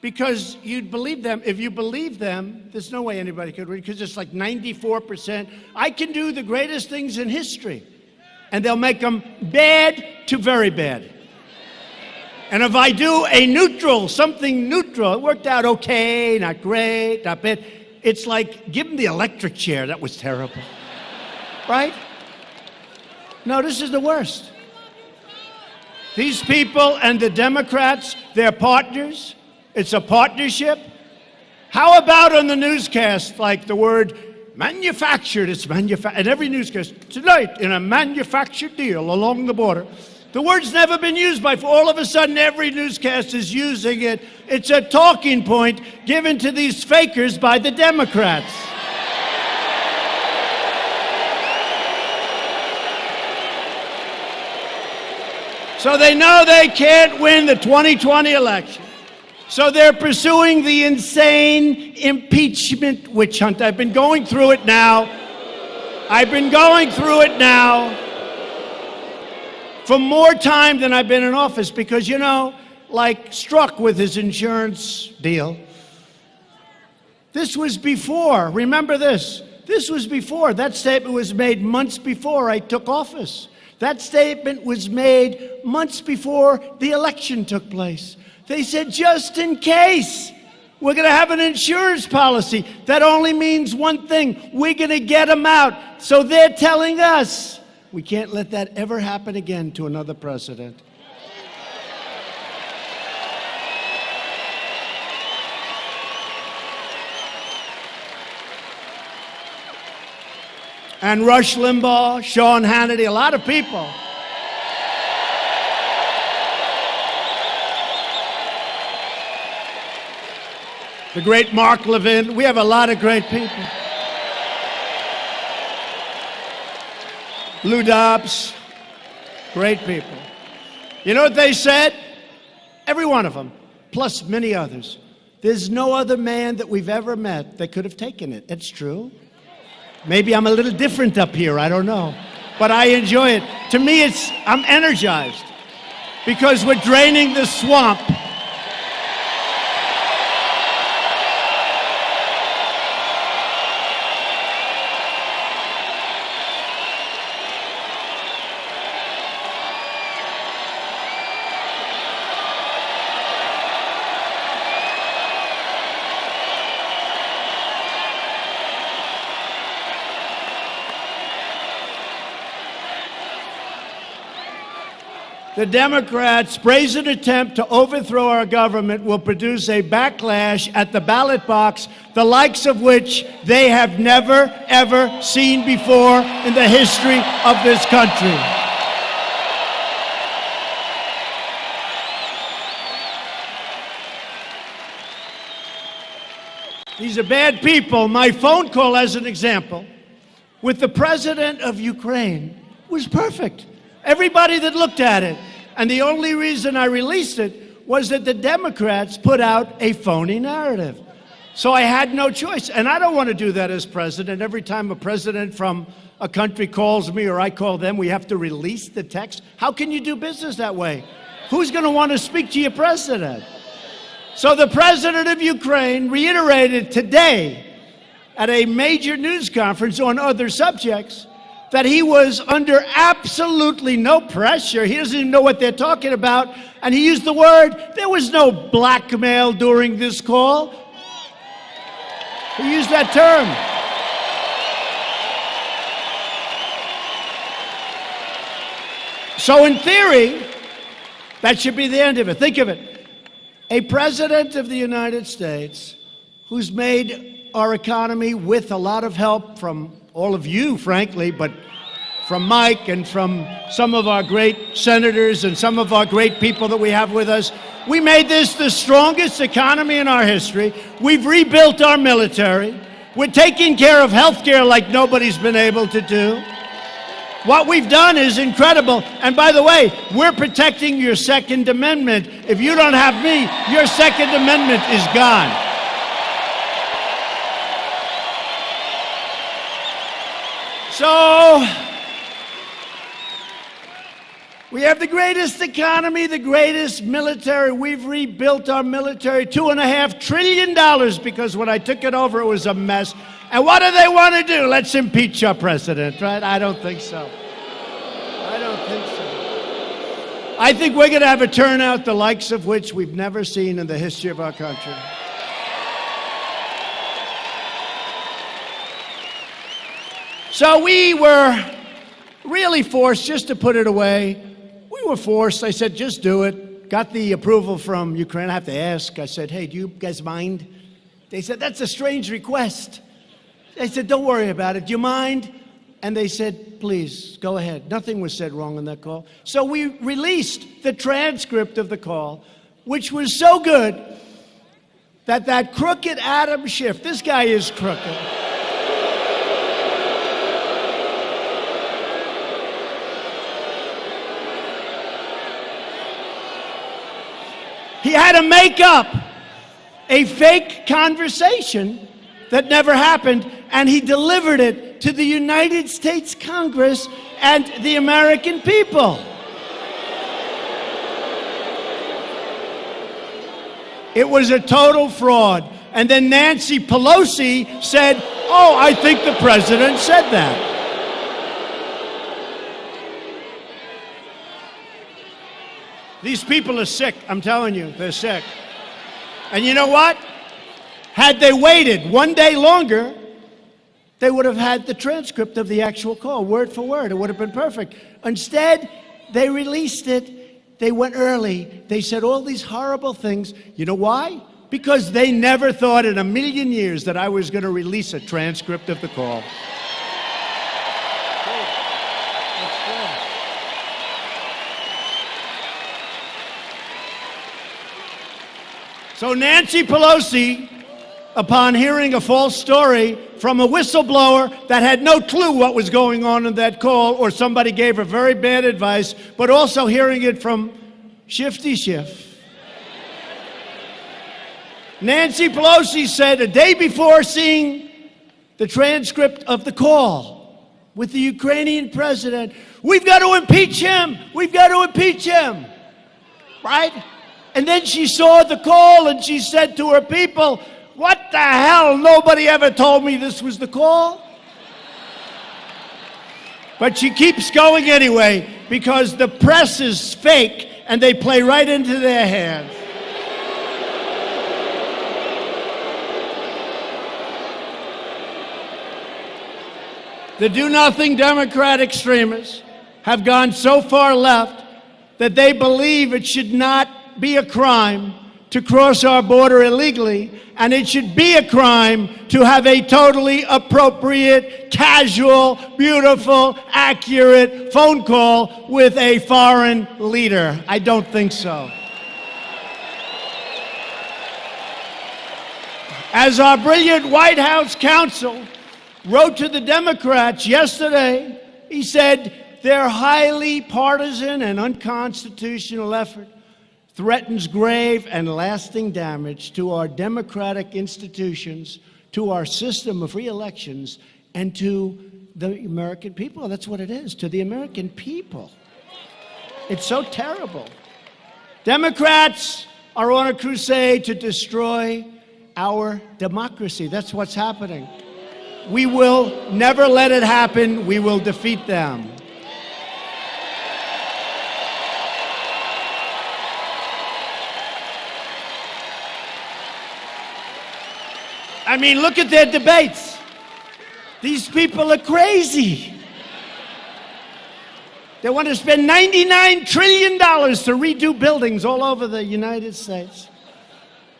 [SPEAKER 16] Because you'd believe them. If you believe them, there's no way anybody could win, because it's like 94%. I can do the greatest things in history, and they'll make them bad to very bad. And if I do something neutral, it worked out okay, not great, not bad. It's like, give them the electric chair. That was terrible. Right? No, this is the worst. These people and the Democrats, they're partners. It's a partnership. How about on the newscast, like the word manufactured? It's manufactured. And every newscast, tonight in a manufactured deal along the border. The word's never been used before. All of a sudden, every newscast is using it. It's a talking point given to these fakers by the Democrats. So they know they can't win the 2020 election. So they're pursuing the insane impeachment witch hunt. I've been going through it now. For more time than I've been in office because, you know, like Strzok with his insurance deal. This was before. Remember this. This was before. That statement was made months before I took office. That statement was made months before the election took place. They said, just in case, we're going to have an insurance policy. That only means one thing. We're going to get them out. So they're telling us we can't let that ever happen again to another president. And Rush Limbaugh, Sean Hannity, a lot of people. The great Mark Levin. We have a lot of great people. Lou Dobbs. Great people. You know what they said? Every one of them, plus many others. There's no other man that we've ever met that could have taken it. It's true. Maybe I'm a little different up here, I don't know. But I enjoy it. To me, I'm energized because we're draining the swamp. the Democrats' brazen attempt to overthrow our government will produce a backlash at the ballot box, the likes of which they have never, ever seen before in the history of this country. These are bad people. My phone call, as an example, with the president of Ukraine was perfect. Everybody that looked at it. And the only reason I released it was that the Democrats put out a phony narrative. So I had no choice. And I don't want to do that as president. Every time a president from a country calls me or I call them, we have to release the text. How can you do business that way? Who's going to want to speak to your president? So the president of Ukraine reiterated today at a major news conference on other subjects that he was under absolutely no pressure. He doesn't even know what they're talking about. And he used the word, there was no blackmail during this call. He used that term. So in theory, that should be the end of it. Think of it. A president of the United States who's made our economy with a lot of help from all of you, frankly, but from Mike and from some of our great senators and some of our great people that we have with us. We made this the strongest economy in our history. We've rebuilt our military. We're taking care of health care like nobody's been able to do. What we've done is incredible. And by the way, we're protecting your Second Amendment. If you don't have me, your Second Amendment is gone. So, we have the greatest economy, the greatest military. We've rebuilt our military, $2.5 trillion, because when I took it over, it was a mess. And what do they want to do? Let's impeach our president, right? I don't think so. I don't think so. I think we're going to have a turnout the likes of which we've never seen in the history of our country. So we were really forced just to put it away. We were forced. I said, just do it. Got the approval from Ukraine. I have to ask. I said, hey, do you guys mind? They said, that's a strange request. I said, don't worry about it. Do you mind? And they said, please, go ahead. Nothing was said wrong on that call. So we released the transcript of the call, which was so good that that crooked Adam Schiff, this guy is crooked. He had to make up a fake conversation that never happened, and he delivered it to the United States Congress and the American people. It was a total fraud. And then Nancy Pelosi said, oh, I think the president said that. These people are sick, I'm telling you, they're sick. And you know what? Had they waited one day longer, they would have had the transcript of the actual call, word for word. It would have been perfect. Instead, they released it. They went early. They said all these horrible things. You know why? Because they never thought in a million years that I was going to release a transcript of the call. So Nancy Pelosi, upon hearing a false story from a whistleblower that had no clue what was going on in that call, or somebody gave her very bad advice, but also hearing it from Shifty Schiff. Nancy Pelosi said a day before seeing the transcript of the call with the Ukrainian president, we've got to impeach him. We've got to impeach him. Right? And then she saw the call and she said to her people, what the hell? Nobody ever told me this was the call. But she keeps going anyway because the press is fake and they play right into their hands. The do-nothing Democrat extremists have gone so far left that they believe it should not be a crime to cross our border illegally, and it should be a crime to have a totally appropriate, casual, beautiful, accurate phone call with a foreign leader. I don't think so. As our brilliant White House counsel wrote to the Democrats yesterday, he said their highly partisan and unconstitutional effort threatens grave and lasting damage to our democratic institutions, to our system of free elections, and to the American people. That's what it is, to the American people. It's so terrible. Democrats are on a crusade to destroy our democracy. That's what's happening. We will never let it happen. We will defeat them. I mean, look at their debates. These people are crazy. They want to spend $99 trillion to redo buildings all over the United States.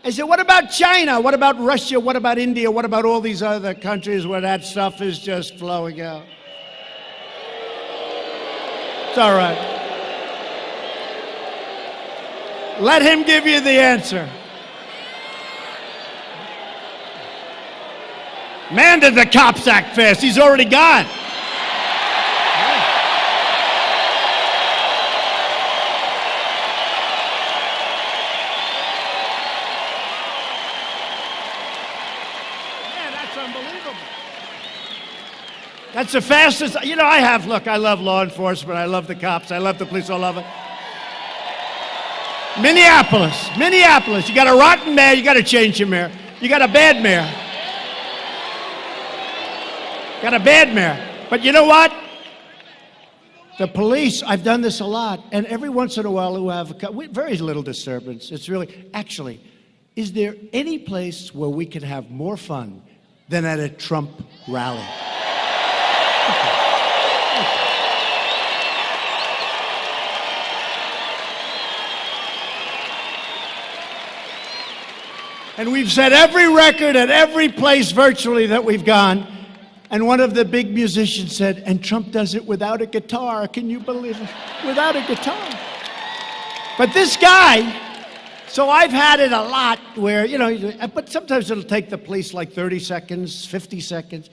[SPEAKER 16] I said, what about China? What about Russia? What about India? What about all these other countries where that stuff is just flowing out? It's all right. Let him give you the answer. Man, did the cops act fast. He's already gone. Man, that's unbelievable. That's the fastest. You know, I love law enforcement. I love the cops. I love the police. I love it. Minneapolis. You got a rotten mayor. You got to change your mayor. You got a bad mayor. Got a bad mayor. But you know what? The police, I've done this a lot, and every once in a while who have very little disturbance. It's really, actually, is there any place where we can have more fun than at a Trump rally? And we've set every record at every place virtually that we've gone. And one of the big musicians said, and Trump does it without a guitar. Can you believe it? Without a guitar. But this guy, so I've had it a lot where, you know, but sometimes it'll take the police like 30 seconds, 50 seconds.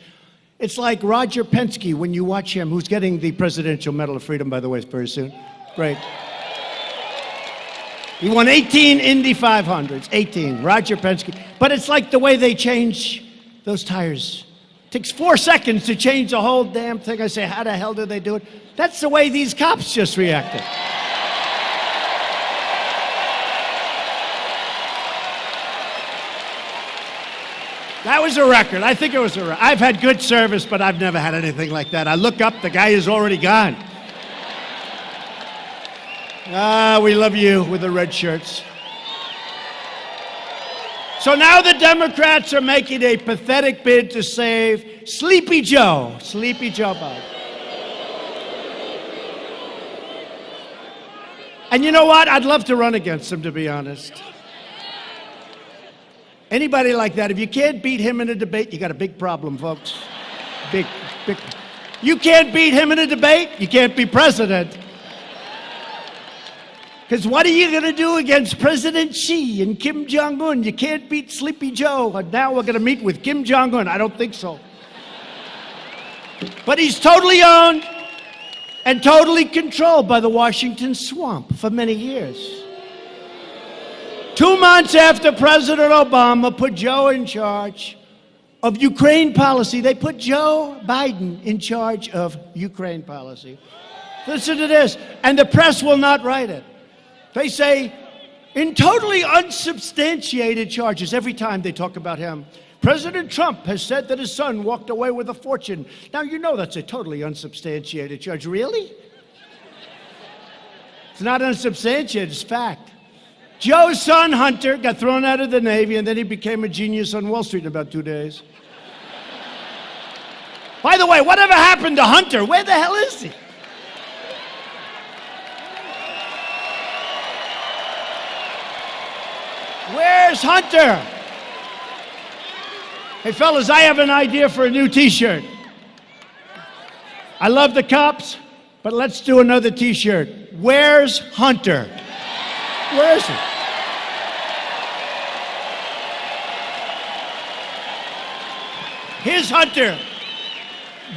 [SPEAKER 16] It's like Roger Penske when you watch him, who's getting the Presidential Medal of Freedom, by the way, very soon. Great. He won 18 Indy 500s, 18, Roger Penske. But it's like the way they change those tires. Takes 4 seconds to change the whole damn thing. I say, how the hell did they do it? That's the way these cops just reacted. That was a record. I think it was a record. I've had good service, but I've never had anything like that. I look up, the guy is already gone. We love you with the red shirts. So now the Democrats are making a pathetic bid to save Sleepy Joe Biden. And you know what? I'd love to run against him, to be honest. Anybody like that, if you can't beat him in a debate, you got a big problem, folks. Big. You can't beat him in a debate, you can't be president. Because what are you going to do against President Xi and Kim Jong-un? You can't beat Sleepy Joe. And now we're going to meet with Kim Jong-un. I don't think so. But he's totally owned and totally controlled by the Washington swamp for many years. 2 months after President Obama put Joe in charge of Ukraine policy, they put Joe Biden in charge of Ukraine policy. Listen to this. And the press will not write it. They say, in totally unsubstantiated charges, every time they talk about him, President Trump has said that his son walked away with a fortune. Now, you know that's a totally unsubstantiated charge. Really? It's not unsubstantiated, it's fact. Joe's son, Hunter, got thrown out of the Navy, and then he became a genius on Wall Street in about 2 days. By the way, whatever happened to Hunter? Where the hell is he? Where's Hunter? Hey, fellas, I have an idea for a new T-shirt. I love the cops, but let's do another T-shirt. Where's Hunter? Where is he? Here's Hunter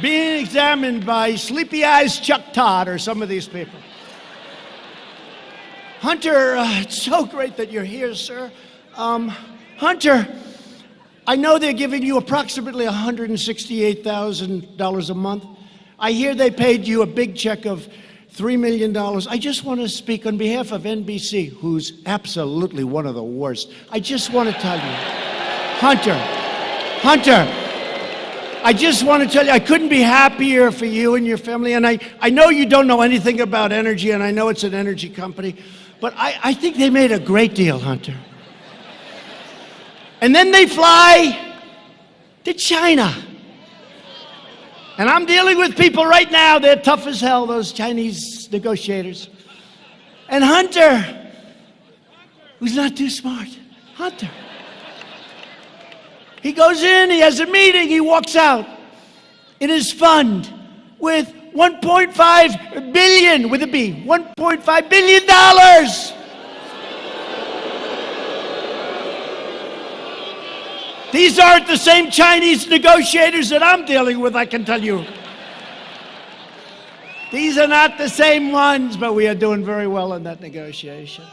[SPEAKER 16] being examined by Sleepy Eyes Chuck Todd or some of these people. Hunter, it's so great that you're here, sir. Hunter, I know they're giving you approximately $168,000 a month. I hear they paid you a big check of $3 million. I just want to speak on behalf of NBC, who's absolutely one of the worst. I just want to tell you, Hunter, I just want to tell you, I couldn't be happier for you and your family. And I know you don't know anything about energy, and I know it's an energy company, but I think they made a great deal, Hunter. And then they fly to China. And I'm dealing with people right now, they're tough as hell, those Chinese negotiators. And Hunter, who's not too smart, Hunter. He goes in, he has a meeting, he walks out in his fund with $1.5 billion, with a B, $1.5 billion. These aren't the same Chinese negotiators that I'm dealing with, I can tell you. These are not the same ones, but we are doing very well in that negotiation.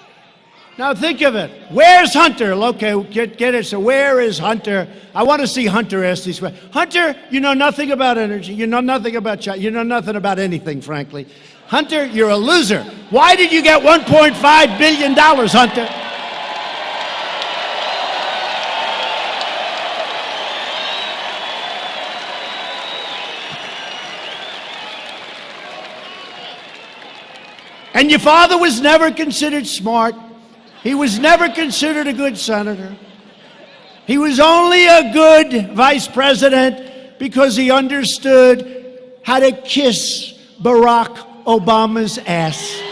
[SPEAKER 16] Now think of it. Where's Hunter? Okay, get it. So where is Hunter? I want to see Hunter ask these questions. Hunter, you know nothing about energy. You know nothing about China. You know nothing about anything, frankly. Hunter, you're a loser. Why did you get $1.5 billion, Hunter? And your father was never considered smart. He was never considered a good senator. He was only a good vice president because he understood how to kiss Barack Obama's ass.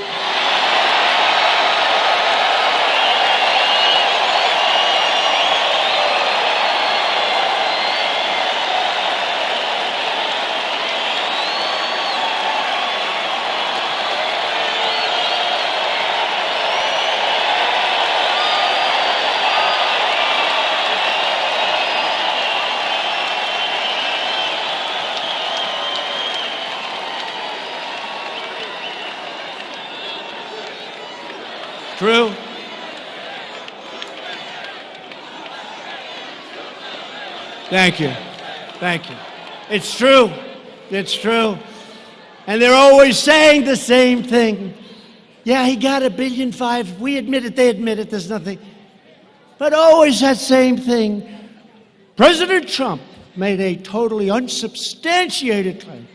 [SPEAKER 16] True. Thank you. Thank you. It's true. It's true. And they're always saying the same thing. Yeah, he got $1.5 billion. We admit it, they admit it, there's nothing. But always that same thing. President Trump made a totally unsubstantiated claim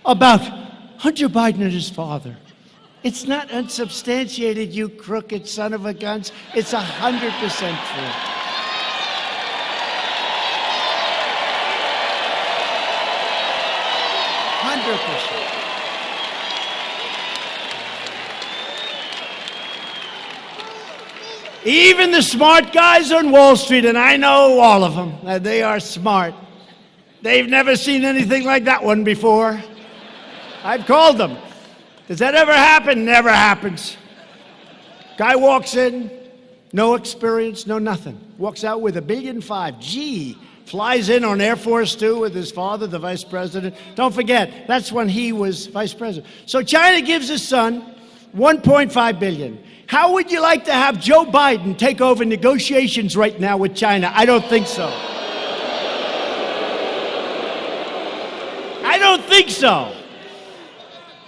[SPEAKER 16] about Hunter Biden and his father. It's not unsubstantiated, you crooked son of a guns. It's 100% true. Even the smart guys on Wall Street, and I know all of them, they are smart. They've never seen anything like that one before. I've called them. Does that ever happen? Never happens. Guy walks in, no experience, no nothing. Walks out with $1.5 billion. Gee, flies in on Air Force Two with his father, the vice president. Don't forget, that's when he was vice president. So China gives his son $1.5 billion. How would you like to have Joe Biden take over negotiations right now with China? I don't think so. I don't think so.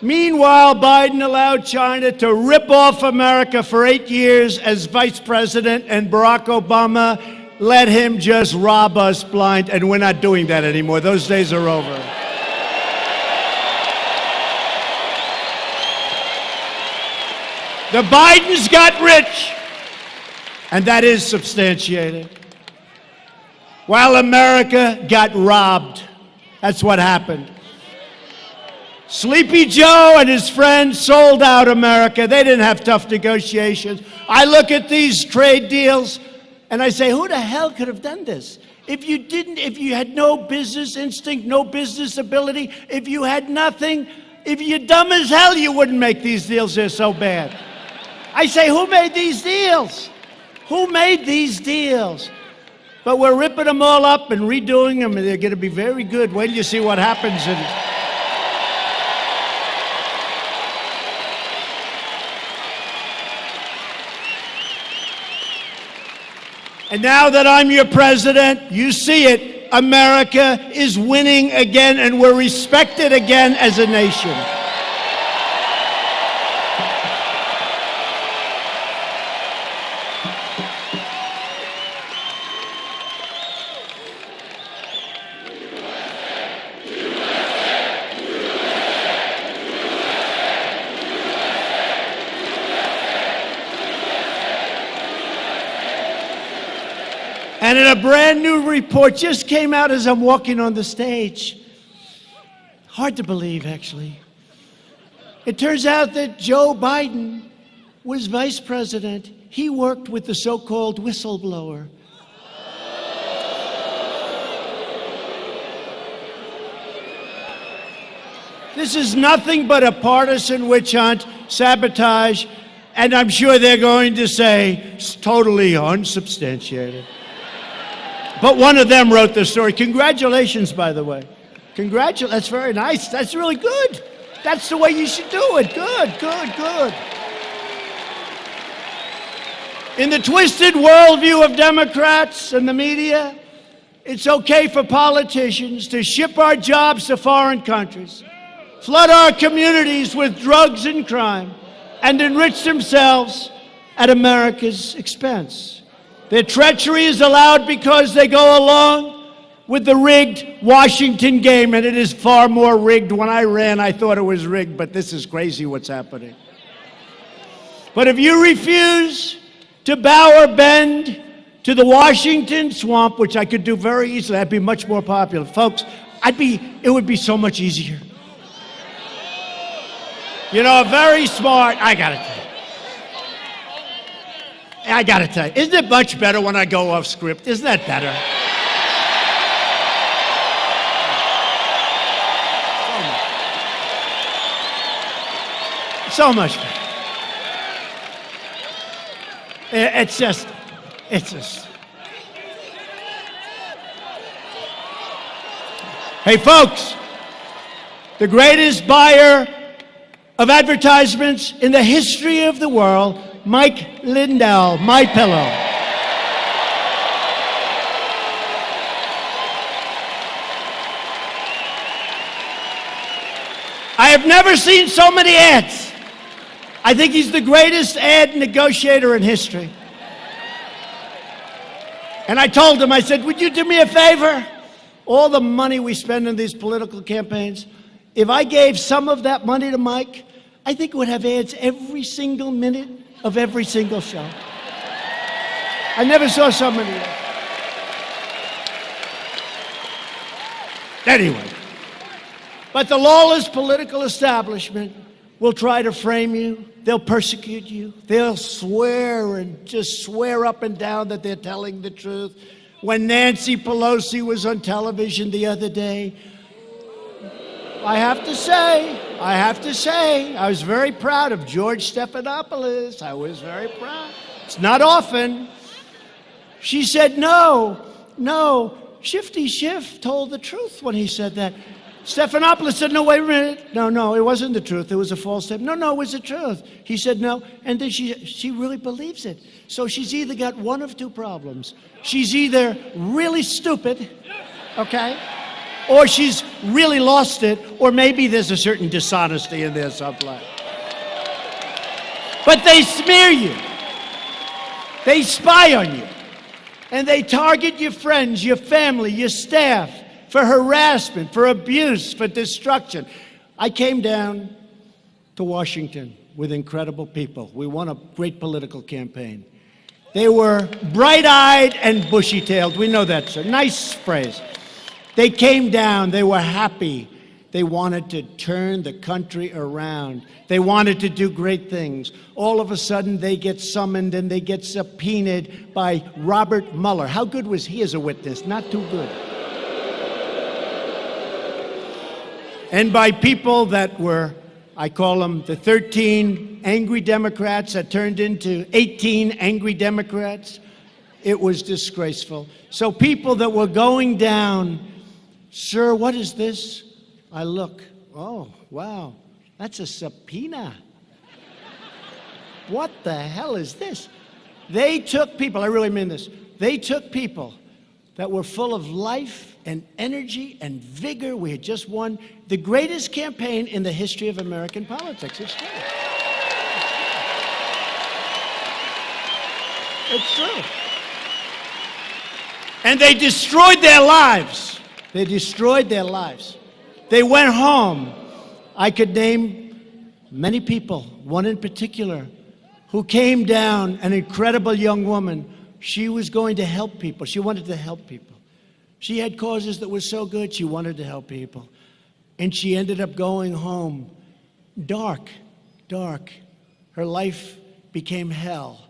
[SPEAKER 16] Meanwhile, Biden allowed China to rip off America for 8 years as vice president, and Barack Obama let him just rob us blind, and we're not doing that anymore. Those days are over. The Bidens got rich, and that is substantiated, while America got robbed. That's what happened. Sleepy Joe and his friends sold out America. They didn't have tough negotiations. I look at these trade deals. And I say, who the hell could have done this? If you had no business instinct, no business ability, if you had nothing, if you're dumb as hell, you wouldn't make these deals. They're so bad. I say, who made these deals? Who made these deals? But we're ripping them all up and redoing them, and they're going to be very good. Wait till you see what happens. And now that I'm your president, you see it. America is winning again, and we're respected again as a nation. And in a brand new report just came out as I'm walking on the stage. Hard to believe, actually. It turns out that Joe Biden was vice president. He worked with the so-called whistleblower. This is nothing but a partisan witch hunt, sabotage, and I'm sure they're going to say it's totally unsubstantiated. But one of them wrote the story. Congratulations, by the way. That's very nice. That's really good. That's the way you should do it. Good, good, good. In the twisted worldview of Democrats and the media, it's okay for politicians to ship our jobs to foreign countries, flood our communities with drugs and crime, and enrich themselves at America's expense. Their treachery is allowed because they go along with the rigged Washington game, and it is far more rigged. When I ran, I thought it was rigged, but this is crazy what's happening. But if you refuse to bow or bend to the Washington swamp, which I could do very easily, I'd be much more popular. Folks, it would be so much easier. You know, very smart, I gotta tell you, isn't it much better when I go off script? Isn't that better? So much better. It's just. Hey, folks, the greatest buyer of advertisements in the history of the world, Mike Lindell, MyPillow. I have never seen so many ads. I think he's the greatest ad negotiator in history. And I told him, I said, would you do me a favor? All the money we spend in these political campaigns, if I gave some of that money to Mike, I think it would have ads every single minute of every single show. I never saw so many. Anyway, but the lawless political establishment will try to frame you. They'll persecute you. They'll swear and just swear up and down that they're telling the truth. When Nancy Pelosi was on television the other day, I have to say, I was very proud of George Stephanopoulos. I was very proud. It's not often. She said, no, Shifty Schiff told the truth when he said that. Stephanopoulos said, no, wait a minute. No, it wasn't the truth. It was a false statement. No, it was the truth. He said no, and then she really believes it. So she's either got one of two problems. She's either really stupid, okay? Or she's really lost it, or maybe there's a certain dishonesty in there someplace. But they smear you. They spy on you. And they target your friends, your family, your staff for harassment, for abuse, for destruction. I came down to Washington with incredible people. We won a great political campaign. They were bright-eyed and bushy-tailed. We know that's a nice phrase. They came down, they were happy. They wanted to turn the country around. They wanted to do great things. All of a sudden, they get summoned and they get subpoenaed by Robert Mueller. How good was he as a witness? Not too good. And by people that were, I call them the 13 angry Democrats that turned into 18 angry Democrats. It was disgraceful. So people that were going down, sir, what is this? I look, oh, wow, that's a subpoena. What the hell is this? They took people, I really mean this, they took people that were full of life and energy and vigor. We had just won the greatest campaign in the history of American politics. It's true. It's true. And they destroyed their lives. They destroyed their lives. They went home. I could name many people, one in particular, who came down, an incredible young woman. She was going to help people. She wanted to help people. She had causes that were so good, she wanted to help people. And she ended up going home dark, dark. Her life became hell.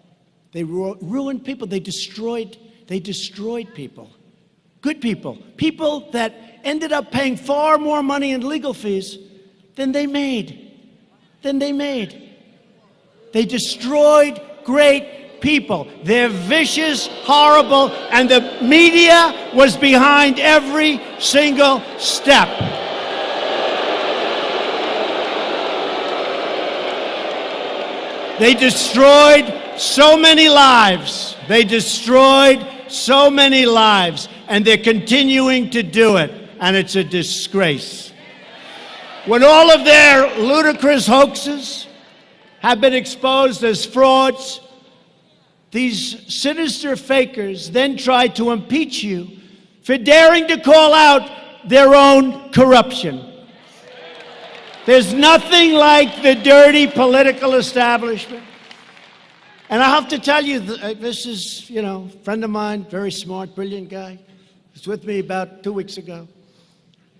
[SPEAKER 16] They ruined people. They destroyed people. Good people. People that ended up paying far more money in legal fees than they made. They destroyed great people. They're vicious, horrible, and the media was behind every single step. They destroyed so many lives. They destroyed so many lives, and they're continuing to do it, and it's a disgrace. When all of their ludicrous hoaxes have been exposed as frauds, these sinister fakers then try to impeach you for daring to call out their own corruption. There's nothing like the dirty political establishment. And I have to tell you, this is, a friend of mine, very smart, brilliant guy. He was with me about 2 weeks ago.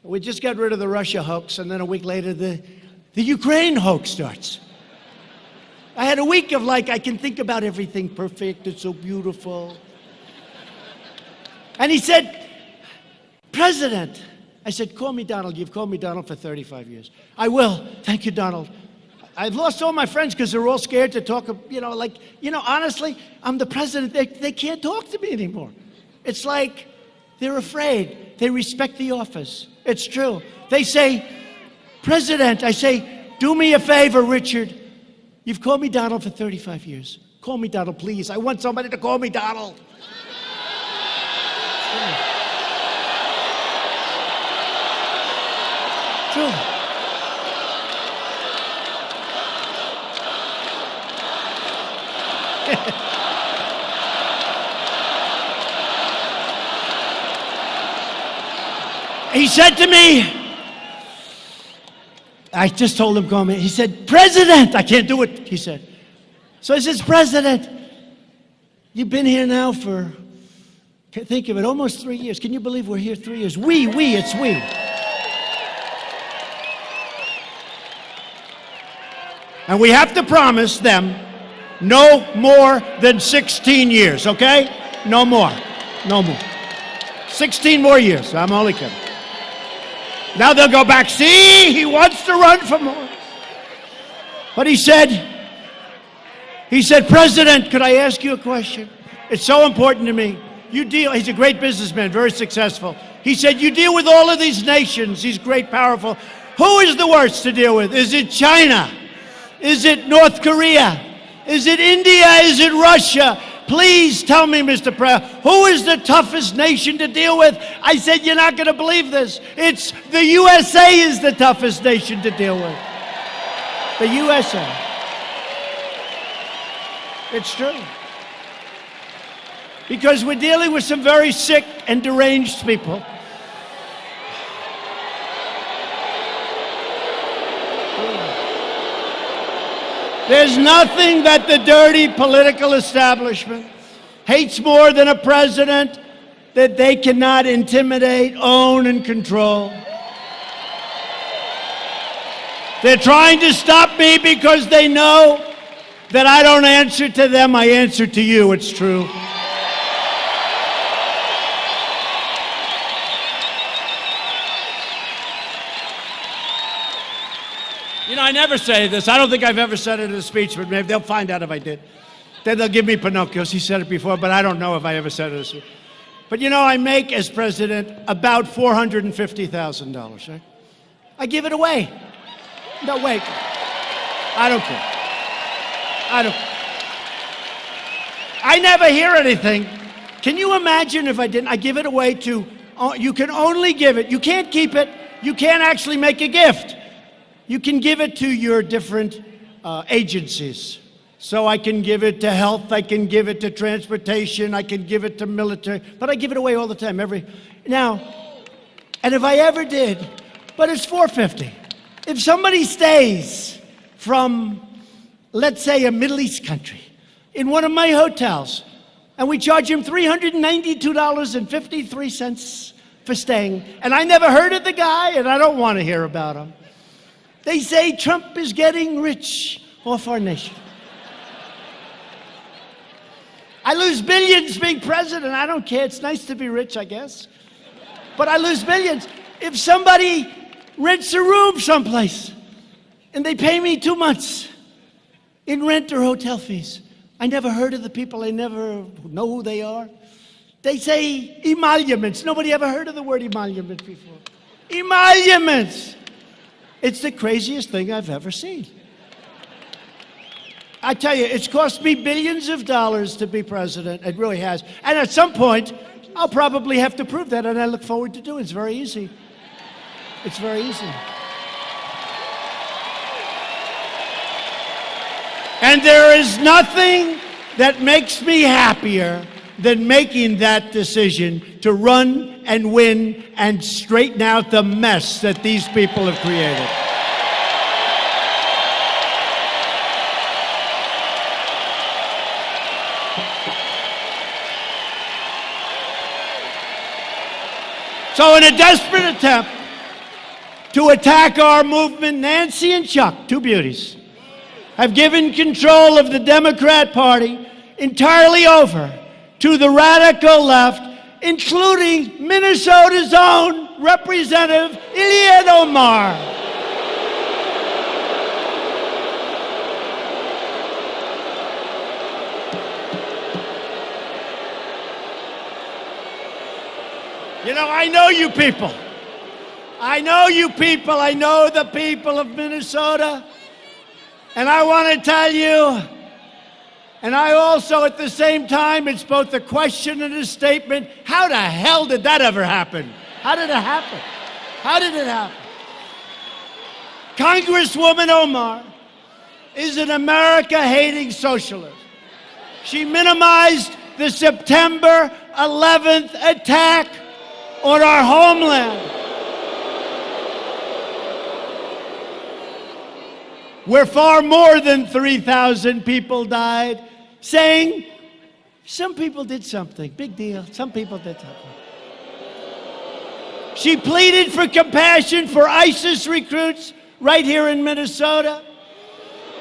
[SPEAKER 16] We just got rid of the Russia hoax, and then a week later, the Ukraine hoax starts. I had a week of I can think about everything perfect, it's so beautiful. And he said, President, I said, call me Donald. You've called me Donald for 35 years. I will. Thank you, Donald. I've lost all my friends because they're all scared to talk, honestly, I'm the president. They can't talk to me anymore. It's like they're afraid. They respect the office. It's true. They say, President, I say, do me a favor, Richard. You've called me Donald for 35 years. Call me Donald, please. I want somebody to call me Donald. True. He said to me, I just told him, call me. He said, President, I can't do it, he said. So I says, President, you've been here now for, think of it, almost 3 years. Can you believe we're here 3 years? It's we. And we have to promise them no more than 16 years, okay? No more. 16 more years. I'm only kidding. Now they'll go back. See, he wants to run for more. But he said, President, could I ask you a question? It's so important to me. He's a great businessman, very successful. He said, you deal with all of these nations, these great, powerful. Who is the worst to deal with? Is it China? Is it North Korea? Is it India? Is it Russia? Please tell me, Mr. President, who is the toughest nation to deal with? I said, you're not going to believe this. It's the USA is the toughest nation to deal with. The USA. It's true. Because we're dealing with some very sick and deranged people. There's nothing that the dirty political establishment hates more than a president that they cannot intimidate, own, and control. They're trying to stop me because they know that I don't answer to them, I answer to you. It's true. You know, I never say this. I don't think I've ever said it in a speech, but maybe they'll find out if I did. Then they'll give me Pinocchio's. He said it before, but I don't know if I ever said it in a speech. But you know, I make, as president, about $450,000, right? I give it away. No, wait. I don't care. I never hear anything. Can you imagine if I didn't? I give it away to, you can only give it. You can't keep it. You can't actually make a gift. You can give it to your different agencies. So I can give it to health, I can give it to transportation, I can give it to military, but I give it away all the time. Now, and if I ever did, but it's $450. If somebody stays from, let's say, a Middle East country in one of my hotels, and we charge him $392.53 for staying, and I never heard of the guy, and I don't want to hear about him. They say Trump is getting rich off our nation. I lose billions being president. I don't care. It's nice to be rich, I guess. But I lose billions. If somebody rents a room someplace and they pay me 2 months in rent or hotel fees, I never heard of the people. I never know who they are. They say emoluments. Nobody ever heard of the word emolument before. Emoluments. It's the craziest thing I've ever seen. I tell you, it's cost me billions of dollars to be president. It really has. And at some point, I'll probably have to prove that, and I look forward to doing it. It's very easy. It's very easy. And there is nothing that makes me happier than making that decision to run and win and straighten out the mess that these people have created. So in a desperate attempt to attack our movement, Nancy and Chuck, two beauties, have given control of the Democrat Party entirely over to the radical left, including Minnesota's own Representative Ilhan Omar. You know, I know you people. I know you people. I know the people of Minnesota. And I want to tell you, and I also, at the same time, it's both a question and a statement. How the hell did that ever happen? How did it happen? How did it happen? Congresswoman Omar is an America-hating socialist. She minimized the September 11th attack on our homeland, where far more than 3,000 people died, saying some people did something, big deal, some people did something. She pleaded for compassion for ISIS recruits right here in Minnesota.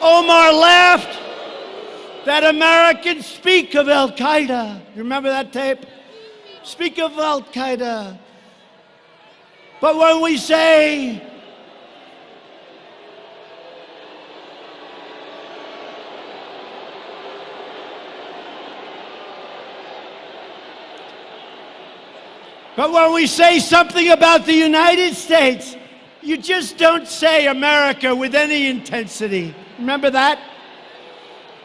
[SPEAKER 16] Omar laughed that Americans speak of Al-Qaeda. You remember that tape? Speak of Al-Qaeda. But when we say something about the United States, you just don't say America with any intensity. Remember that?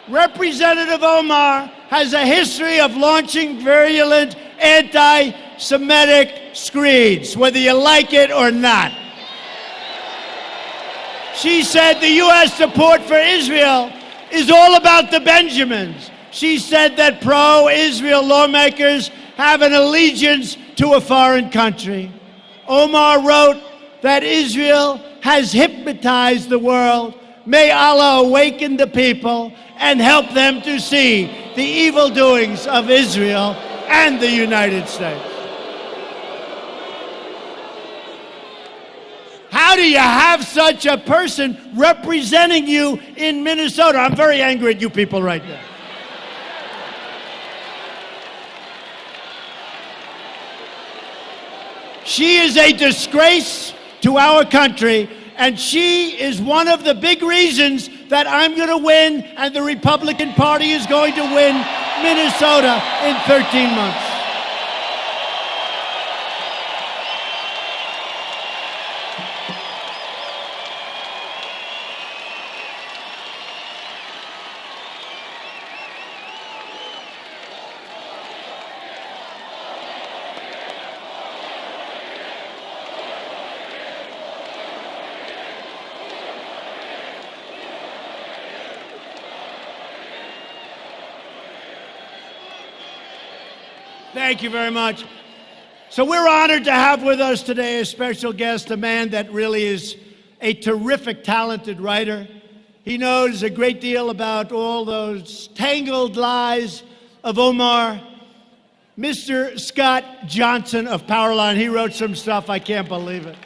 [SPEAKER 16] Representative Omar has a history of launching virulent anti-Semitic screeds, whether you like it or not. She said the U.S. support for Israel is all about the Benjamins. She said that pro-Israel lawmakers have an allegiance to a foreign country. Omar wrote that Israel has hypnotized the world. May Allah awaken the people and help them to see the evil doings of Israel and the United States. How How do you have such a person representing you in Minnesota? I'm very angry at you people right now. She is a disgrace to our country, and she is one of the big reasons that I'm going to win and the Republican Party is going to win Minnesota in 13 months. Thank you very much. So we're honored to have with us today a special guest, a man that really is a terrific, talented writer. He knows a great deal about all those tangled lies of Omar. Mr. Scott Johnson of Powerline. He wrote some stuff, I can't believe it.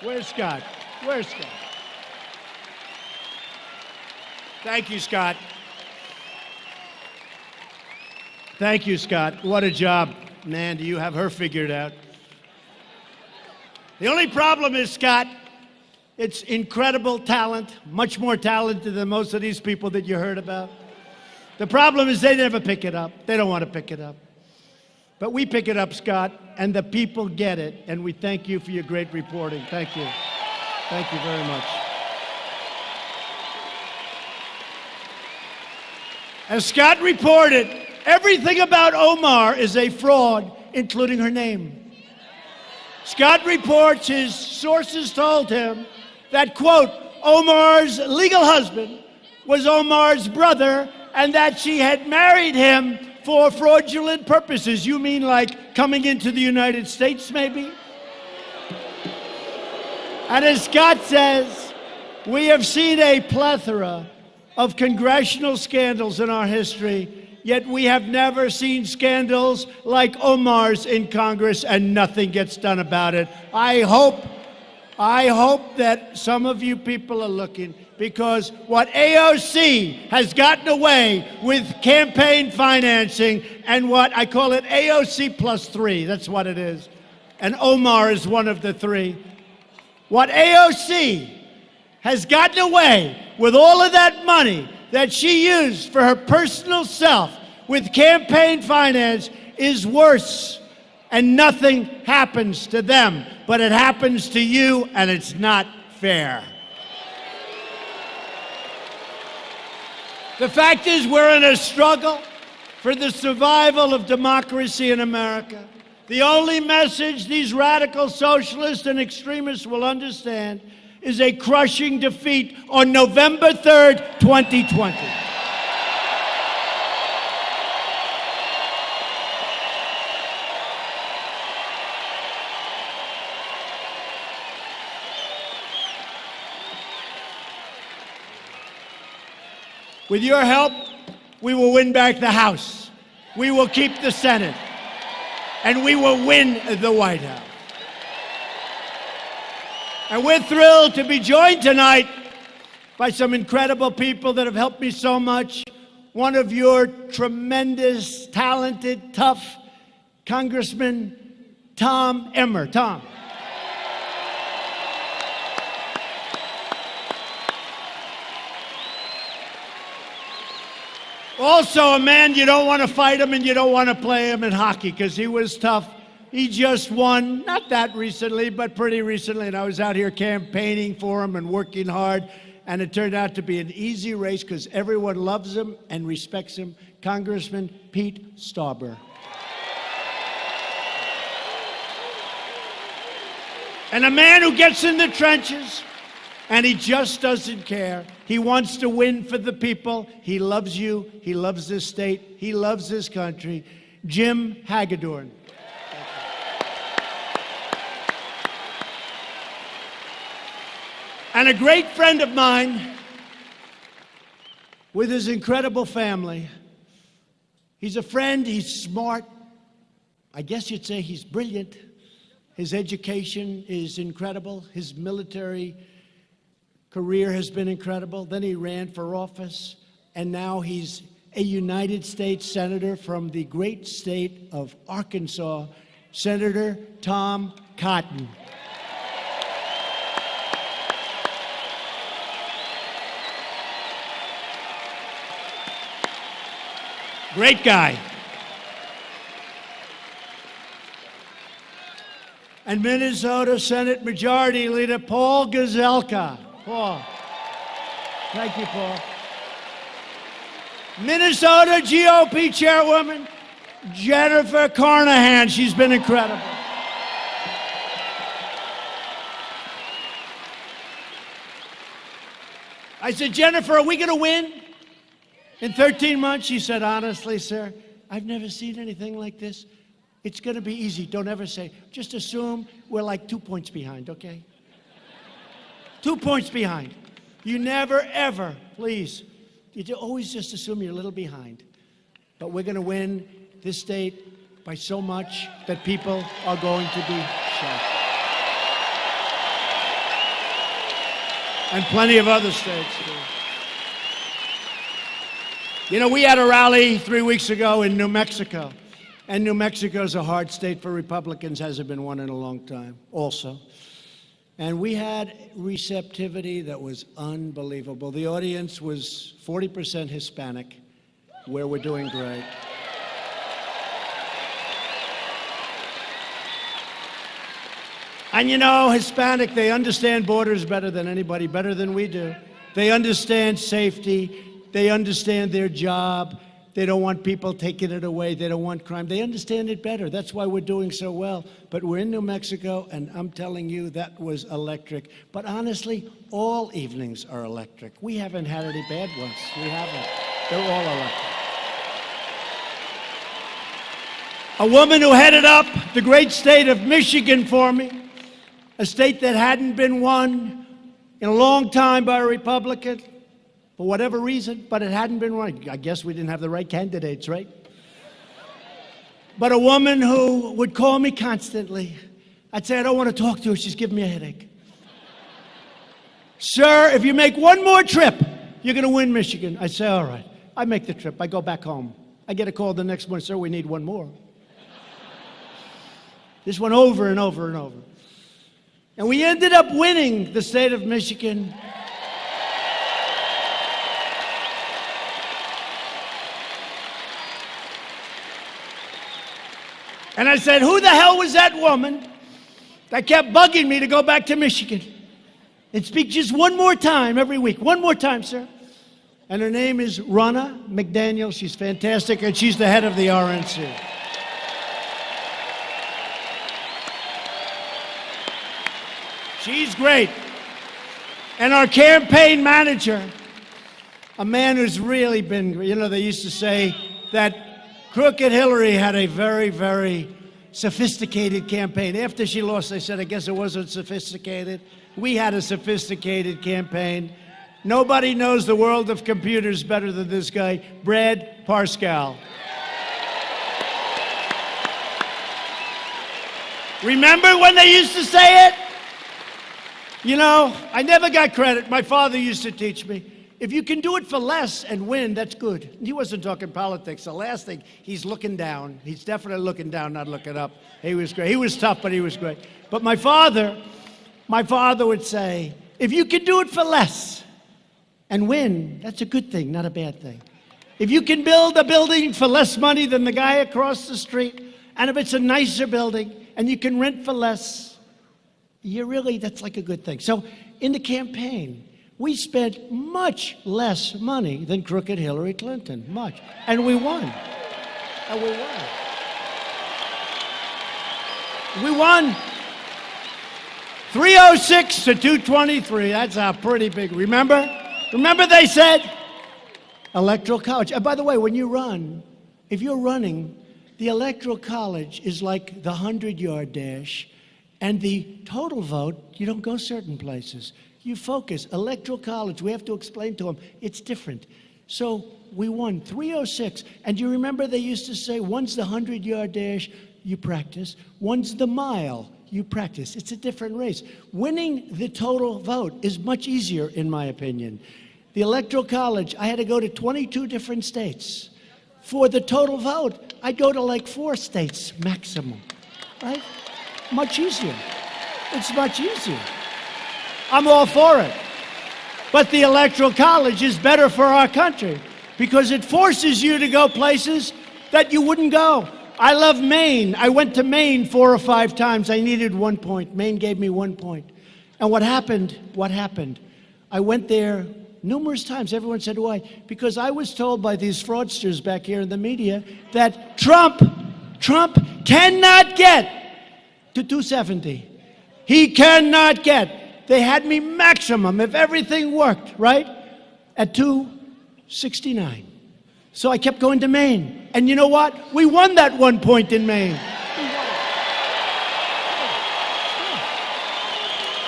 [SPEAKER 16] Where's Scott? Where's Scott? Thank you, Scott. Thank you, Scott. What a job. Man, do you have her figured out. The only problem is, Scott, it's incredible talent, much more talented than most of these people that you heard about. The problem is they never pick it up. They don't want to pick it up. But we pick it up, Scott, and the people get it, and we thank you for your great reporting. Thank you. Thank you very much. As Scott reported, everything about Omar is a fraud, including her name. Scott reports his sources told him that, quote, Omar's legal husband was Omar's brother and that she had married him for fraudulent purposes. You mean like coming into the United States, maybe? And as Scott says, we have seen a plethora of congressional scandals in our history, yet we have never seen scandals like Omar's in Congress, and nothing gets done about it. I hope that some of you people are looking, because what AOC has gotten away with campaign financing, and what I call it AOC plus 3, that's what it is, and Omar is one of the 3. What AOC has gotten away with all of that money that she used for her personal self with campaign finance is worse, and nothing happens to them, but it happens to you, and it's not fair. The fact is, we're in a struggle for the survival of democracy in America. The only message these radical socialists and extremists will understand is a crushing defeat on November 3rd, 2020. With your help, we will win back the House. We will keep the Senate. And we will win the White House. And we're thrilled to be joined tonight by some incredible people that have helped me so much. One of your tremendous, talented, tough Congressman, Tom Emmer. Tom. Also a man you don't want to fight him and you don't want to play him in hockey because he was tough. He just won, not that recently, but pretty recently, and I was out here campaigning for him and working hard, and it turned out to be an easy race because everyone loves him and respects him, Congressman Pete Stauber. And a man who gets in the trenches, and he just doesn't care. He wants to win for the people. He loves you. He loves this state. He loves this country. Jim Hagedorn. And a great friend of mine with his incredible family. He's a friend. He's smart. I guess you'd say he's brilliant. His education is incredible. His military career has been incredible. Then he ran for office, and now he's a United States Senator from the great state of Arkansas, Senator Tom Cotton. Great guy. And Minnesota Senate Majority Leader Paul Gazelka. Paul. Thank you, Paul. Minnesota GOP Chairwoman Jennifer Carnahan. She's been incredible. I said, Jennifer, are we going to win in 13 months? She said, honestly, sir, I've never seen anything like this. It's going to be easy. Don't ever say. Just assume we're like 2 points behind, okay? 2 points behind. You never, ever, please. You always just assume you're a little behind. But we're going to win this state by so much that people are going to be shocked. And plenty of other states, too. You know, we had a rally 3 weeks ago in New Mexico. And New Mexico is a hard state for Republicans, hasn't been one in a long time, also. And we had receptivity that was unbelievable. The audience was 40% Hispanic, where we're doing great. And you know, Hispanic, they understand borders better than anybody, better than we do. They understand safety. They understand their job. They don't want people taking it away. They don't want crime. They understand it better. That's why we're doing so well. But we're in New Mexico, and I'm telling you, that was electric. But honestly, all evenings are electric. We haven't had any bad ones. We haven't. They're all electric. A woman who headed up the great state of Michigan for me, a state that hadn't been won in a long time by a Republican, for whatever reason, but it hadn't been right. I guess we didn't have the right candidates, right? But a woman who would call me constantly. I'd say, I don't want to talk to her. She's giving me a headache. Sir, if you make one more trip, you're going to win Michigan. I say, all right. I make the trip. I go back home. I get a call the next morning, sir, we need one more. This went over and over and over. And we ended up winning the state of Michigan. And I said, who the hell was that woman that kept bugging me to go back to Michigan and speak just one more time every week? One more time, sir. And her name is Ronna McDaniel. She's fantastic, and she's the head of the RNC. She's great. And our campaign manager, a man who's really been, you know, they used to say that Crooked Hillary had a very, very sophisticated campaign. After she lost, they said, I guess it wasn't sophisticated. We had a sophisticated campaign. Nobody knows the world of computers better than this guy, Brad Parscale. Remember when they used to say it? You know, I never got credit. My father used to teach me, if you can do it for less and win, that's good. He wasn't talking politics. The last thing, he's looking down. He's definitely looking down, not looking up. He was great. He was tough, but he was great. But my father would say, if you can do it for less and win, that's a good thing, not a bad thing. If you can build a building for less money than the guy across the street, and if it's a nicer building, and you can rent for less, that's like a good thing. So in the campaign, we spent much less money than crooked Hillary Clinton, much. And we won. And we won. We won 306 to 223. That's a pretty big, remember? Remember they said Electoral College. And by the way, when you run, if you're running, the Electoral College is like the 100-yard dash. And the total vote, you don't go certain places. You focus. Electoral College, we have to explain to them, it's different. So we won 306. And you remember they used to say, one's the 100-yard dash, you practice. One's the mile, you practice. It's a different race. Winning the total vote is much easier, in my opinion. The Electoral College, I had to go to 22 different states. For the total vote, I'd go to like 4 states maximum, right? Much easier. It's much easier. I'm all for it. But the Electoral College is better for our country because it forces you to go places that you wouldn't go. I love Maine. I went to Maine 4 or 5 times. I needed 1 point. Maine gave me 1 point. And what happened? I went there numerous times. Everyone said, why? Because I was told by these fraudsters back here in the media that Trump cannot get to 270. He cannot get. They had me maximum, if everything worked, right, at 269. So I kept going to Maine. And you know what? We won that 1 point in Maine.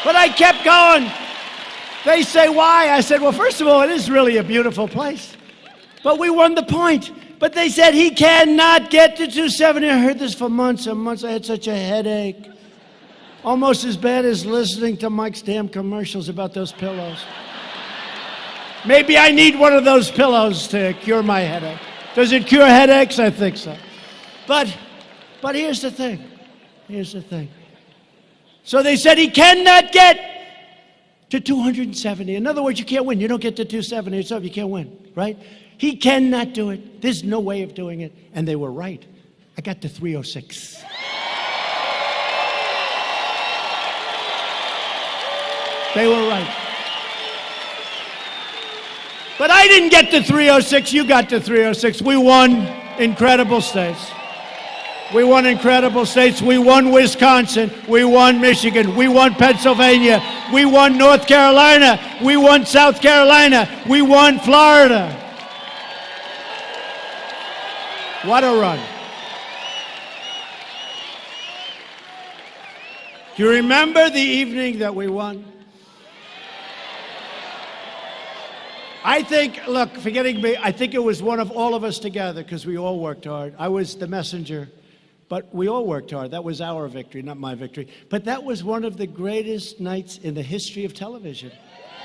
[SPEAKER 16] But I kept going. They say, why? I said, well, first of all, it is really a beautiful place. But we won the point. But they said he cannot get to 270. I heard this for months and months. I had such a headache. Almost as bad as listening to Mike's damn commercials about those pillows. Maybe I need one of those pillows to cure my headache. Does it cure headaches? I think so. But here's the thing. So they said he cannot get to 270. In other words, you can't win. You don't get to 270 yourself, you can't win, right? He cannot do it. There's no way of doing it. And they were right. I got to 306. They were right. But I didn't get to 306. You got to 306. We won incredible states. We won Wisconsin. We won Michigan. We won Pennsylvania. We won North Carolina. We won South Carolina. We won Florida. What a run. Do you remember the evening that we won? I think, look, forgetting me, I think it was one of all of us together because we all worked hard. I was the messenger, but we all worked hard. That was our victory, not my victory. But that was one of the greatest nights in the history of television.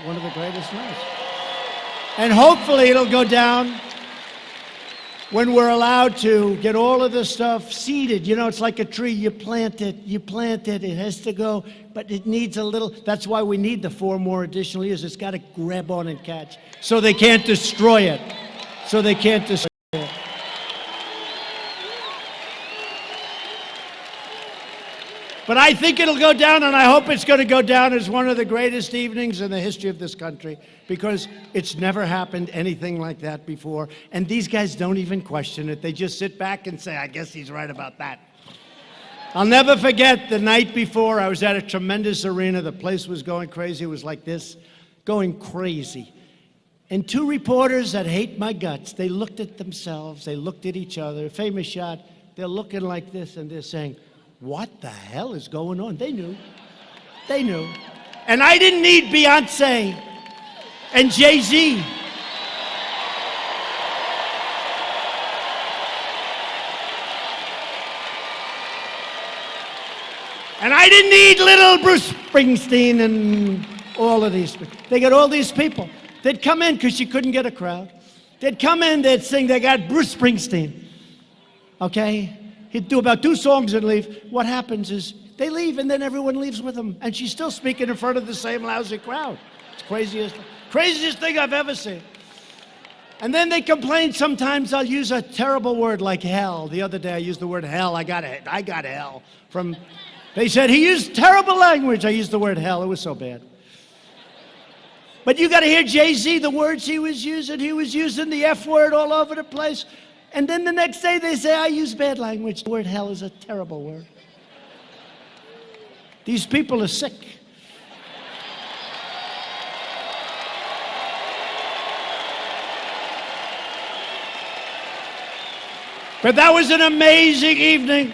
[SPEAKER 16] One of the greatest nights. And hopefully it'll go down when we're allowed to get all of this stuff seeded. You know, it's like a tree. You plant it, it has to go, but it needs a little, that's why we need the 4 more additional years. It's got to grab on and catch. So they can't destroy it. But I think it'll go down, and I hope it's going to go down as one of the greatest evenings in the history of this country, because it's never happened anything like that before. And these guys don't even question it. They just sit back and say, I guess he's right about that. I'll never forget the night before. I was at a tremendous arena. The place was going crazy. It was like this, going crazy. And 2 reporters that hate my guts, they looked at themselves, they looked at each other, famous shot, they're looking like this and they're saying, what the hell is going on? They knew. And I didn't need Beyonce and Jay-Z. And I didn't need little Bruce Springsteen and all of these people. They got all these people. They'd come in because you couldn't get a crowd. They'd come in, they'd sing, they got Bruce Springsteen. Okay? He'd do about 2 songs and leave. What happens is they leave and then everyone leaves with them. And she's still speaking in front of the same lousy crowd. It's craziest thing I've ever seen. And then they complain sometimes I'll use a terrible word like hell. The other day I used the word hell. I got hell from, they said he used terrible language. I used the word hell. It was so bad. But you got to hear Jay-Z, the words he was using. He was using the F word all over the place. And then the next day they say, I use bad language. The word hell is a terrible word. These people are sick. But that was an amazing evening.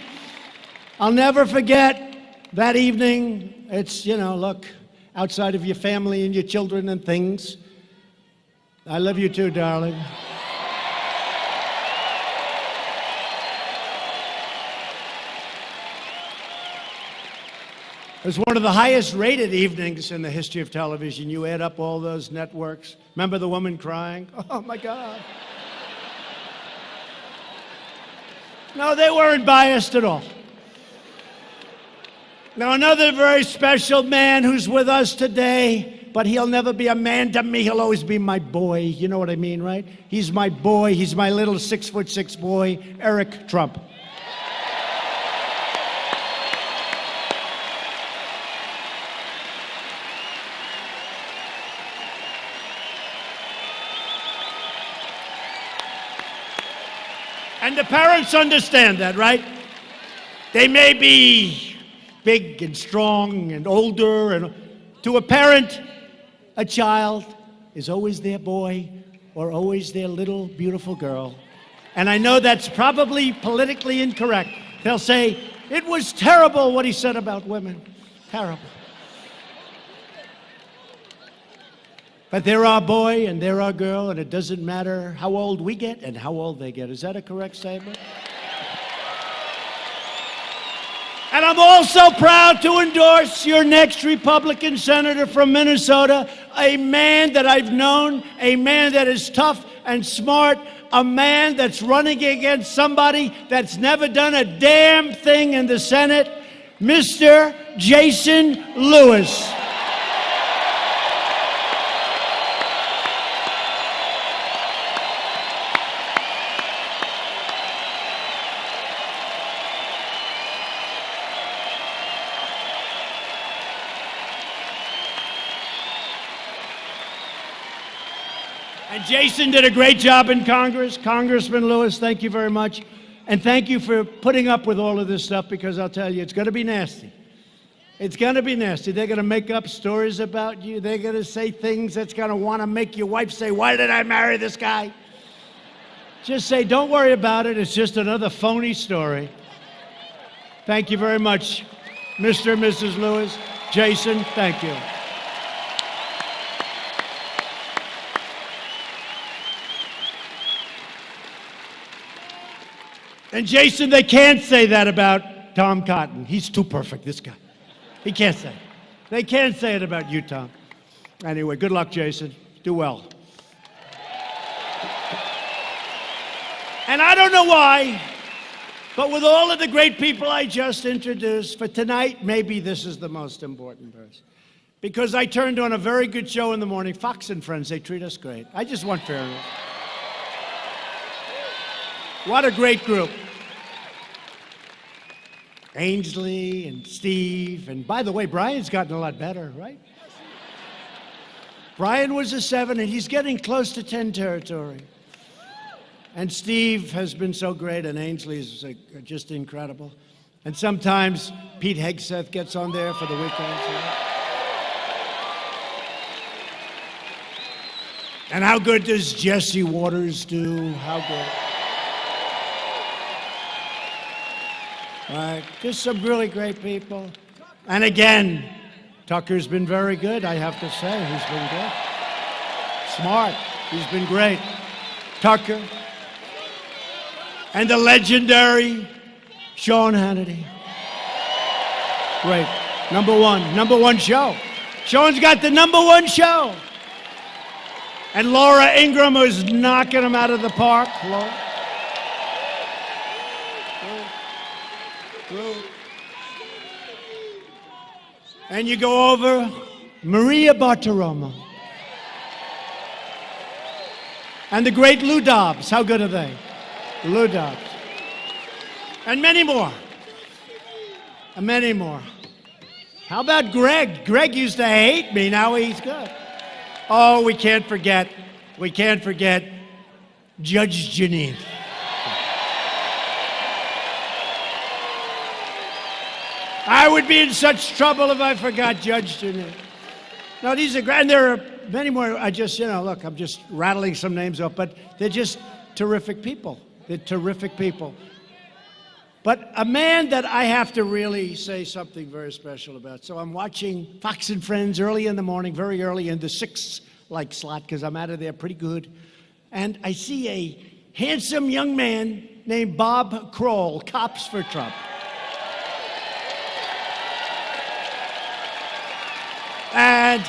[SPEAKER 16] I'll never forget that evening. It's, you know, look, outside of your family and your children and things. I love you too, darling. was one of the highest rated evenings in the history of television. You add up all those networks. Remember the woman crying? Oh, my God. No, they weren't biased at all. Now, another very special man who's with us today, but he'll never be a man to me. He'll always be my boy. You know what I mean, right? He's my boy. He's my little 6'6" boy, Eric Trump. And the parents understand that, right? They may be big and strong and older, and to a parent, a child is always their boy or always their little beautiful girl. And I know that's probably politically incorrect. They'll say, it was terrible what he said about women. Terrible. But they're our boy and they're our girl, and it doesn't matter how old we get and how old they get. Is that a correct statement? And I'm also proud to endorse your next Republican senator from Minnesota, a man that I've known, a man that is tough and smart, a man that's running against somebody that's never done a damn thing in the Senate, Mr. Jason Lewis. And Jason did a great job in Congress. Congressman Lewis, thank you very much. And thank you for putting up with all of this stuff, because I'll tell you, it's going to be nasty. It's going to be nasty. They're going to make up stories about you. They're going to say things that's going to want to make your wife say, why did I marry this guy? Just say, don't worry about it. It's just another phony story. Thank you very much, Mr. and Mrs. Lewis. Jason, thank you. And Jason, they can't say that about Tom Cotton. He's too perfect, this guy. He can't say it. They can't say it about you, Tom. Anyway, good luck, Jason. Do well. And I don't know why, but with all of the great people I just introduced, for tonight, maybe this is the most important verse. Because I turned on a very good show in the morning, Fox and Friends. They treat us great. I just want fairness. What a great group. Ainsley and Steve, and by the way, Brian's gotten a lot better, right? Brian was a 7, and he's getting close to 10 territory. And Steve has been so great, and Ainsley is just incredible. And sometimes Pete Hegseth gets on there for the weekends. And how good does Jesse Waters do? How good? Right, just some really great people. And again, Tucker's been very good, I have to say. He's been good. Smart. He's been great. Tucker. And the legendary Sean Hannity. Great. Number one show. Sean's got the #1 show. And Laura Ingraham was knocking him out of the park. Laura. And you go over Maria Bartiromo. And the great Lou Dobbs. How good are they? Lou Dobbs. And many more. And many more. How about Greg? Greg used to hate me. Now he's good. Oh, we can't forget Judge Jeanine. I would be in such trouble if I forgot Judge Jeanine. No, these are great. And there are many more. I just, look, I'm just rattling some names off, but they're just terrific people. They're terrific people. But a man that I have to really say something very special about. So I'm watching Fox and Friends early in the morning, very early in the 6 slot, because I'm out of there pretty good. And I see a handsome young man named Bob Kroll, Cops for Trump. And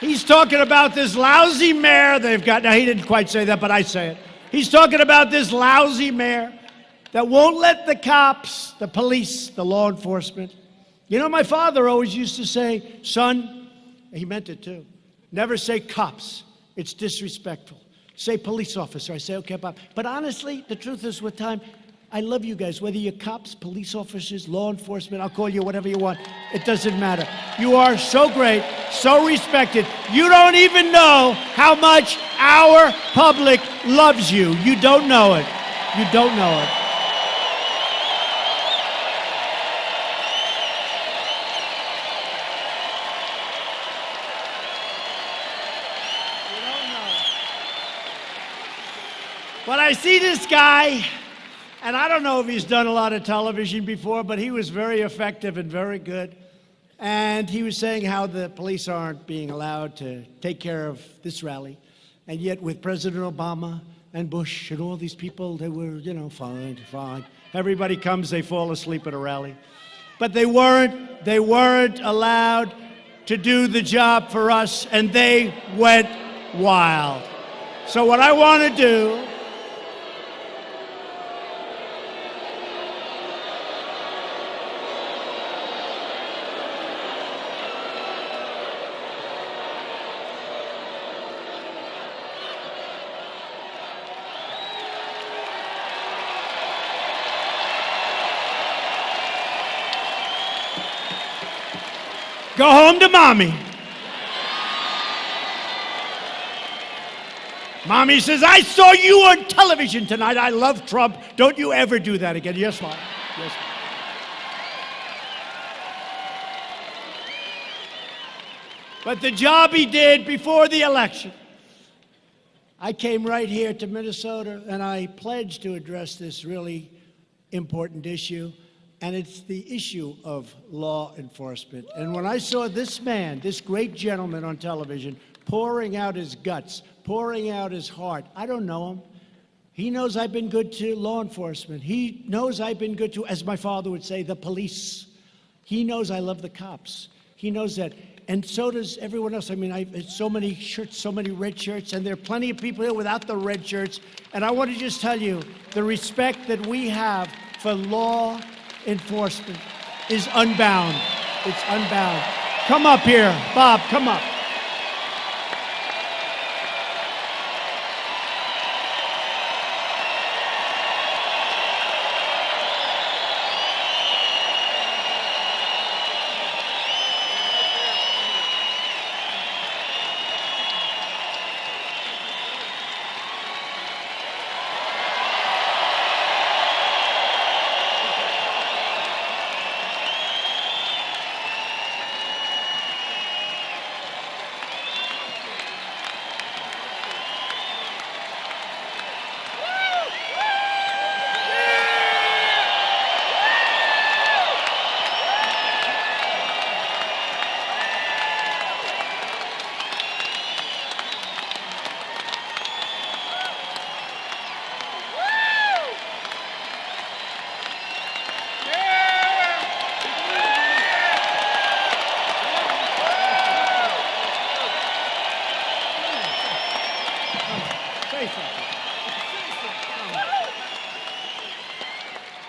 [SPEAKER 16] he's talking about this lousy mayor they've got. Now, he didn't quite say that, but I say it. He's talking about this lousy mayor that won't let the cops, the police, the law enforcement. You know, my father always used to say, son, he meant it too, never say cops. It's disrespectful. Say police officer. I say, okay, Bob. But honestly, the truth is, with time, I love you guys, whether you're cops, police officers, law enforcement, I'll call you whatever you want. It doesn't matter. You are so great, so respected. You don't even know how much our public loves you. You don't know it. You don't know it. But I see this guy, and I don't know if he's done a lot of television before, but he was very effective and very good. And he was saying how the police aren't being allowed to take care of this rally. And yet with President Obama and Bush and all these people, they were, you know, fine. Everybody comes, they fall asleep at a rally. But they weren't allowed to do the job for us, and they went wild. So what I want to do, go home to mommy. Mommy says, I saw you on television tonight. I love Trump. Don't you ever do that again. Yes, Mom. Yes, Mom. But the job he did before the election, I came right here to Minnesota and I pledged to address this really important issue. And it's the issue of law enforcement. And when I saw this man, this great gentleman on television, pouring out his guts, pouring out his heart, I don't know him. He knows I've been good to law enforcement. He knows I've been good to, as my father would say, the police. He knows I love the cops. He knows that. And so does everyone else. I mean, it's so many shirts, so many red shirts, and there are plenty of people here without the red shirts. And I want to just tell you, the respect that we have for law enforcement is unbound. It's unbound. Come up here, Bob, come up.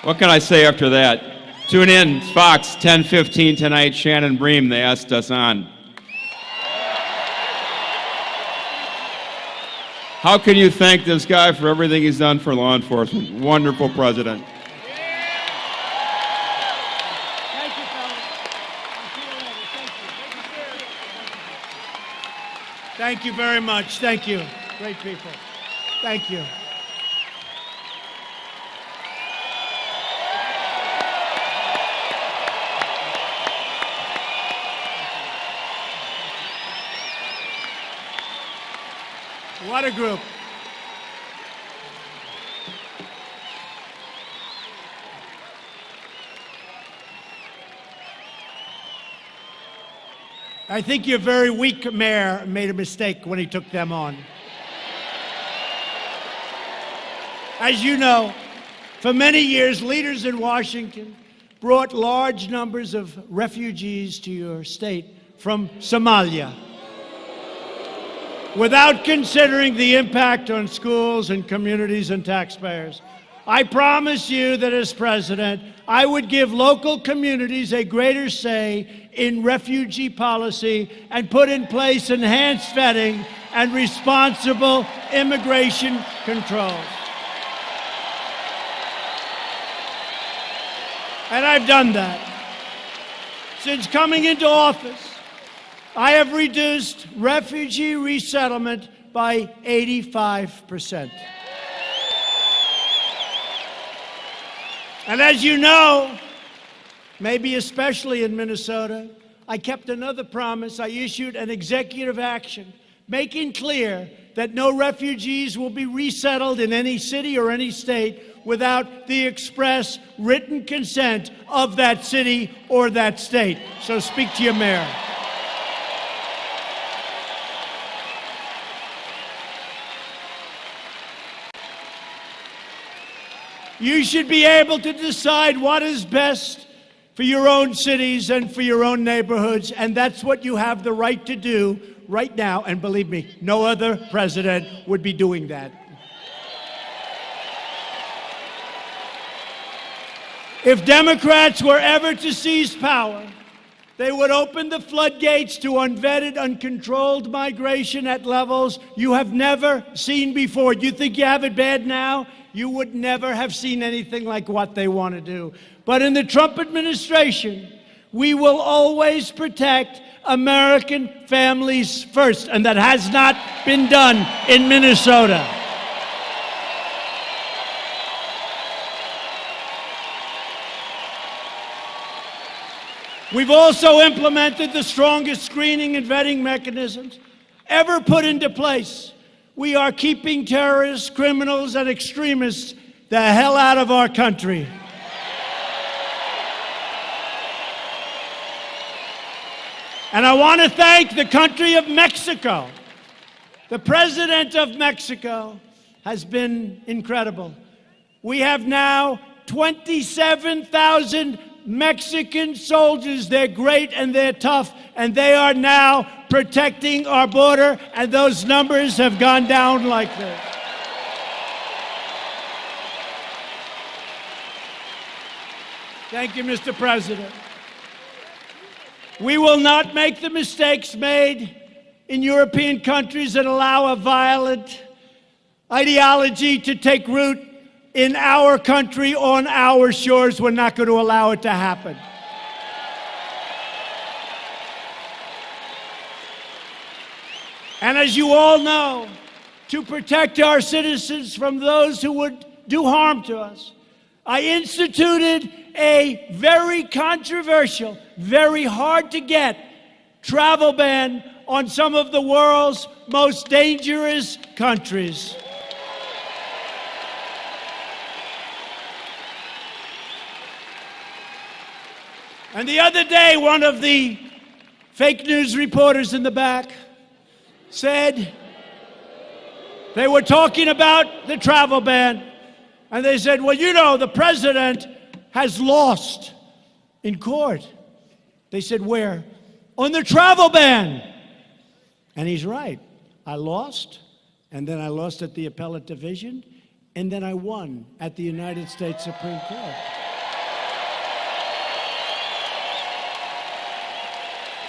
[SPEAKER 17] What can I say after that? Tune in, Fox, 10:15 tonight. Shannon Bream, they asked us on. How can you thank this guy for everything he's done for law enforcement? Wonderful president.
[SPEAKER 16] Thank you, fellas. Thank you very much. Thank you. Great people. Thank you. What a group. I think your very weak mayor made a mistake when he took them on. As you know, for many years, leaders in Washington brought large numbers of refugees to your state from Somalia, without considering the impact on schools and communities and taxpayers. I promise you that as president, I would give local communities a greater say in refugee policy and put in place enhanced vetting and responsible immigration controls. And I've done that. Since coming into office, I have reduced refugee resettlement by 85%. And as you know, maybe especially in Minnesota, I kept another promise. I issued an executive action making clear that no refugees will be resettled in any city or any state without the express written consent of that city or that state. So speak to your mayor. You should be able to decide what is best for your own cities and for your own neighborhoods, and that's what you have the right to do right now. And believe me, no other president would be doing that. If Democrats were ever to seize power, they would open the floodgates to unvetted, uncontrolled migration at levels you have never seen before. You think you have it bad now? You would never have seen anything like what they want to do. But in the Trump administration, we will always protect American families first, and that has not been done in Minnesota. We've also implemented the strongest screening and vetting mechanisms ever put into place. We are keeping terrorists, criminals, and extremists the hell out of our country. And I want to thank the country of Mexico. The president of Mexico has been incredible. We have now 27,000 Mexican soldiers. They're great and they're tough, and they are now protecting our border, and those numbers have gone down like this. Thank you, Mr. President. We will not make the mistakes made in European countries that allow a violent ideology to take root in our country, on our shores. We're not going to allow it to happen. And as you all know, to protect our citizens from those who would do harm to us, I instituted a very controversial, very hard to get travel ban on some of the world's most dangerous countries. And the other day, one of the fake news reporters in the back said they were talking about the travel ban, and they said, well, you know, the president has lost in court. They said, where? On the travel ban. And he's right. I lost, and then I lost at the appellate division, and then I won at the United States Supreme Court.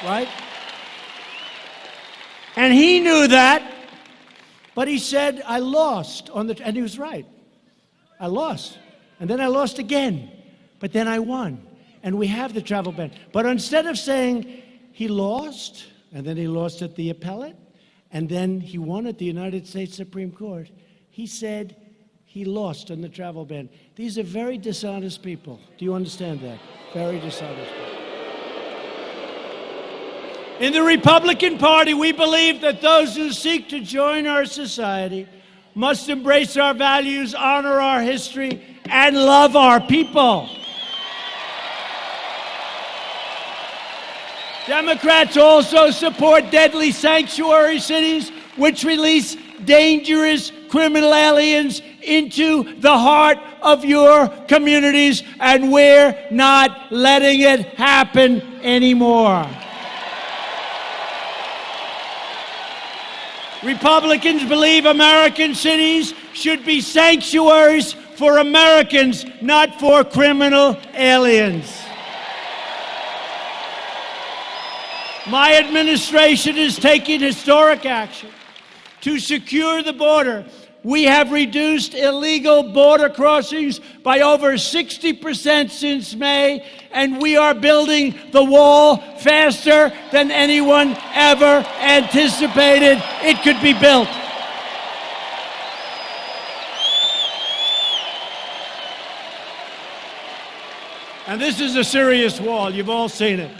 [SPEAKER 16] Right? And he knew that, but he said, I lost on the, and he was right. I lost, and then I lost again, but then I won, and we have the travel ban. But instead of saying he lost, and then he lost at the appellate, and then he won at the United States Supreme Court, he said he lost on the travel ban. These are very dishonest people. Do you understand that? Very dishonest people. In the Republican Party, we believe that those who seek to join our society must embrace our values, honor our history, and love our people. Democrats also support deadly sanctuary cities, which release dangerous criminal aliens into the heart of your communities, and we're not letting it happen anymore. Republicans believe American cities should be sanctuaries for Americans, not for criminal aliens. My administration is taking historic action to secure the border. We have reduced illegal border crossings by over 60% since May, and we are building the wall faster than anyone ever anticipated it could be built. And this is a serious wall. You've all seen it.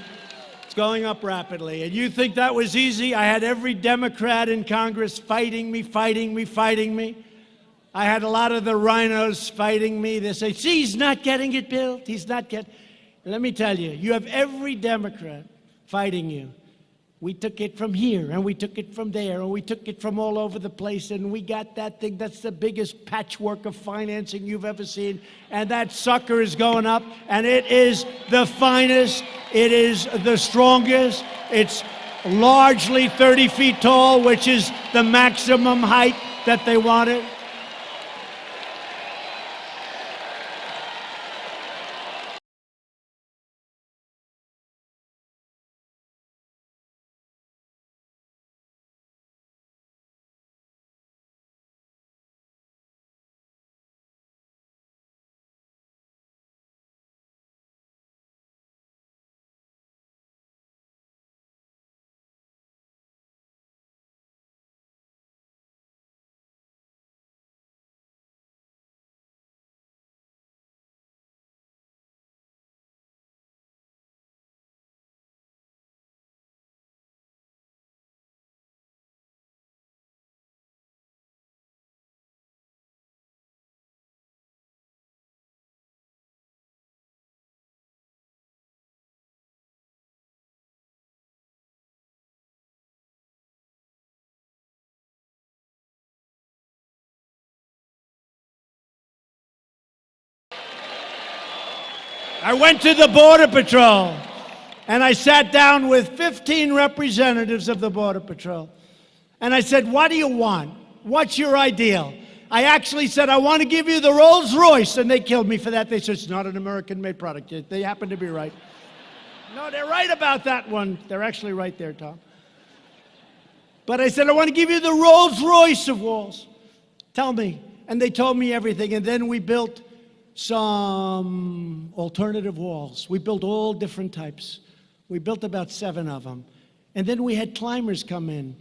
[SPEAKER 16] It's going up rapidly. And you think that was easy? I had every Democrat in Congress fighting me, fighting me, fighting me. I had a lot of the rhinos fighting me. They say, see, he's not getting it built. He's not getting... Let me tell you, you have every Democrat fighting you. We took it from here, and we took it from there, and we took it from all over the place, and we got that thing. That's the biggest patchwork of financing you've ever seen. And that sucker is going up, and it is the finest. It is the strongest. It's largely 30 feet tall, which is the maximum height that they wanted. I went to the Border Patrol, and I sat down with 15 representatives of the Border Patrol. And I said, what do you want? What's your ideal? I actually said, I want to give you the Rolls Royce, and they killed me for that. They said, it's not an American-made product. They happen to be right. No, they're right about that one. They're actually right there, Tom. But I said, I want to give you the Rolls Royce of walls. Tell me. And they told me everything, and then we built some alternative walls. We built all different types. We built about 7 of them. And then we had climbers come in.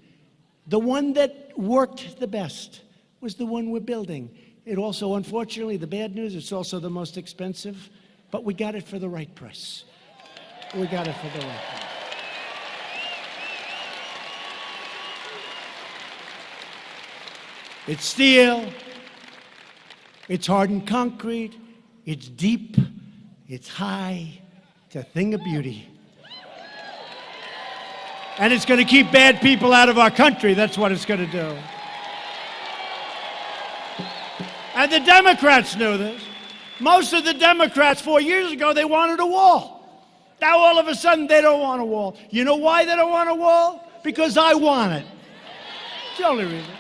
[SPEAKER 16] The one that worked the best was the one we're building. It also, unfortunately, the bad news, it's also the most expensive, but we got it for the right price. We got it for the right price. It's steel, it's hardened concrete, it's deep, it's high, it's a thing of beauty. And it's going to keep bad people out of our country. That's what it's going to do. And the Democrats knew this. Most of the Democrats 4 years ago, they wanted a wall. Now all of a sudden, they don't want a wall. You know why they don't want a wall? Because I want it. It's the only reason.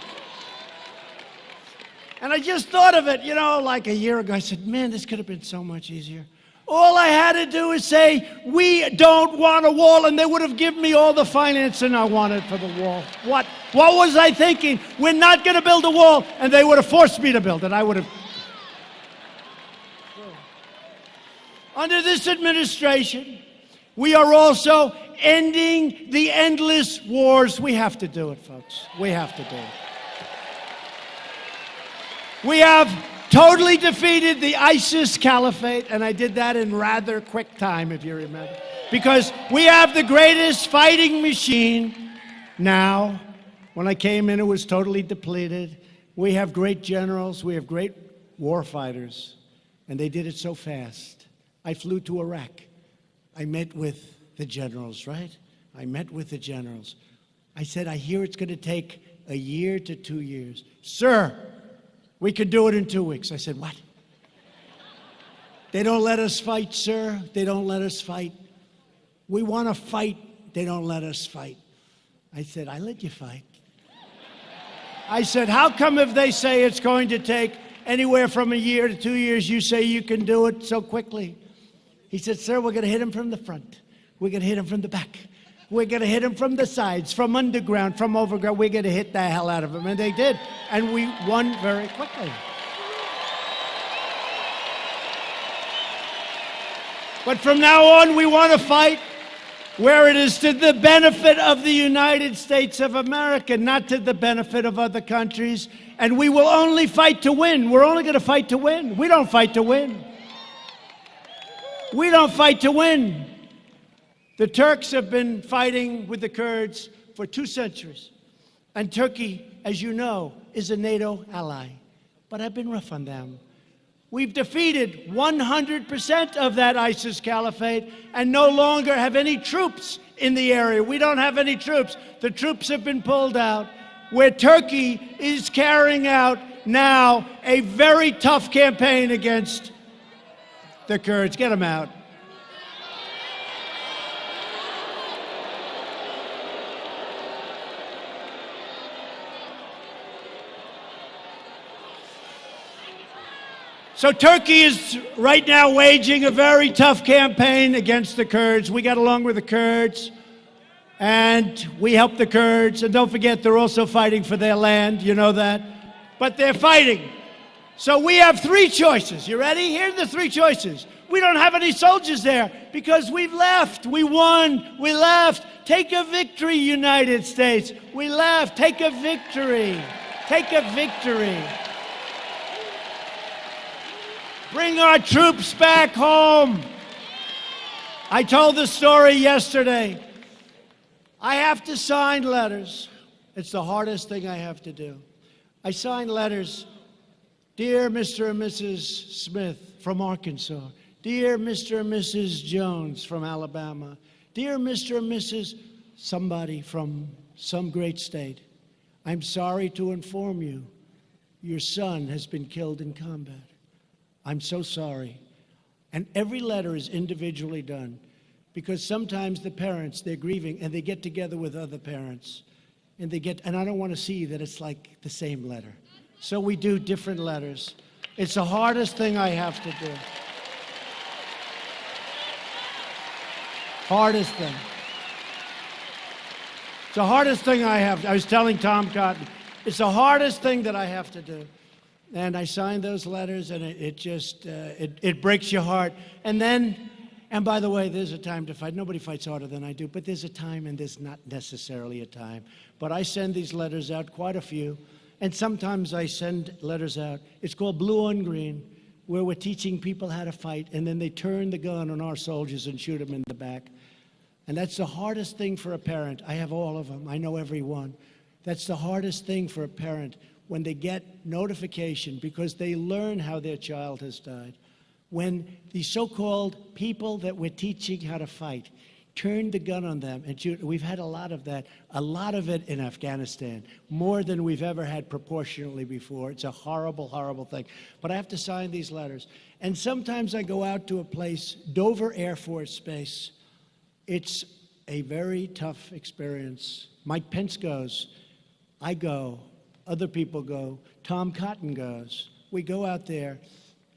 [SPEAKER 16] And I just thought of it, you know, like a year ago. I said, man, this could have been so much easier. All I had to do is say, we don't want a wall, and they would have given me all the financing I wanted for the wall. What was I thinking? We're not going to build a wall, and they would have forced me to build it. I would have. Under this administration, we are also ending the endless wars. We have to do it, folks. We have to do it. We have totally defeated the ISIS caliphate, and I did that in rather quick time, if you remember. Because we have the greatest fighting machine now. When I came in, it was totally depleted. We have great generals. We have great war fighters. And they did it so fast. I flew to Iraq. I met with the generals, right? I met with the generals. I said, I hear it's going to take 1 year to 2 years. Sir, we could do it in 2 weeks. I said, what? They don't let us fight, sir. They don't let us fight. We want to fight. They don't let us fight. I said, I let you fight. I said, how come if they say it's going to take anywhere from a year to 2 years, you say you can do it so quickly? He said, sir, we're going to hit him from the front. We're going to hit him from the back. We're going to hit him from the sides, from underground, from overground. We're going to hit the hell out of him. And they did. And we won very quickly. But from now on, we want to fight where it is to the benefit of the United States of America, not to the benefit of other countries. And we will only fight to win. We're only going to fight to win. We don't fight to win. We don't fight to win. The Turks have been fighting with the Kurds for 2 centuries. And Turkey, as you know, is a NATO ally. But I've been rough on them. We've defeated 100% of that ISIS caliphate and no longer have any troops in the area. We don't have any troops. The troops have been pulled out, where Turkey is carrying out now a very tough campaign against the Kurds. Get them out. So Turkey is right now waging a very tough campaign against the Kurds. We got along with the Kurds, and we help the Kurds. And don't forget, they're also fighting for their land. You know that. But they're fighting. So we have 3 choices. You ready? Here are the 3 choices. We don't have any soldiers there because we've left. We won. We left. Take a victory, United States. We left. Take a victory. Take a victory. Bring our troops back home. I told the story yesterday. I have to sign letters. It's the hardest thing I have to do. I sign letters. Dear Mr. and Mrs. Smith from Arkansas. Dear Mr. and Mrs. Jones from Alabama. Dear Mr. and Mrs. somebody from some great state. I'm sorry to inform you, your son has been killed in combat. I'm so sorry. And every letter is individually done because sometimes the parents, they're grieving and they get together with other parents and I don't want to see that it's like the same letter. So we do different letters. It's the hardest thing I have to do. Hardest thing. It's the hardest thing I have. I was telling Tom Cotton, it's the hardest thing that I have to do. And I signed those letters, and it just breaks your heart. And by the way, there's a time to fight. Nobody fights harder than I do, but there's a time and there's not necessarily a time. But I send these letters out, quite a few, and sometimes I send letters out. It's called Blue on Green, where we're teaching people how to fight, and then they turn the gun on our soldiers and shoot them in the back. And that's the hardest thing for a parent. I have all of them. I know every one. That's the hardest thing for a parent, when they get notification because they learn how their child has died. When the so-called people that we're teaching how to fight turn the gun on them and shoot. We've had a lot of that, a lot of it in Afghanistan, more than we've ever had proportionally before. It's a horrible, horrible thing. But I have to sign these letters. And sometimes I go out to a place, Dover Air Force Base. It's a very tough experience. Mike Pence goes. I go. Other people go. Tom Cotton goes. We go out there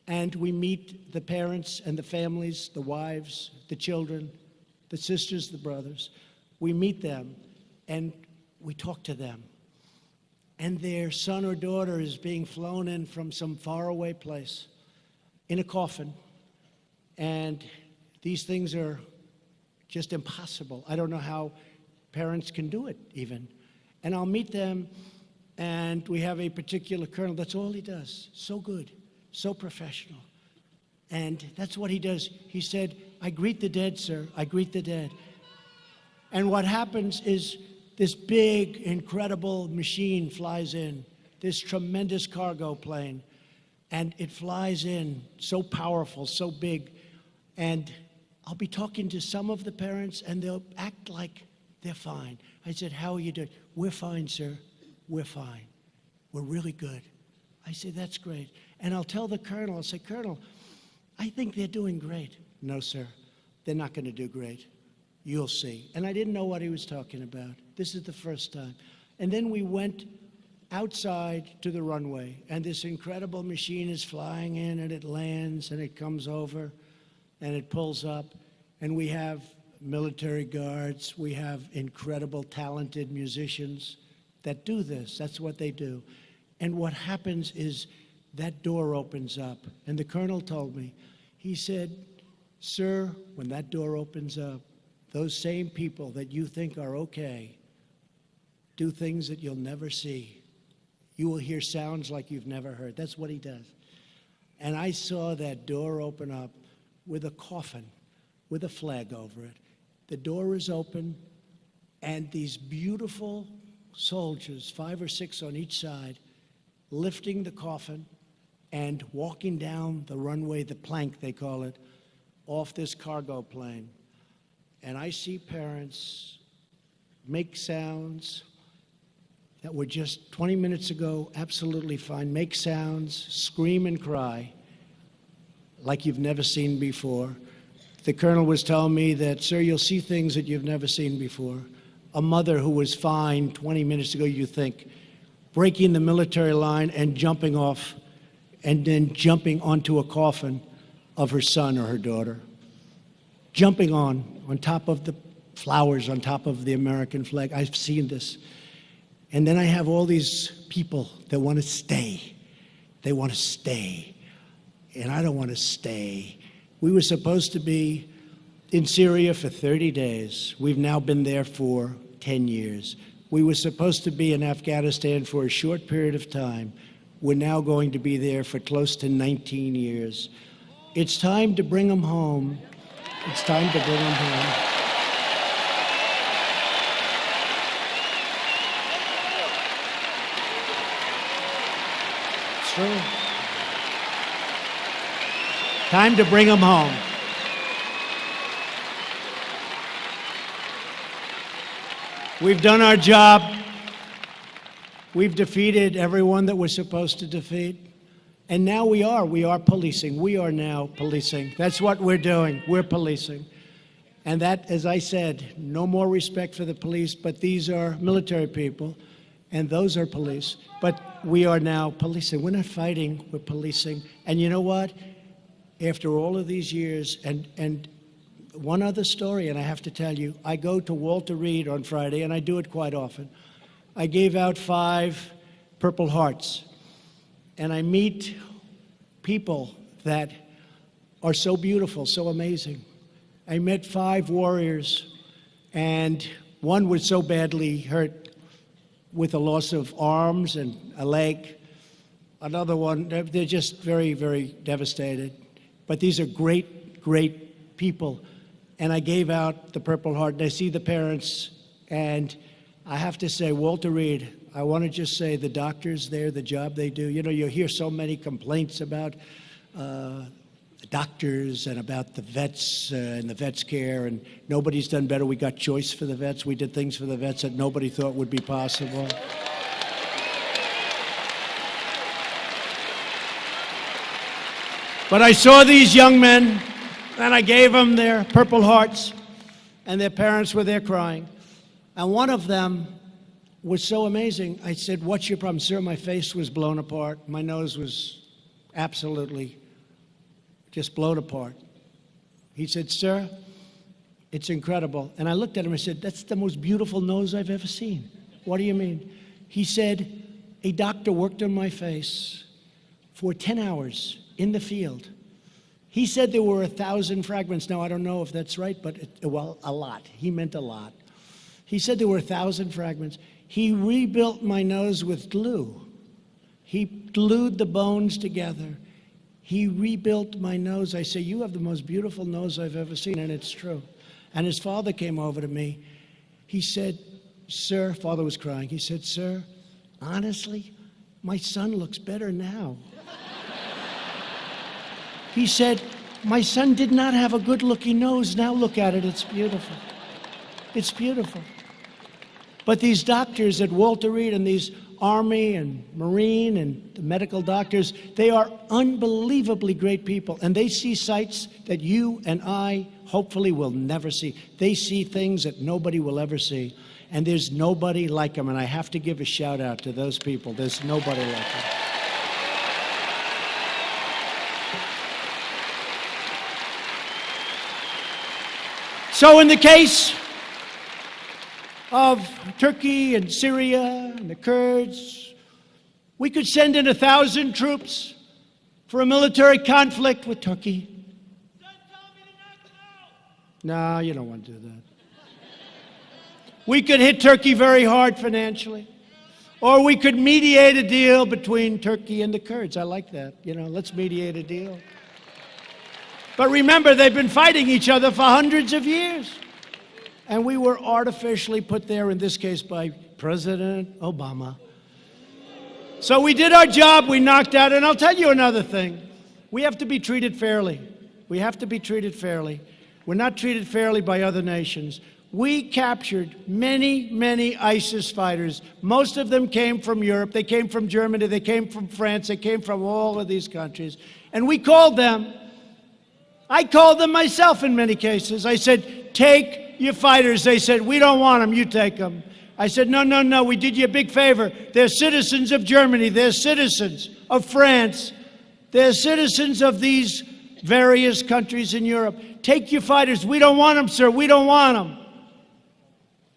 [SPEAKER 16] and we meet the parents and the families, the wives, the children, the sisters, the brothers. We meet them and we talk to them. And their son or daughter is being flown in from some faraway place in a coffin. And these things are just impossible. I don't know how parents can do it even. And I'll meet them. And we have a particular colonel, that's all he does. So good, so professional. And that's what he does. He said, I greet the dead, sir, I greet the dead. And what happens is this big, incredible machine flies in, this tremendous cargo plane. And it flies in, so powerful, so big. And I'll be talking to some of the parents and they'll act like they're fine. I said, how are you doing? We're fine, sir. We're fine. We're really good. I say, that's great. And I'll tell the colonel, I'll say, Colonel, I think they're doing great. No, sir, they're not going to do great. You'll see. And I didn't know what he was talking about. This is the first time. And then we went outside to the runway, and this incredible machine is flying in, and it lands, and it comes over, and it pulls up, and we have military guards, we have incredible, talented musicians that do this. That's what they do. And what happens is that door opens up, and the colonel told me, he said, "Sir, when that door opens up, those same people that you think are okay do things that you'll never see. You will hear sounds like you've never heard." That's what he does. And I saw that door open up with a coffin, with a flag over it. The door is open, and these beautiful soldiers, 5 or 6 on each side, lifting the coffin and walking down the runway, the plank they call it, off this cargo plane. And I see parents make sounds that were just 20 minutes ago absolutely fine, make sounds, scream and cry like you've never seen before. The colonel was telling me that, "Sir, you'll see things that you've never seen before." A mother who was fine 20 minutes ago, you think, breaking the military line and jumping off, and then jumping onto a coffin of her son or her daughter. Jumping on top of the flowers, on top of the American flag. I've seen this. And then I have all these people that want to stay. They want to stay. And I don't want to stay. We were supposed to be in Syria for 30 days. We've now been there for 10 years. We were supposed to be in Afghanistan for a short period of time. We're now going to be there for close to 19 years. It's time to bring them home. It's time to bring them home. It's true. Time to bring them home. We've done our job. We've defeated everyone that we're supposed to defeat. And now we are policing. We are now policing. That's what we're doing. We're policing. And that, as I said, no more respect for the police, but these are military people, and those are police. But we are now policing. We're not fighting, we're policing. And you know what? After all of these years, and one other story, and I have to tell you, I go to Walter Reed on Friday, and I do it quite often. I gave out 5 Purple Hearts, and I meet people that are so beautiful, so amazing. I met 5 warriors, and one was so badly hurt with a loss of arms and a leg. Another one, they're just very, very devastated. But these are great, great people. And I gave out the Purple Heart, and I see the parents, and I have to say, Walter Reed, I want to just say the doctors there, the job they do. You know, you hear so many complaints about the doctors and about the vets and the vets' care, and nobody's done better. We got choice for the vets. We did things for the vets that nobody thought would be possible. But I saw these young men, and I gave them their Purple Hearts, and their parents were there crying. And one of them was so amazing. I said, "What's your problem?" "Sir, my face was blown apart. My nose was absolutely just blown apart." He said, "Sir, it's incredible." And I looked at him and said, "That's the most beautiful nose I've ever seen." "What do you mean?" He said, "A doctor worked on my face for 10 hours in the field. He said there were 1,000 fragments. Now, I don't know if that's right, but, well, a lot. He meant a lot. He said there were 1,000 fragments. He rebuilt my nose with glue. He glued the bones together. He rebuilt my nose." I say, "You have the most beautiful nose I've ever seen," and it's true. And his father came over to me. He said, "Sir," father was crying. He said, "Sir, honestly, my son looks better now." He said, "My son did not have a good-looking nose. Now look at it. It's beautiful. It's beautiful." But these doctors at Walter Reed and these Army and Marine and the medical doctors, they are unbelievably great people. And they see sights that you and I hopefully will never see. They see things that nobody will ever see. And there's nobody like them. And I have to give a shout out to those people. There's nobody like them. So in the case of Turkey and Syria and the Kurds, we could send in 1,000 troops for a military conflict with Turkey. No, you don't want to do that. We could hit Turkey very hard financially. Or we could mediate a deal between Turkey and the Kurds. I like that. Let's mediate a deal. But remember, they've been fighting each other for hundreds of years. And we were artificially put there, in this case, by President Obama. So we did our job, we knocked out, and I'll tell you another thing. We have to be treated fairly. We have to be treated fairly. We're not treated fairly by other nations. We captured many, many ISIS fighters. Most of them came from Europe. They came from Germany. They came from France. They came from all of these countries. And we called them. I called them myself in many cases. I said, take your fighters. They said, we don't want them. You take them. I said, no, no, no. We did you a big favor. They're citizens of Germany. They're citizens of France. They're citizens of these various countries in Europe. Take your fighters. We don't want them, sir. We don't want them.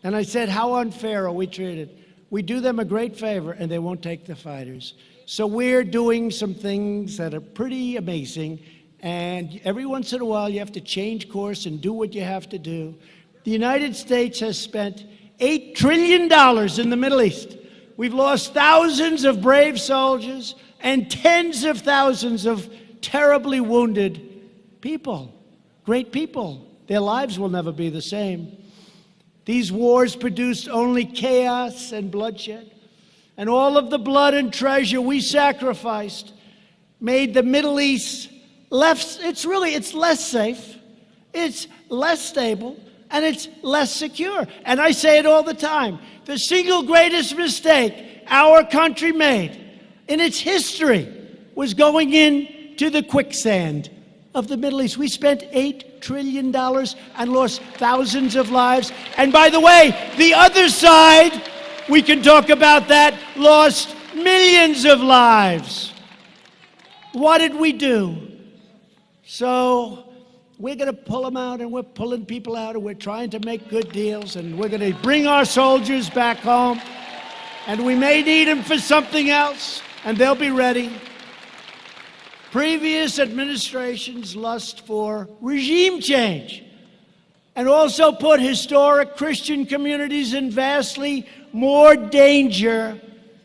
[SPEAKER 16] And I said, how unfair are we treated? We do them a great favor, and they won't take the fighters. So we're doing some things that are pretty amazing. And every once in a while, you have to change course and do what you have to do. The United States has spent $8 trillion in the Middle East. We've lost thousands of brave soldiers and tens of thousands of terribly wounded people, great people. Their lives will never be the same. These wars produced only chaos and bloodshed. And all of the blood and treasure we sacrificed made the Middle East it's less safe, it's less stable, and it's less secure. And I say it all the time. The single greatest mistake our country made in its history was going into the quicksand of the Middle East. We spent $8 trillion and lost thousands of lives. And by the way, the other side, we can talk about that, lost millions of lives. What did we do? So we're going to pull them out, and we're pulling people out, and we're trying to make good deals, and we're going to bring our soldiers back home, and we may need them for something else, and they'll be ready. Previous administrations lust for regime change and also put historic Christian communities in vastly more danger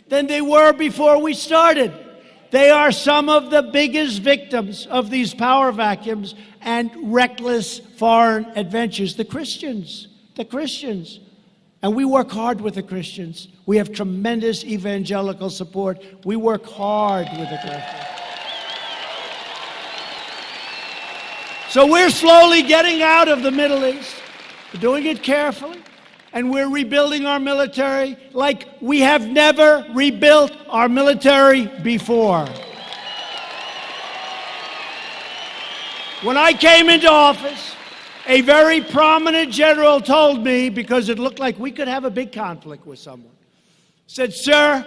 [SPEAKER 16] than they were before we started. They are some of the biggest victims of these power vacuums and reckless foreign adventures. The Christians. And we work hard with the Christians. We have tremendous evangelical support. We work hard with the Christians. So we're slowly getting out of the Middle East. We're doing it carefully. And we're rebuilding our military like we have never rebuilt our military before. When I came into office, a very prominent general told me, because it looked like we could have a big conflict with someone, said, sir,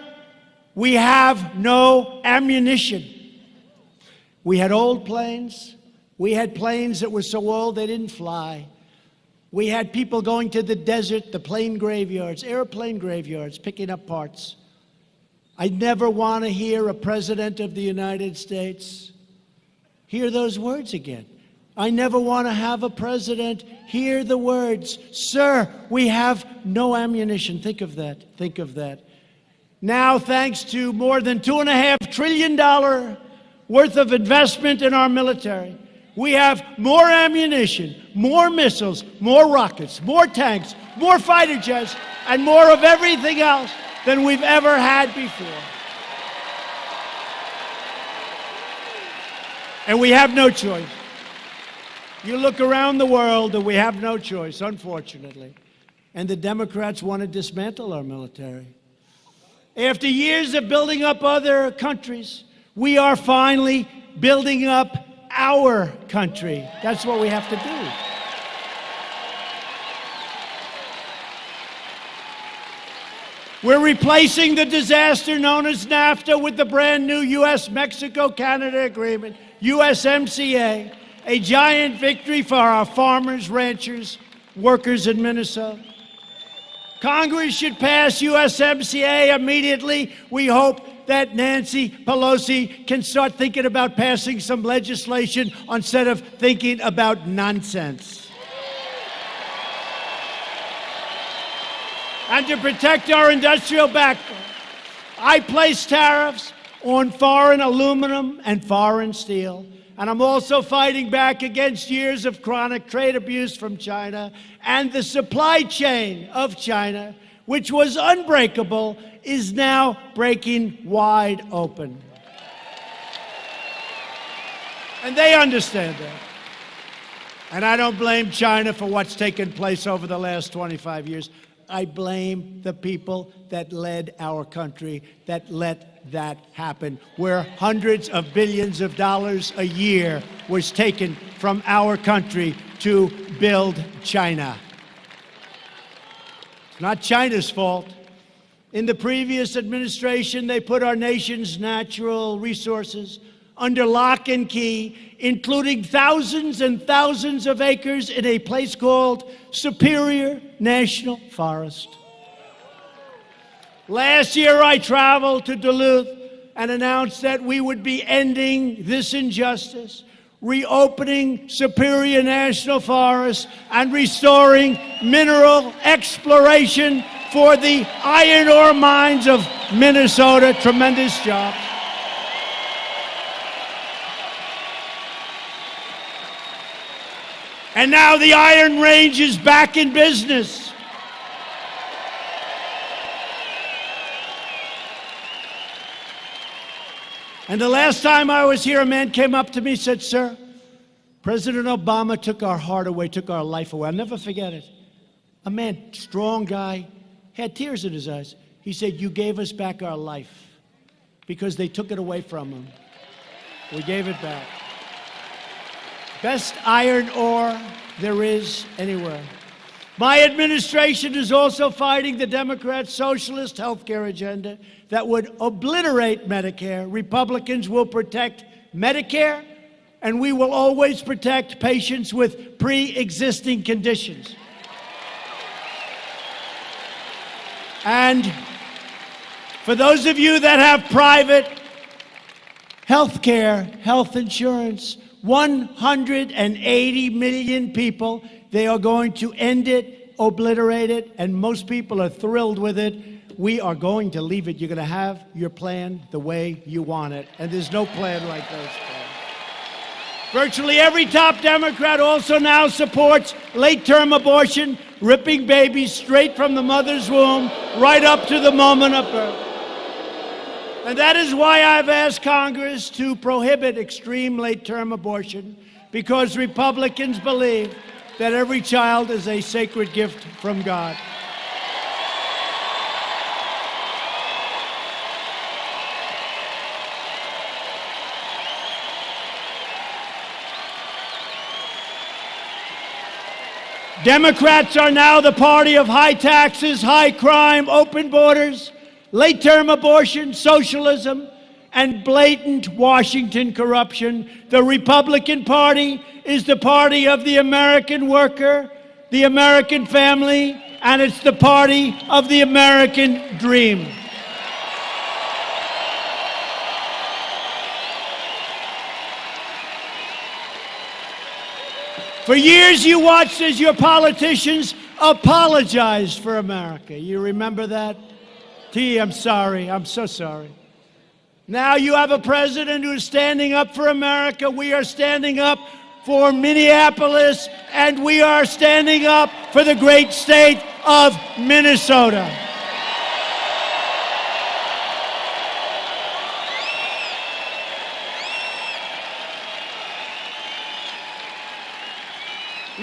[SPEAKER 16] we have no ammunition. We had old planes. We had planes that were so old they didn't fly. We had people going to the desert, the plane graveyards, airplane graveyards, picking up parts. I never want to hear a president of the United States hear those words again. I never want to have a president hear the words, sir, we have no ammunition. Think of that. Think of that. Now, thanks to more than $2.5 trillion worth of investment in our military, we have more ammunition, more missiles, more rockets, more tanks, more fighter jets, and more of everything else than we've ever had before. And we have no choice. You look around the world and we have no choice, unfortunately. And the Democrats want to dismantle our military. After years of building up other countries, we are finally building up our country. That's what we have to do. We're replacing the disaster known as NAFTA with the brand new U.S.-Mexico-Canada agreement, USMCA, a giant victory for our farmers, ranchers, workers in Minnesota. Congress should pass USMCA immediately. We hope that Nancy Pelosi can start thinking about passing some legislation instead of thinking about nonsense. And to protect our industrial backbone, I place tariffs on foreign aluminum and foreign steel. And I'm also fighting back against years of chronic trade abuse from China, and the supply chain of China, which was unbreakable, is now breaking wide open. And they understand that. And I don't blame China for what's taken place over the last 25 years. I blame the people that led our country, that let that happen, where hundreds of billions of dollars a year was taken from our country to build China. It's not China's fault. In the previous administration, they put our nation's natural resources under lock and key, including thousands and thousands of acres in a place called Superior National Forest. Last year, I traveled to Duluth and announced that we would be ending this injustice, reopening Superior National Forest, and restoring mineral exploration for the iron ore mines of Minnesota. Tremendous job. And now the Iron Range is back in business. And the last time I was here, a man came up to me and said, "Sir, President Obama took our heart away, took our life away." I'll never forget it. A man, strong guy, had tears in his eyes. He said, "You gave us back our life because they took it away from him. We gave it back." Best iron ore there is anywhere. My administration is also fighting the Democrat socialist health care agenda that would obliterate Medicare. Republicans will protect Medicare, and we will always protect patients with pre-existing conditions. And for those of you that have private health care, health insurance, 180 million people, they are going to end it, obliterate it, and most people are thrilled with it. We are going to leave it. You're going to have your plan the way you want it, and there's no plan like those plans. Virtually every top Democrat also now supports late-term abortion, ripping babies straight from the mother's womb right up to the moment of birth. And that is why I've asked Congress to prohibit extreme late-term abortion, because Republicans believe that every child is a sacred gift from God. Democrats are now the party of high taxes, high crime, open borders, late-term abortion, socialism, and blatant Washington corruption. The Republican Party is the party of the American worker, the American family, and it's the party of the American dream. For years, you watched as your politicians apologized for America. You remember that? T, I'm sorry. I'm so sorry. Now you have a president who's standing up for America. We are standing up for Minneapolis, and we are standing up for the great state of Minnesota.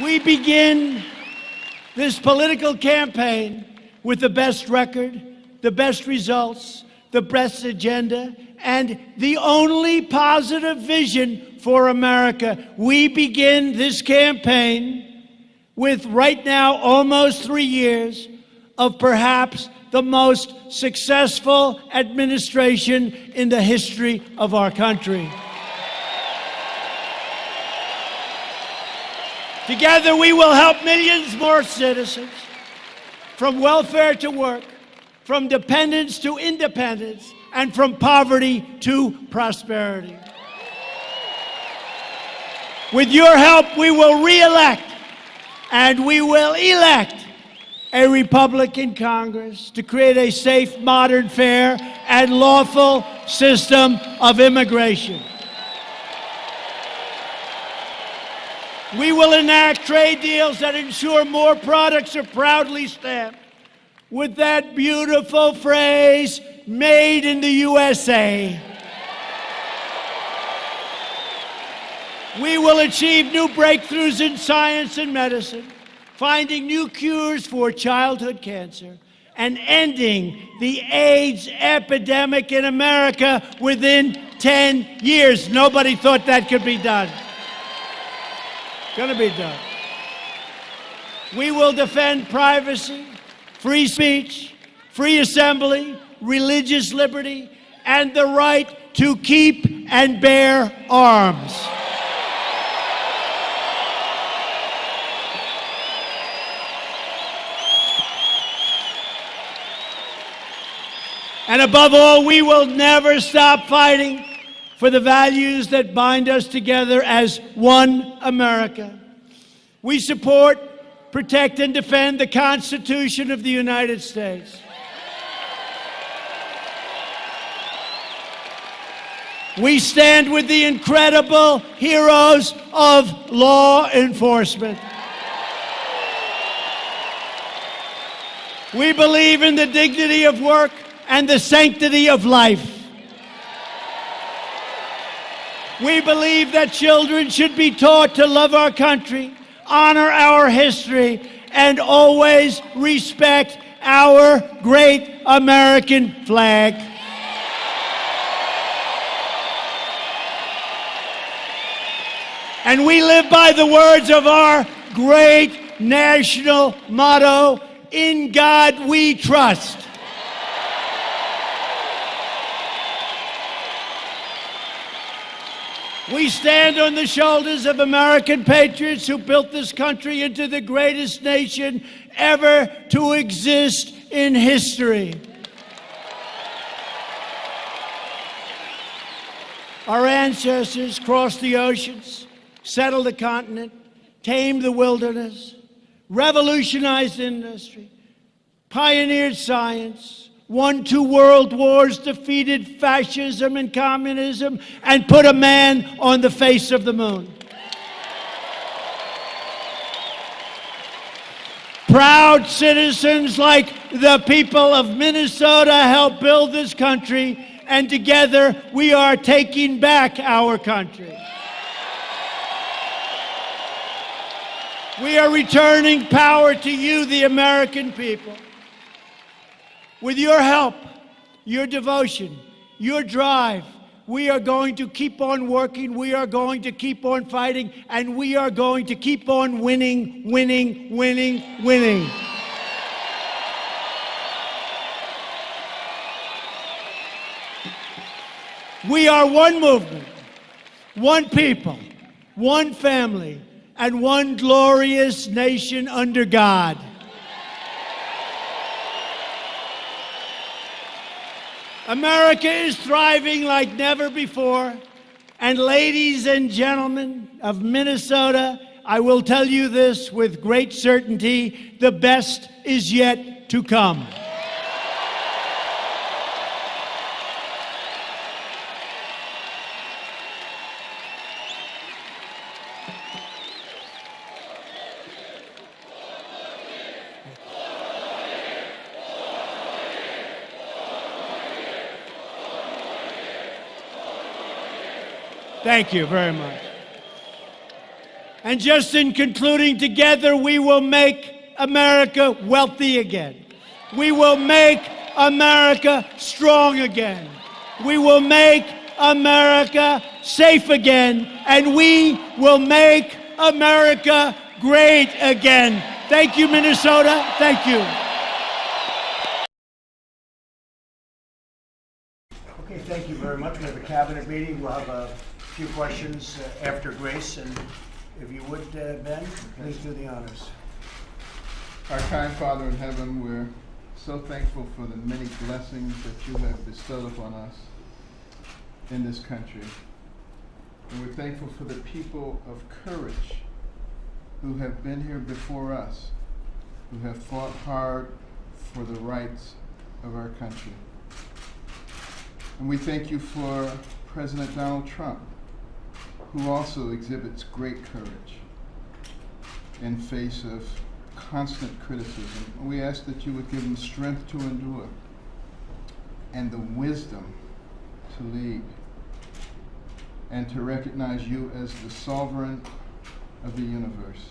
[SPEAKER 16] We begin this political campaign with the best record, the best results, the best agenda, and the only positive vision for America. We begin this campaign with, right now, almost 3 years of perhaps the most successful administration in the history of our country. Together, we will help millions more citizens, from welfare to work, from dependence to independence, and from poverty to prosperity. With your help, we will re-elect and we will elect a Republican Congress to create a safe, modern, fair, and lawful system of immigration. We will enact trade deals that ensure more products are proudly stamped with that beautiful phrase, made in the USA. We will achieve new breakthroughs in science and medicine, finding new cures for childhood cancer, and ending the AIDS epidemic in America within 10 years. Nobody thought that could be done. Gonna be done. We will defend privacy, free speech, free assembly, religious liberty, and the right to keep and bear arms. And above all, we will never stop fighting for the values that bind us together as one America. We support, protect, and defend the Constitution of the United States. We stand with the incredible heroes of law enforcement. We believe in the dignity of work and the sanctity of life. We believe that children should be taught to love our country, honor our history, and always respect our great American flag. And we live by the words of our great national motto, "In God we trust." We stand on the shoulders of American patriots who built this country into the greatest nation ever to exist in history. Our ancestors crossed the oceans, settled the continent, tamed the wilderness, revolutionized industry, pioneered science, won 2 world wars, defeated fascism and communism, and put a man on the face of the moon. Proud citizens like the people of Minnesota helped build this country, and together we are taking back our country. We are returning power to you, the American people. With your help, your devotion, your drive, we are going to keep on working, we are going to keep on fighting, and we are going to keep on winning, winning, winning, winning. We are one movement, one people, one family, and one glorious nation under God. America is thriving like never before. And ladies and gentlemen of Minnesota, I will tell you this with great certainty, the best is yet to come. Thank you very much. And just in concluding, together we will make America wealthy again. We will make America strong again. We will make America safe again. And we will make America great again. Thank you, Minnesota. Thank you.
[SPEAKER 5] Okay, thank you very much. We have a cabinet meeting. We'll have a few questions after Grace. And if you would, Ben, please do the honors.
[SPEAKER 18] Our kind Father in heaven, we're so thankful for the many blessings that you have bestowed upon us in this country. And we're thankful for the people of courage who have been here before us, who have fought hard for the rights of our country. And we thank you for President Donald Trump, who also exhibits great courage in face of constant criticism. We ask that you would give him strength to endure and the wisdom to lead and to recognize you as the sovereign of the universe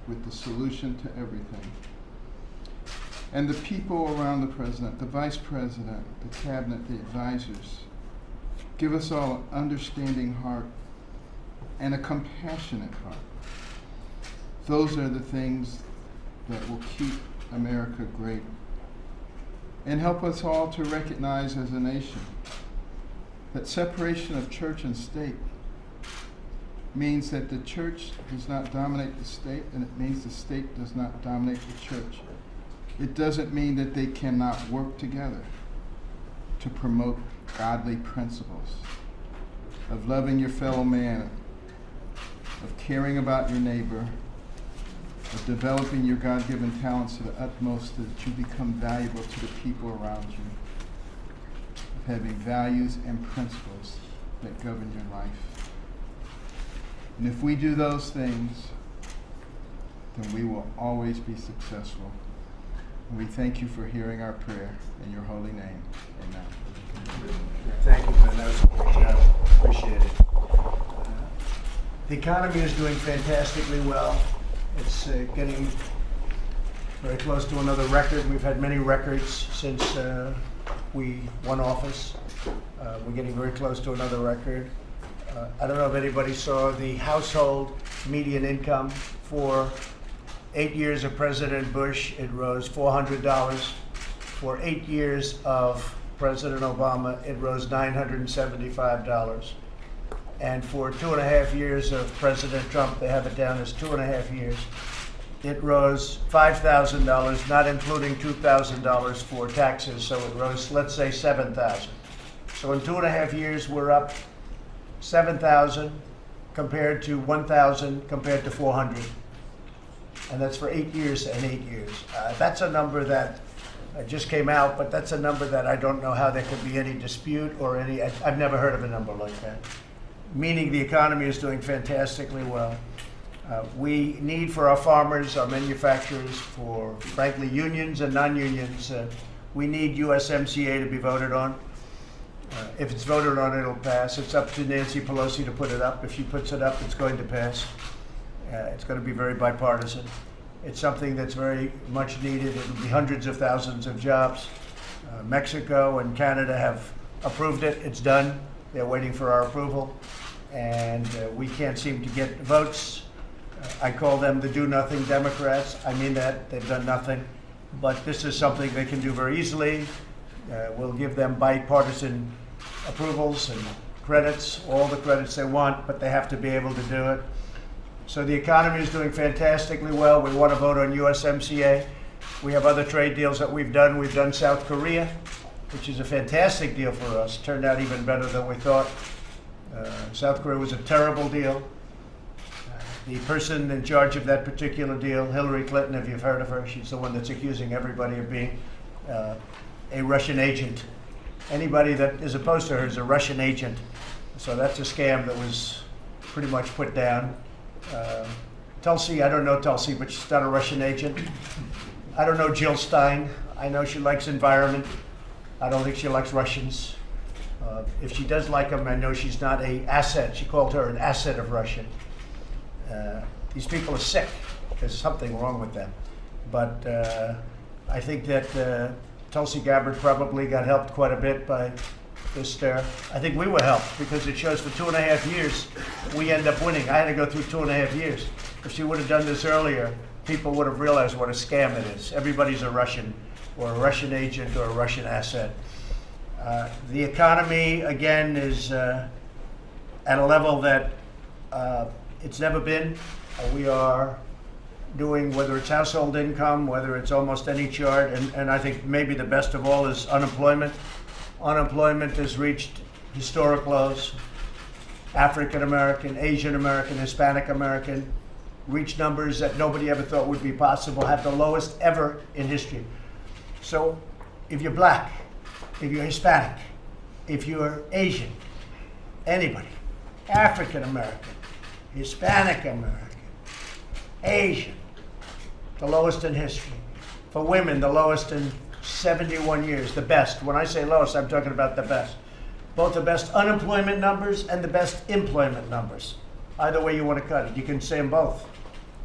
[SPEAKER 18] with the solution to everything. And the people around the president, the vice president, the cabinet, the advisors, give us all an understanding heart and a compassionate heart. Those are the things that will keep America great. And help us all to recognize as a nation that separation of church and state means that the church does not dominate the state, and it means the state does not dominate the church. It doesn't mean that they cannot work together to promote godly principles of loving your fellow man, of caring about your neighbor, of developing your God-given talents to the utmost so that you become valuable to the people around you, of having values and principles that govern your life. And if we do those things, then we will always be successful. And we thank you for hearing our prayer in your holy name. Amen.
[SPEAKER 5] Thank you, Ben. That was a great job. Appreciate it. The economy is doing fantastically well. It's getting very close to another record. We've had many records since we won office. We're getting very close to another record. I don't know if anybody saw the household median income for 8 years of President Bush. It rose $400. For 8 years of President Obama, it rose $975. And for 2.5 years of President Trump, they have it down as 2.5 years, it rose $5,000, not including $2,000 for taxes. So it rose, let's say, $7,000. So in 2.5 years, we're up $7,000 compared to $1,000 compared to $400. And that's for 8 years and 8 years. That's a number that just came out, but that's a number that I don't know how there could be any dispute or any, I've never heard of a number like that. Meaning the economy is doing fantastically well. We need for our farmers, our manufacturers, for frankly unions and non-unions, we need USMCA to be voted on. If it's voted on, it'll pass. It's up to Nancy Pelosi to put it up. If she puts it up, it's going to pass. It's going to be very bipartisan. It's something that's very much needed. It'll be hundreds of thousands of jobs. Mexico and Canada have approved it. It's done. They're waiting for our approval. And we can't seem to get votes. I call them the do-nothing Democrats. I mean that. They've done nothing. But this is something they can do very easily. We'll give them bipartisan approvals and credits, all the credits they want, but they have to be able to do it. So the economy is doing fantastically well. We want to vote on USMCA. We have other trade deals that we've done. We've done South Korea, which is a fantastic deal for us. Turned out even better than we thought. South Korea was a terrible deal. The person in charge of that particular deal, Hillary Clinton, if you've heard of her, she's the one that's accusing everybody of being a Russian agent. Anybody that is opposed to her is a Russian agent. So that's a scam that was pretty much put down. Tulsi, I don't know Tulsi, but she's not a Russian agent. I don't know Jill Stein. I know she likes environment. I don't think she likes Russians. If she does like them, I know she's not an asset. She called her an asset of Russia. These people are sick. There's something wrong with them. But I think that Tulsi Gabbard probably got helped quite a bit by this stir. I think we were helped because it shows for 2.5 years we end up winning. I had to go through 2.5 years. If she would have done this earlier, people would have realized what a scam it is. Everybody's a Russian or a Russian agent or a Russian asset. The economy, again, is at a level that it's never been. We are doing, whether it's household income, whether it's almost any chart, and I think maybe the best of all is unemployment. Unemployment has reached historic lows. African American, Asian American, Hispanic American reach numbers that nobody ever thought would be possible, have the lowest ever in history. So if you're black, if you're Hispanic, if you're Asian, anybody, African American, Hispanic American, Asian, the lowest in history. For women, the lowest in 71 years, the best. When I say lowest, I'm talking about the best. Both the best unemployment numbers and the best employment numbers. Either way you want to cut it. You can say them both,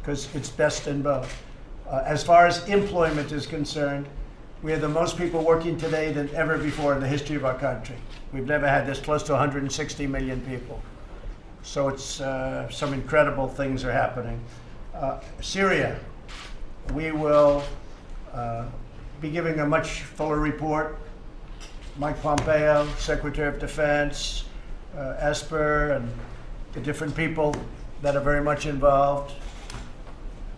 [SPEAKER 5] because it's best in both. As far as employment is concerned, we have the most people working today than ever before in the history of our country. We've never had this close to 160 million people. So it's some incredible things are happening. Syria, we will be giving a much fuller report. Mike Pompeo, Secretary of Defense, Esper, and the different people that are very much involved.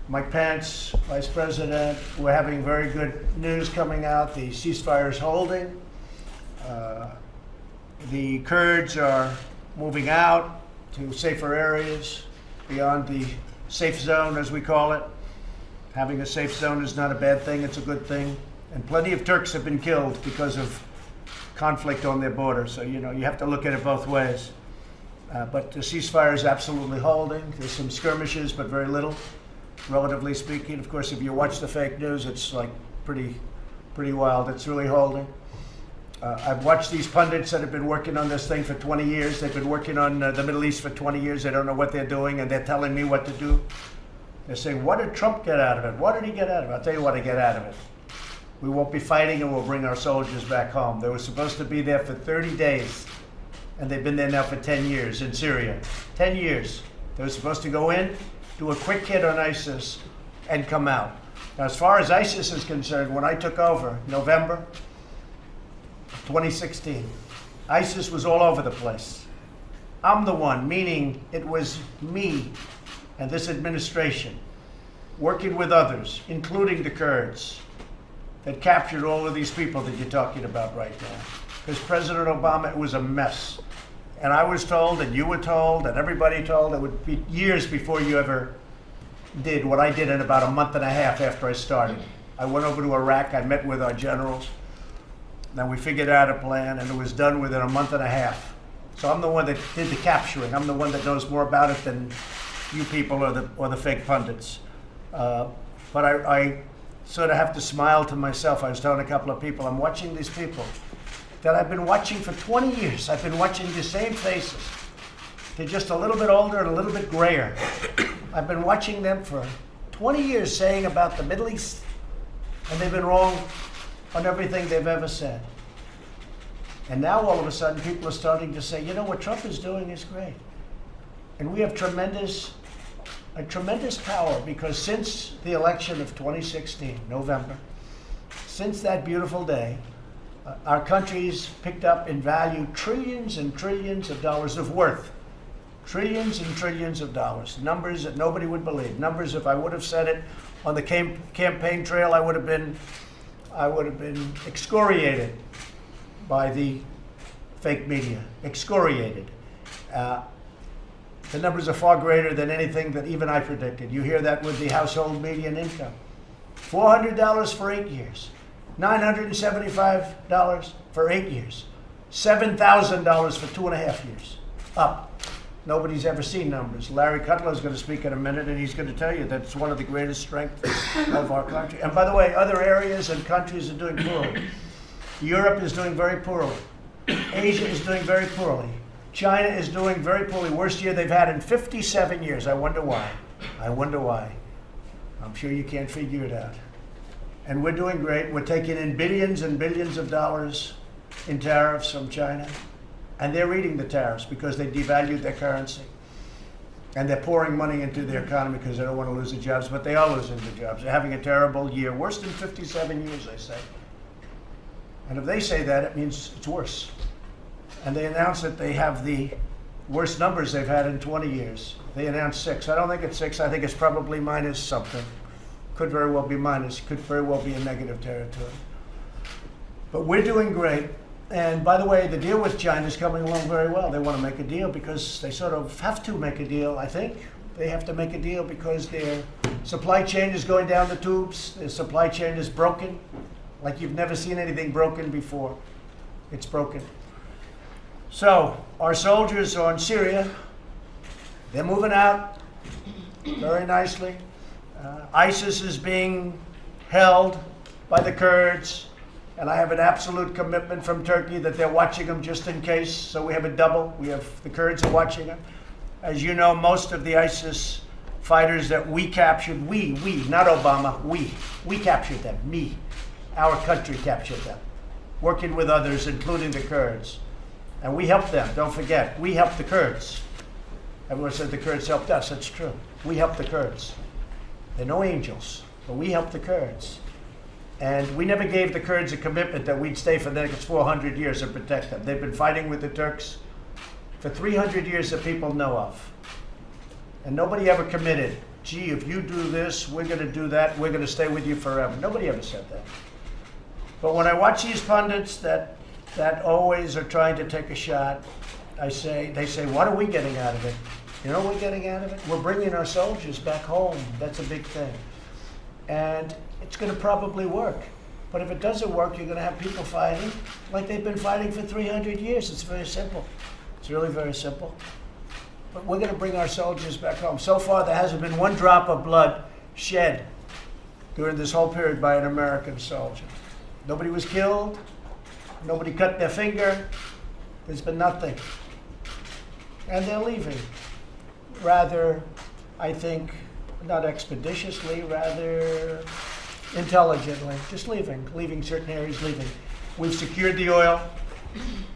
[SPEAKER 5] Mike Pence, Vice President, we're having very good news coming out. The ceasefire is holding. The Kurds are moving out to safer areas beyond the safe zone, as we call it. Having a safe zone is not a bad thing, it's a good thing. And plenty of Turks have been killed because of conflict on their border. So, you know, you have to look at it both ways. But the ceasefire is absolutely holding. There's some skirmishes, but very little, relatively speaking. Of course, if you watch the fake news, it's like pretty wild. It's really holding. I've watched these pundits that have been working on this thing for 20 years. They've been working on the Middle East for 20 years. They don't know what they're doing, and they're telling me what to do. They're saying, what did Trump get out of it? What did he get out of it? I'll tell you what I get out of it. We won't be fighting, and we'll bring our soldiers back home. They were supposed to be there for 30 days, and they've been there now for 10 years in Syria. 10 years. They were supposed to go in, do a quick hit on ISIS, and come out. Now, as far as ISIS is concerned, when I took over, November 2016, ISIS was all over the place. I'm the one, meaning it was me and this administration, working with others, including the Kurds, that captured all of these people that you're talking about right now. Because President Obama, it was a mess. And I was told, and you were told, and everybody told, it would be years before you ever did what I did in about a month and a half after I started. I went over to Iraq, I met with our generals, then we figured out a plan, and it was done within a month and a half. So I'm the one that did the capturing. I'm the one that knows more about it than you people or the fake pundits. But I sort of have to smile to myself. I was telling a couple of people, I'm watching these people that I've been watching for 20 years. I've been watching the same faces. They're just a little bit older and a little bit grayer. I've been watching them for 20 years saying about the Middle East, and they've been wrong on everything they've ever said. And now all of a sudden people are starting to say, you know, what Trump is doing is great. And we have a tremendous power, because since the election of 2016, November, since that beautiful day, our country's picked up in value trillions and trillions of dollars of worth. Trillions and trillions of dollars. Numbers that nobody would believe. Numbers, if I would have said it on the campaign trail, I would have been excoriated by the fake media. Excoriated. The numbers are far greater than anything that even I predicted. You hear that with the household median income. $400 for 8 years. $975 for 8 years. $7,000 for 2.5 years. Up. Nobody's ever seen numbers. Larry Kudlow is going to speak in a minute, and he's going to tell you that it's one of the greatest strengths of our country. And by the way, other areas and countries are doing poorly. Europe is doing very poorly. Asia is doing very poorly. China is doing very poorly. Worst year they've had in 57 years. I wonder why. I wonder why. I'm sure you can't figure it out. And we're doing great. We're taking in billions and billions of dollars in tariffs from China. And they're eating the tariffs because they devalued their currency. And they're pouring money into their economy because they don't want to lose their jobs, but they are losing their jobs. They're having a terrible year, worse than 57 years, I say. And if they say that, it means it's worse. And they announced that they have the worst numbers they've had in 20 years. They announced 6. I don't think it's 6. I think it's probably minus something. Could very well be minus. Could very well be in negative territory. But we're doing great. And by the way, the deal with China is coming along very well. They want to make a deal because they sort of have to make a deal, I think. They have to make a deal because their supply chain is going down the tubes. Their supply chain is broken, like you've never seen anything broken before. It's broken. So our soldiers are in Syria. They're moving out very nicely. ISIS is being held by the Kurds. And I have an absolute commitment from Turkey that they're watching them just in case. So we have a double. We have the Kurds are watching them. As you know, most of the ISIS fighters that we captured, we, not Obama, we captured them. Me, our country captured them, working with others, including the Kurds. And we helped them. Don't forget, we helped the Kurds. Everyone said the Kurds helped us. That's true. We helped the Kurds. They're no angels, but we helped the Kurds. And we never gave the Kurds a commitment that we'd stay for the next 400 years and protect them. They've been fighting with the Turks for 300 years that people know of. And nobody ever committed, gee, if you do this, we're going to do that, we're going to stay with you forever. Nobody ever said that. But when I watch these pundits that always are trying to take a shot, they say, what are we getting out of it? You know what we're getting out of it? We're bringing our soldiers back home. That's a big thing. And it's going to probably work. But if it doesn't work, you're going to have people fighting like they've been fighting for 300 years. It's very simple. It's really very simple. But we're going to bring our soldiers back home. So far, there hasn't been one drop of blood shed during this whole period by an American soldier. Nobody was killed. Nobody cut their finger. There's been nothing. And they're leaving. Rather, I think, not expeditiously, rather intelligently, just leaving certain areas, leaving. We've secured the oil.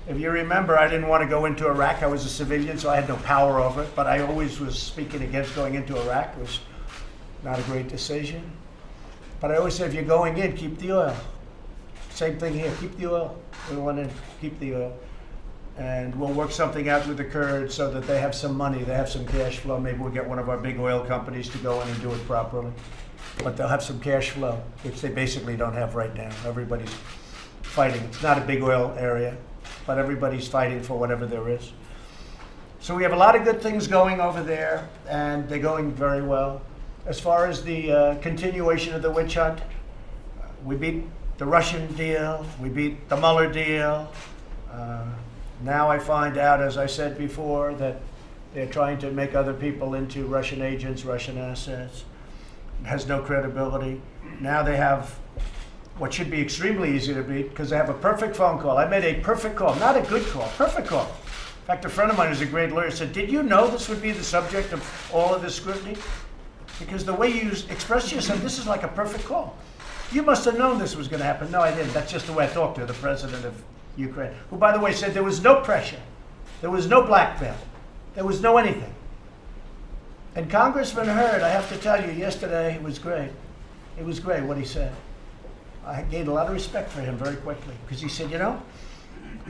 [SPEAKER 5] If you remember, I didn't want to go into Iraq. I was a civilian, so I had no power over it, but I always was speaking against going into Iraq. It was not a great decision. But I always said, if you're going in, keep the oil. Same thing here, keep the oil. We want to keep the oil. And we'll work something out with the Kurds so that they have some money, they have some cash flow. Maybe we'll get one of our big oil companies to go in and do it properly. But they'll have some cash flow, which they basically don't have right now. Everybody's fighting. It's not a big oil area, but everybody's fighting for whatever there is. So we have a lot of good things going over there, and they're going very well. As far as the continuation of the witch hunt, we beat the Russian deal, we beat the Mueller deal. Now I find out, as I said before, that they're trying to make other people into Russian agents, Russian assets. It has no credibility. Now they have what should be extremely easy to beat because they have a perfect phone call. I made a perfect call, not a good call, perfect call. In fact, a friend of mine who's a great lawyer said, did you know this would be the subject of all of this scrutiny? Because the way you expressed yourself, this is like a perfect call. You must have known this was going to happen. No, I didn't. That's just the way I talked to the president of Ukraine, who, by the way, said there was no pressure. There was no blackmail. There was no anything. And Congressman Hurd, I have to tell you, yesterday, it was great. It was great what he said. I gained a lot of respect for him very quickly because he said, you know,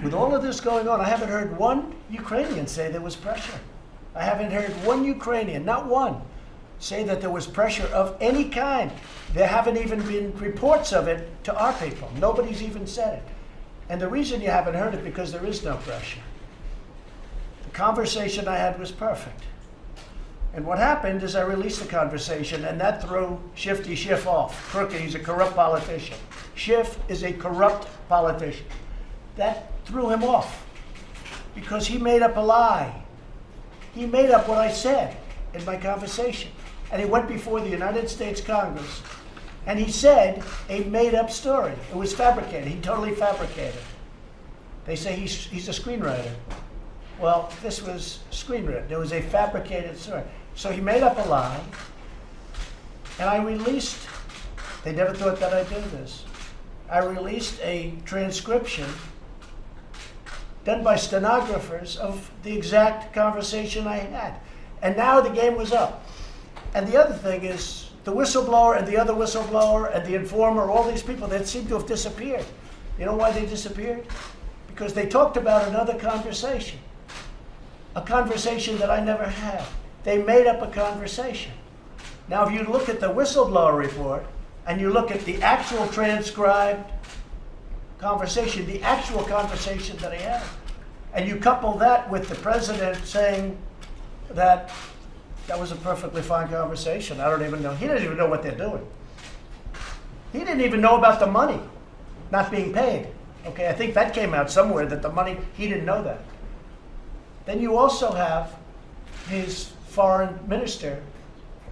[SPEAKER 5] with all of this going on, I haven't heard one Ukrainian say there was pressure. I haven't heard one Ukrainian, not one, say that there was pressure of any kind. There haven't even been reports of it to our people. Nobody's even said it. And the reason you haven't heard it because there is no pressure. The conversation I had was perfect. And what happened is I released the conversation, and that threw Shifty Schiff off. Crooked, he's a corrupt politician. Schiff is a corrupt politician. That threw him off because he made up a lie. He made up what I said in my conversation. And he went before the United States Congress, and he said a made-up story. It was fabricated. He totally fabricated. They say he's a screenwriter. Well, this was screenwritten. There was a fabricated story. So he made up a lie, and I released, they never thought that I'd do this. I released a transcription done by stenographers of the exact conversation I had. And now the game was up. And the other thing is, the whistleblower and the other whistleblower and the informer, all these people that seem to have disappeared.
[SPEAKER 16] You know why they disappeared? Because they talked about another conversation. A conversation that I never had. They made up a conversation. Now, if you look at the whistleblower report and you look at the actual transcribed conversation, the actual conversation that he had, and you couple that with the president saying that that was a perfectly fine conversation. I don't even know. He doesn't even know what they're doing. He didn't even know about the money not being paid. Okay, I think that came out somewhere, that the money, he didn't know that. Then you also have his foreign minister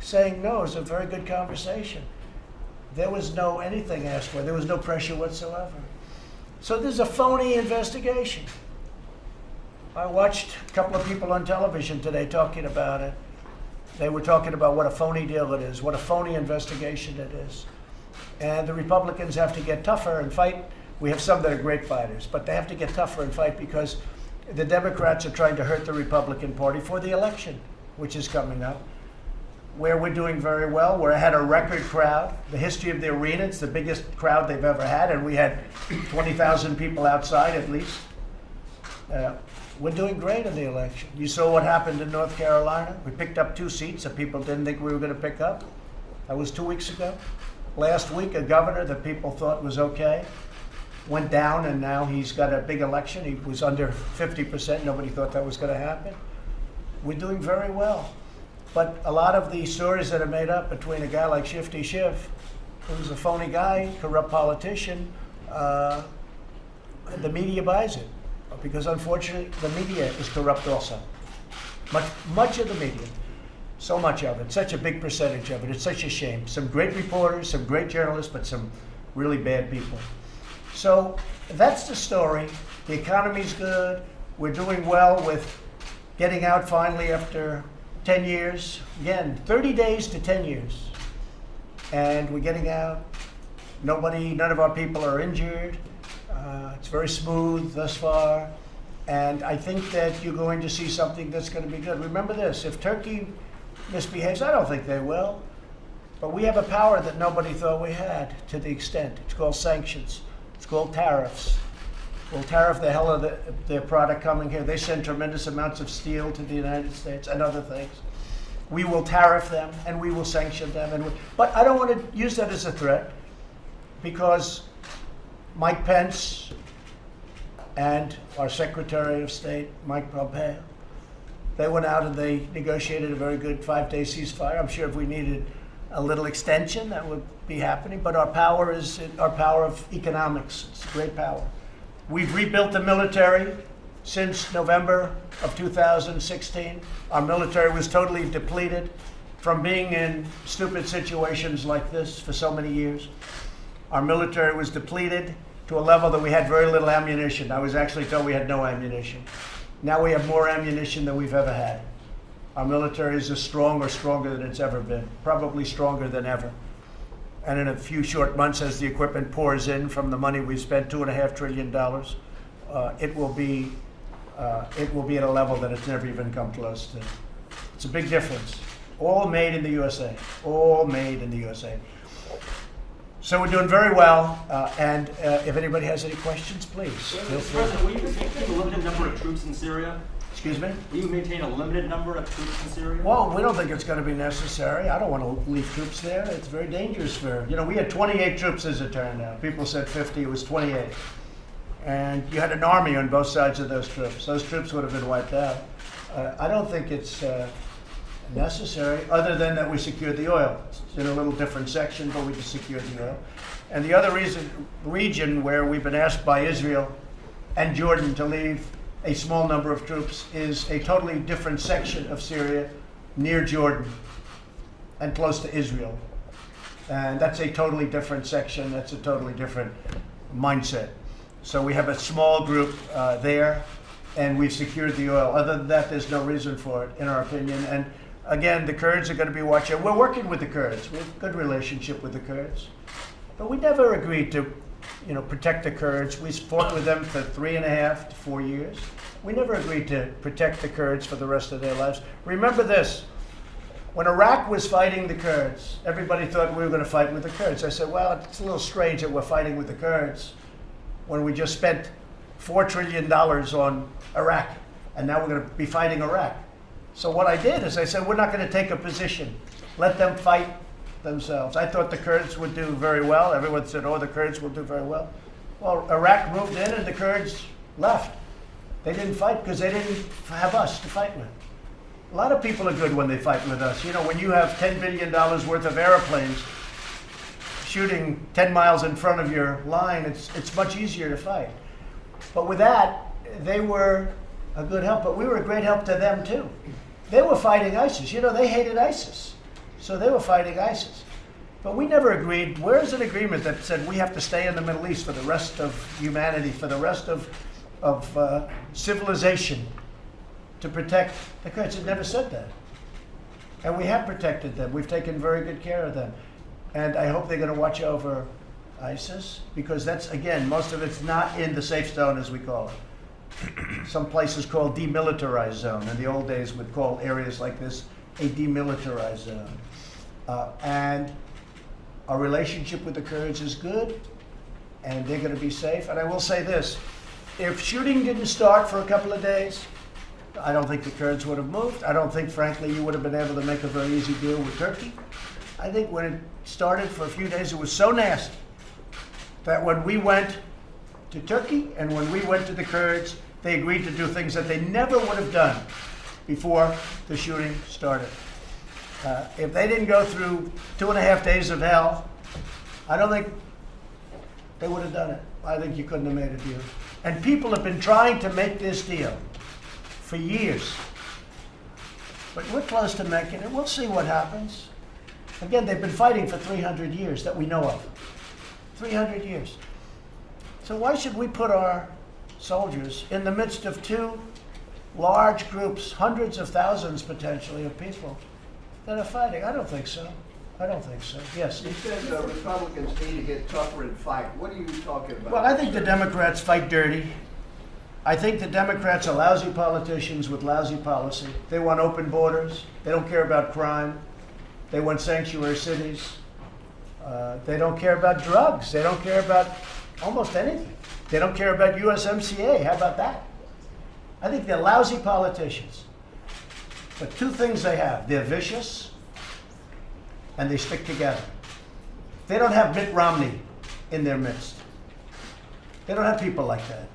[SPEAKER 16] saying, no, it was a very good conversation. There was no anything asked for. There was no pressure whatsoever. So there's a phony investigation. I watched a couple of people on television today talking about it. They were talking about what a phony deal it is, what a phony investigation it is. And the Republicans have to get tougher and fight. We have some that are great fighters, but they have to get tougher and fight because the Democrats are trying to hurt the Republican Party for the election, which is coming up, where we're doing very well. We're had a record crowd. The history of the arena, it's the biggest crowd they've ever had, and we had 20,000 people outside at least. We're doing great in the election. You saw what happened in North Carolina. We picked up 2 seats that people didn't think we were going to pick up. That was 2 weeks ago. Last week, a governor that people thought was okay went down, and now he's got a big election. He was under 50%. Nobody thought that was going to happen. We're doing very well. But a lot of the stories that are made up between a guy like Shifty Schiff, who's a phony guy, corrupt politician, the media buys it. Because unfortunately, the media is corrupt also. Much of the media. So much of it, such a big percentage of it. It's such a shame. Some great reporters, some great journalists, but some really bad people. So that's the story. The economy's good. We're doing well with getting out finally after 10 years. Again, 30 days to 10 years. And we're getting out. None of our people are injured. It's very smooth thus far. And I think that you're going to see something that's going to be good. Remember this, if Turkey misbehaves, I don't think they will, but we have a power that nobody thought we had to the extent. It's called sanctions. It's called tariffs. We'll tariff the hell out of their product coming here. They send tremendous amounts of steel to the United States and other things. We will tariff them and we will sanction them. But I don't want to use that as a threat because Mike Pence and our Secretary of State, Mike Pompeo, they went out and they negotiated a very good 5-day ceasefire. I'm sure if we needed a little extension, that would be happening. But our power is our power of economics. It's a great power. We've rebuilt the military since November of 2016. Our military was totally depleted from being in stupid situations like this for so many years. Our military was depleted to a level that we had very little ammunition. I was actually told we had no ammunition. Now we have more ammunition than we've ever had. Our military is as strong or stronger than it's ever been, probably stronger than ever. And in a few short months, as the equipment pours in from the money we've spent, $2.5 trillion, it will be at a level that it's never even come close to. It's a big difference. All made in the USA. All made in the USA. So we're doing very well, and if anybody has any questions, please feel free.
[SPEAKER 19] President, will you maintain a limited number of troops in Syria?
[SPEAKER 16] Excuse me?
[SPEAKER 19] Will you maintain a limited number of troops in Syria?
[SPEAKER 16] Well, we don't think it's going to be necessary. I don't want to leave troops there. It's very dangerous we had 28 troops as it turned out. People said 50, it was 28. And you had an army on both sides of those troops. Those troops would have been wiped out. I don't think it's necessary, other than that we secured the oil. It's in a little different section, but we just secured the oil. And the other region where we've been asked by Israel and Jordan to leave a small number of troops is a totally different section of Syria near Jordan and close to Israel. And that's a totally different section. That's a totally different mindset. So we have a small group there, and we've secured the oil. Other than that, there's no reason for it, in our opinion. And again, the Kurds are going to be watching. We're working with the Kurds. We have a good relationship with the Kurds. But we never agreed to, protect the Kurds. We fought with them for 3.5 to 4 years. We never agreed to protect the Kurds for the rest of their lives. Remember this. When Iraq was fighting the Kurds, everybody thought we were going to fight with the Kurds. I said, well, it's a little strange that we're fighting with the Kurds
[SPEAKER 5] when we just spent $4 trillion on Iraq, and now we're going to be fighting Iraq. So what I did is I said, we're not going to take a position. Let them fight themselves. I thought the Kurds would do very well. Everyone said, oh, the Kurds will do very well. Well, Iraq moved in and the Kurds left. They didn't fight because they didn't have us to fight with. A lot of people are good when they fight with us. You know, when you have $10 billion worth of airplanes shooting 10 miles in front of your line, it's much easier to fight. But with that, they were a good help, but we were a great help to them too. They were fighting ISIS. You know, they hated ISIS. So they were fighting ISIS. But we never agreed. Where's an agreement that said we have to stay in the Middle East for the rest of humanity, for the rest of civilization, to protect the Kurds? It never said that. And we have protected them. We've taken very good care of them. And I hope they're going to watch over ISIS, because that's, again, most of it's not in the safe zone, as we call it. Some places called demilitarized zone. In the old days, would call areas like this a demilitarized zone. And our relationship with the Kurds is good, and they're going to be safe. And I will say this, if shooting didn't start for a couple of days, I don't think the Kurds would have moved. I don't think, frankly, you would have been able to make a very easy deal with Turkey. I think when it started for a few days, it was so nasty that when we went to Turkey and when we went to the Kurds, they agreed to do things that they never would have done before the shooting started. If they didn't go through 2.5 days of hell, I don't think they would have done it. I think you couldn't have made a deal. And people have been trying to make this deal for years. But we're close to making it. We'll see what happens. Again, they've been fighting for 300 years that we know of. 300 years. So why should we put our soldiers in the midst of two large groups, hundreds of thousands potentially of people that are fighting? I don't think so. I don't think so. Yes?
[SPEAKER 11] You said Republicans need to get tougher and fight. What are you talking about?
[SPEAKER 5] Well, I think the Democrats fight dirty. I think the Democrats are lousy politicians with lousy policy. They want open borders. They don't care about crime. They want sanctuary cities. They don't care about drugs. They don't care about almost anything. They don't care about USMCA. How about that? I think they're lousy politicians. But two things they have. They're vicious and they stick together. They don't have Mitt Romney in their midst. They don't have people like that.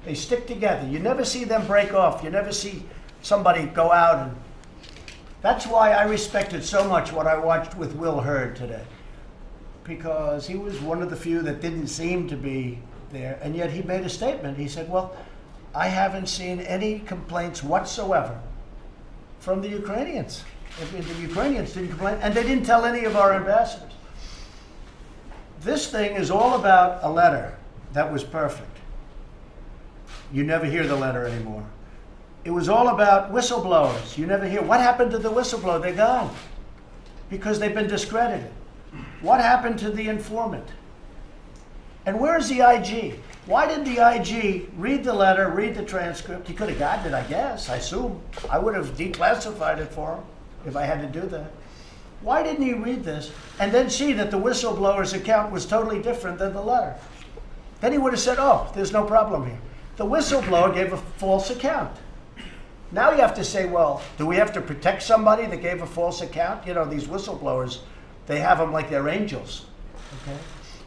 [SPEAKER 5] They stick together. You never see them break off. You never see somebody go out. And that's why I respected so much what I watched with Will Hurd today, because he was one of the few that didn't seem to be there, and yet he made a statement. He said, well, I haven't seen any complaints whatsoever from the Ukrainians. The Ukrainians didn't complain, and they didn't tell any of our ambassadors. This thing is all about a letter that was perfect. You never hear the letter anymore. It was all about whistleblowers. You never hear, what happened to the whistleblower? They're gone because they've been discredited. What happened to the informant? And where's the IG? Why did the IG read the letter, read the transcript? He could have gotten it, I guess, I assume. I would have declassified it for him if I had to do that. Why didn't he read this and then see that the whistleblower's account was totally different than the letter? Then he would have said, oh, there's no problem here. The whistleblower gave a false account. Now you have to say, well, do we have to protect somebody that gave a false account? You know, these whistleblowers, they have them like they're angels. Okay?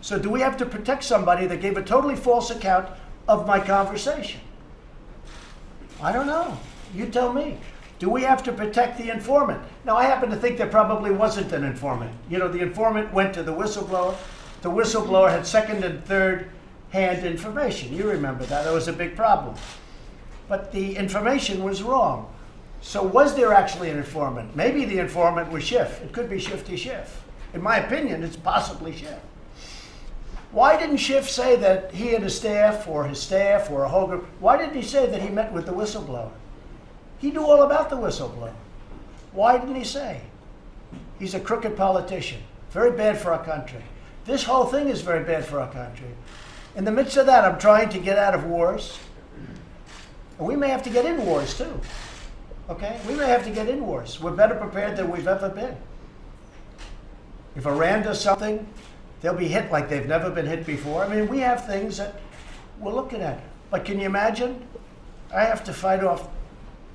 [SPEAKER 5] So do we have to protect somebody that gave a totally false account of my conversation? I don't know. You tell me. Do we have to protect the informant? Now, I happen to think there probably wasn't an informant. You know, the informant went to the whistleblower. The whistleblower had second and third hand information. You remember that. That was a big problem. But the information was wrong. So was there actually an informant? Maybe the informant was Schiff. It could be Shifty Schiff. In my opinion, it's possibly Schiff. Why didn't Schiff say that he and his staff or a whole group, why didn't he say that he met with the whistleblower? He knew all about the whistleblower. Why didn't he say? He's a crooked politician. Very bad for our country. This whole thing is very bad for our country. In the midst of that, I'm trying to get out of wars. And we may have to get in wars too. Okay? We may have to get in wars. We're better prepared than we've ever been. If Iran does something, they'll be hit like they've never been hit before. I mean, we have things that we're looking at. But can you imagine? I have to fight off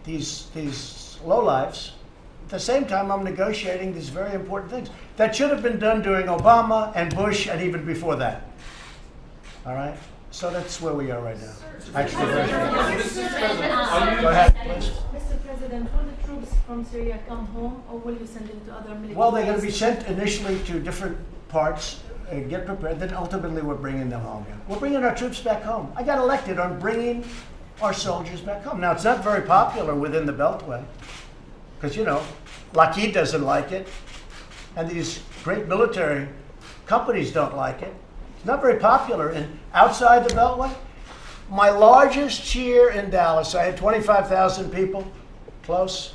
[SPEAKER 5] these lowlifes. At the same time, I'm negotiating these very important things that should have been done during Obama and Bush and even before that. All right? So that's where we are right now. Actually, very Go ahead, please.
[SPEAKER 20] Mr. President, will the troops from Syria come home, or will you send them to other military
[SPEAKER 5] Well, they're going to be
[SPEAKER 20] bases?
[SPEAKER 5] sent initially to different parts, get prepared, then ultimately we're bringing them home. We're bringing our troops back home. I got elected on bringing our soldiers back home. Now, it's not very popular within the Beltway, because, you know, Lockheed doesn't like it, and these great military companies don't like it. It's not very popular. And outside the Beltway, my largest cheer in Dallas, I had 25,000 people close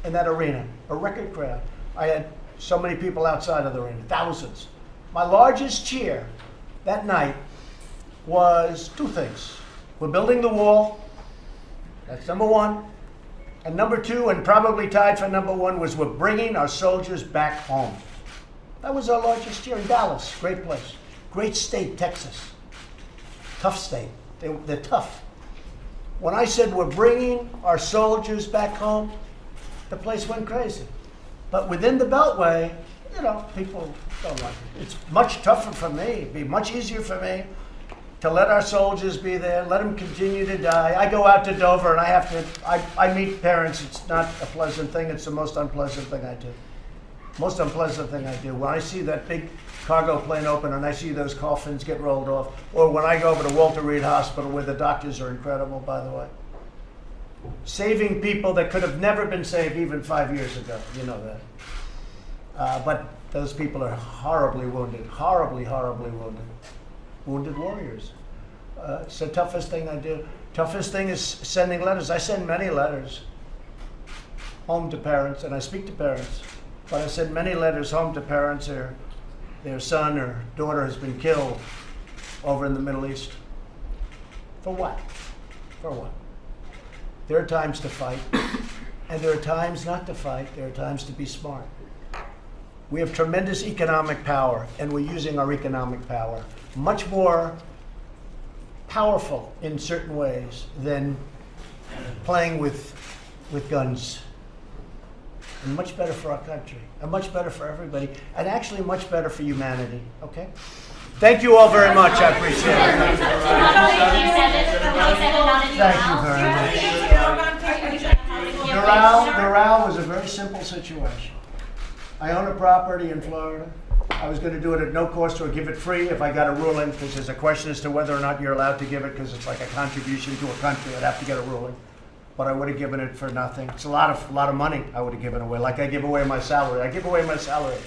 [SPEAKER 5] in that arena, a record crowd. I had so many people outside of the arena, thousands. My largest cheer that night was two things. We're building the wall. That's number one. And number two, and probably tied for number one, was we're bringing our soldiers back home. That was our largest cheer in Dallas. Great place. Great state, Texas. Tough state. They're tough. When I said we're bringing our soldiers back home, the place went crazy. But within the Beltway, you know, people don't like it. It's much tougher for me. It'd be much easier for me to let our soldiers be there, let them continue to die. I go out to Dover and I meet parents. It's not a pleasant thing. It's the most unpleasant thing I do. Most unpleasant thing I do. When I see that big cargo plane open and I see those coffins get rolled off, or when I go over to Walter Reed Hospital, where the doctors are incredible, by the way. Saving people that could have never been saved even 5 years ago. You know that. But those people are horribly wounded, horribly, horribly wounded. Wounded warriors. It's the toughest thing I do. Toughest thing is sending letters. I send many letters home to parents, and I speak to parents. But I send many letters home to parents. Their son or daughter has been killed over in the Middle East. For what? For what? There are times to fight, and there are times not to fight. There are times to be smart. We have tremendous economic power, and we're using our economic power much more powerful in certain ways than playing with guns. And much better for our country, and much better for everybody, and actually much better for humanity, okay? Thank you all very much. I appreciate it. Thank you very much. Doral was a very simple situation. I own a property in Florida. I was going to do it at no cost or give it free if I got a ruling, because there's a question as to whether or not you're allowed to give it, because it's like a contribution to a country. I'd have to get a ruling. But I would have given it for nothing. It's a lot of money I would have given away. Like I give away my salary. I give away my salary.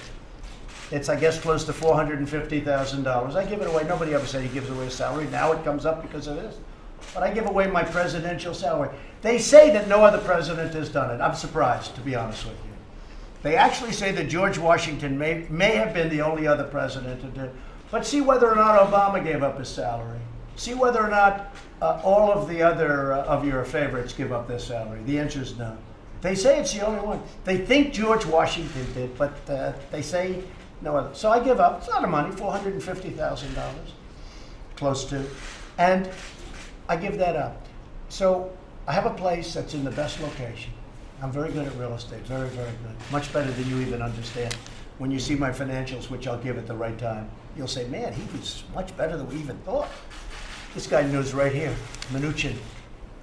[SPEAKER 5] It's, I guess, close to $450,000. I give it away. Nobody ever said he gives away his salary. Now it comes up because of this. But I give away my presidential salary. They say that no other president has done it. I'm surprised, to be honest with you. They actually say that George Washington may have been the only other president to do it. But see whether or not Obama gave up his salary. See whether or not all of the other of your favorites give up their salary. The answer is no. They say it's the only one. They think George Washington did, but they say no other. So I give up. It's a lot of money, $450,000, close to. And I give that up. So I have a place that's in the best location. I'm very good at real estate, very, very good. Much better than you even understand. When you see my financials, which I'll give at the right time, you'll say, man, he was much better than we even thought. This guy knows right here, Mnuchin,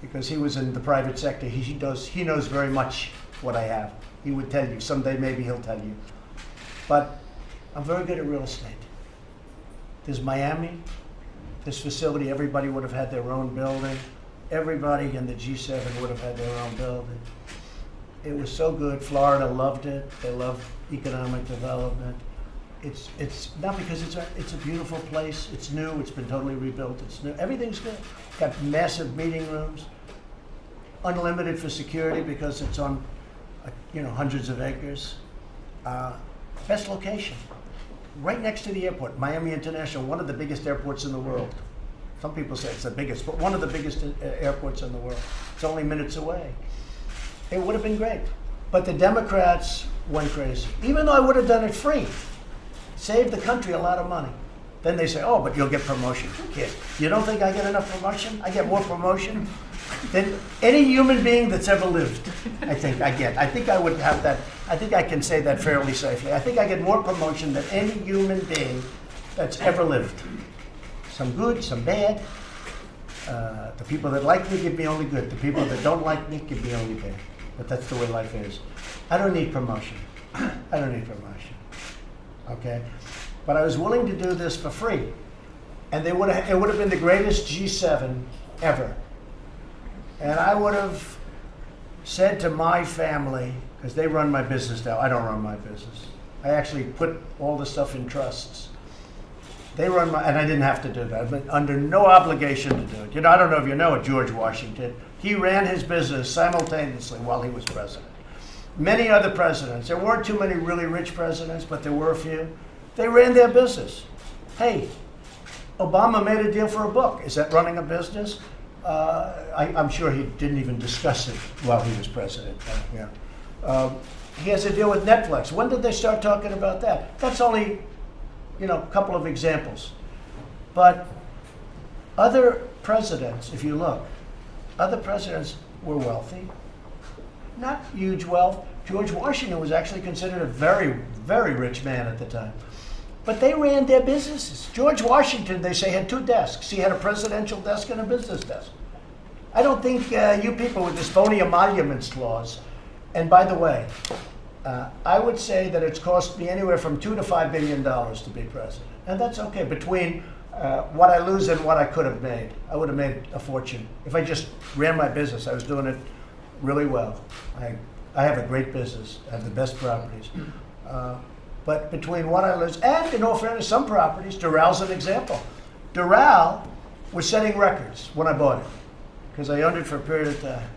[SPEAKER 5] because he was in the private sector. He knows very much what I have. He would tell you. Someday maybe he'll tell you. But I'm very good at real estate. There's Miami, this facility, everybody would have had their own building. Everybody in the G7 would have had their own building. It was so good. Florida loved it. They love economic development. It's not because it's a beautiful place. It's new. It's been totally rebuilt. It's new. Everything's good. Got massive meeting rooms. Unlimited for security because it's on, hundreds of acres. Best location. Right next to the airport, Miami International, one of the biggest airports in the world. Some people say it's the biggest, but one of the biggest airports in the world. It's only minutes away. It would have been great. But the Democrats went crazy. Even though I would have done it free, saved the country a lot of money. Then they say, oh, but you'll get promotion. Kid, you don't think I get enough promotion? I get more promotion than any human being that's ever lived. I think I get. I think I would have that. I think I can say that fairly safely. I think I get more promotion than any human being that's ever lived. Some good, some bad. The people that like me give me only good. The people that don't like me give me only bad. But that's the way life is. I don't need promotion. I don't need promotion. Okay? But I was willing to do this for free. And it would have been the greatest G7 ever. And I would have said to my family, because they run my business now, I don't run my business. I actually put all the stuff in trusts. They run my, and I didn't have to do that. I've been under no obligation to do it. You know, I don't know if you know it, George Washington. He ran his business simultaneously while he was president. Many other presidents, there weren't too many really rich presidents, but there were a few. They ran their business. Hey, Obama made a deal for a book. Is that running a business? I'm sure he didn't even discuss it while he was president. He has a deal with Netflix. When did they start talking about that? That's only, a couple of examples. But other presidents, if you look, other presidents were wealthy. Not huge wealth. George Washington was actually considered a very, very rich man at the time. But they ran their businesses. George Washington, they say, had two desks. He had a presidential desk and a business desk. I don't think you people with this phony emoluments clause, and by the way, I would say that it's cost me anywhere from $2 to $5 billion to be president. And that's okay. Between what I lose and what I could have made, I would have made a fortune. If I just ran my business, I was doing it really well. I have a great business. I have the best properties. But between what I lose, and in all fairness, some properties, Doral an example. Doral was setting records when I bought it, because I owned it for a period of time.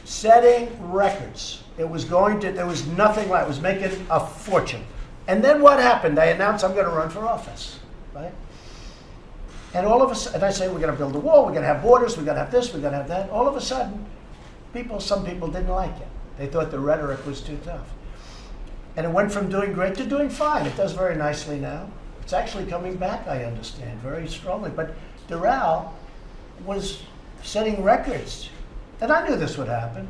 [SPEAKER 5] Setting records. It was there was nothing like it. It was making a fortune. And then what happened? They announced I'm going to run for office, right? And all of a sudden, I say we're going to build a wall, we're going to have borders, we're going to have this, we're going to have that. All of a sudden, some people didn't like it. They thought the rhetoric was too tough. And it went from doing great to doing fine. It does very nicely now. It's actually coming back, I understand, very strongly. But Doral was setting records. And I knew this would happen.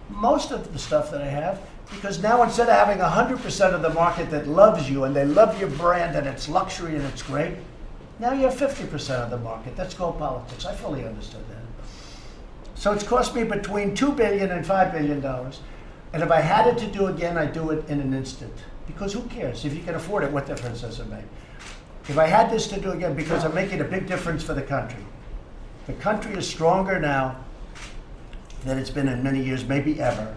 [SPEAKER 5] Most of the stuff that I have, because now instead of having 100% of the market that loves you and they love your brand and it's luxury and it's great, now you have 50% of the market. That's called politics. I fully understood that. So it's cost me between $2 billion and $5 billion. And if I had it to do again, I'd do it in an instant. Because who cares? If you can afford it, what difference does it make? If I had this to do again, because I'm making a big difference for the country. The country is stronger now than it's been in many years, maybe ever.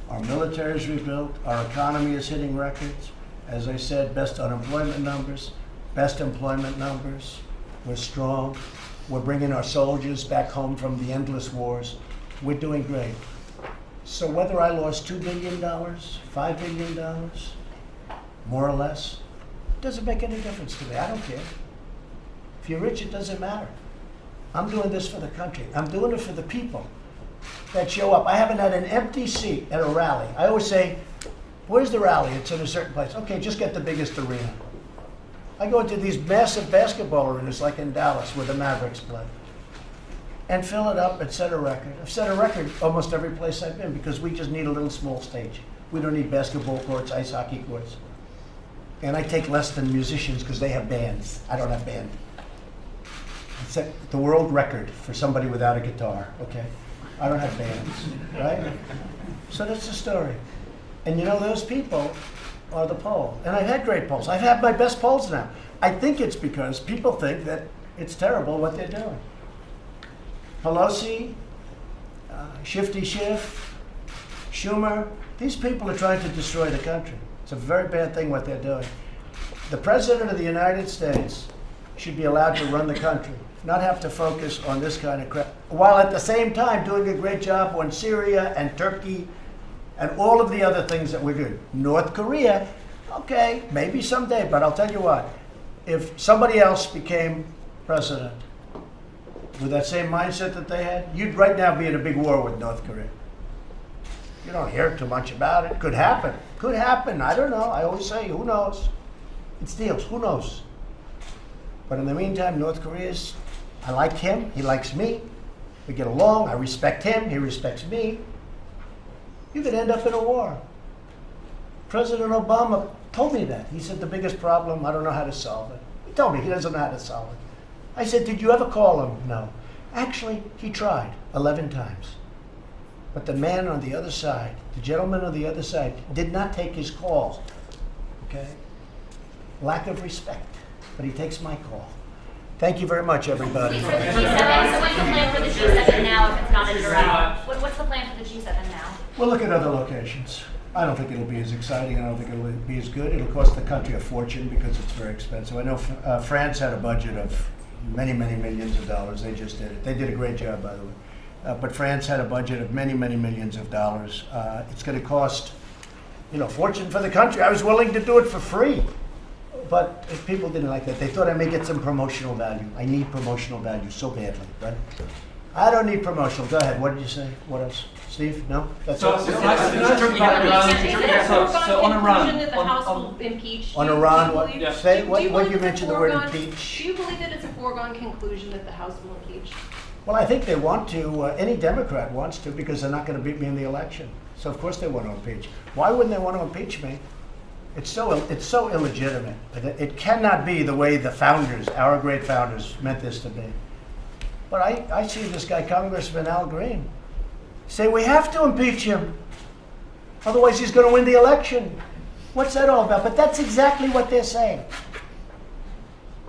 [SPEAKER 5] Our military is rebuilt. Our economy is hitting records. As I said, best unemployment numbers, best employment numbers. We're strong. We're bringing our soldiers back home from the endless wars. We're doing great. So whether I lost $2 billion, $5 billion, more or less, doesn't make any difference to me. I don't care. If you're rich, it doesn't matter. I'm doing this for the country. I'm doing it for the people that show up. I haven't had an empty seat at a rally. I always say, where's the rally? It's in a certain place. Okay, just get the biggest arena. I go into these massive basketball arenas like in Dallas where the Mavericks play and fill it up and set a record. I've set a record almost every place I've been because we just need a little small stage. We don't need basketball courts, ice hockey courts. And I take less than musicians because they have bands. I don't have band. I set the world record for somebody without a guitar, okay? I don't have bands, right? So that's the story. And those people are the poll. And I've had great polls. I've had my best polls now. I think it's because people think that it's terrible what they're doing. Pelosi, Shifty Schiff, Schumer, these people are trying to destroy the country. It's a very bad thing what they're doing. The President of the United States should be allowed to run the country, not have to focus on this kind of crap, while at the same time doing a great job on Syria and Turkey and all of the other things that we're doing. North Korea, okay, maybe someday, but I'll tell you what, if somebody else became president with that same mindset that they had, you'd right now be in a big war with North Korea. You don't hear too much about it. Could happen. Could happen. I don't know. I always say, who knows? It's deals. Who knows? But in the meantime, North Korea's, I like him, he likes me. We get along, I respect him, he respects me. You could end up in a war. President Obama told me that. He said the biggest problem, I don't know how to solve it. He told me he doesn't know how to solve it. I said, did you ever call him? No. Actually, he tried 11 times. But the man on the other side, the gentleman on the other side, did not take his call. Okay? Lack of respect. But he takes my call. Thank you very much, everybody.
[SPEAKER 21] For the G7, so what's the plan for the G7 now if it's not in Doral? What's the plan for the G7 now?
[SPEAKER 5] We'll look at other locations. I don't think it'll be as exciting. I don't think it'll be as good. It'll cost the country a fortune because it's very expensive. I know France had a budget of many, many millions of dollars. They just did it. They did a great job, by the way. But France had a budget of many, many millions of dollars. It's going to cost, a fortune for the country. I was willing to do it for free. But if people didn't like that, they thought I may get some promotional value. I need promotional value so badly, right? I don't need promotional. Go ahead. What did you say? What else? Steve? No? That's
[SPEAKER 21] So
[SPEAKER 5] all?
[SPEAKER 21] on Iran, that the House will impeach?
[SPEAKER 5] On Iran, what? Say, what you mentioned the word impeach?
[SPEAKER 21] Do you believe that it's a foregone conclusion that the House will impeach?
[SPEAKER 5] Well, I think they want to. Any Democrat wants to because they're not going to beat me in the election. So of course they want to impeach. Why wouldn't they want to impeach me? It's so illegitimate. It cannot be the way the founders, our great founders, meant this to be. But I see this guy, Congressman Al Green, say we have to impeach him. Otherwise he's going to win the election. What's that all about? But that's exactly what they're saying.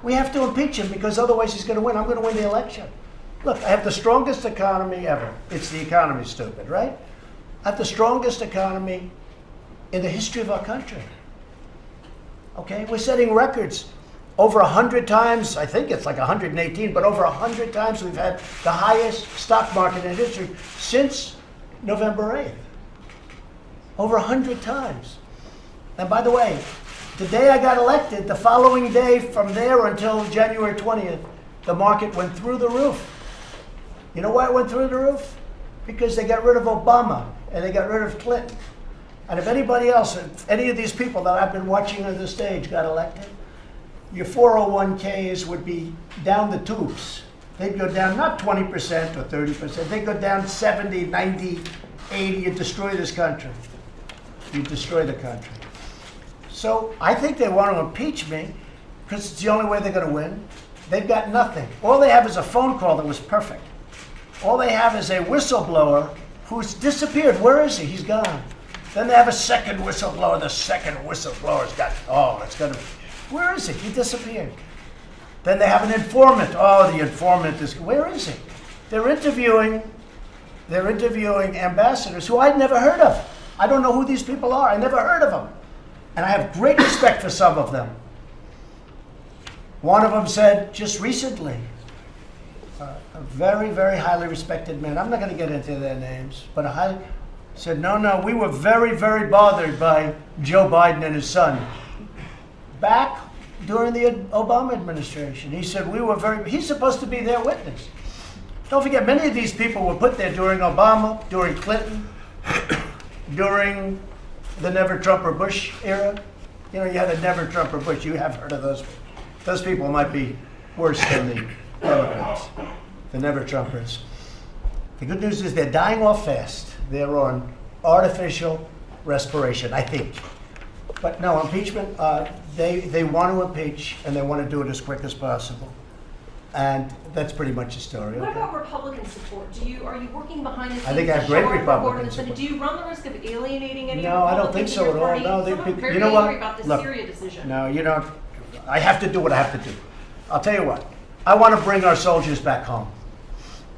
[SPEAKER 5] We have to impeach him because otherwise he's going to win. I'm going to win the election. Look, I have the strongest economy ever. It's the economy, stupid, right? I have the strongest economy in the history of our country. Okay, we're setting records. Over 100 times, I think it's like 118, but over 100 times we've had the highest stock market in history since November 8th. Over 100 times. And by the way, the day I got elected, the following day from there until January 20th, the market went through the roof. You know why it went through the roof? Because they got rid of Obama and they got rid of Clinton. And if anybody else, if any of these people that I've been watching on the stage got elected, your 401ks would be down the tubes. They'd go down not 20% or 30%, they'd go down 70, 90, 80, you'd destroy this country. You'd destroy the country. So I think they want to impeach me because it's the only way they're going to win. They've got nothing. All they have is a phone call that was perfect. All they have is a whistleblower who's disappeared. Where is he? He's gone. Then they have a second whistleblower. The second whistleblower's got, where is he? He disappeared. Then they have an informant. Oh, the informant is, where is he? They're interviewing ambassadors who I'd never heard of. I don't know who these people are. I never heard of them. And I have great respect for some of them. One of them said just recently, a very, very highly respected man, I'm not going to get into their names, but said, no, we were very, very bothered by Joe Biden and his son. Back during the Obama administration, he said, he's supposed to be their witness. Don't forget, many of these people were put there during Obama, during Clinton, during the Never Trump or Bush era. You had a Never Trump or Bush. You have heard of those. Those people might be worse than the Democrats, the Never Trumpers. The good news is they're dying off fast. They're on artificial respiration, I think. But no, impeachment, they want to impeach, and they want to do it as quick as possible. And that's pretty much the story.
[SPEAKER 21] What about Republican support? Are you working behind the scenes?
[SPEAKER 5] I think I have great Republican support.
[SPEAKER 21] Do you run the risk of alienating any
[SPEAKER 5] No, I don't think so at all. No,
[SPEAKER 21] Some are very
[SPEAKER 5] you know what?
[SPEAKER 21] angry about the Syria decision.
[SPEAKER 5] No, you don't. I have to do what I have to do. I'll tell you what. I want to bring our soldiers back home.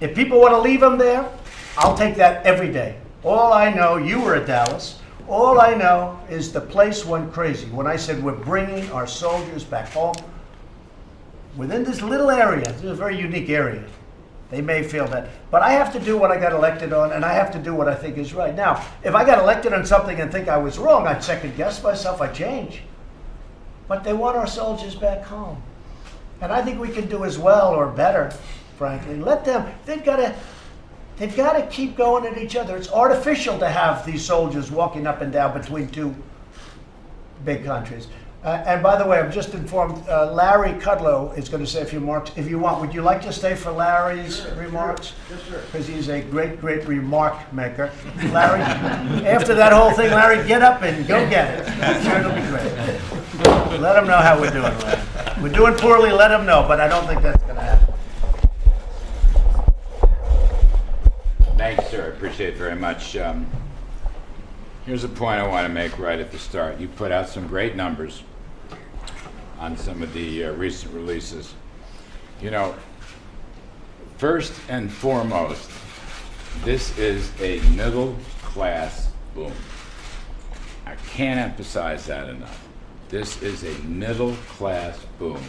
[SPEAKER 5] If people want to leave them there, I'll take that every day. All I know, you were at Dallas, all I know is the place went crazy when I said we're bringing our soldiers back home. Within this little area, this is a very unique area. They may feel that. But I have to do what I got elected on, and I have to do what I think is right. Now, if I got elected on something and think I was wrong, I'd second guess myself, I'd change. But they want our soldiers back home. And I think we can do as well or better, frankly. Let them, they've got to keep going at each other. It's artificial to have these soldiers walking up and down between two big countries. And by the way, I'm just informed, Larry Kudlow is going to say a few remarks. If you want, would you like to stay for Larry's remarks?
[SPEAKER 13] Yes, sir.
[SPEAKER 5] Because he's a great, great remark maker. Larry, after that whole thing, Larry, get up and go get it. I'm sure it'll be great. Let him know how we're doing, Larry. We're doing poorly, let him know, but I don't think that's going to happen.
[SPEAKER 3] Thanks, sir. I appreciate it very much. Here's a point I want to make right at the start. You put out some great numbers on some of the recent releases. You know, first and foremost, this is a middle class boom. I can't emphasize that enough. This is a middle class boom,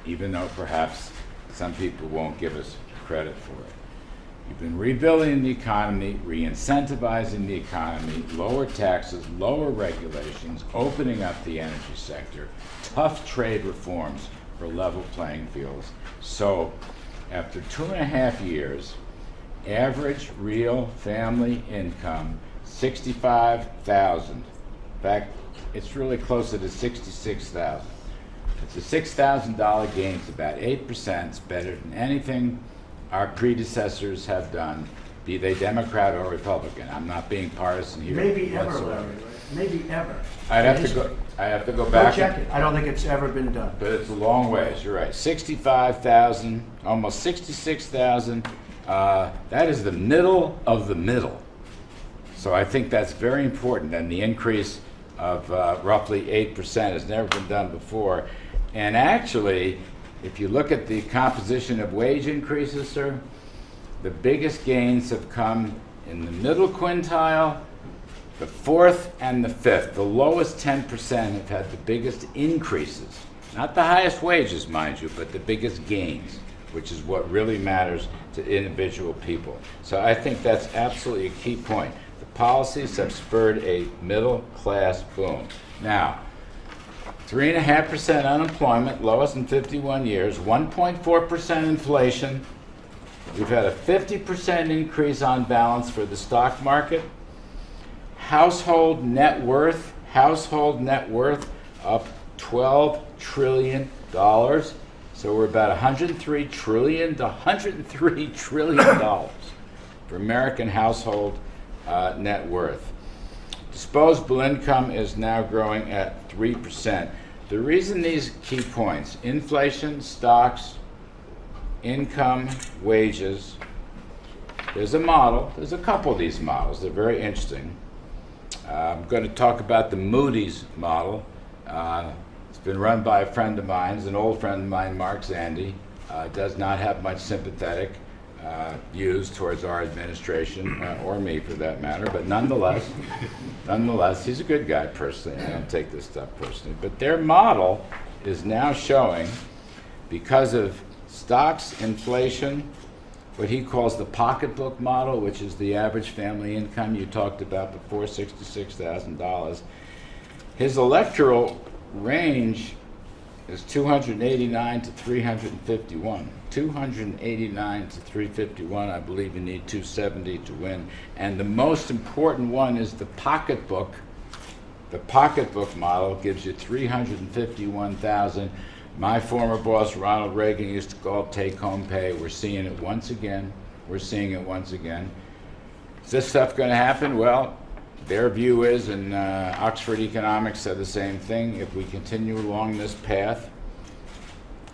[SPEAKER 3] even though perhaps some people won't give us credit for it. You've been rebuilding the economy, re-incentivizing the economy, lower taxes, lower regulations, opening up the energy sector, tough trade reforms for level playing fields. So after 2.5 years, average real family income, $65,000. In fact, it's really closer to $66,000. It's a $6,000 gain. It's about 8%. It's better than anything our predecessors have done, be they Democrat or Republican. I'm not being partisan here.
[SPEAKER 5] Maybe ever,
[SPEAKER 3] whatsoever.
[SPEAKER 5] Larry. Maybe ever.
[SPEAKER 3] I'd have to go back.
[SPEAKER 5] Go check it. I don't think it's ever been done.
[SPEAKER 3] But it's a long ways. You're right. 65,000, almost 66,000. That is the middle of the middle. So I think that's very important. And the increase of roughly 8% has never been done before. And actually, if you look at the composition of wage increases, sir, the biggest gains have come in the middle quintile, the fourth and the fifth. The lowest 10% have had the biggest increases. Not the highest wages, mind you, but the biggest gains, which is what really matters to individual people. So I think that's absolutely a key point. The policies have spurred a middle class boom. Now, 3.5% unemployment, lowest in 51 years, 1.4% inflation. We've had a 50% increase on balance for the stock market. Household net worth up $12 trillion. So we're about $103 trillion to $103 trillion for American household net worth. Disposable income is now growing at 3%. The reason these key points, inflation, stocks, income, wages, there's a model, there's a couple of these models, they're very interesting. I'm going to talk about the Moody's model. It's been run by a friend of mine, it's an old friend of mine, Mark Zandi. Does not have much sympathetic views towards our administration, or me for that matter, but nonetheless, he's a good guy personally. I don't take this stuff personally. But their model is now showing, because of stocks, inflation, what he calls the pocketbook model, which is the average family income you talked about before, $66,000. His electoral range is 289 to 351. 289 to 351. I believe you need 270 to win. And the most important one is the pocketbook. The pocketbook model gives you 351,000. My former boss, Ronald Reagan, used to call it take-home pay. We're seeing it once again. Is this stuff going to happen? Well, their view is, and Oxford Economics said the same thing, if we continue along this path,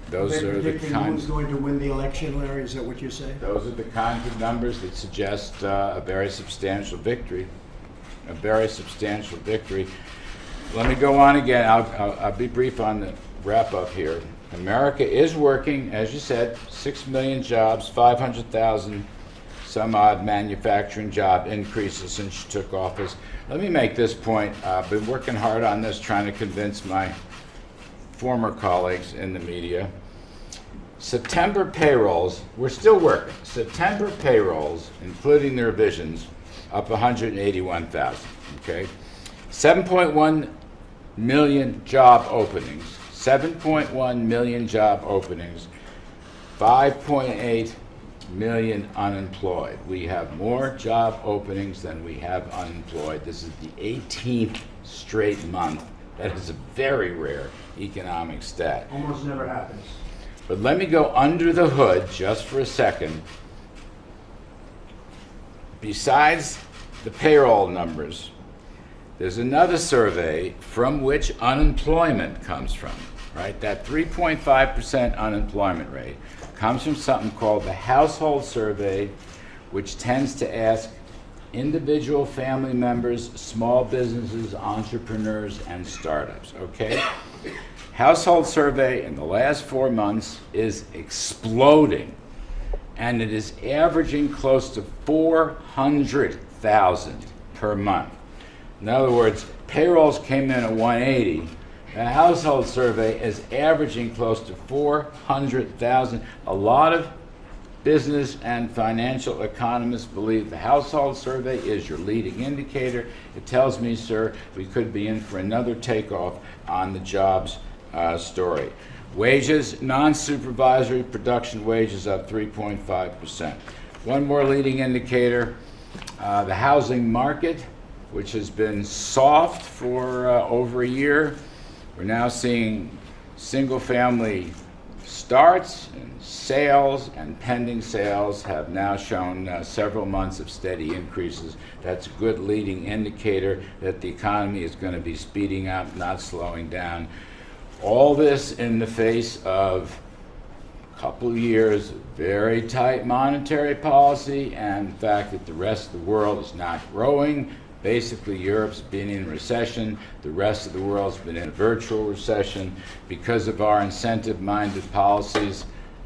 [SPEAKER 3] those are the kinds.
[SPEAKER 5] Who's going to win the election, Larry? Is that what you're saying?
[SPEAKER 3] Those are the kinds of numbers that suggest a very substantial victory. A very substantial victory. Let me go on again. I'll be brief on the wrap up here. America is working, as you said, 6 million jobs, 500,000 some odd manufacturing job increases since she took office. Let me make this point. I've been working hard on this, trying to convince my former colleagues in the media. September payrolls, we're still working. September payrolls, including the revisions, up 181,000, okay? 7.1 million job openings, 7.1 million job openings, 5.8 million unemployed. We have more job openings than we have unemployed. This is the 18th straight month That is a very rare economic stat.
[SPEAKER 16] Almost never happens.
[SPEAKER 3] But let me go under the hood just for a second. Besides the payroll numbers, there's another survey from which unemployment comes from, right? That 3.5% unemployment rate comes from something called the Household Survey, which tends to ask individual family members, small businesses, entrepreneurs, and startups, okay? Household Survey in the last 4 months is exploding, and it is averaging close to 400,000 per month. In other words, payrolls came in at 180. The Household Survey is averaging close to 400,000. A lot of business and financial economists believe the Household Survey is your leading indicator. It tells me, sir, we could be in for another takeoff on the jobs story. Wages, non-supervisory production wages up 3.5%. One more leading indicator, the housing market, which has been soft for over a year. We're now seeing single-family starts and sales and pending sales have now shown several months of steady increases. That's a good leading indicator that the economy is going to be speeding up, not slowing down. All this in the face of a couple of years of very tight monetary policy and the fact that the rest of the world is not growing. Basically, Europe's been in recession. The rest of the world's been in a virtual recession because of our incentive-minded policies,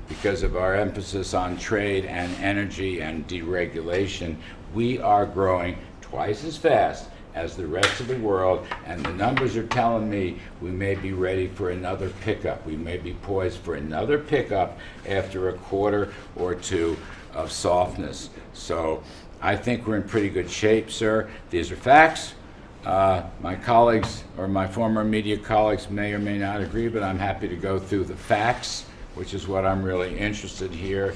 [SPEAKER 3] because of our emphasis on trade and energy and deregulation. We are growing twice as fast as the rest of the world, and the numbers are telling me we may be ready for another pickup. We may be poised for another pickup after a quarter or two of softness. So I think we're in pretty good shape, sir. These are facts. My colleagues or my former media colleagues may or may not agree, but I'm happy to go through the facts, which is what I'm really interested here.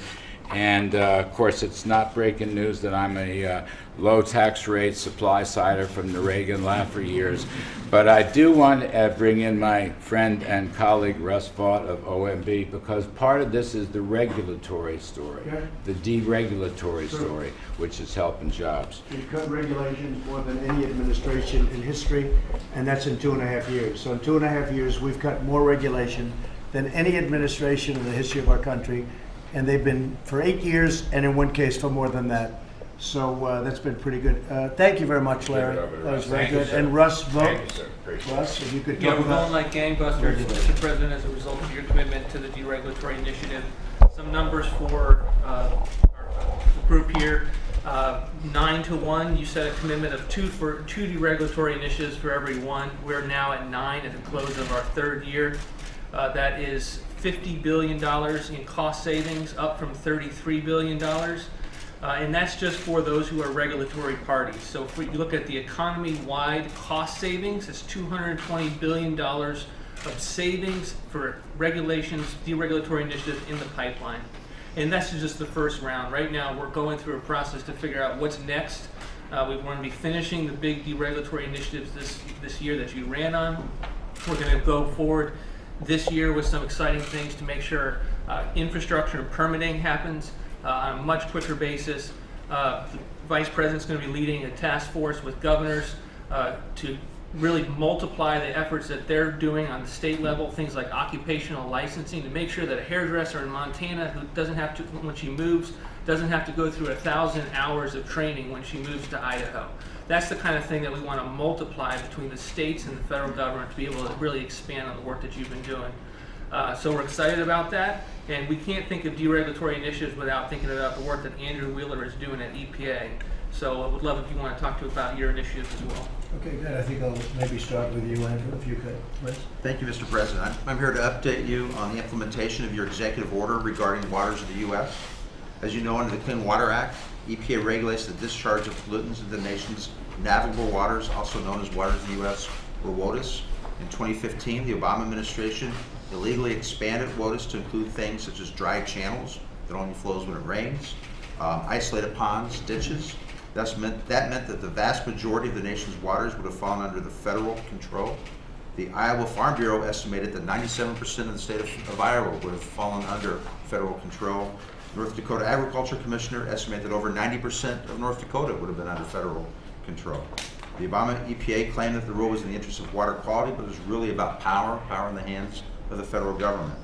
[SPEAKER 3] And of course, it's not breaking news that I'm a low tax rate supply sider from the Reagan-Laffer years. But I do want to bring in my friend and colleague Russ Vaught of OMB, because part of this is the regulatory story, the deregulatory story, which is helping jobs.
[SPEAKER 16] We've cut regulations more than any administration in history, and that's in 2.5 years. So in 2.5 years, we've cut more regulation than any administration in the history of our country. And they've been for 8 years, and in one case for more than that. So that's been pretty good. Thank you very much, Larry. That was very good. And Russ, vote. Russ, if you could talk
[SPEAKER 6] we're
[SPEAKER 16] about.
[SPEAKER 6] going like gangbusters, Mr. President, as a result of your commitment to the deregulatory initiative. Some numbers for our group here. 9 to 1. You set a commitment of two deregulatory initiatives for every one. We're now at 9 at the close of our 3rd year. That is $50 billion in cost savings, up from $33 billion. And that's just for those who are regulatory parties. So if we look at the economy-wide cost savings, it's $220 billion of savings for regulations, deregulatory initiatives in the pipeline. And that's just the first round. Right now, we're going through a process to figure out what's next. We want to be finishing the big deregulatory initiatives this year that you ran on. We're going to go forward this year with some exciting things to make sure infrastructure and permitting happens on a much quicker basis. The Vice President's going to be leading a task force with governors to really multiply the efforts that they're doing on the state level, things like occupational licensing, to make sure that a hairdresser in Montana who doesn't have to, when she moves, doesn't have to go through 1,000 hours of training when she moves to Idaho. That's the kind of thing that we want to multiply between the states and the federal government to be able to really expand on the work that you've been doing. So we're excited about that, and we can't think of deregulatory initiatives without thinking about the work that Andrew Wheeler is doing at EPA. So I would love if you want to talk about your initiatives as well.
[SPEAKER 16] Okay, good. I think I'll maybe start with you, Andrew, if you could, please.
[SPEAKER 22] Thank you, Mr. President. I'm here to update you on the implementation of your executive order regarding the waters of the U.S. As you know, under the Clean Water Act, EPA regulates the discharge of pollutants into the nation's navigable waters, also known as waters of the U.S. or WOTUS. In 2015, the Obama administration illegally expanded WOTUS to include things such as dry channels that only flows when it rains, isolated ponds, ditches. That meant that the vast majority of the nation's waters would have fallen under the federal control. The Iowa Farm Bureau estimated that 97% of the state of Iowa would have fallen under federal control. North Dakota Agriculture Commissioner estimated that over 90% of North Dakota would have been under federal control. The Obama EPA claimed that the rule was in the interest of water quality, but it was really about power in the hands of the federal government.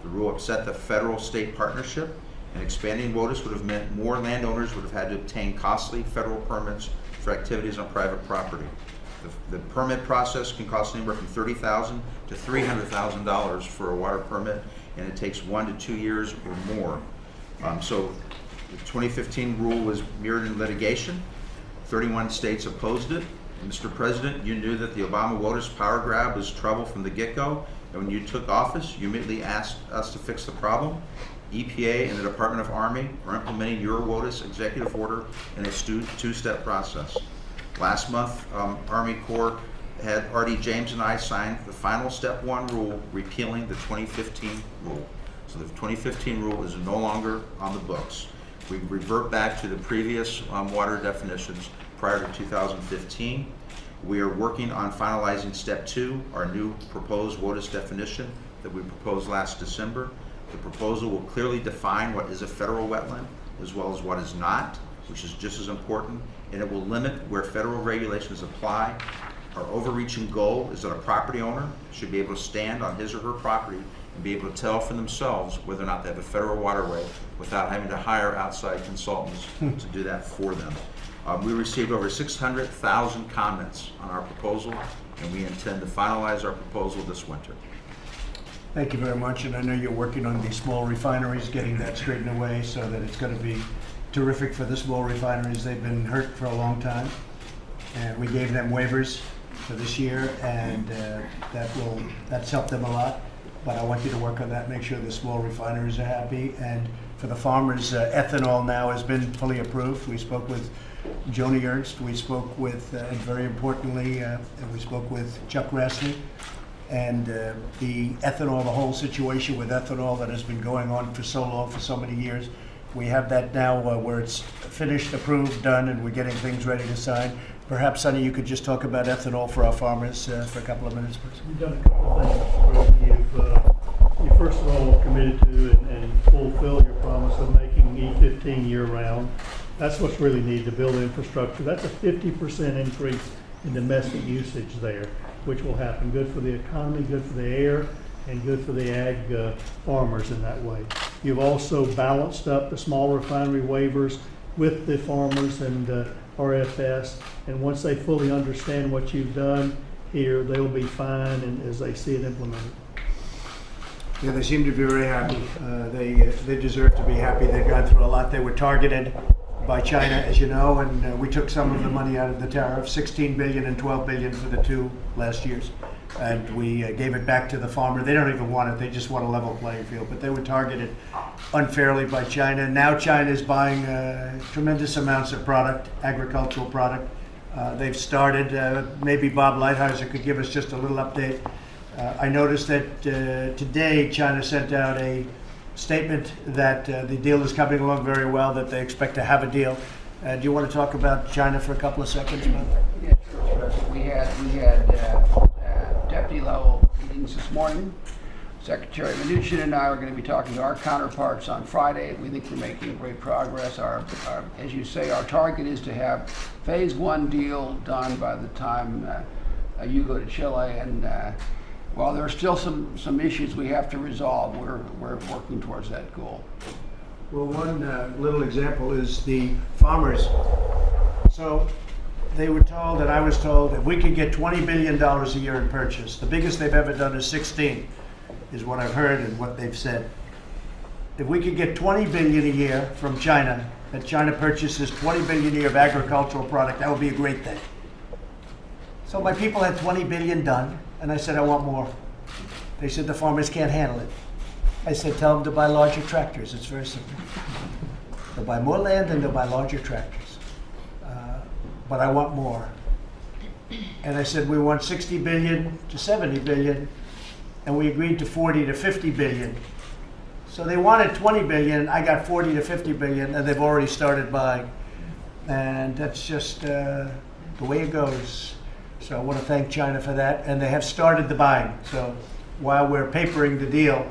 [SPEAKER 22] The rule upset the federal-state partnership, and expanding WOTUS would have meant more landowners would have had to obtain costly federal permits for activities on private property. The permit process can cost anywhere from $30,000 to $300,000 for a water permit, and it takes 1 to 2 years or more. So the 2015 rule was mirrored in litigation. 31 states opposed it. Mr. President, you knew that the Obama WOTUS power grab was trouble from the get-go, and when you took office, you immediately asked us to fix the problem. EPA and the Department of Army are implementing your WOTUS executive order in a two-step process. Last month, Army Corps had R.D. James and I signed the final Step 1 rule repealing the 2015 rule. So the 2015 rule is no longer on the books. We revert back to the previous water definitions prior to 2015. We are working on finalizing Step 2, our new proposed WOTUS definition that we proposed last December. The proposal will clearly define what is a federal wetland as well as what is not, which is just as important, and it will limit where federal regulations apply. Our overreaching goal is that a property owner should be able to stand on his or her property and be able to tell for themselves whether or not they have a federal waterway without having to hire outside consultants to do that for them. We received over 600,000 comments on our proposal, and we intend to finalize our proposal this winter.
[SPEAKER 5] Thank you very much, and I know you're working on the small refineries, getting that straightened away so that it's going to be terrific for the small refineries. They've been hurt for a long time, and we gave them waivers for this year, and that's helped them a lot. But I want you to work on that, make sure the small refineries are happy. And for the farmers, ethanol now has been fully approved. We spoke with Joni Ernst, we spoke with, and very importantly, we spoke with Chuck Grassley. And the ethanol, the whole situation with ethanol that has been going on for so long, for so many years, we have that now where it's finished, approved, done, and we're getting things ready to sign. Perhaps, Sonny, you could just talk about ethanol for our farmers for a couple of minutes, please.
[SPEAKER 2] You've done a couple of things, Mr. President. You first of all committed to and fulfill your promise of making E15 year-round. That's what's really needed to build infrastructure. That's a 50% increase in domestic usage there, which will happen. Good for the economy, good for the air, and good for the ag farmers in that way. You've also balanced up the small refinery waivers with the farmers and RFS, and once they fully understand what you've done here, they'll be fine and as they see it implemented.
[SPEAKER 5] Yeah, they seem to be very happy. They deserve to be happy. They've gone through a lot. They were targeted by China, as you know, and we took some of the money out of the tariff, $16 billion and $12 billion for the two last years. And we gave it back to the farmer. They don't even want it. They just want a level playing field. But they were targeted unfairly by China. Now China is buying tremendous amounts of product, agricultural product. They've started, maybe Bob Lighthizer could give us just a little update. I noticed that today China sent out a statement that the deal is coming along very well, that they expect to have a deal. Do you want to talk about China for a couple of seconds?
[SPEAKER 8] Yeah, sure. We had deputy level meetings this morning. Secretary Mnuchin and I are going to be talking to our counterparts on Friday. We think we're making great progress. As you say, our target is to have phase one deal done by the time you go to Chile. And while there are still some issues we have to resolve, we're working towards that goal.
[SPEAKER 5] Well, one little example is the farmers. So they were told, and I was told, if we could get $20 billion a year in purchase, the biggest they've ever done is 16, is what I've heard and what they've said. If we could get $20 billion a year from China, that China purchases $20 billion a year of agricultural product, that would be a great thing. So my people had $20 billion done, and I said, I want more. They said the farmers can't handle it. I said, tell them to buy larger tractors. It's very simple. They'll buy more land and they'll buy larger tractors. But I want more. And I said, we want 60 billion to 70 billion, and we agreed to 40 to 50 billion. So they wanted 20 billion, I got 40 to 50 billion, and they've already started buying. And that's just the way it goes. So I want to thank China for that, and they have started the buying. So while we're papering the deal,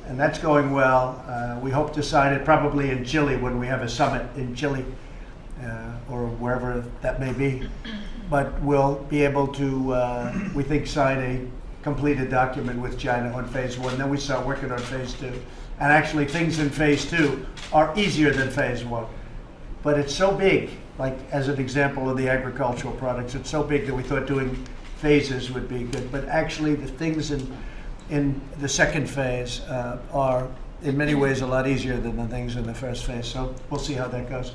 [SPEAKER 5] and that's going well, we hope to sign it probably in Chile when we have a summit in Chile or wherever that may be. But we'll be able to, we think, sign a completed document with China on phase 1. Then we start working on phase 2. And actually, things in phase 2 are easier than phase 1. But it's so big, like as an example of the agricultural products, it's so big that we thought doing phases would be good. But actually, the things in the second phase are in many ways a lot easier than the things in the first phase. So we'll see how that goes.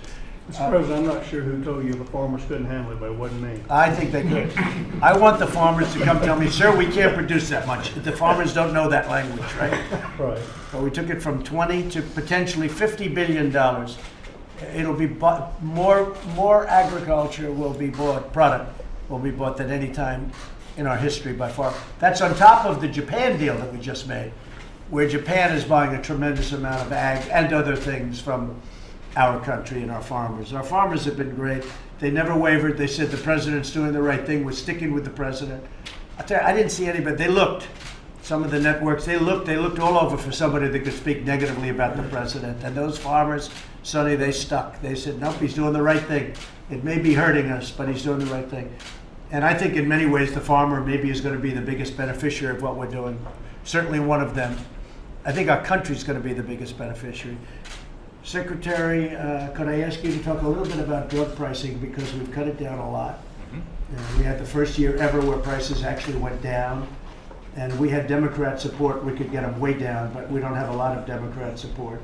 [SPEAKER 2] Mr. President, I'm not sure who told you the farmers couldn't handle it, but it wasn't me.
[SPEAKER 5] I think they could. I want the farmers to come tell me, sir, we can't produce that much. The farmers don't know that language, right?
[SPEAKER 2] Right.
[SPEAKER 5] So we took it from 20 to potentially $50 billion. It'll be bought, more agriculture will be bought, product will be bought than any time in our history by far. That's on top of the Japan deal that we just made, where Japan is buying a tremendous amount of ag and other things from our country and our farmers. Our farmers have been great. They never wavered. They said the president's doing the right thing. We're sticking with the president. I tell you, I didn't see anybody. They looked. Some of the networks, they looked all over for somebody that could speak negatively about the president. And those farmers, Sonny, they stuck. They said, nope, he's doing the right thing. It may be hurting us, but he's doing the right thing. And I think in many ways the farmer maybe is going to be the biggest beneficiary of what we're doing. Certainly one of them. I think our country's going to be the biggest beneficiary. Secretary, could I ask you to talk a little bit about drug pricing, because we've cut it down a lot. We had the first year ever where prices actually went down, and we had Democrat support. We could get them way down, but we don't have a lot of Democrat support.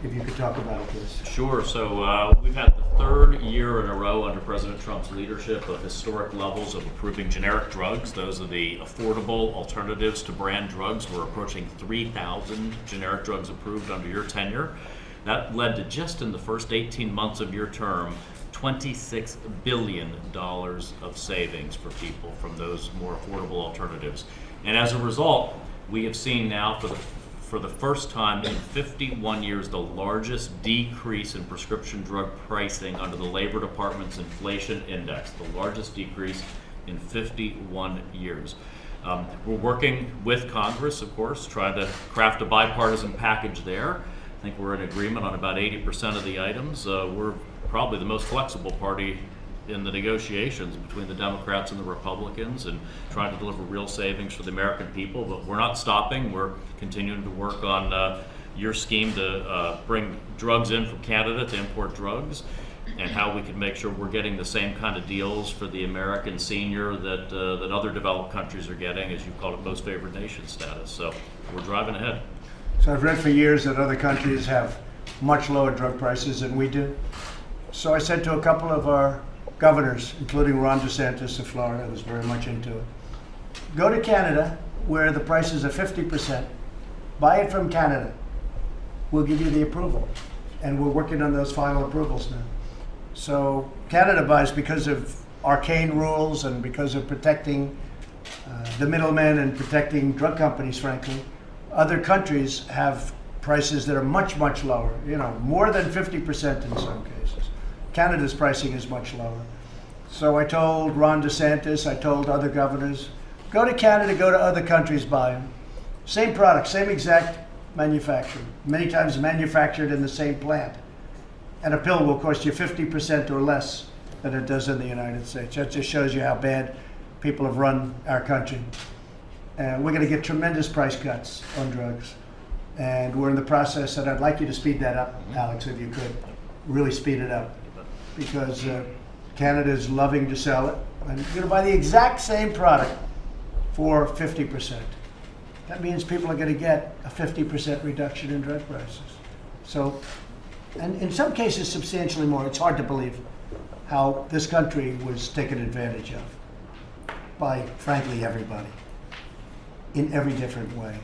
[SPEAKER 5] If you could talk about this.
[SPEAKER 7] Sure. So we've had the third year in a row under President Trump's leadership of historic levels of approving generic drugs. Those are the affordable alternatives to brand drugs. We're approaching 3,000 generic drugs approved under your tenure. That led to, just in the first 18 months of your term, $26 billion of savings for people from those more affordable alternatives. And as a result, we have seen now for the first time in 51 years the largest decrease in prescription drug pricing under the Labor Department's inflation index, the largest decrease in 51 years. We're working with Congress, of course, trying to craft a bipartisan package there. I think we're in agreement on about 80% of the items. We're probably the most flexible party in the negotiations between the Democrats and the Republicans, and trying to deliver real savings for the American people. But we're not stopping. We're continuing to work on your scheme to bring drugs in from Canada, to import drugs, and how we can make sure we're getting the same kind of deals for the American senior that other developed countries are getting, as you call it, most favored nation status. So we're driving ahead.
[SPEAKER 5] So I've read for years that other countries have much lower drug prices than we do. So I said to a couple of our governors, including Ron DeSantis of Florida, who's very much into it, go to Canada, where the prices are 50%, buy it from Canada. We'll give you the approval. And we're working on those final approvals now. So Canada buys because of arcane rules and because of protecting the middlemen and protecting drug companies, frankly. Other countries have prices that are much, much lower, more than 50% in some cases. Canada's pricing is much lower. So I told Ron DeSantis, I told other governors, go to Canada, go to other countries, buy them. Same product, same exact manufacturing, many times manufactured in the same plant. And a pill will cost you 50% or less than it does in the United States. That just shows you how bad people have run our country. And we're going to get tremendous price cuts on drugs. And we're in the process, and I'd like you to speed that up, Alex, if you could. Really speed it up. Because Canada is loving to sell it. And you're going to buy the exact same product for 50%. That means people are going to get a 50% reduction in drug prices. So, and in some cases, substantially more. It's hard to believe how this country was taken advantage of by, frankly, everybody in every different way.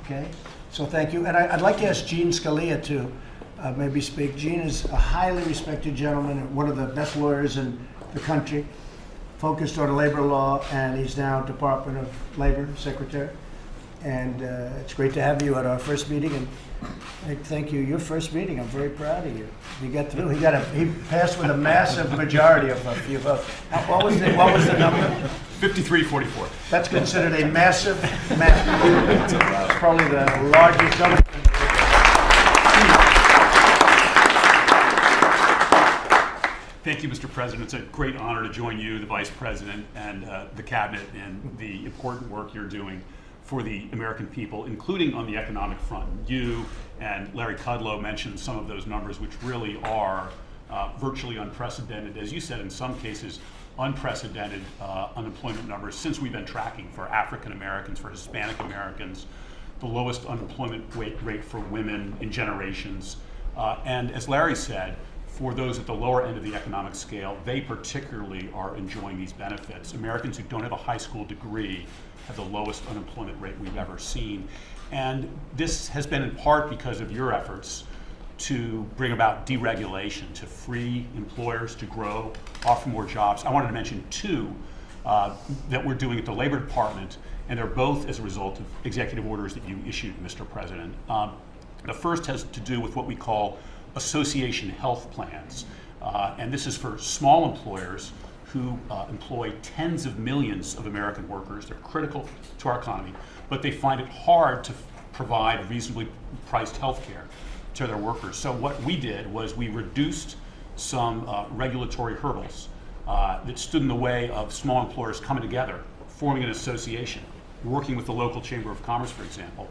[SPEAKER 5] Okay? So thank you. And I'd like to ask Gene Scalia to maybe speak. Gene is a highly respected gentleman and one of the best lawyers in the country, focused on labor law, and he's now Department of Labor Secretary. And it's great to have you at our first meeting. And thank you. Your first meeting. I'm very proud of you. You got through. He passed with a massive majority of a few votes. What was the number?
[SPEAKER 1] 53-44.
[SPEAKER 5] That's considered a massive. It's probably the largest government.
[SPEAKER 1] Thank you, Mr. President. It's a great honor to join you, the Vice President, and the Cabinet in the important work you're doing for the American people, including on the economic front. You and Larry Kudlow mentioned some of those numbers, which really are virtually unprecedented. As you said, in some cases, unprecedented unemployment numbers since we've been tracking for African Americans, for Hispanic Americans, the lowest unemployment rate for women in generations. And as Larry said, for those at the lower end of the economic scale, they particularly are enjoying these benefits. Americans who don't have a high school degree have the lowest unemployment rate we've ever seen. And this has been in part because of your efforts to bring about deregulation, to free employers to grow, offer more jobs. I wanted to mention two that we're doing at the Labor Department, and they're both as a result of executive orders that you issued, Mr. President. The first has to do with what we call association health plans. And this is for small employers who employ tens of millions of American workers. They're critical to our economy, but they find it hard to provide reasonably priced health care to their workers. So what we did was we reduced some regulatory hurdles that stood in the way of small employers coming together, forming an association, working with the local Chamber of Commerce, for example,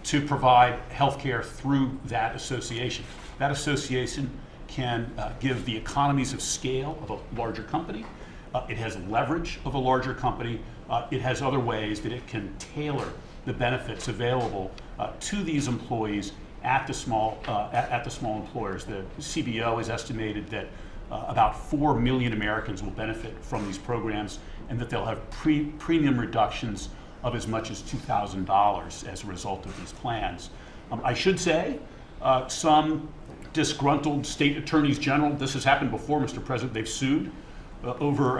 [SPEAKER 1] to provide health care through that association. That association can give the economies of scale of a larger company. It has leverage of a larger company. It has other ways that it can tailor the benefits available to these employees at the small employers. The CBO has estimated that about 4 million Americans will benefit from these programs, and that they'll have premium reductions of as much as $2,000 as a result of these plans. I should say, some disgruntled state attorneys general, this has happened before, Mr. President, they've sued over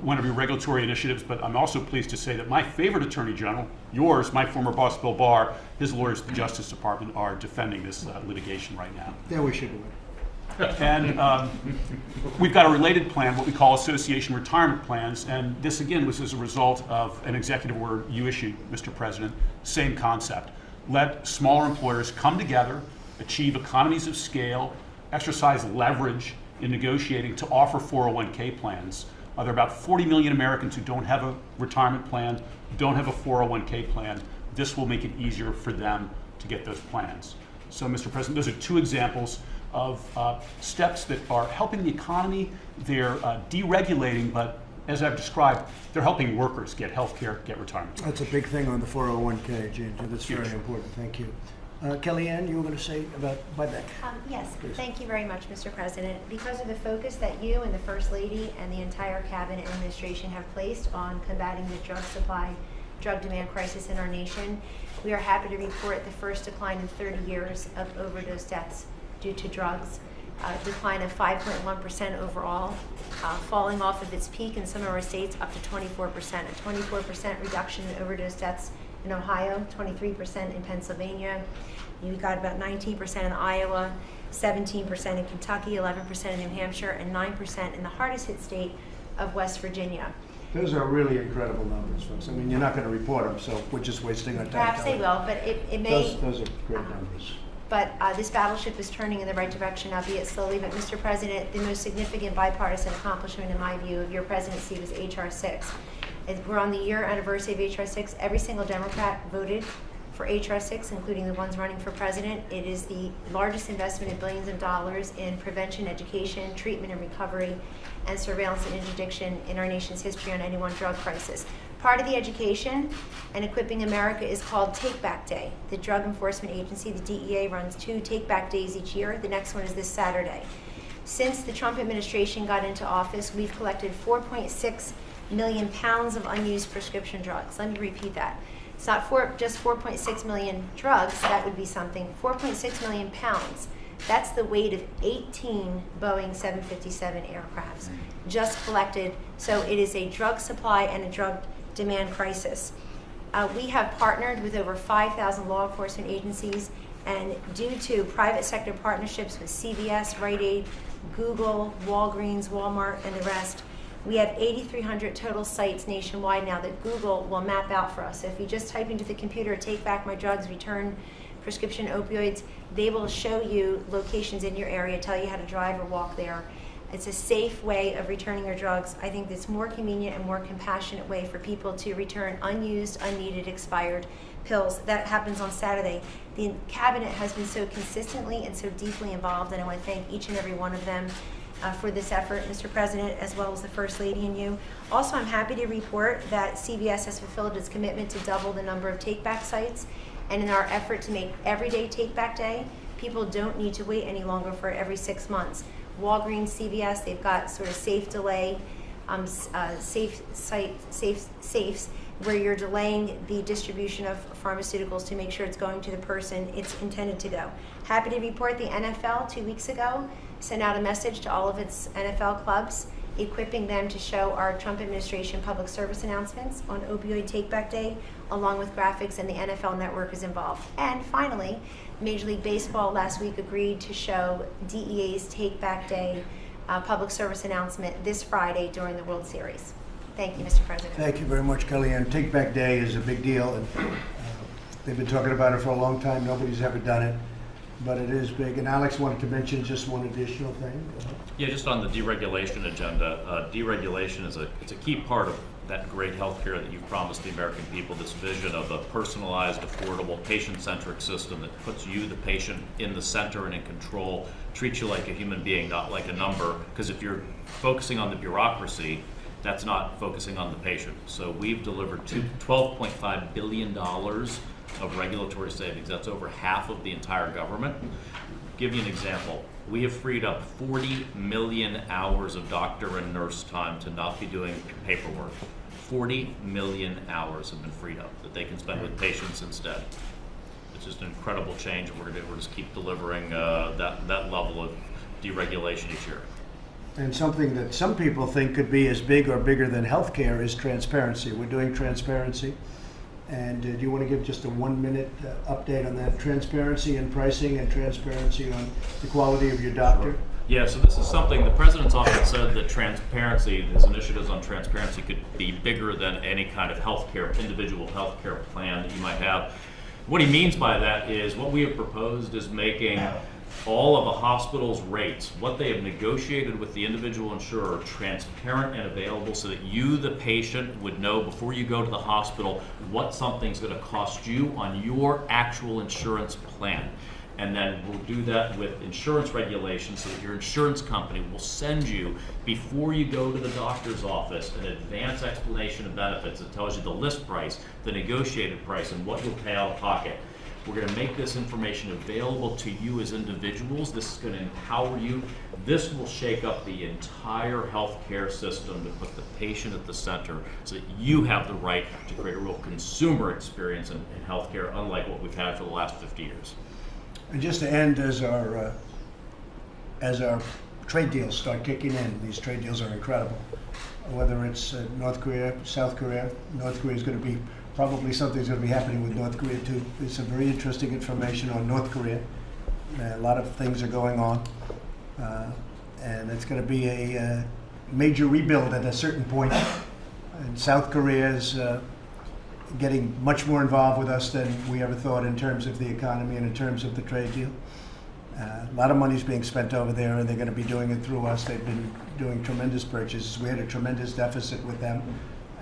[SPEAKER 1] one of your regulatory initiatives, but I'm also pleased to say that my favorite attorney general, yours, my former boss, Bill Barr, his lawyers at the Justice Department are defending this litigation right now.
[SPEAKER 5] Yeah, we should do it.
[SPEAKER 1] And we've got a related plan, what we call association retirement plans, and this again was as a result of an executive order you issued, Mr. President. Same concept. Let smaller employers come together, achieve economies of scale, exercise leverage in negotiating to offer 401k plans. There are about 40 million Americans who don't have a retirement plan, don't have a 401k plan. This will make it easier for them to get those plans. So, Mr. President, those are two examples of steps that are helping the economy. They're deregulating, but as I've described, they're helping workers get health care, get retirement.
[SPEAKER 5] That's a big thing on the 401k, Ginger. That's very important. Thank you. Kellyanne, you were going to say about buyback.
[SPEAKER 9] Yes,
[SPEAKER 5] Please.
[SPEAKER 9] thank you very much, Mr. President. Because of the focus that you and the First Lady and the entire Cabinet and Administration have placed on combating the drug supply, drug demand crisis in our nation, we are happy to report the first decline in 30 years of overdose deaths due to drugs, a decline of 5.1% overall, falling off of its peak in some of our states up to 24%, a 24% reduction in overdose deaths in Ohio, 23% in Pennsylvania. You got about 19% in Iowa, 17% in Kentucky, 11% in New Hampshire, and 9% in the hardest hit state of West Virginia.
[SPEAKER 5] Those are really incredible numbers, folks. I mean, you're not going to report them, so we're just wasting our time.
[SPEAKER 9] Perhaps they will, but it may.
[SPEAKER 5] Those are great numbers.
[SPEAKER 9] But this battleship is turning in the right direction, albeit slowly. But Mr. President, the most significant bipartisan accomplishment, in my view, of your presidency was H.R. 6. We're on the year anniversary of H.R. 6. Every single Democrat voted for H.R. 6, including the ones running for president. It is the largest investment in billions of dollars in prevention, education, treatment and recovery, and surveillance and interdiction in our nation's history on any one drug crisis. Part of the education and equipping America is called Take Back Day. The Drug Enforcement Agency, the DEA, runs 2 Take Back Days each year. The next one is this Saturday. Since the Trump administration got into office, we've collected 4.6 million pounds of unused prescription drugs. Let me repeat that. It's not just 4.6 million drugs, that would be something. 4.6 million pounds. That's the weight of 18 Boeing 757 aircrafts just collected. So it is a drug supply and a drug demand crisis. We have partnered with over 5,000 law enforcement agencies, and due to private sector partnerships with CVS, Rite Aid, Google, Walgreens, Walmart, and the rest, We have 8,300 total sites nationwide now that Google will map out for us. So if you just type into the computer, take back my drugs, return prescription opioids, they will show you locations in your area, tell you how to drive or walk there. It's a safe way of returning your drugs. I think it's more convenient and more compassionate way for people to return unused, unneeded, expired pills. That happens on Saturday. The cabinet has been so consistently and so deeply involved, and I want to thank each and every one of them for this effort, Mr. President, as well as the First Lady and you. Also, I'm happy to report that CVS has fulfilled its commitment to double the number of take-back sites, and in our effort to make everyday take-back day, people don't need to wait any longer for every 6 months. Walgreens, CVS, they've got sort of safe delay, safes where you're delaying the distribution of pharmaceuticals to make sure it's going to the person it's intended to go. Happy to report the NFL 2 weeks ago sent out a message to all of its NFL clubs, equipping them to show our Trump administration public service announcements on Opioid Take-Back Day, along with graphics, and the NFL Network is involved. And finally, Major League Baseball last week agreed to show DEA's Take-Back Day public service announcement this Friday during the World Series. Thank you, Mr. President.
[SPEAKER 5] Thank you very much, Kellyanne. Take Back Day is a big deal, and they've been talking about it for a long time. Nobody's ever done it, but it is big. And Alex wanted to mention just one additional thing.
[SPEAKER 7] Yeah, just on the deregulation agenda, deregulation is a key part of that great health care that you've promised the American people, this vision of a personalized, affordable, patient-centric system that puts you, the patient, in the center and in control, treats you like a human being, not like a number, because if you're focusing on the bureaucracy, that's not focusing on the patient. So we've delivered $12.5 billion of regulatory savings. That's over half of the entire government. Give you an example. We have freed up 40 million hours of doctor and nurse time to not be doing paperwork. 40 million hours have been freed up that they can spend with patients instead. It's just an incredible change, and we're just keep delivering that level of deregulation each year.
[SPEAKER 5] And something that some people think could be as big or bigger than healthcare is transparency. We're doing transparency. And do you want to give just a 1-minute update on that? Transparency in pricing and transparency on the quality of your doctor?
[SPEAKER 7] Sure. Yeah, so this is something the president's often said that transparency, his initiatives on transparency could be bigger than any kind of healthcare, individual healthcare plan that you might have. What he means by that is what we have proposed is making all of a hospital's rates, what they have negotiated with the individual insurer, transparent and available so that you, the patient, would know before you go to the hospital what something's going to cost you on your actual insurance plan. And then we'll do that with insurance regulations so that your insurance company will send you, before you go to the doctor's office, an advance explanation of benefits that tells you the list price, the negotiated price, and what you'll pay out of pocket. We're going to make this information available to you as individuals. This is going to empower you. This will shake up the entire healthcare system to put the patient at the center so that you have the right to create a real consumer experience in healthcare, unlike what we've had for the last 50 years.
[SPEAKER 5] And just to end, as our trade deals start kicking in, these trade deals are incredible. Whether it's North Korea, South Korea, North Korea is going to be probably something's going to be happening with North Korea too. There's some very interesting information on North Korea. A lot of things are going on, and it's going to be a major rebuild at a certain point. And South Korea is getting much more involved with us than we ever thought in terms of the economy and in terms of the trade deal. A lot of money is being spent over there, and they're going to be doing it through us. They've been doing tremendous purchases. We had a tremendous deficit with them,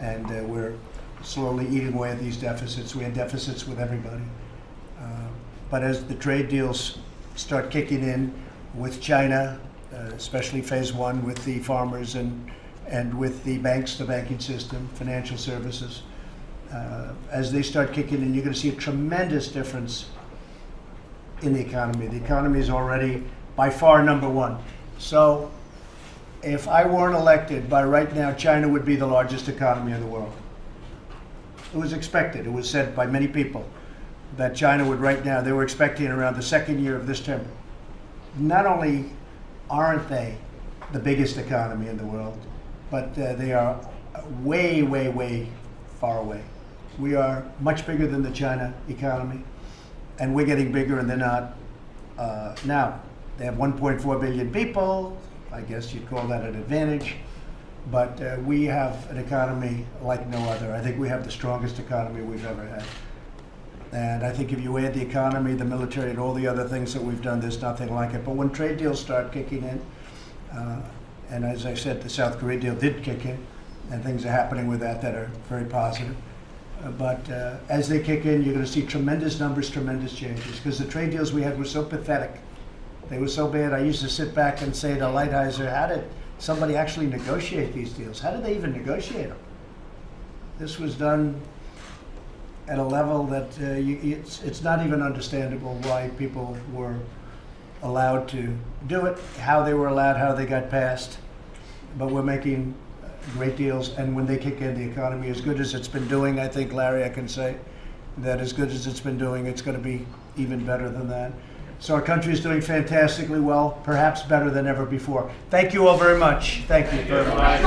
[SPEAKER 5] and we're slowly eating away at these deficits. We had deficits with everybody. But as the trade deals start kicking in with China, especially phase one with the farmers and with the banks, the banking system, financial services, as they start kicking in, you're going to see a tremendous difference in the economy. The economy is already by far number one. So if I weren't elected, by right now, China would be the largest economy in the world. It was expected. It was said by many people that China would right now, they were expecting around the second year of this term. Not only aren't they the biggest economy in the world, but they are way, way, way far away. We are much bigger than the China economy, and we're getting bigger, and they're not. Now, they have 1.4 billion people. I guess you'd call that an advantage. But we have an economy like no other. I think we have the strongest economy we've ever had. And I think if you add the economy, the military, and all the other things that we've done, there's nothing like it. But when trade deals start kicking in, and as I said, the South Korea deal did kick in, and things are happening with that are very positive. But as they kick in, you're going to see tremendous numbers, tremendous changes, because the trade deals we had were so pathetic. They were so bad. I used to sit back and say to Lighthizer, how did somebody actually negotiate these deals? How did they even negotiate them? This was done at a level that it's not even understandable why people were allowed to do it, how they were allowed, how they got passed. But we're making great deals, and when they kick in, the economy, as good as it's been doing, I think, Larry, I can say that as good as it's been doing, it's going to be even better than that. So our country is doing fantastically well, perhaps better than ever before. Thank you all very much. Thank you very much.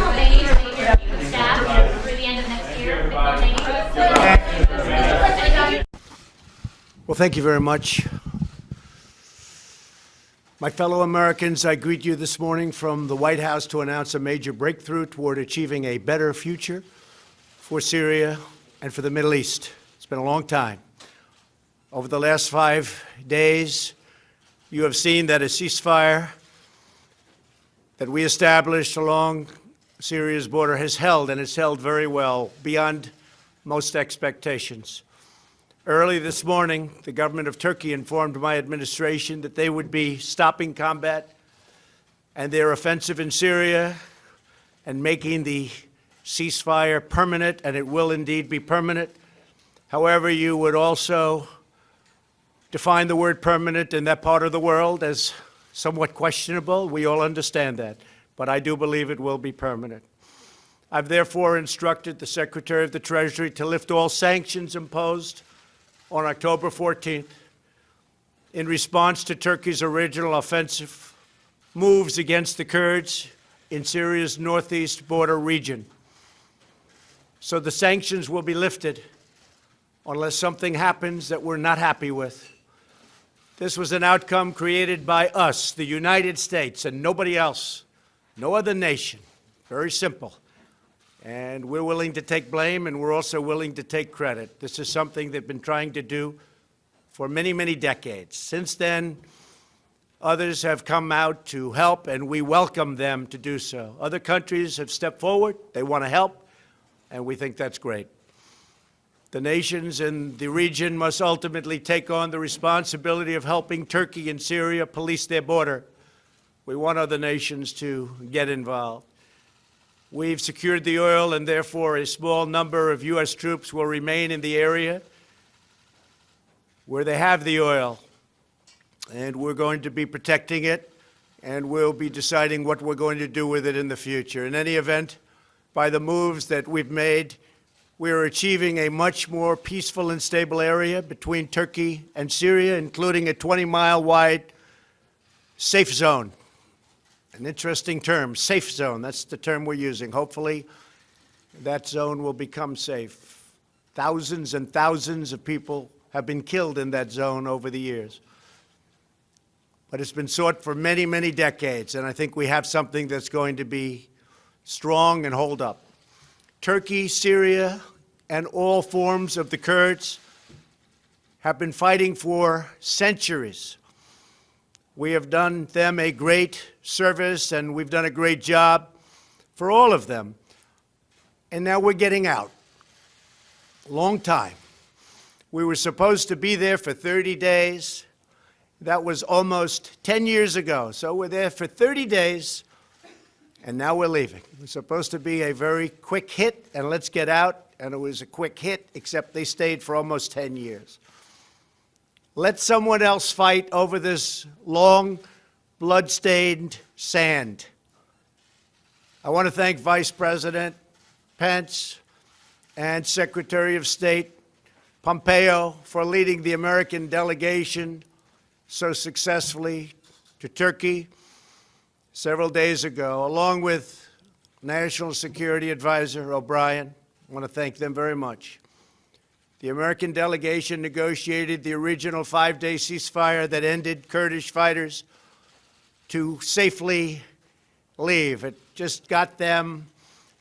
[SPEAKER 21] Staff through the end of next year.
[SPEAKER 5] Well, thank you very much. My fellow Americans, I greet you this morning from the White House to announce a major breakthrough toward achieving a better future for Syria and for the Middle East. It's been a long time. Over the last 5 days, you have seen that a ceasefire that we established along Syria's border has held, and it's held very well, beyond most expectations. Early this morning, the government of Turkey informed my administration that they would be stopping combat and their offensive in Syria and making the ceasefire permanent, and it will indeed be permanent. However, you would also define the word permanent in that part of the world as somewhat questionable. We all understand that, but I do believe it will be permanent. I've therefore instructed the Secretary of the Treasury to lift all sanctions imposed on October 14th in response to Turkey's original offensive moves against the Kurds in Syria's northeast border region. So the sanctions will be lifted unless something happens that we're not happy with. This was an outcome created by us, the United States, and nobody else, no other nation. Very simple. And we're willing to take blame, and we're also willing to take credit. This is something they've been trying to do for many, many decades. Since then, others have come out to help, and we welcome them to do so. Other countries have stepped forward. They want to help, and we think that's great. The nations in the region must ultimately take on the responsibility of helping Turkey and Syria police their border. We want other nations to get involved. We've secured the oil, and therefore a small number of U.S. troops will remain in the area where they have the oil. And we're going to be protecting it, and we'll be deciding what we're going to do with it in the future. In any event, by the moves that we've made, we are achieving a much more peaceful and stable area between Turkey and Syria, including a 20-mile-wide safe zone. An interesting term, safe zone. That's the term we're using. Hopefully, that zone will become safe. Thousands and thousands of people have been killed in that zone over the years. But it's been sought for many, many decades, and I think we have something that's going to be strong and hold up. Turkey, Syria, and all forms of the Kurds have been fighting for centuries. We have done them a great service, and we've done a great job for all of them. And now we're getting out. Long time. We were supposed to be there for 30 days. That was almost 10 years ago. So we're there for 30 days, and now we're leaving. It was supposed to be a very quick hit, and let's get out. And it was a quick hit, except they stayed for almost 10 years. Let someone else fight over this long, blood-stained sand. I want to thank Vice President Pence and Secretary of State Pompeo for leading the American delegation so successfully to Turkey several days ago, along with National Security Advisor O'Brien. I want to thank them very much. The American delegation negotiated the original 5-day ceasefire that ended Kurdish fighters to safely leave. It just got them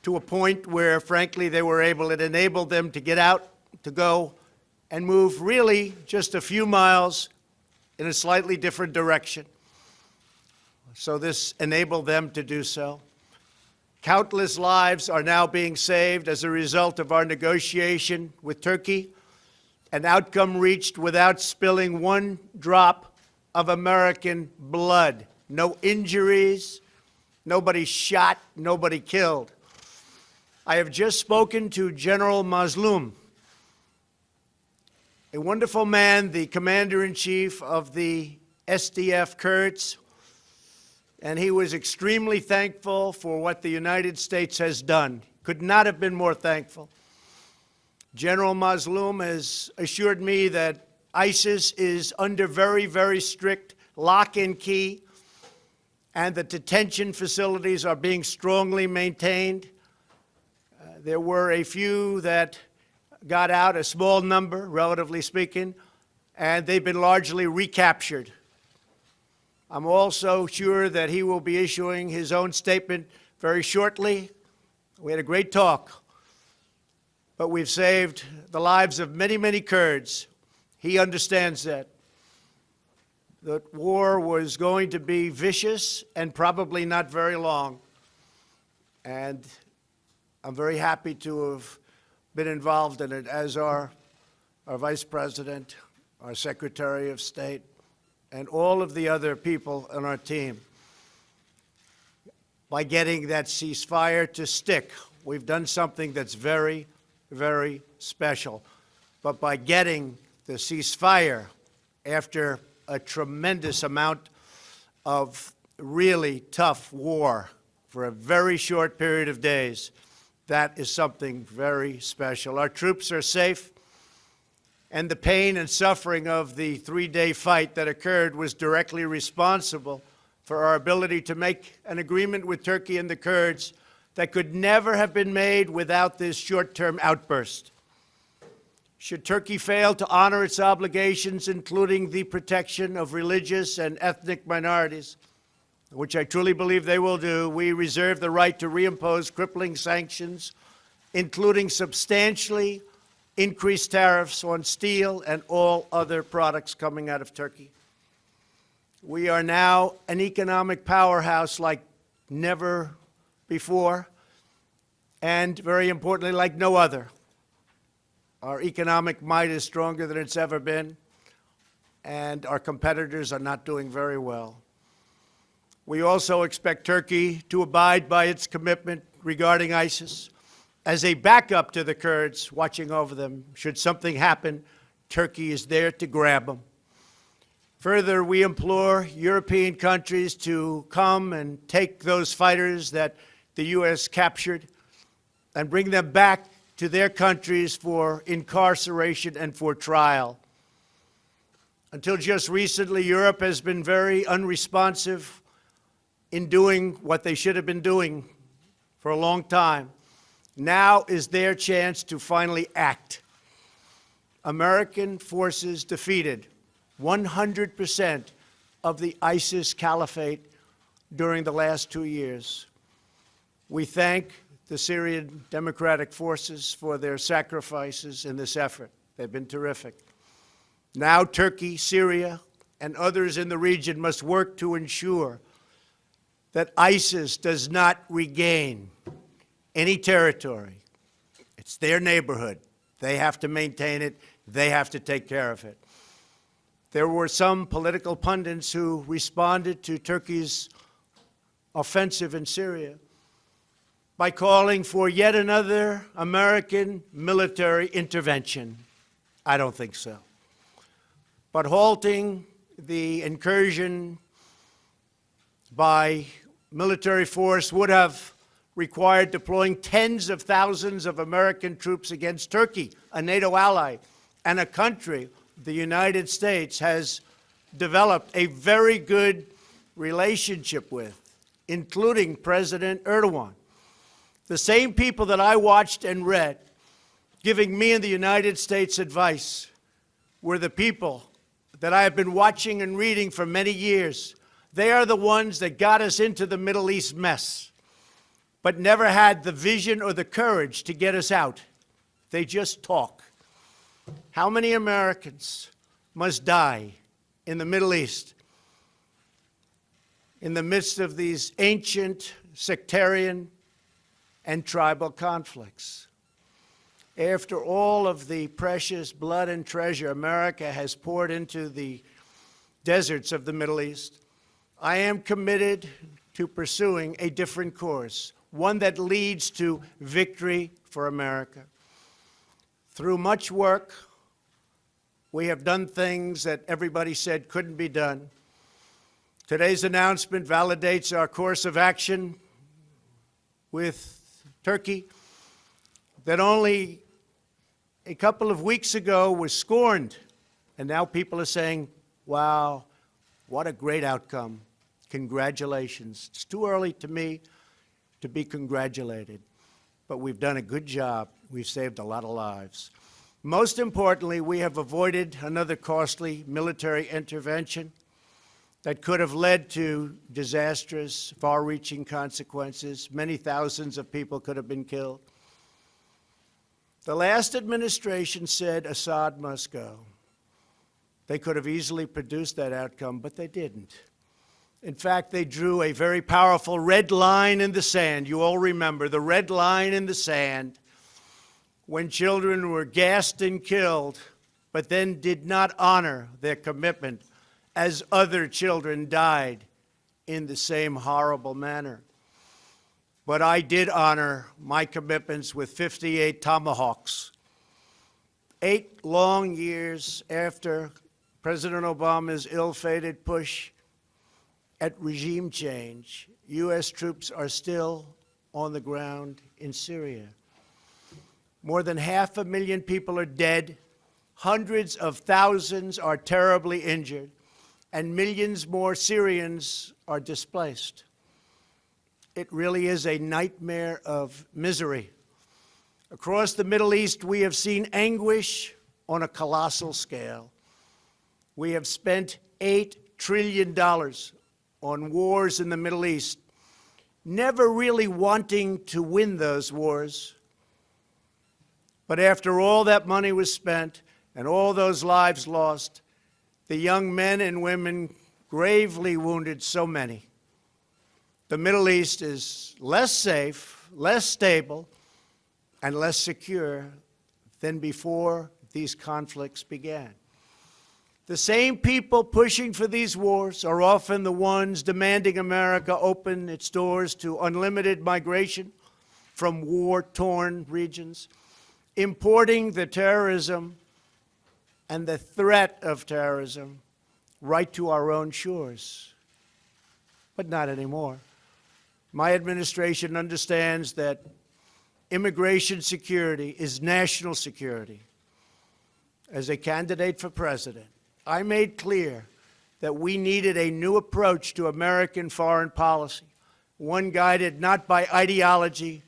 [SPEAKER 5] to a point where, frankly, it enabled them to get out, to go, and move really just a few miles in a slightly different direction. So this enabled them to do so. Countless lives are now being saved as a result of our negotiation with Turkey, an outcome reached without spilling one drop of American blood. No injuries, nobody shot, nobody killed. I have just spoken to General Mazloum, a wonderful man, the commander-in-chief of the SDF Kurds, and he was extremely thankful for what the United States has done. Could not have been more thankful. General Mazloum has assured me that ISIS is under very, very strict lock and key, and the detention facilities are being strongly maintained. There were a few that got out, a small number, relatively speaking, and they've been largely recaptured. I'm also sure that he will be issuing his own statement very shortly. We had a great talk, but we've saved the lives of many, many Kurds. He understands that. The war was going to be vicious and probably not very long. And I'm very happy to have been involved in it, as are our Vice President, our Secretary of State, and all of the other people on our team. By getting that ceasefire to stick, we've done something that's very, very special. But by getting the ceasefire after a tremendous amount of really tough war for a very short period of days, that is something very special. Our troops are safe, and the pain and suffering of the three-day fight that occurred was directly responsible for our ability to make an agreement with Turkey and the Kurds that could never have been made without this short-term outburst. Should Turkey fail to honor its obligations, including the protection of religious and ethnic minorities, which I truly believe they will do, we reserve the right to reimpose crippling sanctions, including substantially increased tariffs on steel and all other products coming out of Turkey. We are now an economic powerhouse like never before, and very importantly, like no other. Our economic might is stronger than it's ever been, and our competitors are not doing very well. We also expect Turkey to abide by its commitment regarding ISIS as a backup to the Kurds, watching over them. Should something happen, Turkey is there to grab them. Further, we implore European countries to come and take those fighters that the U.S. captured and bring them back to their countries for incarceration and for trial. Until just recently, Europe has been very unresponsive in doing what they should have been doing for a long time. Now is their chance to finally act. American forces defeated 100% of the ISIS caliphate during the last 2 years. We thank the Syrian Democratic Forces for their sacrifices in this effort. They've been terrific. Now Turkey, Syria, and others in the region must work to ensure that ISIS does not regain any territory. It's their neighborhood. They have to maintain it. They have to take care of it. There were some political pundits who responded to Turkey's offensive in Syria by calling for yet another American military intervention. I don't think so. But halting the incursion by military force would have required deploying tens of thousands of American troops against Turkey, a NATO ally, and a country the United States has developed a very good relationship with, including President Erdogan. The same people that I watched and read giving me and the United States advice were the people that I have been watching and reading for many years. They are the ones that got us into the Middle East mess. but never had the vision or the courage to get us out. They just talk. How many Americans must die in the Middle East in the midst of these ancient sectarian and tribal conflicts? After all of the precious blood and treasure America has poured into the deserts of the Middle East, I am committed to pursuing a different course, one that leads to victory for America. Through much work, we have done things that everybody said couldn't be done. Today's announcement validates our course of action with Turkey that only a couple of weeks ago was scorned, and now people are saying, wow, what a great outcome. Congratulations. It's too early to me to be congratulated, but we've done a good job. We've saved a lot of lives. Most importantly, we have avoided another costly military intervention that could have led to disastrous, far-reaching consequences. Many thousands of people could have been killed. The last administration said Assad must go. They could have easily produced that outcome, but they didn't. In fact, they drew a very powerful red line in the sand. You all remember the red line in the sand when children were gassed and killed, but then did not honor their commitment as other children died in the same horrible manner. But I did honor my commitments with 58 Tomahawks. 8 long years after President Obama's ill-fated push at regime change, U.S. troops are still on the ground in Syria. More than 500,000 people are dead, hundreds of thousands are terribly injured, and millions more Syrians are displaced. It really is a nightmare of misery. Across the Middle East, we have seen anguish on a colossal scale. We have spent $8 trillion on wars in the Middle East, never really wanting to win those wars. But after all that money was spent and all those lives lost, the young men and women gravely wounded so many. The Middle East is less safe, less stable, and less secure than before these conflicts began. The same people pushing for these wars are often the ones demanding America open its doors to unlimited migration from war-torn regions, importing the terrorism and the threat of terrorism right to our own shores. But not anymore. My administration understands that immigration security is national security. As a candidate for president, I made clear that we needed a new approach to American foreign policy, one guided not by ideology,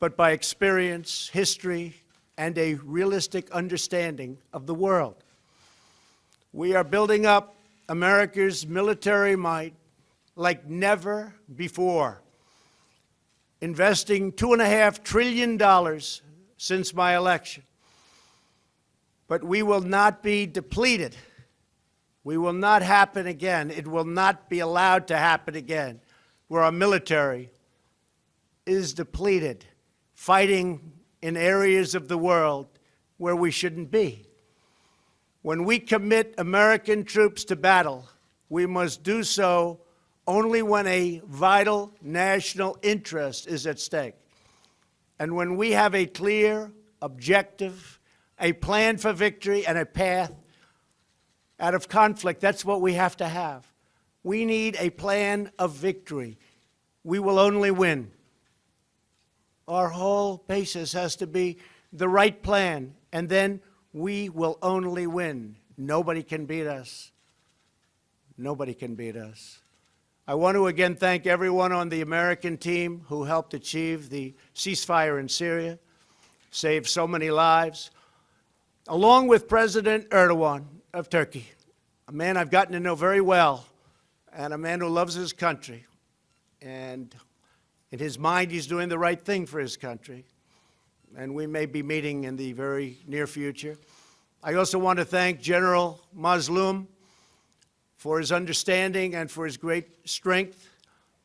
[SPEAKER 5] but by experience, history, and a realistic understanding of the world. We are building up America's military might like never before, investing $2.5 trillion since my election. But we will not be depleted. We will not happen again. It will not be allowed to happen again, where our military is depleted, fighting in areas of the world where we shouldn't be. When we commit American troops to battle, we must do so only when a vital national interest is at stake, and when we have a clear objective, a plan for victory, and a path out of conflict. That's what we have to have. We need a plan of victory. We will only win. Our whole basis has to be the right plan, and then we will only win. Nobody can beat us. Nobody can beat us. I want to again thank everyone on the American team who helped achieve the ceasefire in Syria, saved so many lives, along with President Erdogan of Turkey, a man I've gotten to know very well, and a man who loves his country. And In his mind, he's doing the right thing for his country. And we may be meeting in the very near future. I also want to thank General Mazloum for his understanding and for his great strength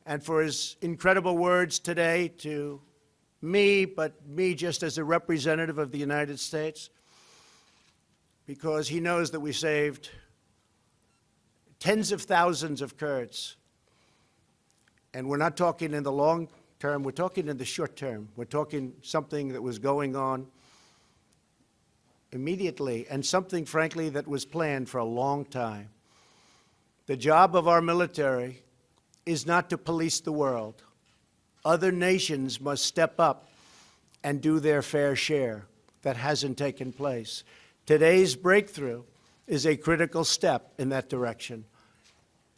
[SPEAKER 5] and for his incredible words today to me, but me just as a representative of the United States, because he knows that we saved tens of thousands of Kurds. And we're not talking in the long term, we're talking in the short term. We're talking something that was going on immediately and something, frankly, that was planned for a long time. The job of our military is not to police the world. Other nations must step up and do their fair share. That hasn't taken place. Today's breakthrough is a critical step in that direction.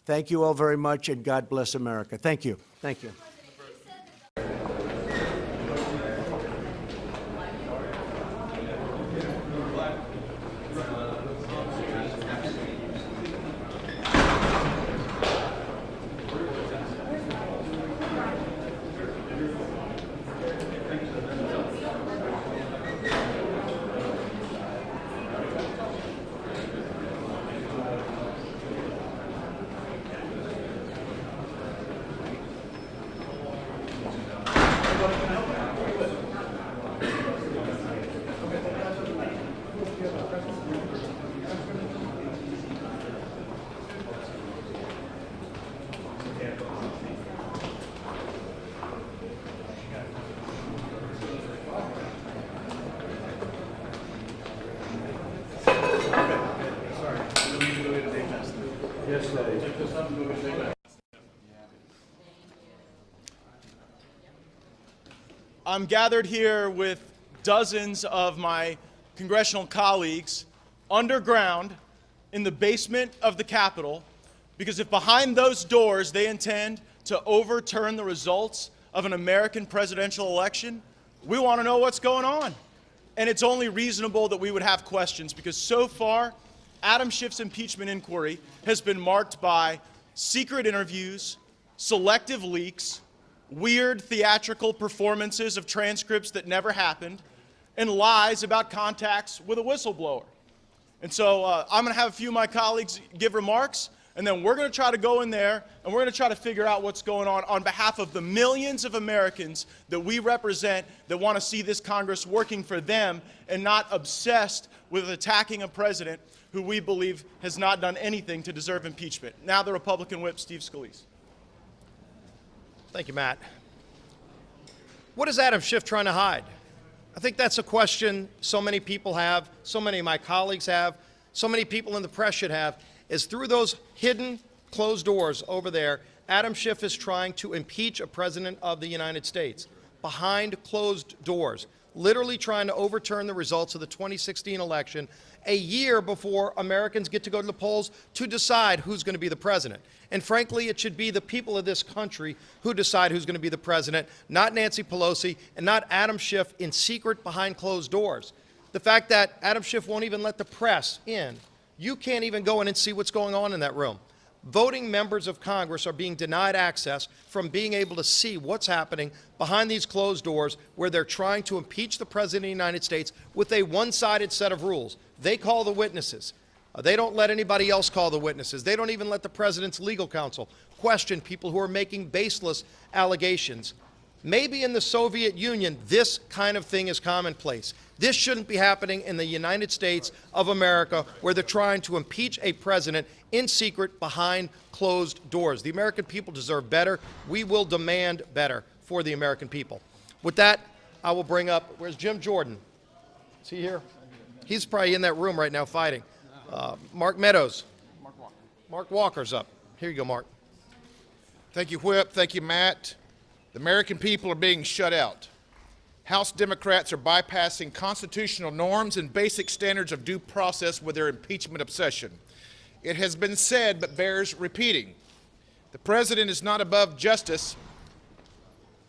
[SPEAKER 5] Thank you all very much, and God bless America. Thank you. Thank you.
[SPEAKER 13] I'm gathered here with dozens of my congressional colleagues underground in the basement of the Capitol, because if behind those doors they intend to overturn the results of an American presidential election, we want to know what's going on. And it's only reasonable that we would have questions, because so far, Adam Schiff's impeachment inquiry has been marked by secret interviews, selective leaks, weird theatrical performances of transcripts that never happened, and lies about contacts with a whistleblower. And so I'm going to have a few of my colleagues give remarks, and then we're going to try to go in there and we're going to try to figure out what's going on behalf of the millions of Americans that we represent that want to see this Congress working for them and not obsessed with attacking a president who we believe has not done anything to deserve impeachment. Now the Republican whip, Steve Scalise.
[SPEAKER 4] Thank you, Matt. What is Adam Schiff trying to hide? I think that's a question so many people have, so many of my colleagues have, so many people in the press should have, is through those hidden closed doors over there, Adam Schiff is trying to impeach a president of the United States behind closed doors, literally trying to overturn the results of the 2016 election a year before Americans get to go to the polls to decide who's going to be the president. And frankly, it should be the people of this country who decide who's going to be the president, not Nancy Pelosi and not Adam Schiff in secret behind closed doors. The fact that Adam Schiff won't even let the press in, you can't even go in and see what's going on in that room. Voting members of Congress are being denied access from being able to see what's happening behind these closed doors where they're trying to impeach the President of the United States with a one-sided set of rules. They call the witnesses. They don't let anybody else call the witnesses. They don't even let the President's legal counsel question people who are making baseless allegations. Maybe in the Soviet Union, this kind of thing is commonplace. This shouldn't be happening in the United States of America, where they're trying to impeach a president in secret behind closed doors. The American people deserve better. We will demand better for the American people. With that, I will bring up, where's Jim Jordan? Is he here? He's probably in that room right now fighting. Mark Meadows. Mark Walker's up. Here you go, Mark.
[SPEAKER 10] Thank you, Whip. Thank you, Matt. The American people are being shut out. House Democrats are bypassing constitutional norms and basic standards of due process with their impeachment obsession. It has been said, but bears repeating. The president is not above justice,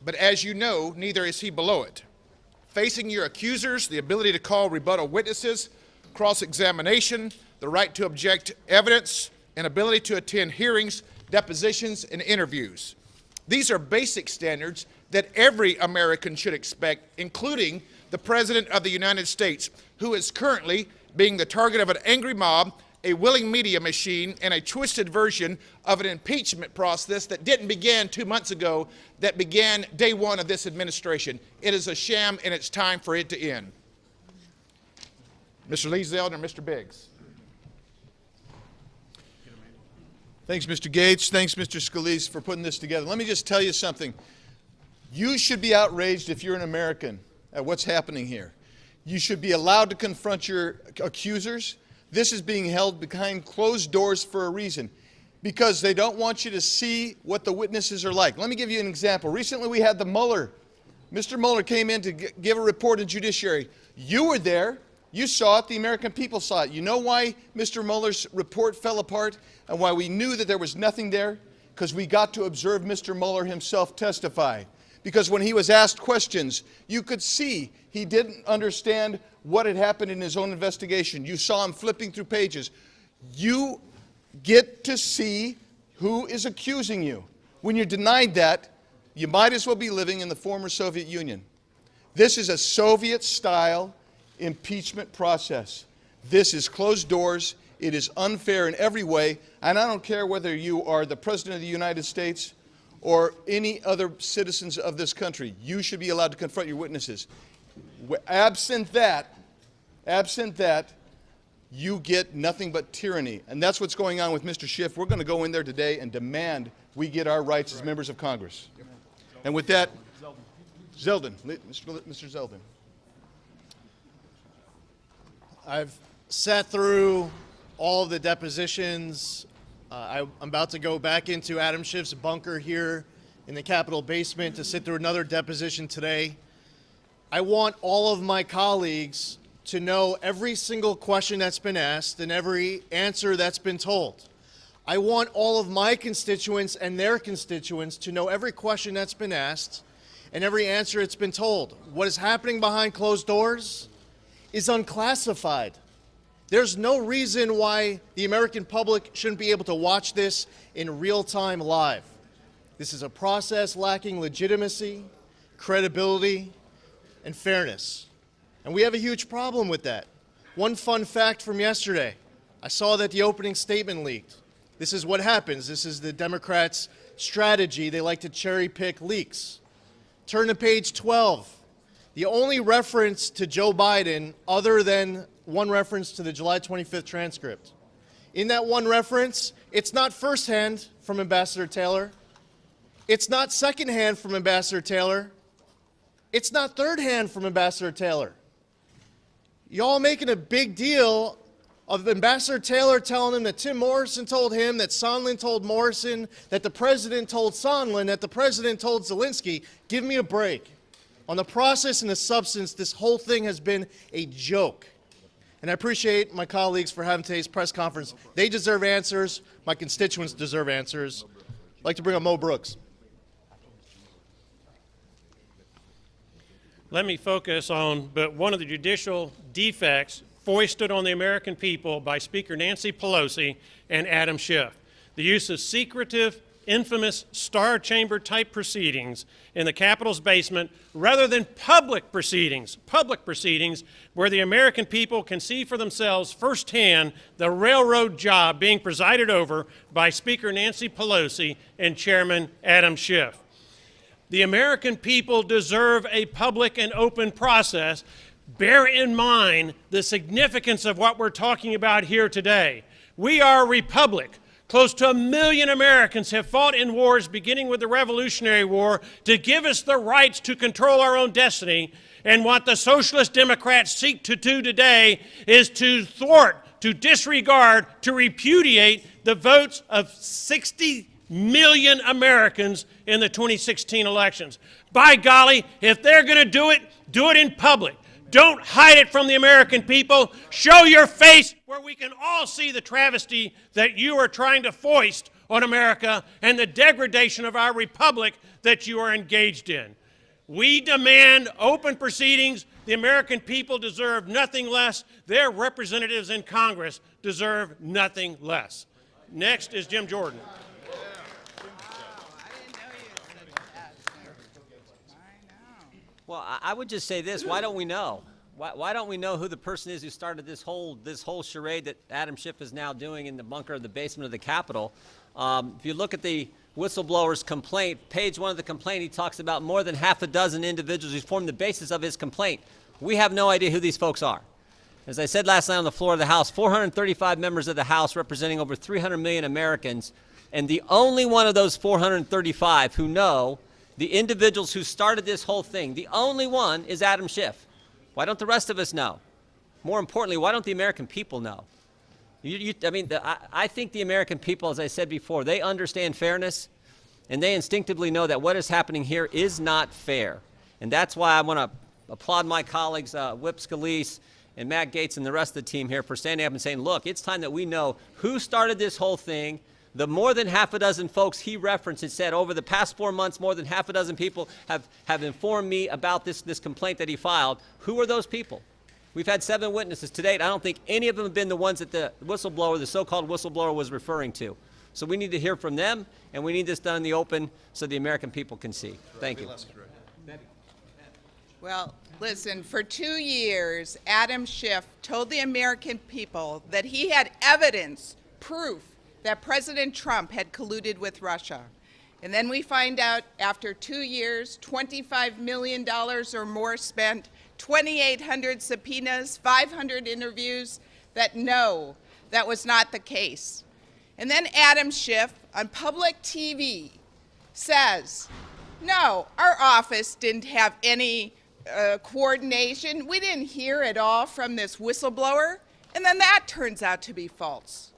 [SPEAKER 10] but as you know, neither is he below it. Facing your accusers, the ability to call rebuttal witnesses, cross-examination, the right to object evidence, and ability to attend hearings, depositions, and interviews. These are basic standards that every American should expect, including the President of the United States, who is currently being the target of an angry mob, a willing media machine, and a twisted version of an impeachment process that didn't begin 2 months ago, that began day one of this administration. It is a sham, and it's time for it to end. Mr. Lee Zeldin, Mr. Biggs.
[SPEAKER 12] Thanks, Mr. Gates. Thanks, Mr. Scalise, for putting this together. Let me just tell you something. You should be outraged if you're an American at what's happening here. You should be allowed to confront your accusers. This is being held behind closed doors for a reason, because they don't want you to see what the witnesses are like. Let me give you an example. Recently we had the Mueller. Mr. Mueller came in to give a report to Judiciary. You were there. You saw it. The American people saw it. You know why Mr. Mueller's report fell apart and why we knew that there was nothing there? Because we got to observe Mr. Mueller himself testify. Because when he was asked questions, you could see he didn't understand what had happened in his own investigation. You saw him flipping through pages. You get to see who is accusing you. When you're denied that, you might as well be living in the former Soviet Union. This is a Soviet-style impeachment process. This is closed doors. It is unfair in every way, and I don't care whether you are the President of the United States or any other citizens of this country. You should be allowed to confront your witnesses. Absent that, you get nothing but tyranny, and that's what's going on with Mr. Schiff. We're going to go in there today and demand we get our rights as members of Congress. And with that, Zeldin, Mr. Zeldin.
[SPEAKER 14] I've sat through all of the depositions. I'm about to go back into Adam Schiff's bunker here in the Capitol basement to sit through another deposition today. I want all of my colleagues to know every single question that's been asked and every answer that's been told. I want all of my constituents and their constituents to know every question that's been asked and every answer that's been told. What is happening behind closed doors is unclassified. There's no reason why the American public shouldn't be able to watch this in real time live. This is a process lacking legitimacy, credibility, and fairness. And we have a huge problem with that. One fun fact from yesterday, I saw that the opening statement leaked. This is what happens. This is the Democrats' strategy. They like to cherry pick leaks. Turn to page 12. The only reference to Joe Biden, other than one reference to the July 25th transcript. In that one reference, it's not firsthand from Ambassador Taylor. It's not secondhand from Ambassador Taylor. It's not thirdhand from Ambassador Taylor. Y'all making a big deal of Ambassador Taylor telling him that Tim Morrison told him, that Sondland told Morrison, that the president told Sondland, that the president told Zelensky. Give me a break. On the process and the substance, this whole thing has been a joke. And I appreciate my colleagues for having today's press conference. They deserve answers. My constituents deserve answers. I'd like to bring up Mo Brooks.
[SPEAKER 23] Let me focus on but one of the judicial defects foisted on the American people by Speaker Nancy Pelosi and Adam Schiff. The use of secretive, infamous Star Chamber type proceedings in the Capitol's basement rather than public proceedings where the American people can see for themselves firsthand the railroad job being presided over by Speaker Nancy Pelosi and Chairman Adam Schiff. The American people deserve a public and open process. Bear in mind the significance of what we're talking about here today. We are a republic. Close to 1 million Americans have fought in wars beginning with the Revolutionary War to give us the rights to control our own destiny. And what the Socialist Democrats seek to do today is to thwart, to disregard, to repudiate the votes of 60 million Americans in the 2016 elections. By golly, if they're going to do it in public. Don't hide it from the American people. Show your face where we can all see the travesty that you are trying to foist on America and the degradation of our republic that you are engaged in. We demand open proceedings. The American people deserve nothing less. Their representatives in Congress deserve nothing less. Next is Jim Jordan.
[SPEAKER 15] Well, I would just say this: why don't we know? Why don't we know who the person is who started this whole charade that Adam Schiff is now doing in the bunker of the basement of the Capitol? If you look at the whistleblower's complaint, page 1 of the complaint, he talks about more than half a dozen individuals who formed the basis of his complaint. We have no idea who these folks are. As I said last night on the floor of the House, 435 members of the House representing over 300 million Americans, and the only one of those 435 who know the individuals who started this whole thing, the only one is Adam Schiff. Why don't the rest of us know? More importantly, why don't the American people know? I think the American people, as I said before, they understand fairness, and they instinctively know that what is happening here is not fair. And that's why I want to applaud my colleagues, Whip Scalise and Matt Gaetz and the rest of the team here for standing up and saying, look, it's time that we know who started this whole thing. The more than half a dozen folks he referenced and said over the past 4 months, more than half a dozen people have informed me about this complaint that he filed. Who are those people? We've had 7 witnesses to date. I don't think any of them have been the ones that the whistleblower, the so-called whistleblower, was referring to. So we need to hear from them, and we need this done in the open so the American people can see. Thank you.
[SPEAKER 17] Well, listen, for 2 years, Adam Schiff told the American people that he had evidence, proof, that President Trump had colluded with Russia. And then we find out after 2 years, $25 million or more spent, 2,800 subpoenas, 500 interviews, that no, that was not the case. And then Adam Schiff on public TV says, no, our office didn't have any coordination. We didn't hear at all from this whistleblower. And then that turns out to be false.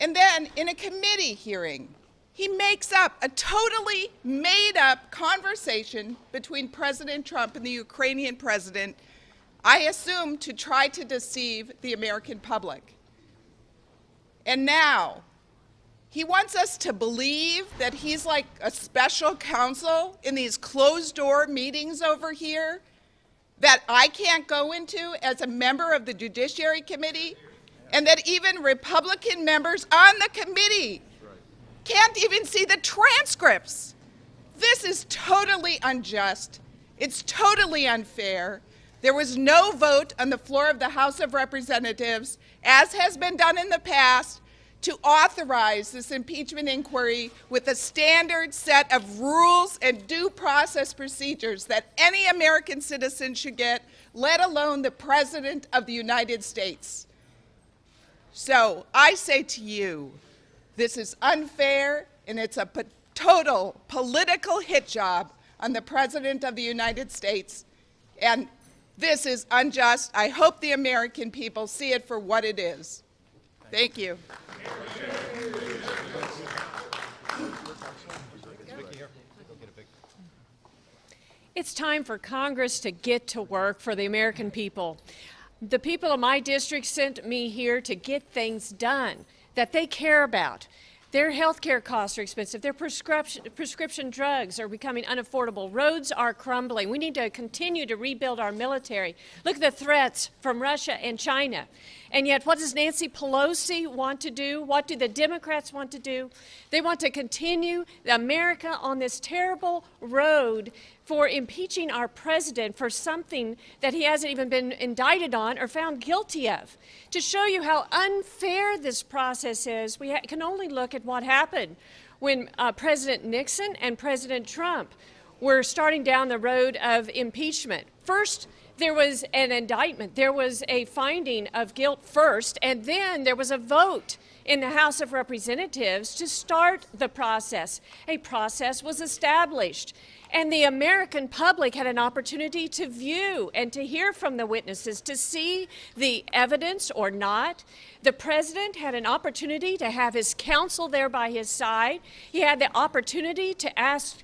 [SPEAKER 17] And then in a committee hearing, he makes up a totally made-up conversation between President Trump and the Ukrainian president, I assume to try to deceive the American public. And now, he wants us to believe that he's like a special counsel in these closed-door meetings over here that I can't go into as a member of the Judiciary Committee, and that even Republican members on the committee can't even see the transcripts. This is totally unjust. It's totally unfair. There was no vote on the floor of the House of Representatives, as has been done in the past, to authorize this impeachment inquiry with a standard set of rules and due process procedures that any American citizen should get, let alone the President of the United States. So I say to you, this is unfair, and it's a total political hit job on the President of the United States. And this is unjust. I hope the American people see it for what it is. Thank you.
[SPEAKER 18] It's time for Congress to get to work for the American people. The people of my district sent me here to get things done that they care about. Their health care costs are expensive. Their prescription drugs are becoming unaffordable. Roads are crumbling. We need to continue to rebuild our military. Look at the threats from Russia and China. And yet, what does Nancy Pelosi want to do? What do the Democrats want to do? They want to continue America on this terrible road for impeaching our president for something that he hasn't even been indicted on or found guilty of. To show you how unfair this process is, we can only look at what happened when President Nixon and President Trump were starting down the road of impeachment. First, there was an indictment. There was a finding of guilt first, and then there was a vote in the House of Representatives to start the process. A process was established, and the American public had an opportunity to view and to hear from the witnesses, to see the evidence or not. The president had an opportunity to have his counsel there by his side. He had the opportunity to ask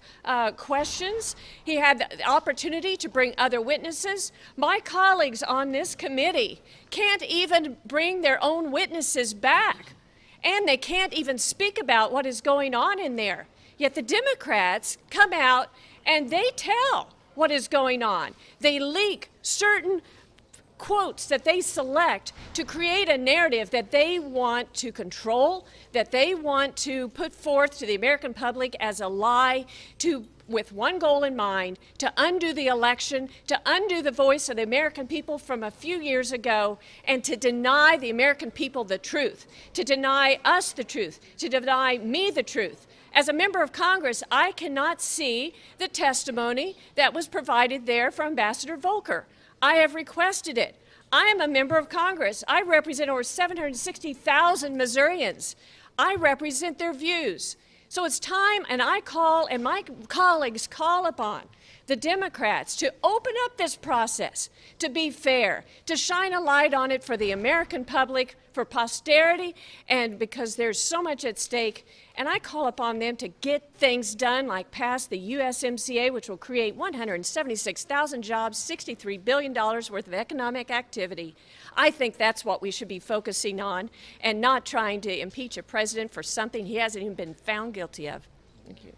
[SPEAKER 18] questions. He had the opportunity to bring other witnesses. My colleagues on this committee can't even bring their own witnesses back, and they can't even speak about what is going on in there. Yet the Democrats come out and they tell what is going on. They leak certain quotes that they select to create a narrative that they want to control, that they want to put forth to the American public as a lie, to with one goal in mind, to undo the election, to undo the voice of the American people from a few years ago, and to deny the American people the truth, to deny us the truth, to deny me the truth. As a member of Congress, I cannot see the testimony that was provided there from Ambassador Volker. I have requested it. I am a member of Congress. I represent over 760,000 Missourians. I represent their views. So it's time, and I call, and my colleagues call upon the Democrats to open up this process, to be fair, to shine a light on it for the American public, for posterity, and because there's so much at stake. And I call upon them to get things done, like pass the USMCA, which will create 176,000 jobs, $63 billion worth of economic activity. I think that's what we should be focusing on, and not trying to impeach a president for something he hasn't even been found guilty of. Thank you.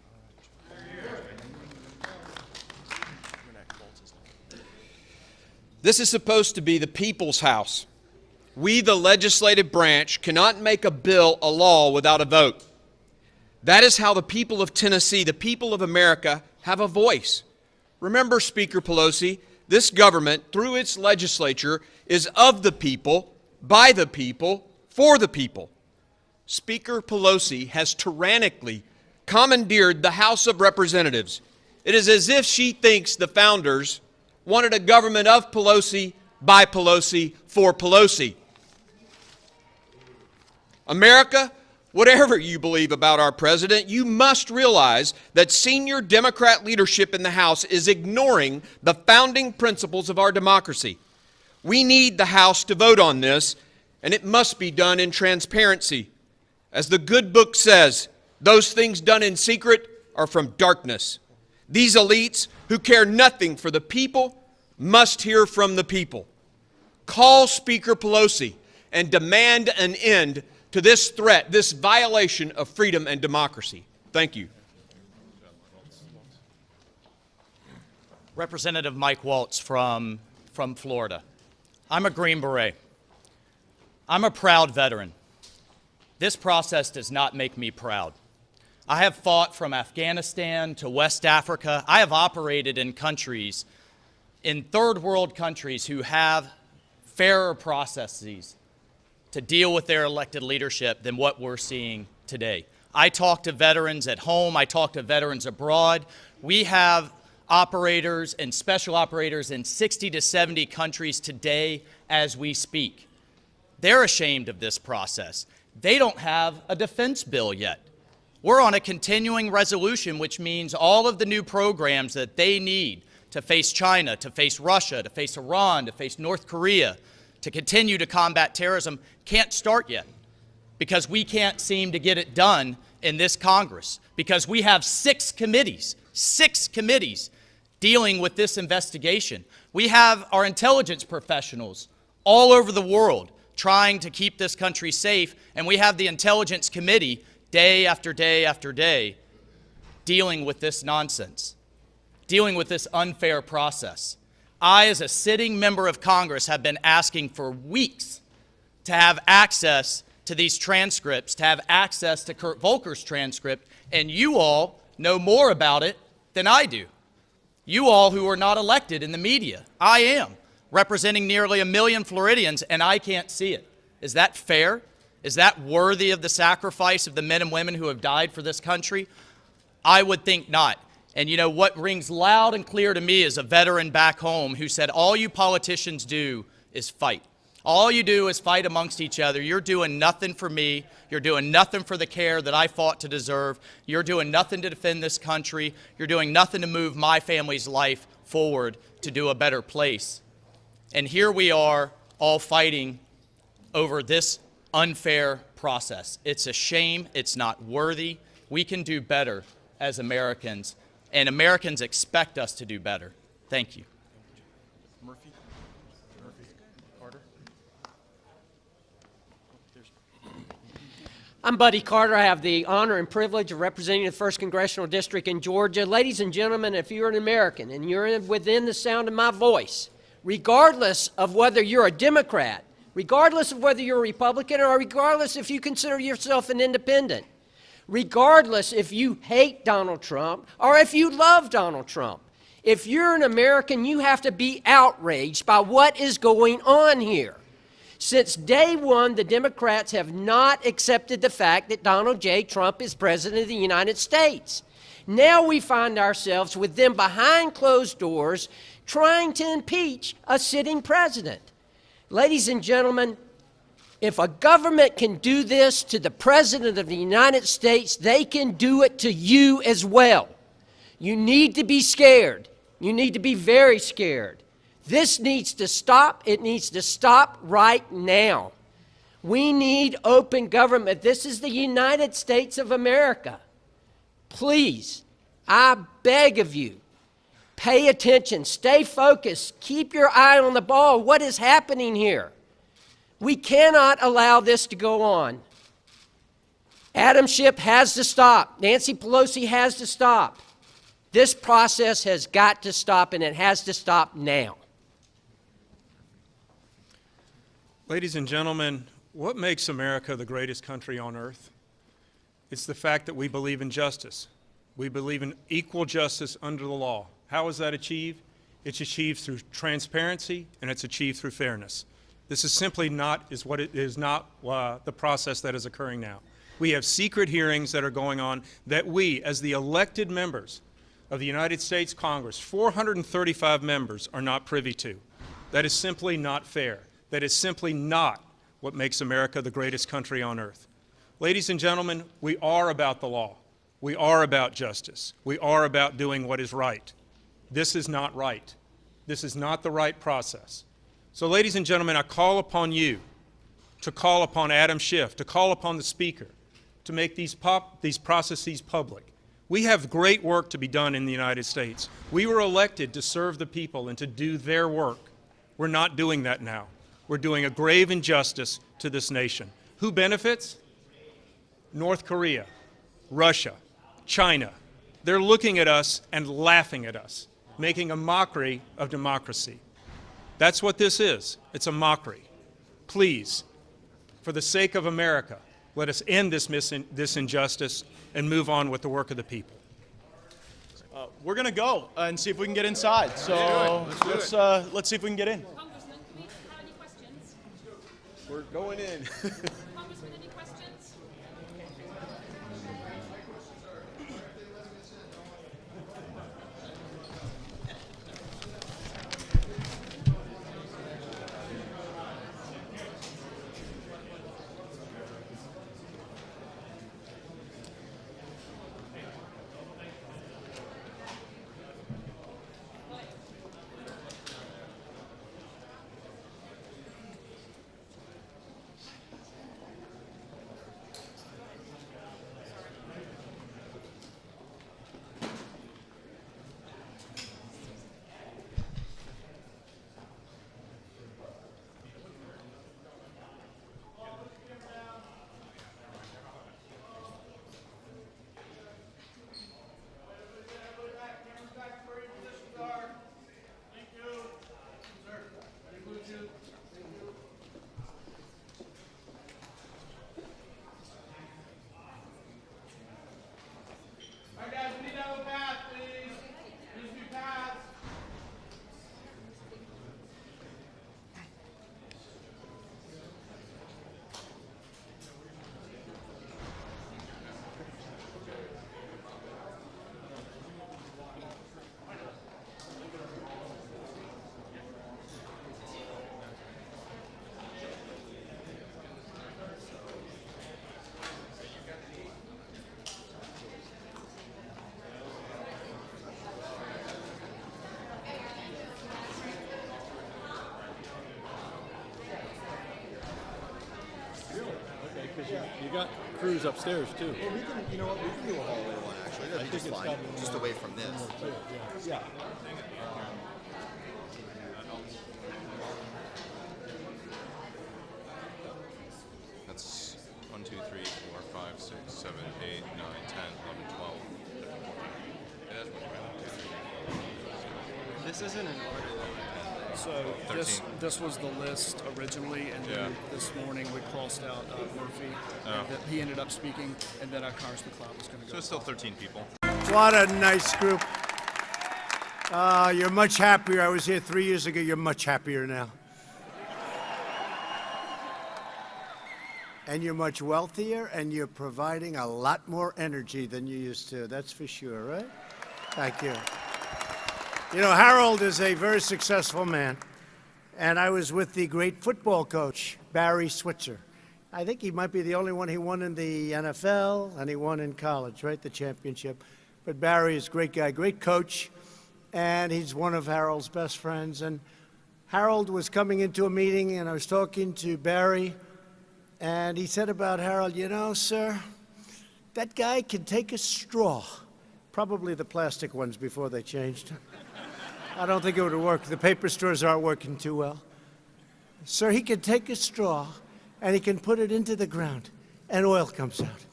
[SPEAKER 11] This is supposed to be the people's house. We, the legislative branch, cannot make a bill a law without a vote. That is how the people of Tennessee, the people of America, have a voice. Remember, Speaker Pelosi, this government, through its legislature, is of the people, by the people, for the people. Speaker Pelosi has tyrannically commandeered the House of Representatives. It is as if she thinks the founders wanted a government of Pelosi, by Pelosi, for Pelosi. America, whatever you believe about our president, you must realize that senior Democrat leadership in the House is ignoring the founding principles of our democracy. We need the House to vote on this, and it must be done in transparency. As the good book says, those things done in secret are from darkness. These elites who care nothing for the people must hear from the people. Call Speaker Pelosi and demand an end to this threat, this violation of freedom and democracy. Thank you.
[SPEAKER 19] Representative Mike Waltz from Florida. I'm a Green Beret. I'm a proud veteran. This process does not make me proud. I have fought from Afghanistan to West Africa. I have operated in countries, in third world countries, who have fairer processes to deal with their elected leadership than what we're seeing today. I talk to veterans at home. I talk to veterans abroad. We have operators and special operators in 60 to 70 countries today as we speak. They're ashamed of this process. They don't have a defense bill yet. We're on a continuing resolution, which means all of the new programs that they need to face China, to face Russia, to face Iran, to face North Korea, to continue to combat terrorism can't start yet because we can't seem to get it done in this Congress because we have six committees dealing with this investigation. We have our intelligence professionals all over the world trying to keep this country safe, and we have the Intelligence Committee day after day after day dealing with this nonsense, dealing with this unfair process. I, as a sitting member of Congress, have been asking for weeks to have access to these transcripts, to have access to Kurt Volker's transcript, and you all know more about it than I do. You all who are not elected in the media. I am, representing nearly 1 million Floridians, and I can't see it. Is that fair? Is that worthy of the sacrifice of the men and women who have died for this country? I would think not. And you know what rings loud and clear to me is a veteran back home who said, all you politicians do is fight. All you do is fight amongst each other. You're doing nothing for me. You're doing nothing for the care that I fought to deserve. You're doing nothing to defend this country. You're doing nothing to move my family's life forward to do a better place. And here we are all fighting over this unfair process. It's a shame. It's not worthy. We can do better as Americans, and Americans expect us to do better. Thank you.
[SPEAKER 20] I'm Buddy Carter. I have the honor and privilege of representing the 1st Congressional District in Georgia. Ladies and gentlemen, if you're an American and you're within the sound of my voice, regardless of whether you're a Democrat, regardless of whether you're a Republican, or regardless if you consider yourself an independent, regardless if you hate Donald Trump or if you love Donald Trump. If you're an American, you have to be outraged by what is going on here. Since day one, the Democrats have not accepted the fact that Donald J. Trump is President of the United States. Now we find ourselves with them behind closed doors trying to impeach a sitting president. Ladies and gentlemen, if a government can do this to the President of the United States, they can do it to you as well. You need to be scared. You need to be very scared. This needs to stop. It needs to stop right now. We need open government. This is the United States of America. Please, I beg of you, pay attention, stay focused, keep your eye on the ball. What is happening here? We cannot allow this to go on. Adam Schiff has to stop. Nancy Pelosi has to stop. This process has got to stop, and it has to stop now.
[SPEAKER 23] Ladies and gentlemen, what makes America the greatest country on earth? It's the fact that we believe in justice. We believe in equal justice under the law. How is that achieved? It's achieved through transparency, and it's achieved through fairness. This is simply not the process that is occurring now. We have secret hearings that are going on that we, as the elected members of the United States Congress, 435 members, are not privy to. That is simply not fair. That is simply not what makes America the greatest country on earth. Ladies and gentlemen, we are about the law. We are about justice. We are about doing what is right. This is not right. This is not the right process. So, ladies and gentlemen, I call upon you to call upon Adam Schiff, to call upon the Speaker, to make these processes public. We have great work to be done in the United States. We were elected to serve the people and to do their work. We're not doing that now. We're doing a grave injustice to this nation. Who benefits? North Korea, Russia, China. They're looking at us and laughing at us, making a mockery of democracy. That's what this is. It's a mockery. Please, for the sake of America, let us end this injustice and move on with the work of the people.
[SPEAKER 13] We're going to go and see if we can get inside. So let's see if we can get in.
[SPEAKER 3] Congressman, do we have any questions?
[SPEAKER 12] We're going in.
[SPEAKER 3] Congressman, any questions?
[SPEAKER 6] You got crews upstairs too.
[SPEAKER 16] Well, we can, you know what, we can do a hallway one actually. That'd be just fine. Just away from this.
[SPEAKER 6] Yeah.
[SPEAKER 24] That's 1, 2, 3, 4, 5, 6, 7, 8, 9, 10, 11, 12. It has one right.
[SPEAKER 6] This isn't an order though.
[SPEAKER 1] So
[SPEAKER 24] 13.
[SPEAKER 1] this was the list originally, and then this morning we crossed out Murphy. And that he ended up speaking, and then Congressman Cloud was going to go.
[SPEAKER 24] So it's still 13 people.
[SPEAKER 5] What a nice group. You're much happier. I was here 3 years ago. You're much happier now. And you're much wealthier, and you're providing a lot more energy than you used to. That's for sure, right? Thank you. You know, Harold is a very successful man, and I was with the great football coach, Barry Switzer. I think he might be the only one. He won in the NFL, and he won in college, right, the championship. But Barry is a great guy, great coach, and he's one of Harold's best friends. And Harold was coming into a meeting, and I was talking to Barry, and he said about Harold, you know, sir, that guy can take a straw, probably the plastic ones before they changed. I don't think it would work. The paper straws aren't working too well. Sir, he can take a straw, and he can put it into the ground, and oil comes out.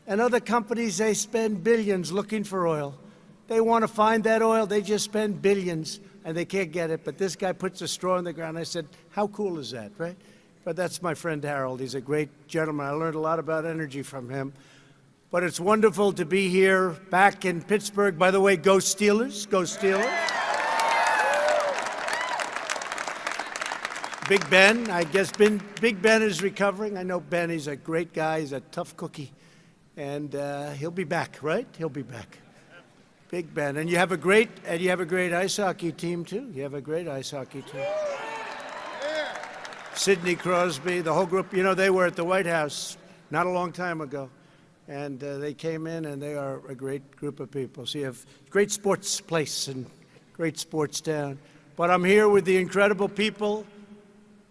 [SPEAKER 5] And other companies, they spend billions looking for oil. They want to find that oil, they just spend billions, and they can't get it. But this guy puts a straw in the ground. I said, how cool is that, right? But that's my friend Harold. He's a great gentleman. I learned a lot about energy from him. But it's wonderful to be here back in Pittsburgh. By the way, go Steelers, go Steelers. Big Ben, I guess Big Ben is recovering. I know Ben, he's a great guy. He's a tough cookie. And he'll be back, right? He'll be back. Big Ben. And you have a great ice hockey team, too. You have a great ice hockey team. Sidney Crosby, the whole group, you know, they were at the White House not a long time ago. And they came in, and they are a great group of people. So you have great sports place and great sports town. But I'm here with the incredible people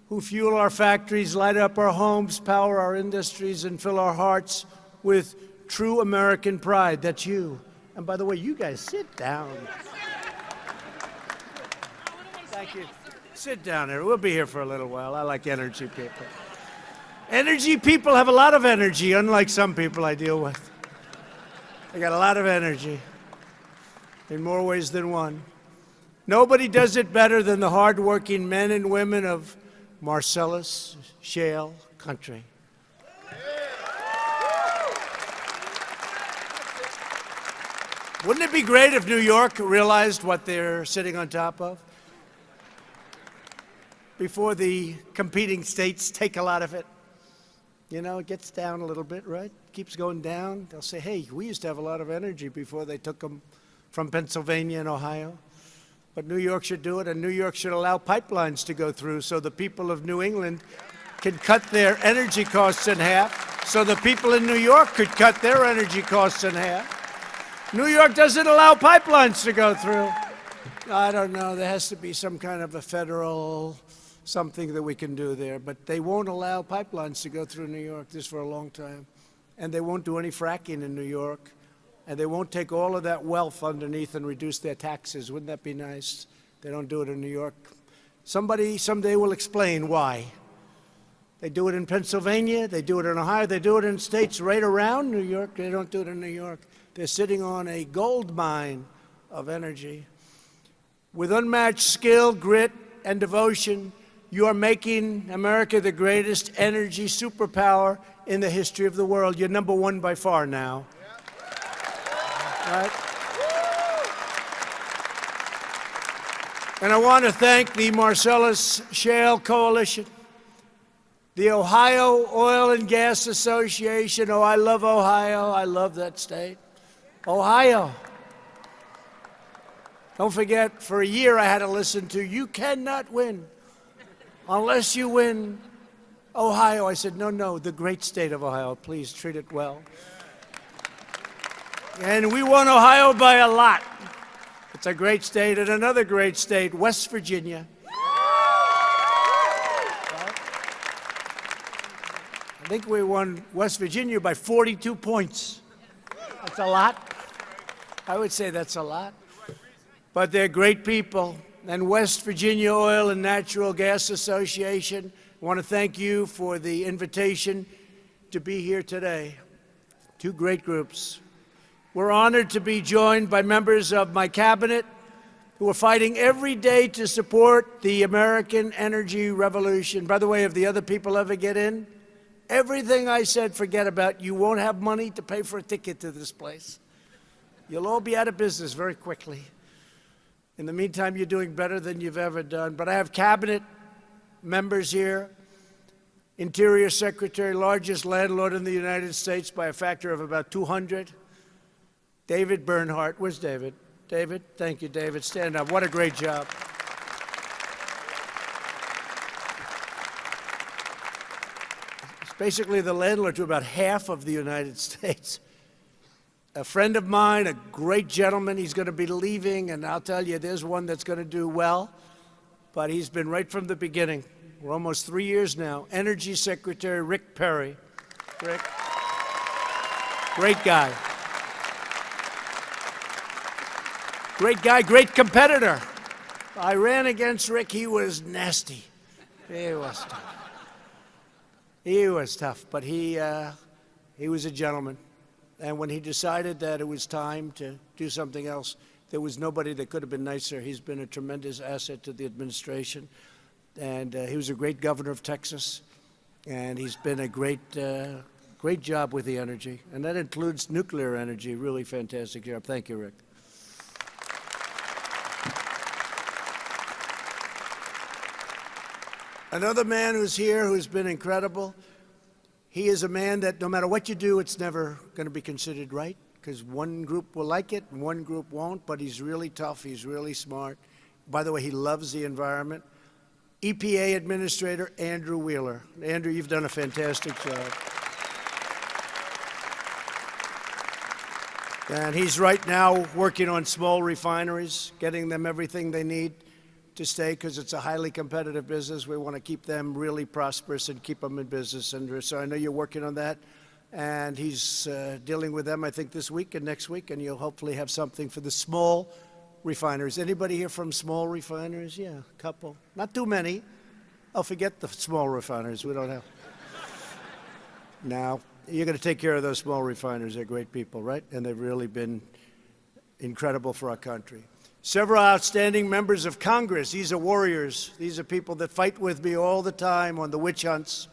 [SPEAKER 5] who fuel our factories, light up our homes, power our industries, and fill our hearts with true American pride. That's you. And by the way, you guys sit down. Thank you. Sit down there. We'll be here for a little while. I like energy people. Energy people have a lot of energy, unlike some people I deal with. They got a lot of energy in more ways than one. Nobody does it better than the hardworking men and women of Marcellus Shale Country. Wouldn't it be great if New York realized what they're sitting on top of? Before the competing states take a lot of it. You know, it gets down a little bit, right? Keeps going down. They'll say, hey, we used to have a lot of energy before they took them from Pennsylvania and Ohio. But New York should do it, and New York should allow pipelines to go through so the people of New England can cut their energy costs in half, so the people in New York could cut their energy costs in half. New York doesn't allow pipelines to go through. I don't know. There has to be some kind of a federal something that we can do there. But they won't allow pipelines to go through New York this for a long time. And they won't do any fracking in New York. And they won't take all of that wealth underneath and reduce their taxes. Wouldn't that be nice? They don't do it in New York. Somebody someday will explain why. They do it in Pennsylvania. They do it in Ohio. They do it in states right around New York. They don't do it in New York. They're sitting on a gold mine of energy. With unmatched skill, grit, and devotion, you are making America the greatest energy superpower in the history of the world. You're number one by far now. Right? And I want to thank the Marcellus Shale Coalition, the Ohio Oil and Gas Association. Oh, I love Ohio. I love that state. Ohio. Don't forget, for a year I had to listen to, you cannot win unless you win Ohio. I said, no, the great state of Ohio. Please treat it well. And we won Ohio by a lot. It's a great state. And another great state, West Virginia. I think we won West Virginia by 42 points. That's a lot. I would say that's a lot. But they're great people. And West Virginia Oil and Natural Gas Association, I want to thank you for the invitation to be here today. Two great groups. We're honored to be joined by members of my cabinet
[SPEAKER 2] who are fighting every day to support the American energy revolution. By the way, if the other people ever get in, everything I said, forget about. You won't have money to pay for a ticket to this place. You'll all be out of business very quickly. In the meantime, you're doing better than you've ever done. But I have cabinet members here. Interior Secretary, largest landlord in the United States by a factor of about 200. David Bernhardt. Where's David? David? Thank you, David. Stand up. What a great job. It's basically the landlord to about half of the United States. A friend of mine, a great gentleman, he's going to be leaving, and I'll tell you, there's one that's going to do well, but he's been right from the beginning. We're almost 3 years now. Energy Secretary Rick Perry. Rick, great guy. Great guy, great competitor. I ran against Rick. He was nasty. He was tough. He was tough, but he was a gentleman. And when he decided that it was time to do something else, there was nobody that could have been nicer. He's been a tremendous asset to the administration. And he was a great governor of Texas. And he's been a great job with the energy. And that includes nuclear energy. Really fantastic job. Thank you, Rick. Another man who's here who's been incredible. He is a man that no matter what you do, it's never going to be considered right, because one group will like it and one group won't, but he's really tough. He's really smart. By the way, he loves the environment. EPA Administrator Andrew Wheeler. Andrew, you've done a fantastic job. And he's right now working on small refineries, getting them everything they need to stay, because it's a highly competitive business. We want to keep them really prosperous and keep them in business. And so I know you're working on that. And he's dealing with them, I think, this week and next week, and you'll hopefully have something for the small refineries. Anybody here from small refineries? Yeah, a couple. Not too many. Oh, forget the small refineries. We don't have. Now, you're going to take care of those small refineries. They're great people, right? And they've really been incredible for our country. Several outstanding members of Congress. These are warriors. These are people that fight with me all the time on the witch hunts.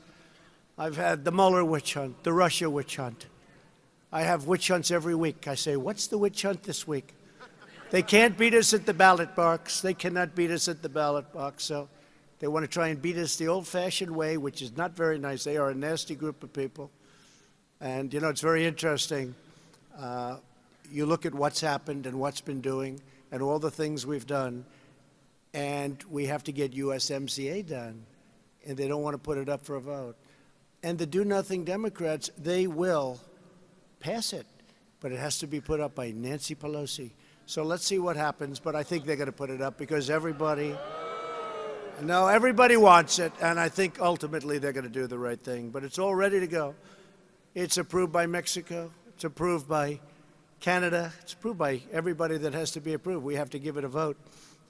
[SPEAKER 2] I've had the Mueller witch hunt, the Russia witch hunt. I have witch hunts every week. I say, what's the witch hunt this week? They can't beat us at the ballot box. They cannot beat us at the ballot box. So they want to try and beat us the old-fashioned way, which is not very nice. They are a nasty group of people. And, you know, it's very interesting. You look at what's happened and what's been doing and all the things we've done, and we have to get USMCA done, and they don't want to put it up for a vote. And the do-nothing Democrats, they will pass it, but it has to be put up by Nancy Pelosi. So let's see what happens, but I think they're going to put it up because everybody wants it, and I think ultimately they're going to do the right thing. But it's all ready to go. It's approved by Mexico. It's approved by Canada. It's approved by everybody that has to be approved. We have to give it a vote.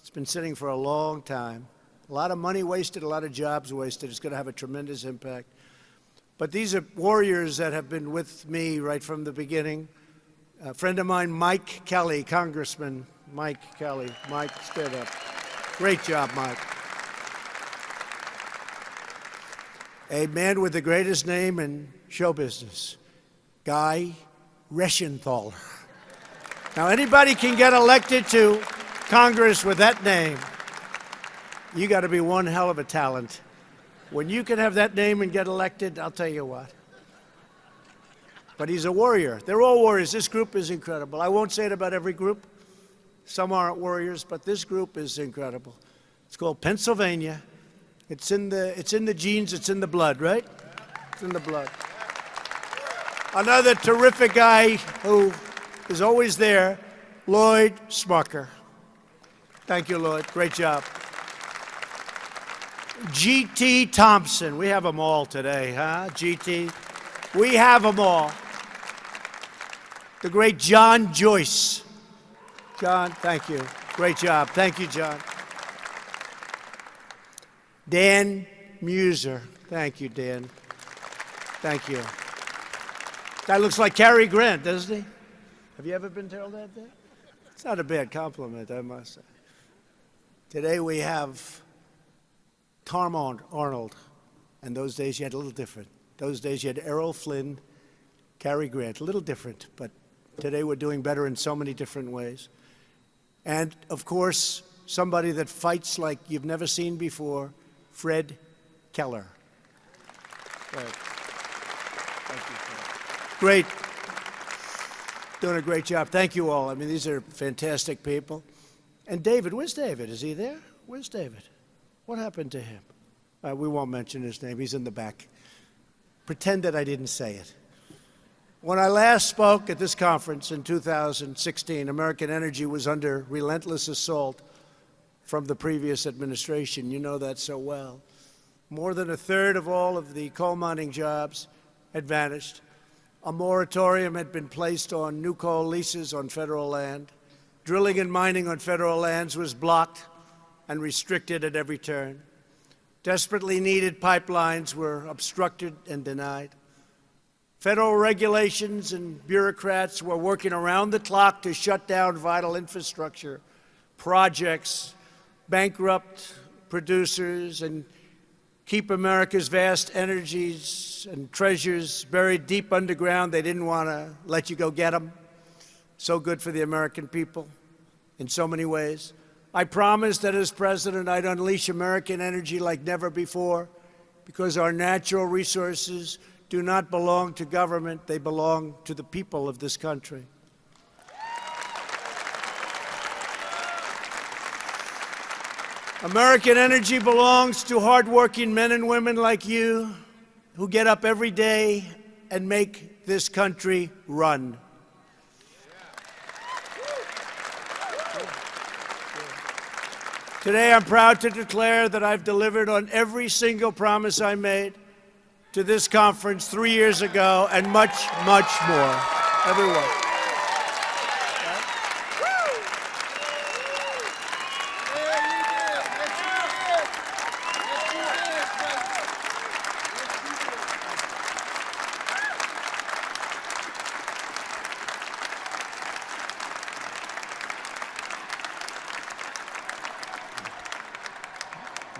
[SPEAKER 2] It's been sitting for a long time. A lot of money wasted, a lot of jobs wasted. It's going to have a tremendous impact. But these are warriors that have been with me right from the beginning. A friend of mine, Mike Kelly, Congressman Mike Kelly. Mike, stand up. Great job, Mike. A man with the greatest name in show business, Guy Reschenthaler. Now, anybody can get elected to Congress with that name. You got to be one hell of a talent. When you can have that name and get elected, I'll tell you what. But he's a warrior. They're all warriors. This group is incredible. I won't say it about every group. Some aren't warriors, but this group is incredible. It's called Pennsylvania. It's in the genes. It's in the blood, right? It's in the blood. Another terrific guy who is always there, Lloyd Smucker. Thank you, Lloyd. Great job. G.T. Thompson. We have them all today, huh? G.T. We have them all. The great John Joyce. John, thank you. Great job. Thank you, John. Dan Muser. Thank you, Dan. Thank you. That looks like Cary Grant, doesn't he? Have you ever been told that? It's not a bad compliment, I must say. Today we have Tom Arnold. And those days you had a little different. Those days you had Errol Flynn, Cary Grant, a little different, but today we're doing better in so many different ways. And, of course, somebody that fights like you've never seen before, Fred Keller. Thank you, Fred. Great. Doing a great job. Thank you all. I mean, these are fantastic people. And David, where's David? Is he there? Where's David? What happened to him? We won't mention his name. He's in the back. Pretend that I didn't say it. When I last spoke at this conference in 2016, American energy was under relentless assault from the previous administration. You know that so well. More than a third of all of the coal mining jobs had vanished. A moratorium had been placed on new coal leases on federal land. Drilling and mining on federal lands was blocked and restricted at every turn. Desperately needed pipelines were obstructed and denied. Federal regulations and bureaucrats were working around the clock to shut down vital infrastructure projects, bankrupt producers, and keep America's vast energies and treasures buried deep underground. They didn't want to let you go get them. So good for the American people in so many ways. I promised that as president, I'd unleash American energy like never before, because our natural resources do not belong to government. They belong to the people of this country. American energy belongs to hardworking men and women like you who get up every day and make this country run. Today, I'm proud to declare that I've delivered on every single promise I made to this conference 3 years ago, and much, much more. Everyone.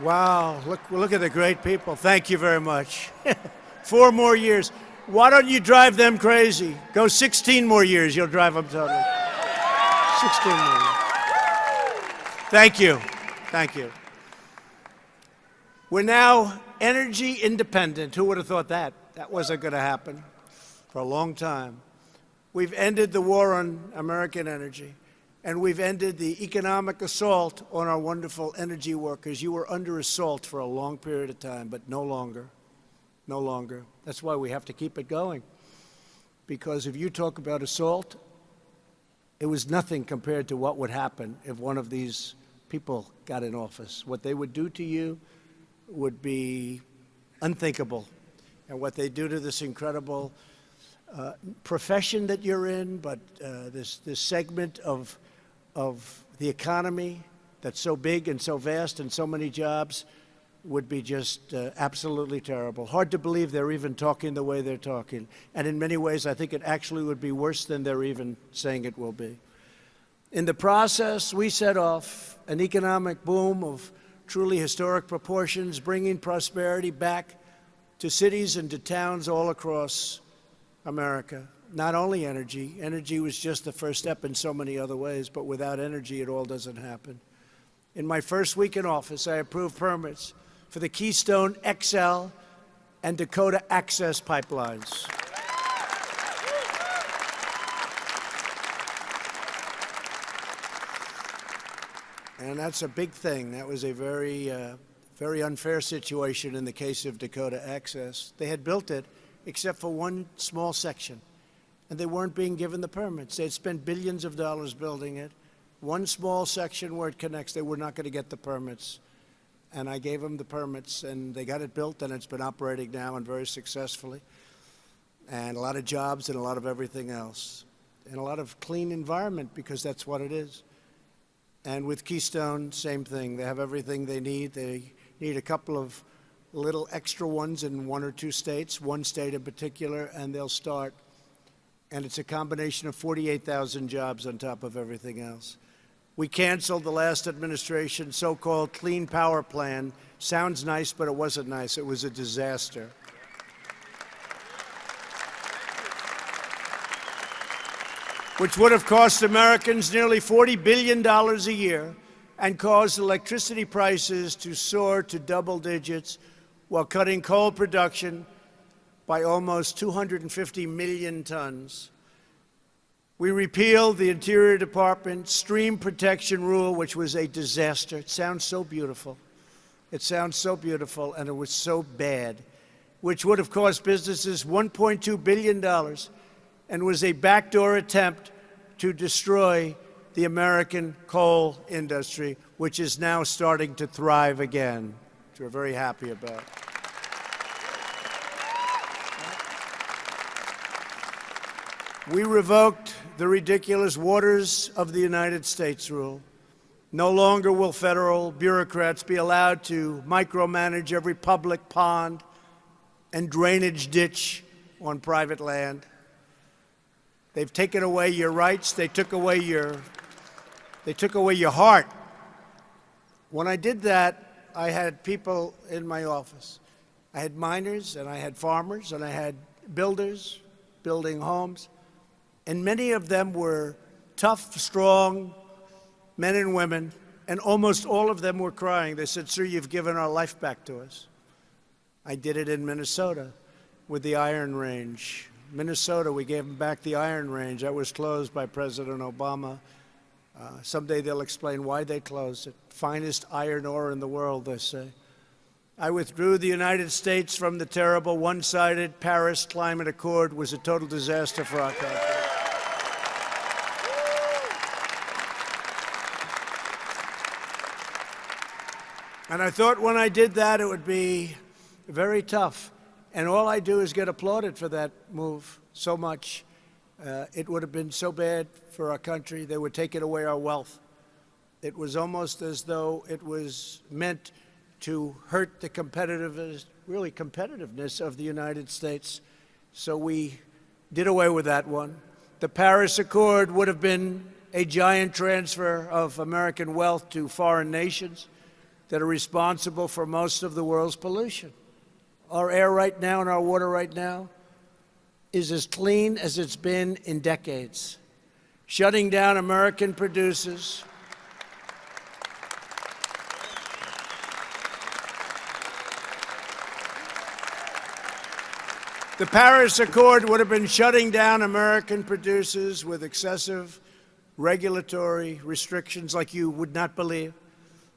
[SPEAKER 2] Wow, look at the great people. Thank you very much. 4 more years. Why don't you drive them crazy? Go 16 more years, you'll drive them totally. 16 more years. Thank you. Thank you. We're now energy independent. Who would have thought that? That wasn't going to happen for a long time. We've ended the war on American energy. And we've ended the economic assault on our wonderful energy workers. You were under assault for a long period of time, but no longer. No longer. That's why we have to keep it going. Because if you talk about assault, it was nothing compared to what would happen if one of these people got in office. What they would do to you would be unthinkable. And what they do to this incredible profession that you're in, but this segment of the economy that's so big and so vast and so many jobs would be just absolutely terrible. Hard to believe they're even talking the way they're talking. And in many ways, I think it actually would be worse than they're even saying it will be. In the process, we set off an economic boom of truly historic proportions, bringing prosperity back to cities and to towns all across America. Not only energy. Energy was just the first step in so many other ways, but without energy, it all doesn't happen. In my first week in office, I approved permits for the Keystone XL and Dakota Access pipelines. And that's a big thing. That was a very unfair situation in the case of Dakota Access. They had built it except for one small section, and they weren't being given the permits. They had spent billions of dollars building it. One small section where it connects, they were not going to get the permits. And I gave them the permits, and they got it built, and it's been operating now and very successfully. And a lot of jobs and a lot of everything else. And a lot of clean environment, because that's what it is. And with Keystone, same thing. They have everything they need. They need a couple of little extra ones in 1 or 2 states, one state in particular, and they'll start. And it's a combination of 48,000 jobs on top of everything else. We canceled the last administration's so-called Clean Power Plan. Sounds nice, but it wasn't nice. It was a disaster. Which would have cost Americans nearly $40 billion a year and caused electricity prices to soar to double digits while cutting coal production by almost 250 million tons. We repealed the Interior Department stream protection rule, which was a disaster. It sounds so beautiful. It sounds so beautiful, and it was so bad, which would have cost businesses $1.2 billion and was a backdoor attempt to destroy the American coal industry, which is now starting to thrive again, which we're very happy about. We revoked the ridiculous Waters of the United States rule. No longer will federal bureaucrats be allowed to micromanage every public pond and drainage ditch on private land. They've taken away your rights. They took away your heart. When I did that, I had people in my office. I had miners, and I had farmers, and I had builders building homes. And many of them were tough, strong men and women, and almost all of them were crying. They said, "Sir, you've given our life back to us." I did it in Minnesota with the Iron Range. Minnesota, we gave them back the Iron Range. That was closed by President Obama. Someday they'll explain why they closed it. Finest iron ore in the world, they say. I withdrew the United States from the terrible one-sided Paris Climate Accord. It was a total disaster for our country. And I thought when I did that, it would be very tough. And all I do is get applauded for that move so much. It would have been so bad for our country. They were taking away our wealth. It was almost as though it was meant to hurt the competitiveness of the United States. So we did away with that one. The Paris Accord would have been a giant transfer of American wealth to foreign nations that are responsible for most of the world's pollution. Our air right now and our water right now is as clean as it's been in decades. Shutting down American producers. The Paris Accord would have been shutting down American producers with excessive regulatory restrictions like you would not believe,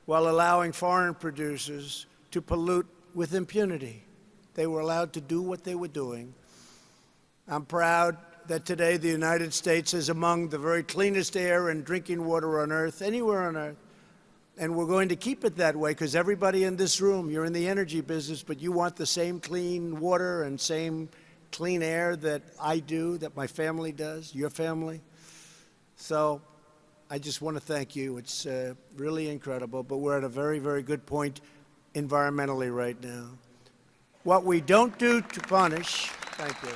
[SPEAKER 2] while allowing foreign producers to pollute with impunity. They were allowed to do what they were doing. I'm proud that today the United States is among the very cleanest air and drinking water on earth, anywhere on earth. And we're going to keep it that way because everybody in this room, you're in the energy business, but you want the same clean water and same clean air that I do, that my family does, your family. So I just want to thank you. It's really incredible, but we're at a very, very good point environmentally right now. What we don't do to punish, thank you.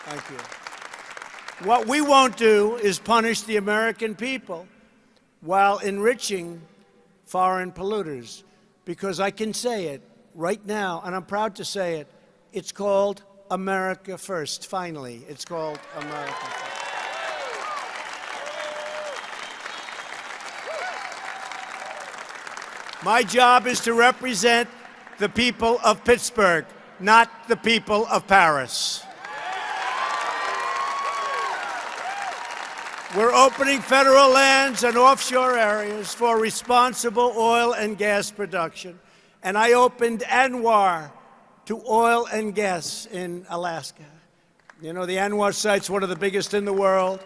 [SPEAKER 2] Thank you. What we won't do is punish the American people while enriching foreign polluters, because I can say it right now, and I'm proud to say it. It's called America First, finally. It's called America First. My job is to represent the people of Pittsburgh, not the people of Paris. We're opening federal lands and offshore areas for responsible oil and gas production. And I opened ANWR to oil and gas in Alaska. You know, the ANWR site's one of the biggest in the world.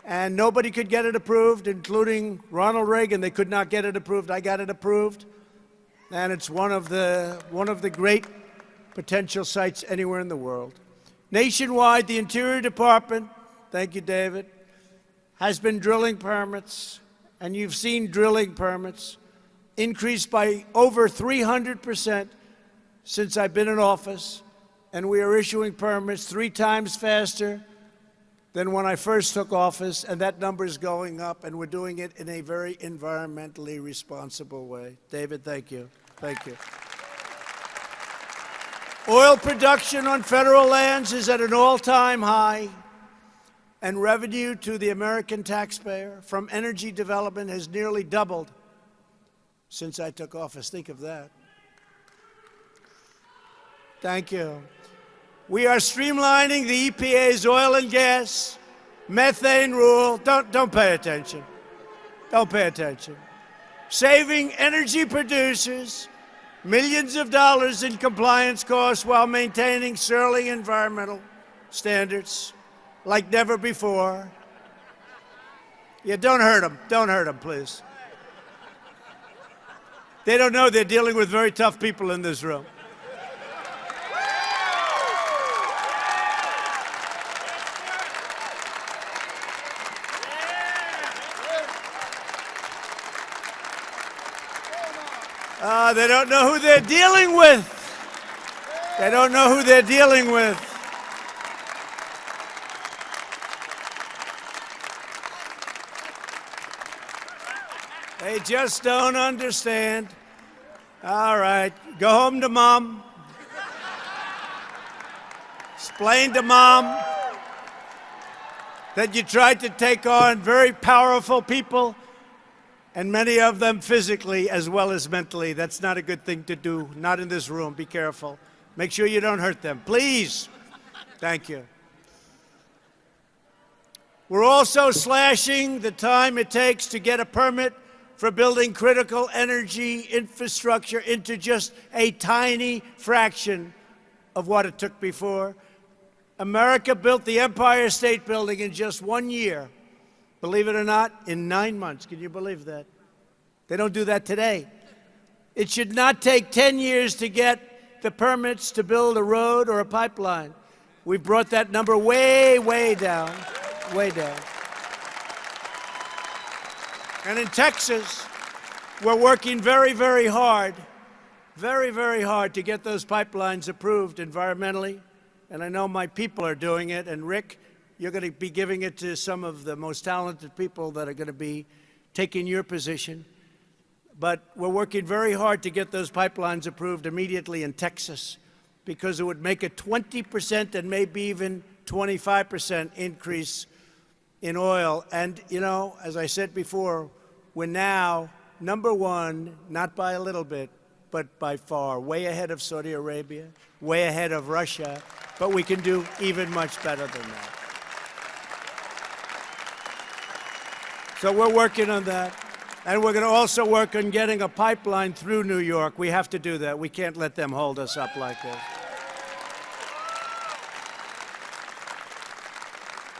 [SPEAKER 2] And nobody could get it approved, including Ronald Reagan. They could not get it approved. I got it approved. And it's one of the great potential sites anywhere in the world. Nationwide, the Interior Department, thank you, David, has been drilling permits, and you've seen drilling permits increased by over 300% since I've been in office, and we are issuing permits 3 times faster than when I first took office, and that number is going up, and we're doing it in a very environmentally responsible way. David, thank you. Thank you. Oil production on federal lands is at an all-time high, and revenue to the American taxpayer from energy development has nearly doubled since I took office. Think of that. Thank you. We are streamlining the EPA's oil and gas methane rule. Don't pay attention. Don't pay attention. Saving energy producers millions of dollars in compliance costs while maintaining sterling environmental standards like never before. Yeah, don't hurt them. Don't hurt them, please. They don't know they're dealing with very tough people in this room. They don't know who they're dealing with. They don't know who they're dealing with. They just don't understand. All right, go home to Mom. Explain to Mom that you tried to take on very powerful people, and many of them physically as well as mentally. That's not a good thing to do. Not in this room. Be careful. Make sure you don't hurt them. Please. Thank you. We're also slashing the time it takes to get a permit for building critical energy infrastructure into just a tiny fraction of what it took before. America built the Empire State Building in just 1 year. Believe it or not, in 9 months. Can you believe that? They don't do that today. It should not take 10 years to get the permits to build a road or a pipeline. We've brought that number way, way down, way down. And in Texas, we're working very, very hard to get those pipelines approved environmentally. And I know my people are doing it. And Rick, you're going to be giving it to some of the most talented people that are going to be taking your position. But we're working very hard to get those pipelines approved immediately in Texas, because it would make a 20% and maybe even 25% increase in oil. And, you know, as I said before, we're now number one, not by a little bit, but by far, way ahead of Saudi Arabia, way ahead of Russia, but we can do even much better than that. So we're working on that. And we're going to also work on getting a pipeline through New York. We have to do that. We can't let them hold us up like this.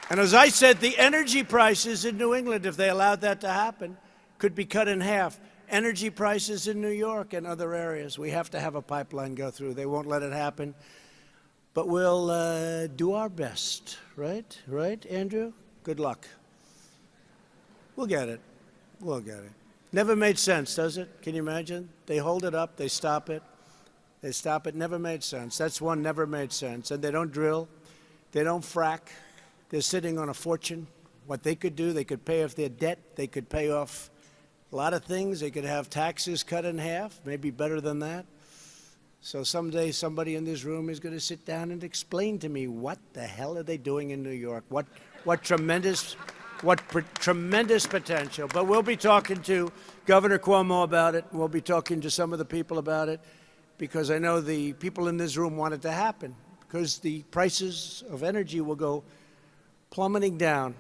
[SPEAKER 2] And as I said, the energy prices in New England, if they allowed that to happen, could be cut in half. Energy prices in New York and other areas. We have to have a pipeline go through. They won't let it happen. But we'll do our best, right? Right, Andrew? Good luck. We'll get it. We'll get it. Never made sense, does it? Can you imagine? They hold it up, they stop it. They stop it. Never made sense. That's one never made sense. And they don't drill. They don't frack. They're sitting on a fortune. What they could do, they could pay off their debt. They could pay off a lot of things. They could have taxes cut in half, maybe better than that. So someday somebody in this room is going to sit down and explain to me what the hell are they doing in New York? What tremendous potential. But we'll be talking to Governor Cuomo about it. We'll be talking to some of the people about it, because I know the people in this room want it to happen, because the prices of energy will go plummeting down.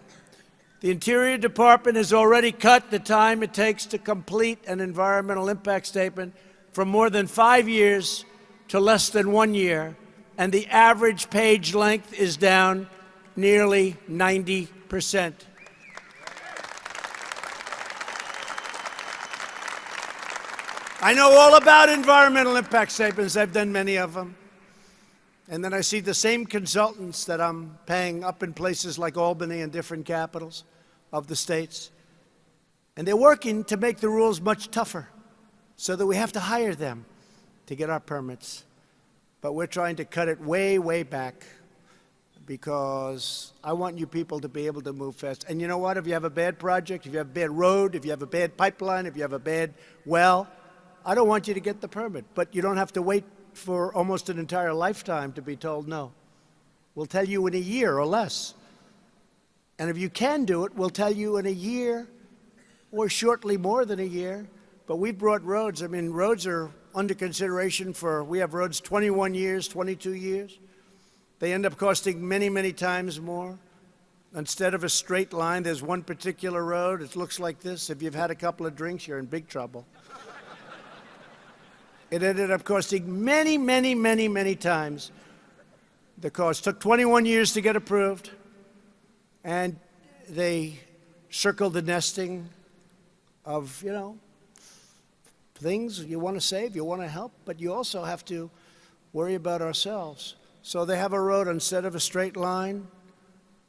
[SPEAKER 2] The Interior Department has already cut the time it takes to complete an environmental impact statement from more than 5 years to less than 1 year, and the average page length is down nearly 90%. I know all about environmental impact statements. I've done many of them. And then I see the same consultants that I'm paying up in places like Albany and different capitals of the states. And they're working to make the rules much tougher so that we have to hire them to get our permits. But we're trying to cut it way, way back because I want you people to be able to move fast. And you know what? If you have a bad project, if you have a bad road, if you have a bad pipeline, if you have a bad well, I don't want you to get the permit. But you don't have to wait for almost an entire lifetime to be told no. We'll tell you in a year or less. And if you can do it, we'll tell you in a year or shortly more than a year. But we've brought roads. I mean, roads are under consideration for, we have roads 21 years, 22 years. They end up costing many, many times more. Instead of a straight line, there's one particular road. It looks like this. If you've had a couple of drinks, you're in big trouble. It ended up costing many, many, many, many times the cost. Took 21 years to get approved, and they circled the nesting of, you know, things you want to save, you want to help, but you also have to worry about ourselves. So they have a road, instead of a straight line,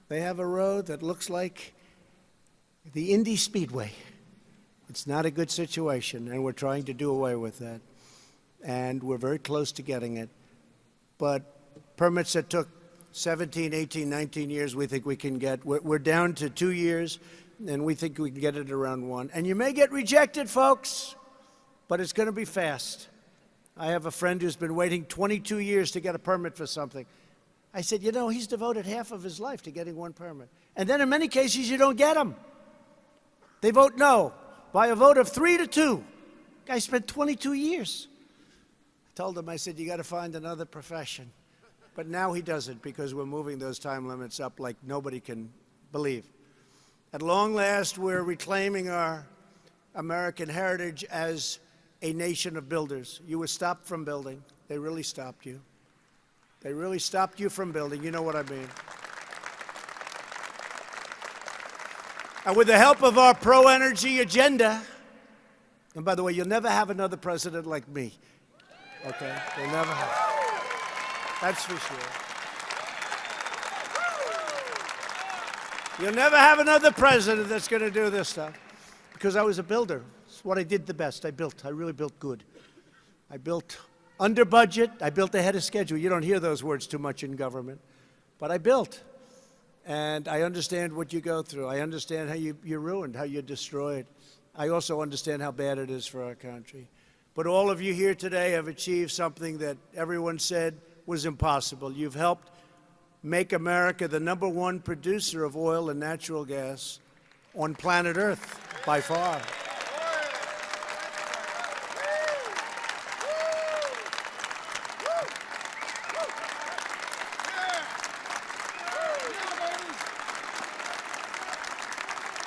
[SPEAKER 2] they have a road that looks like the Indy Speedway. It's not a good situation, and we're trying to do away with that. And we're very close to getting it. But permits that took 17, 18, 19 years, we think we can get. We're down to 2 years, and we think we can get it around 1. And you may get rejected, folks, but it's going to be fast. I have a friend who's been waiting 22 years to get a permit for something. I said, you know, he's devoted half of his life to getting one permit. And then in many cases, you don't get them. They vote no by a vote of 3-2. Guy spent 22 years. I told him, I said, you got to find another profession. But now he doesn't, because we're moving those time limits up like nobody can believe. At long last, we're reclaiming our American heritage as a nation of builders. You were stopped from building. They really stopped you. They really stopped you from building. You know what I mean. And with the help of our pro-energy agenda, and by the way, you'll never have another president like me. Okay? You'll never have. That's for sure. You'll never have another president that's going to do this stuff. Because I was a builder. It's what I did the best. I built. I really built good. I built under budget. I built ahead of schedule. You don't hear those words too much in government. But I built. And I understand what you go through. I understand how you're ruined, how you're destroyed. I also understand how bad it is for our country. But all of you here today have achieved something that everyone said was impossible. You've helped make America the #1 producer of oil and natural gas on planet Earth, by far.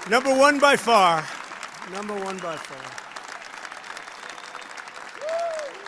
[SPEAKER 2] #1 by far. #1 by far.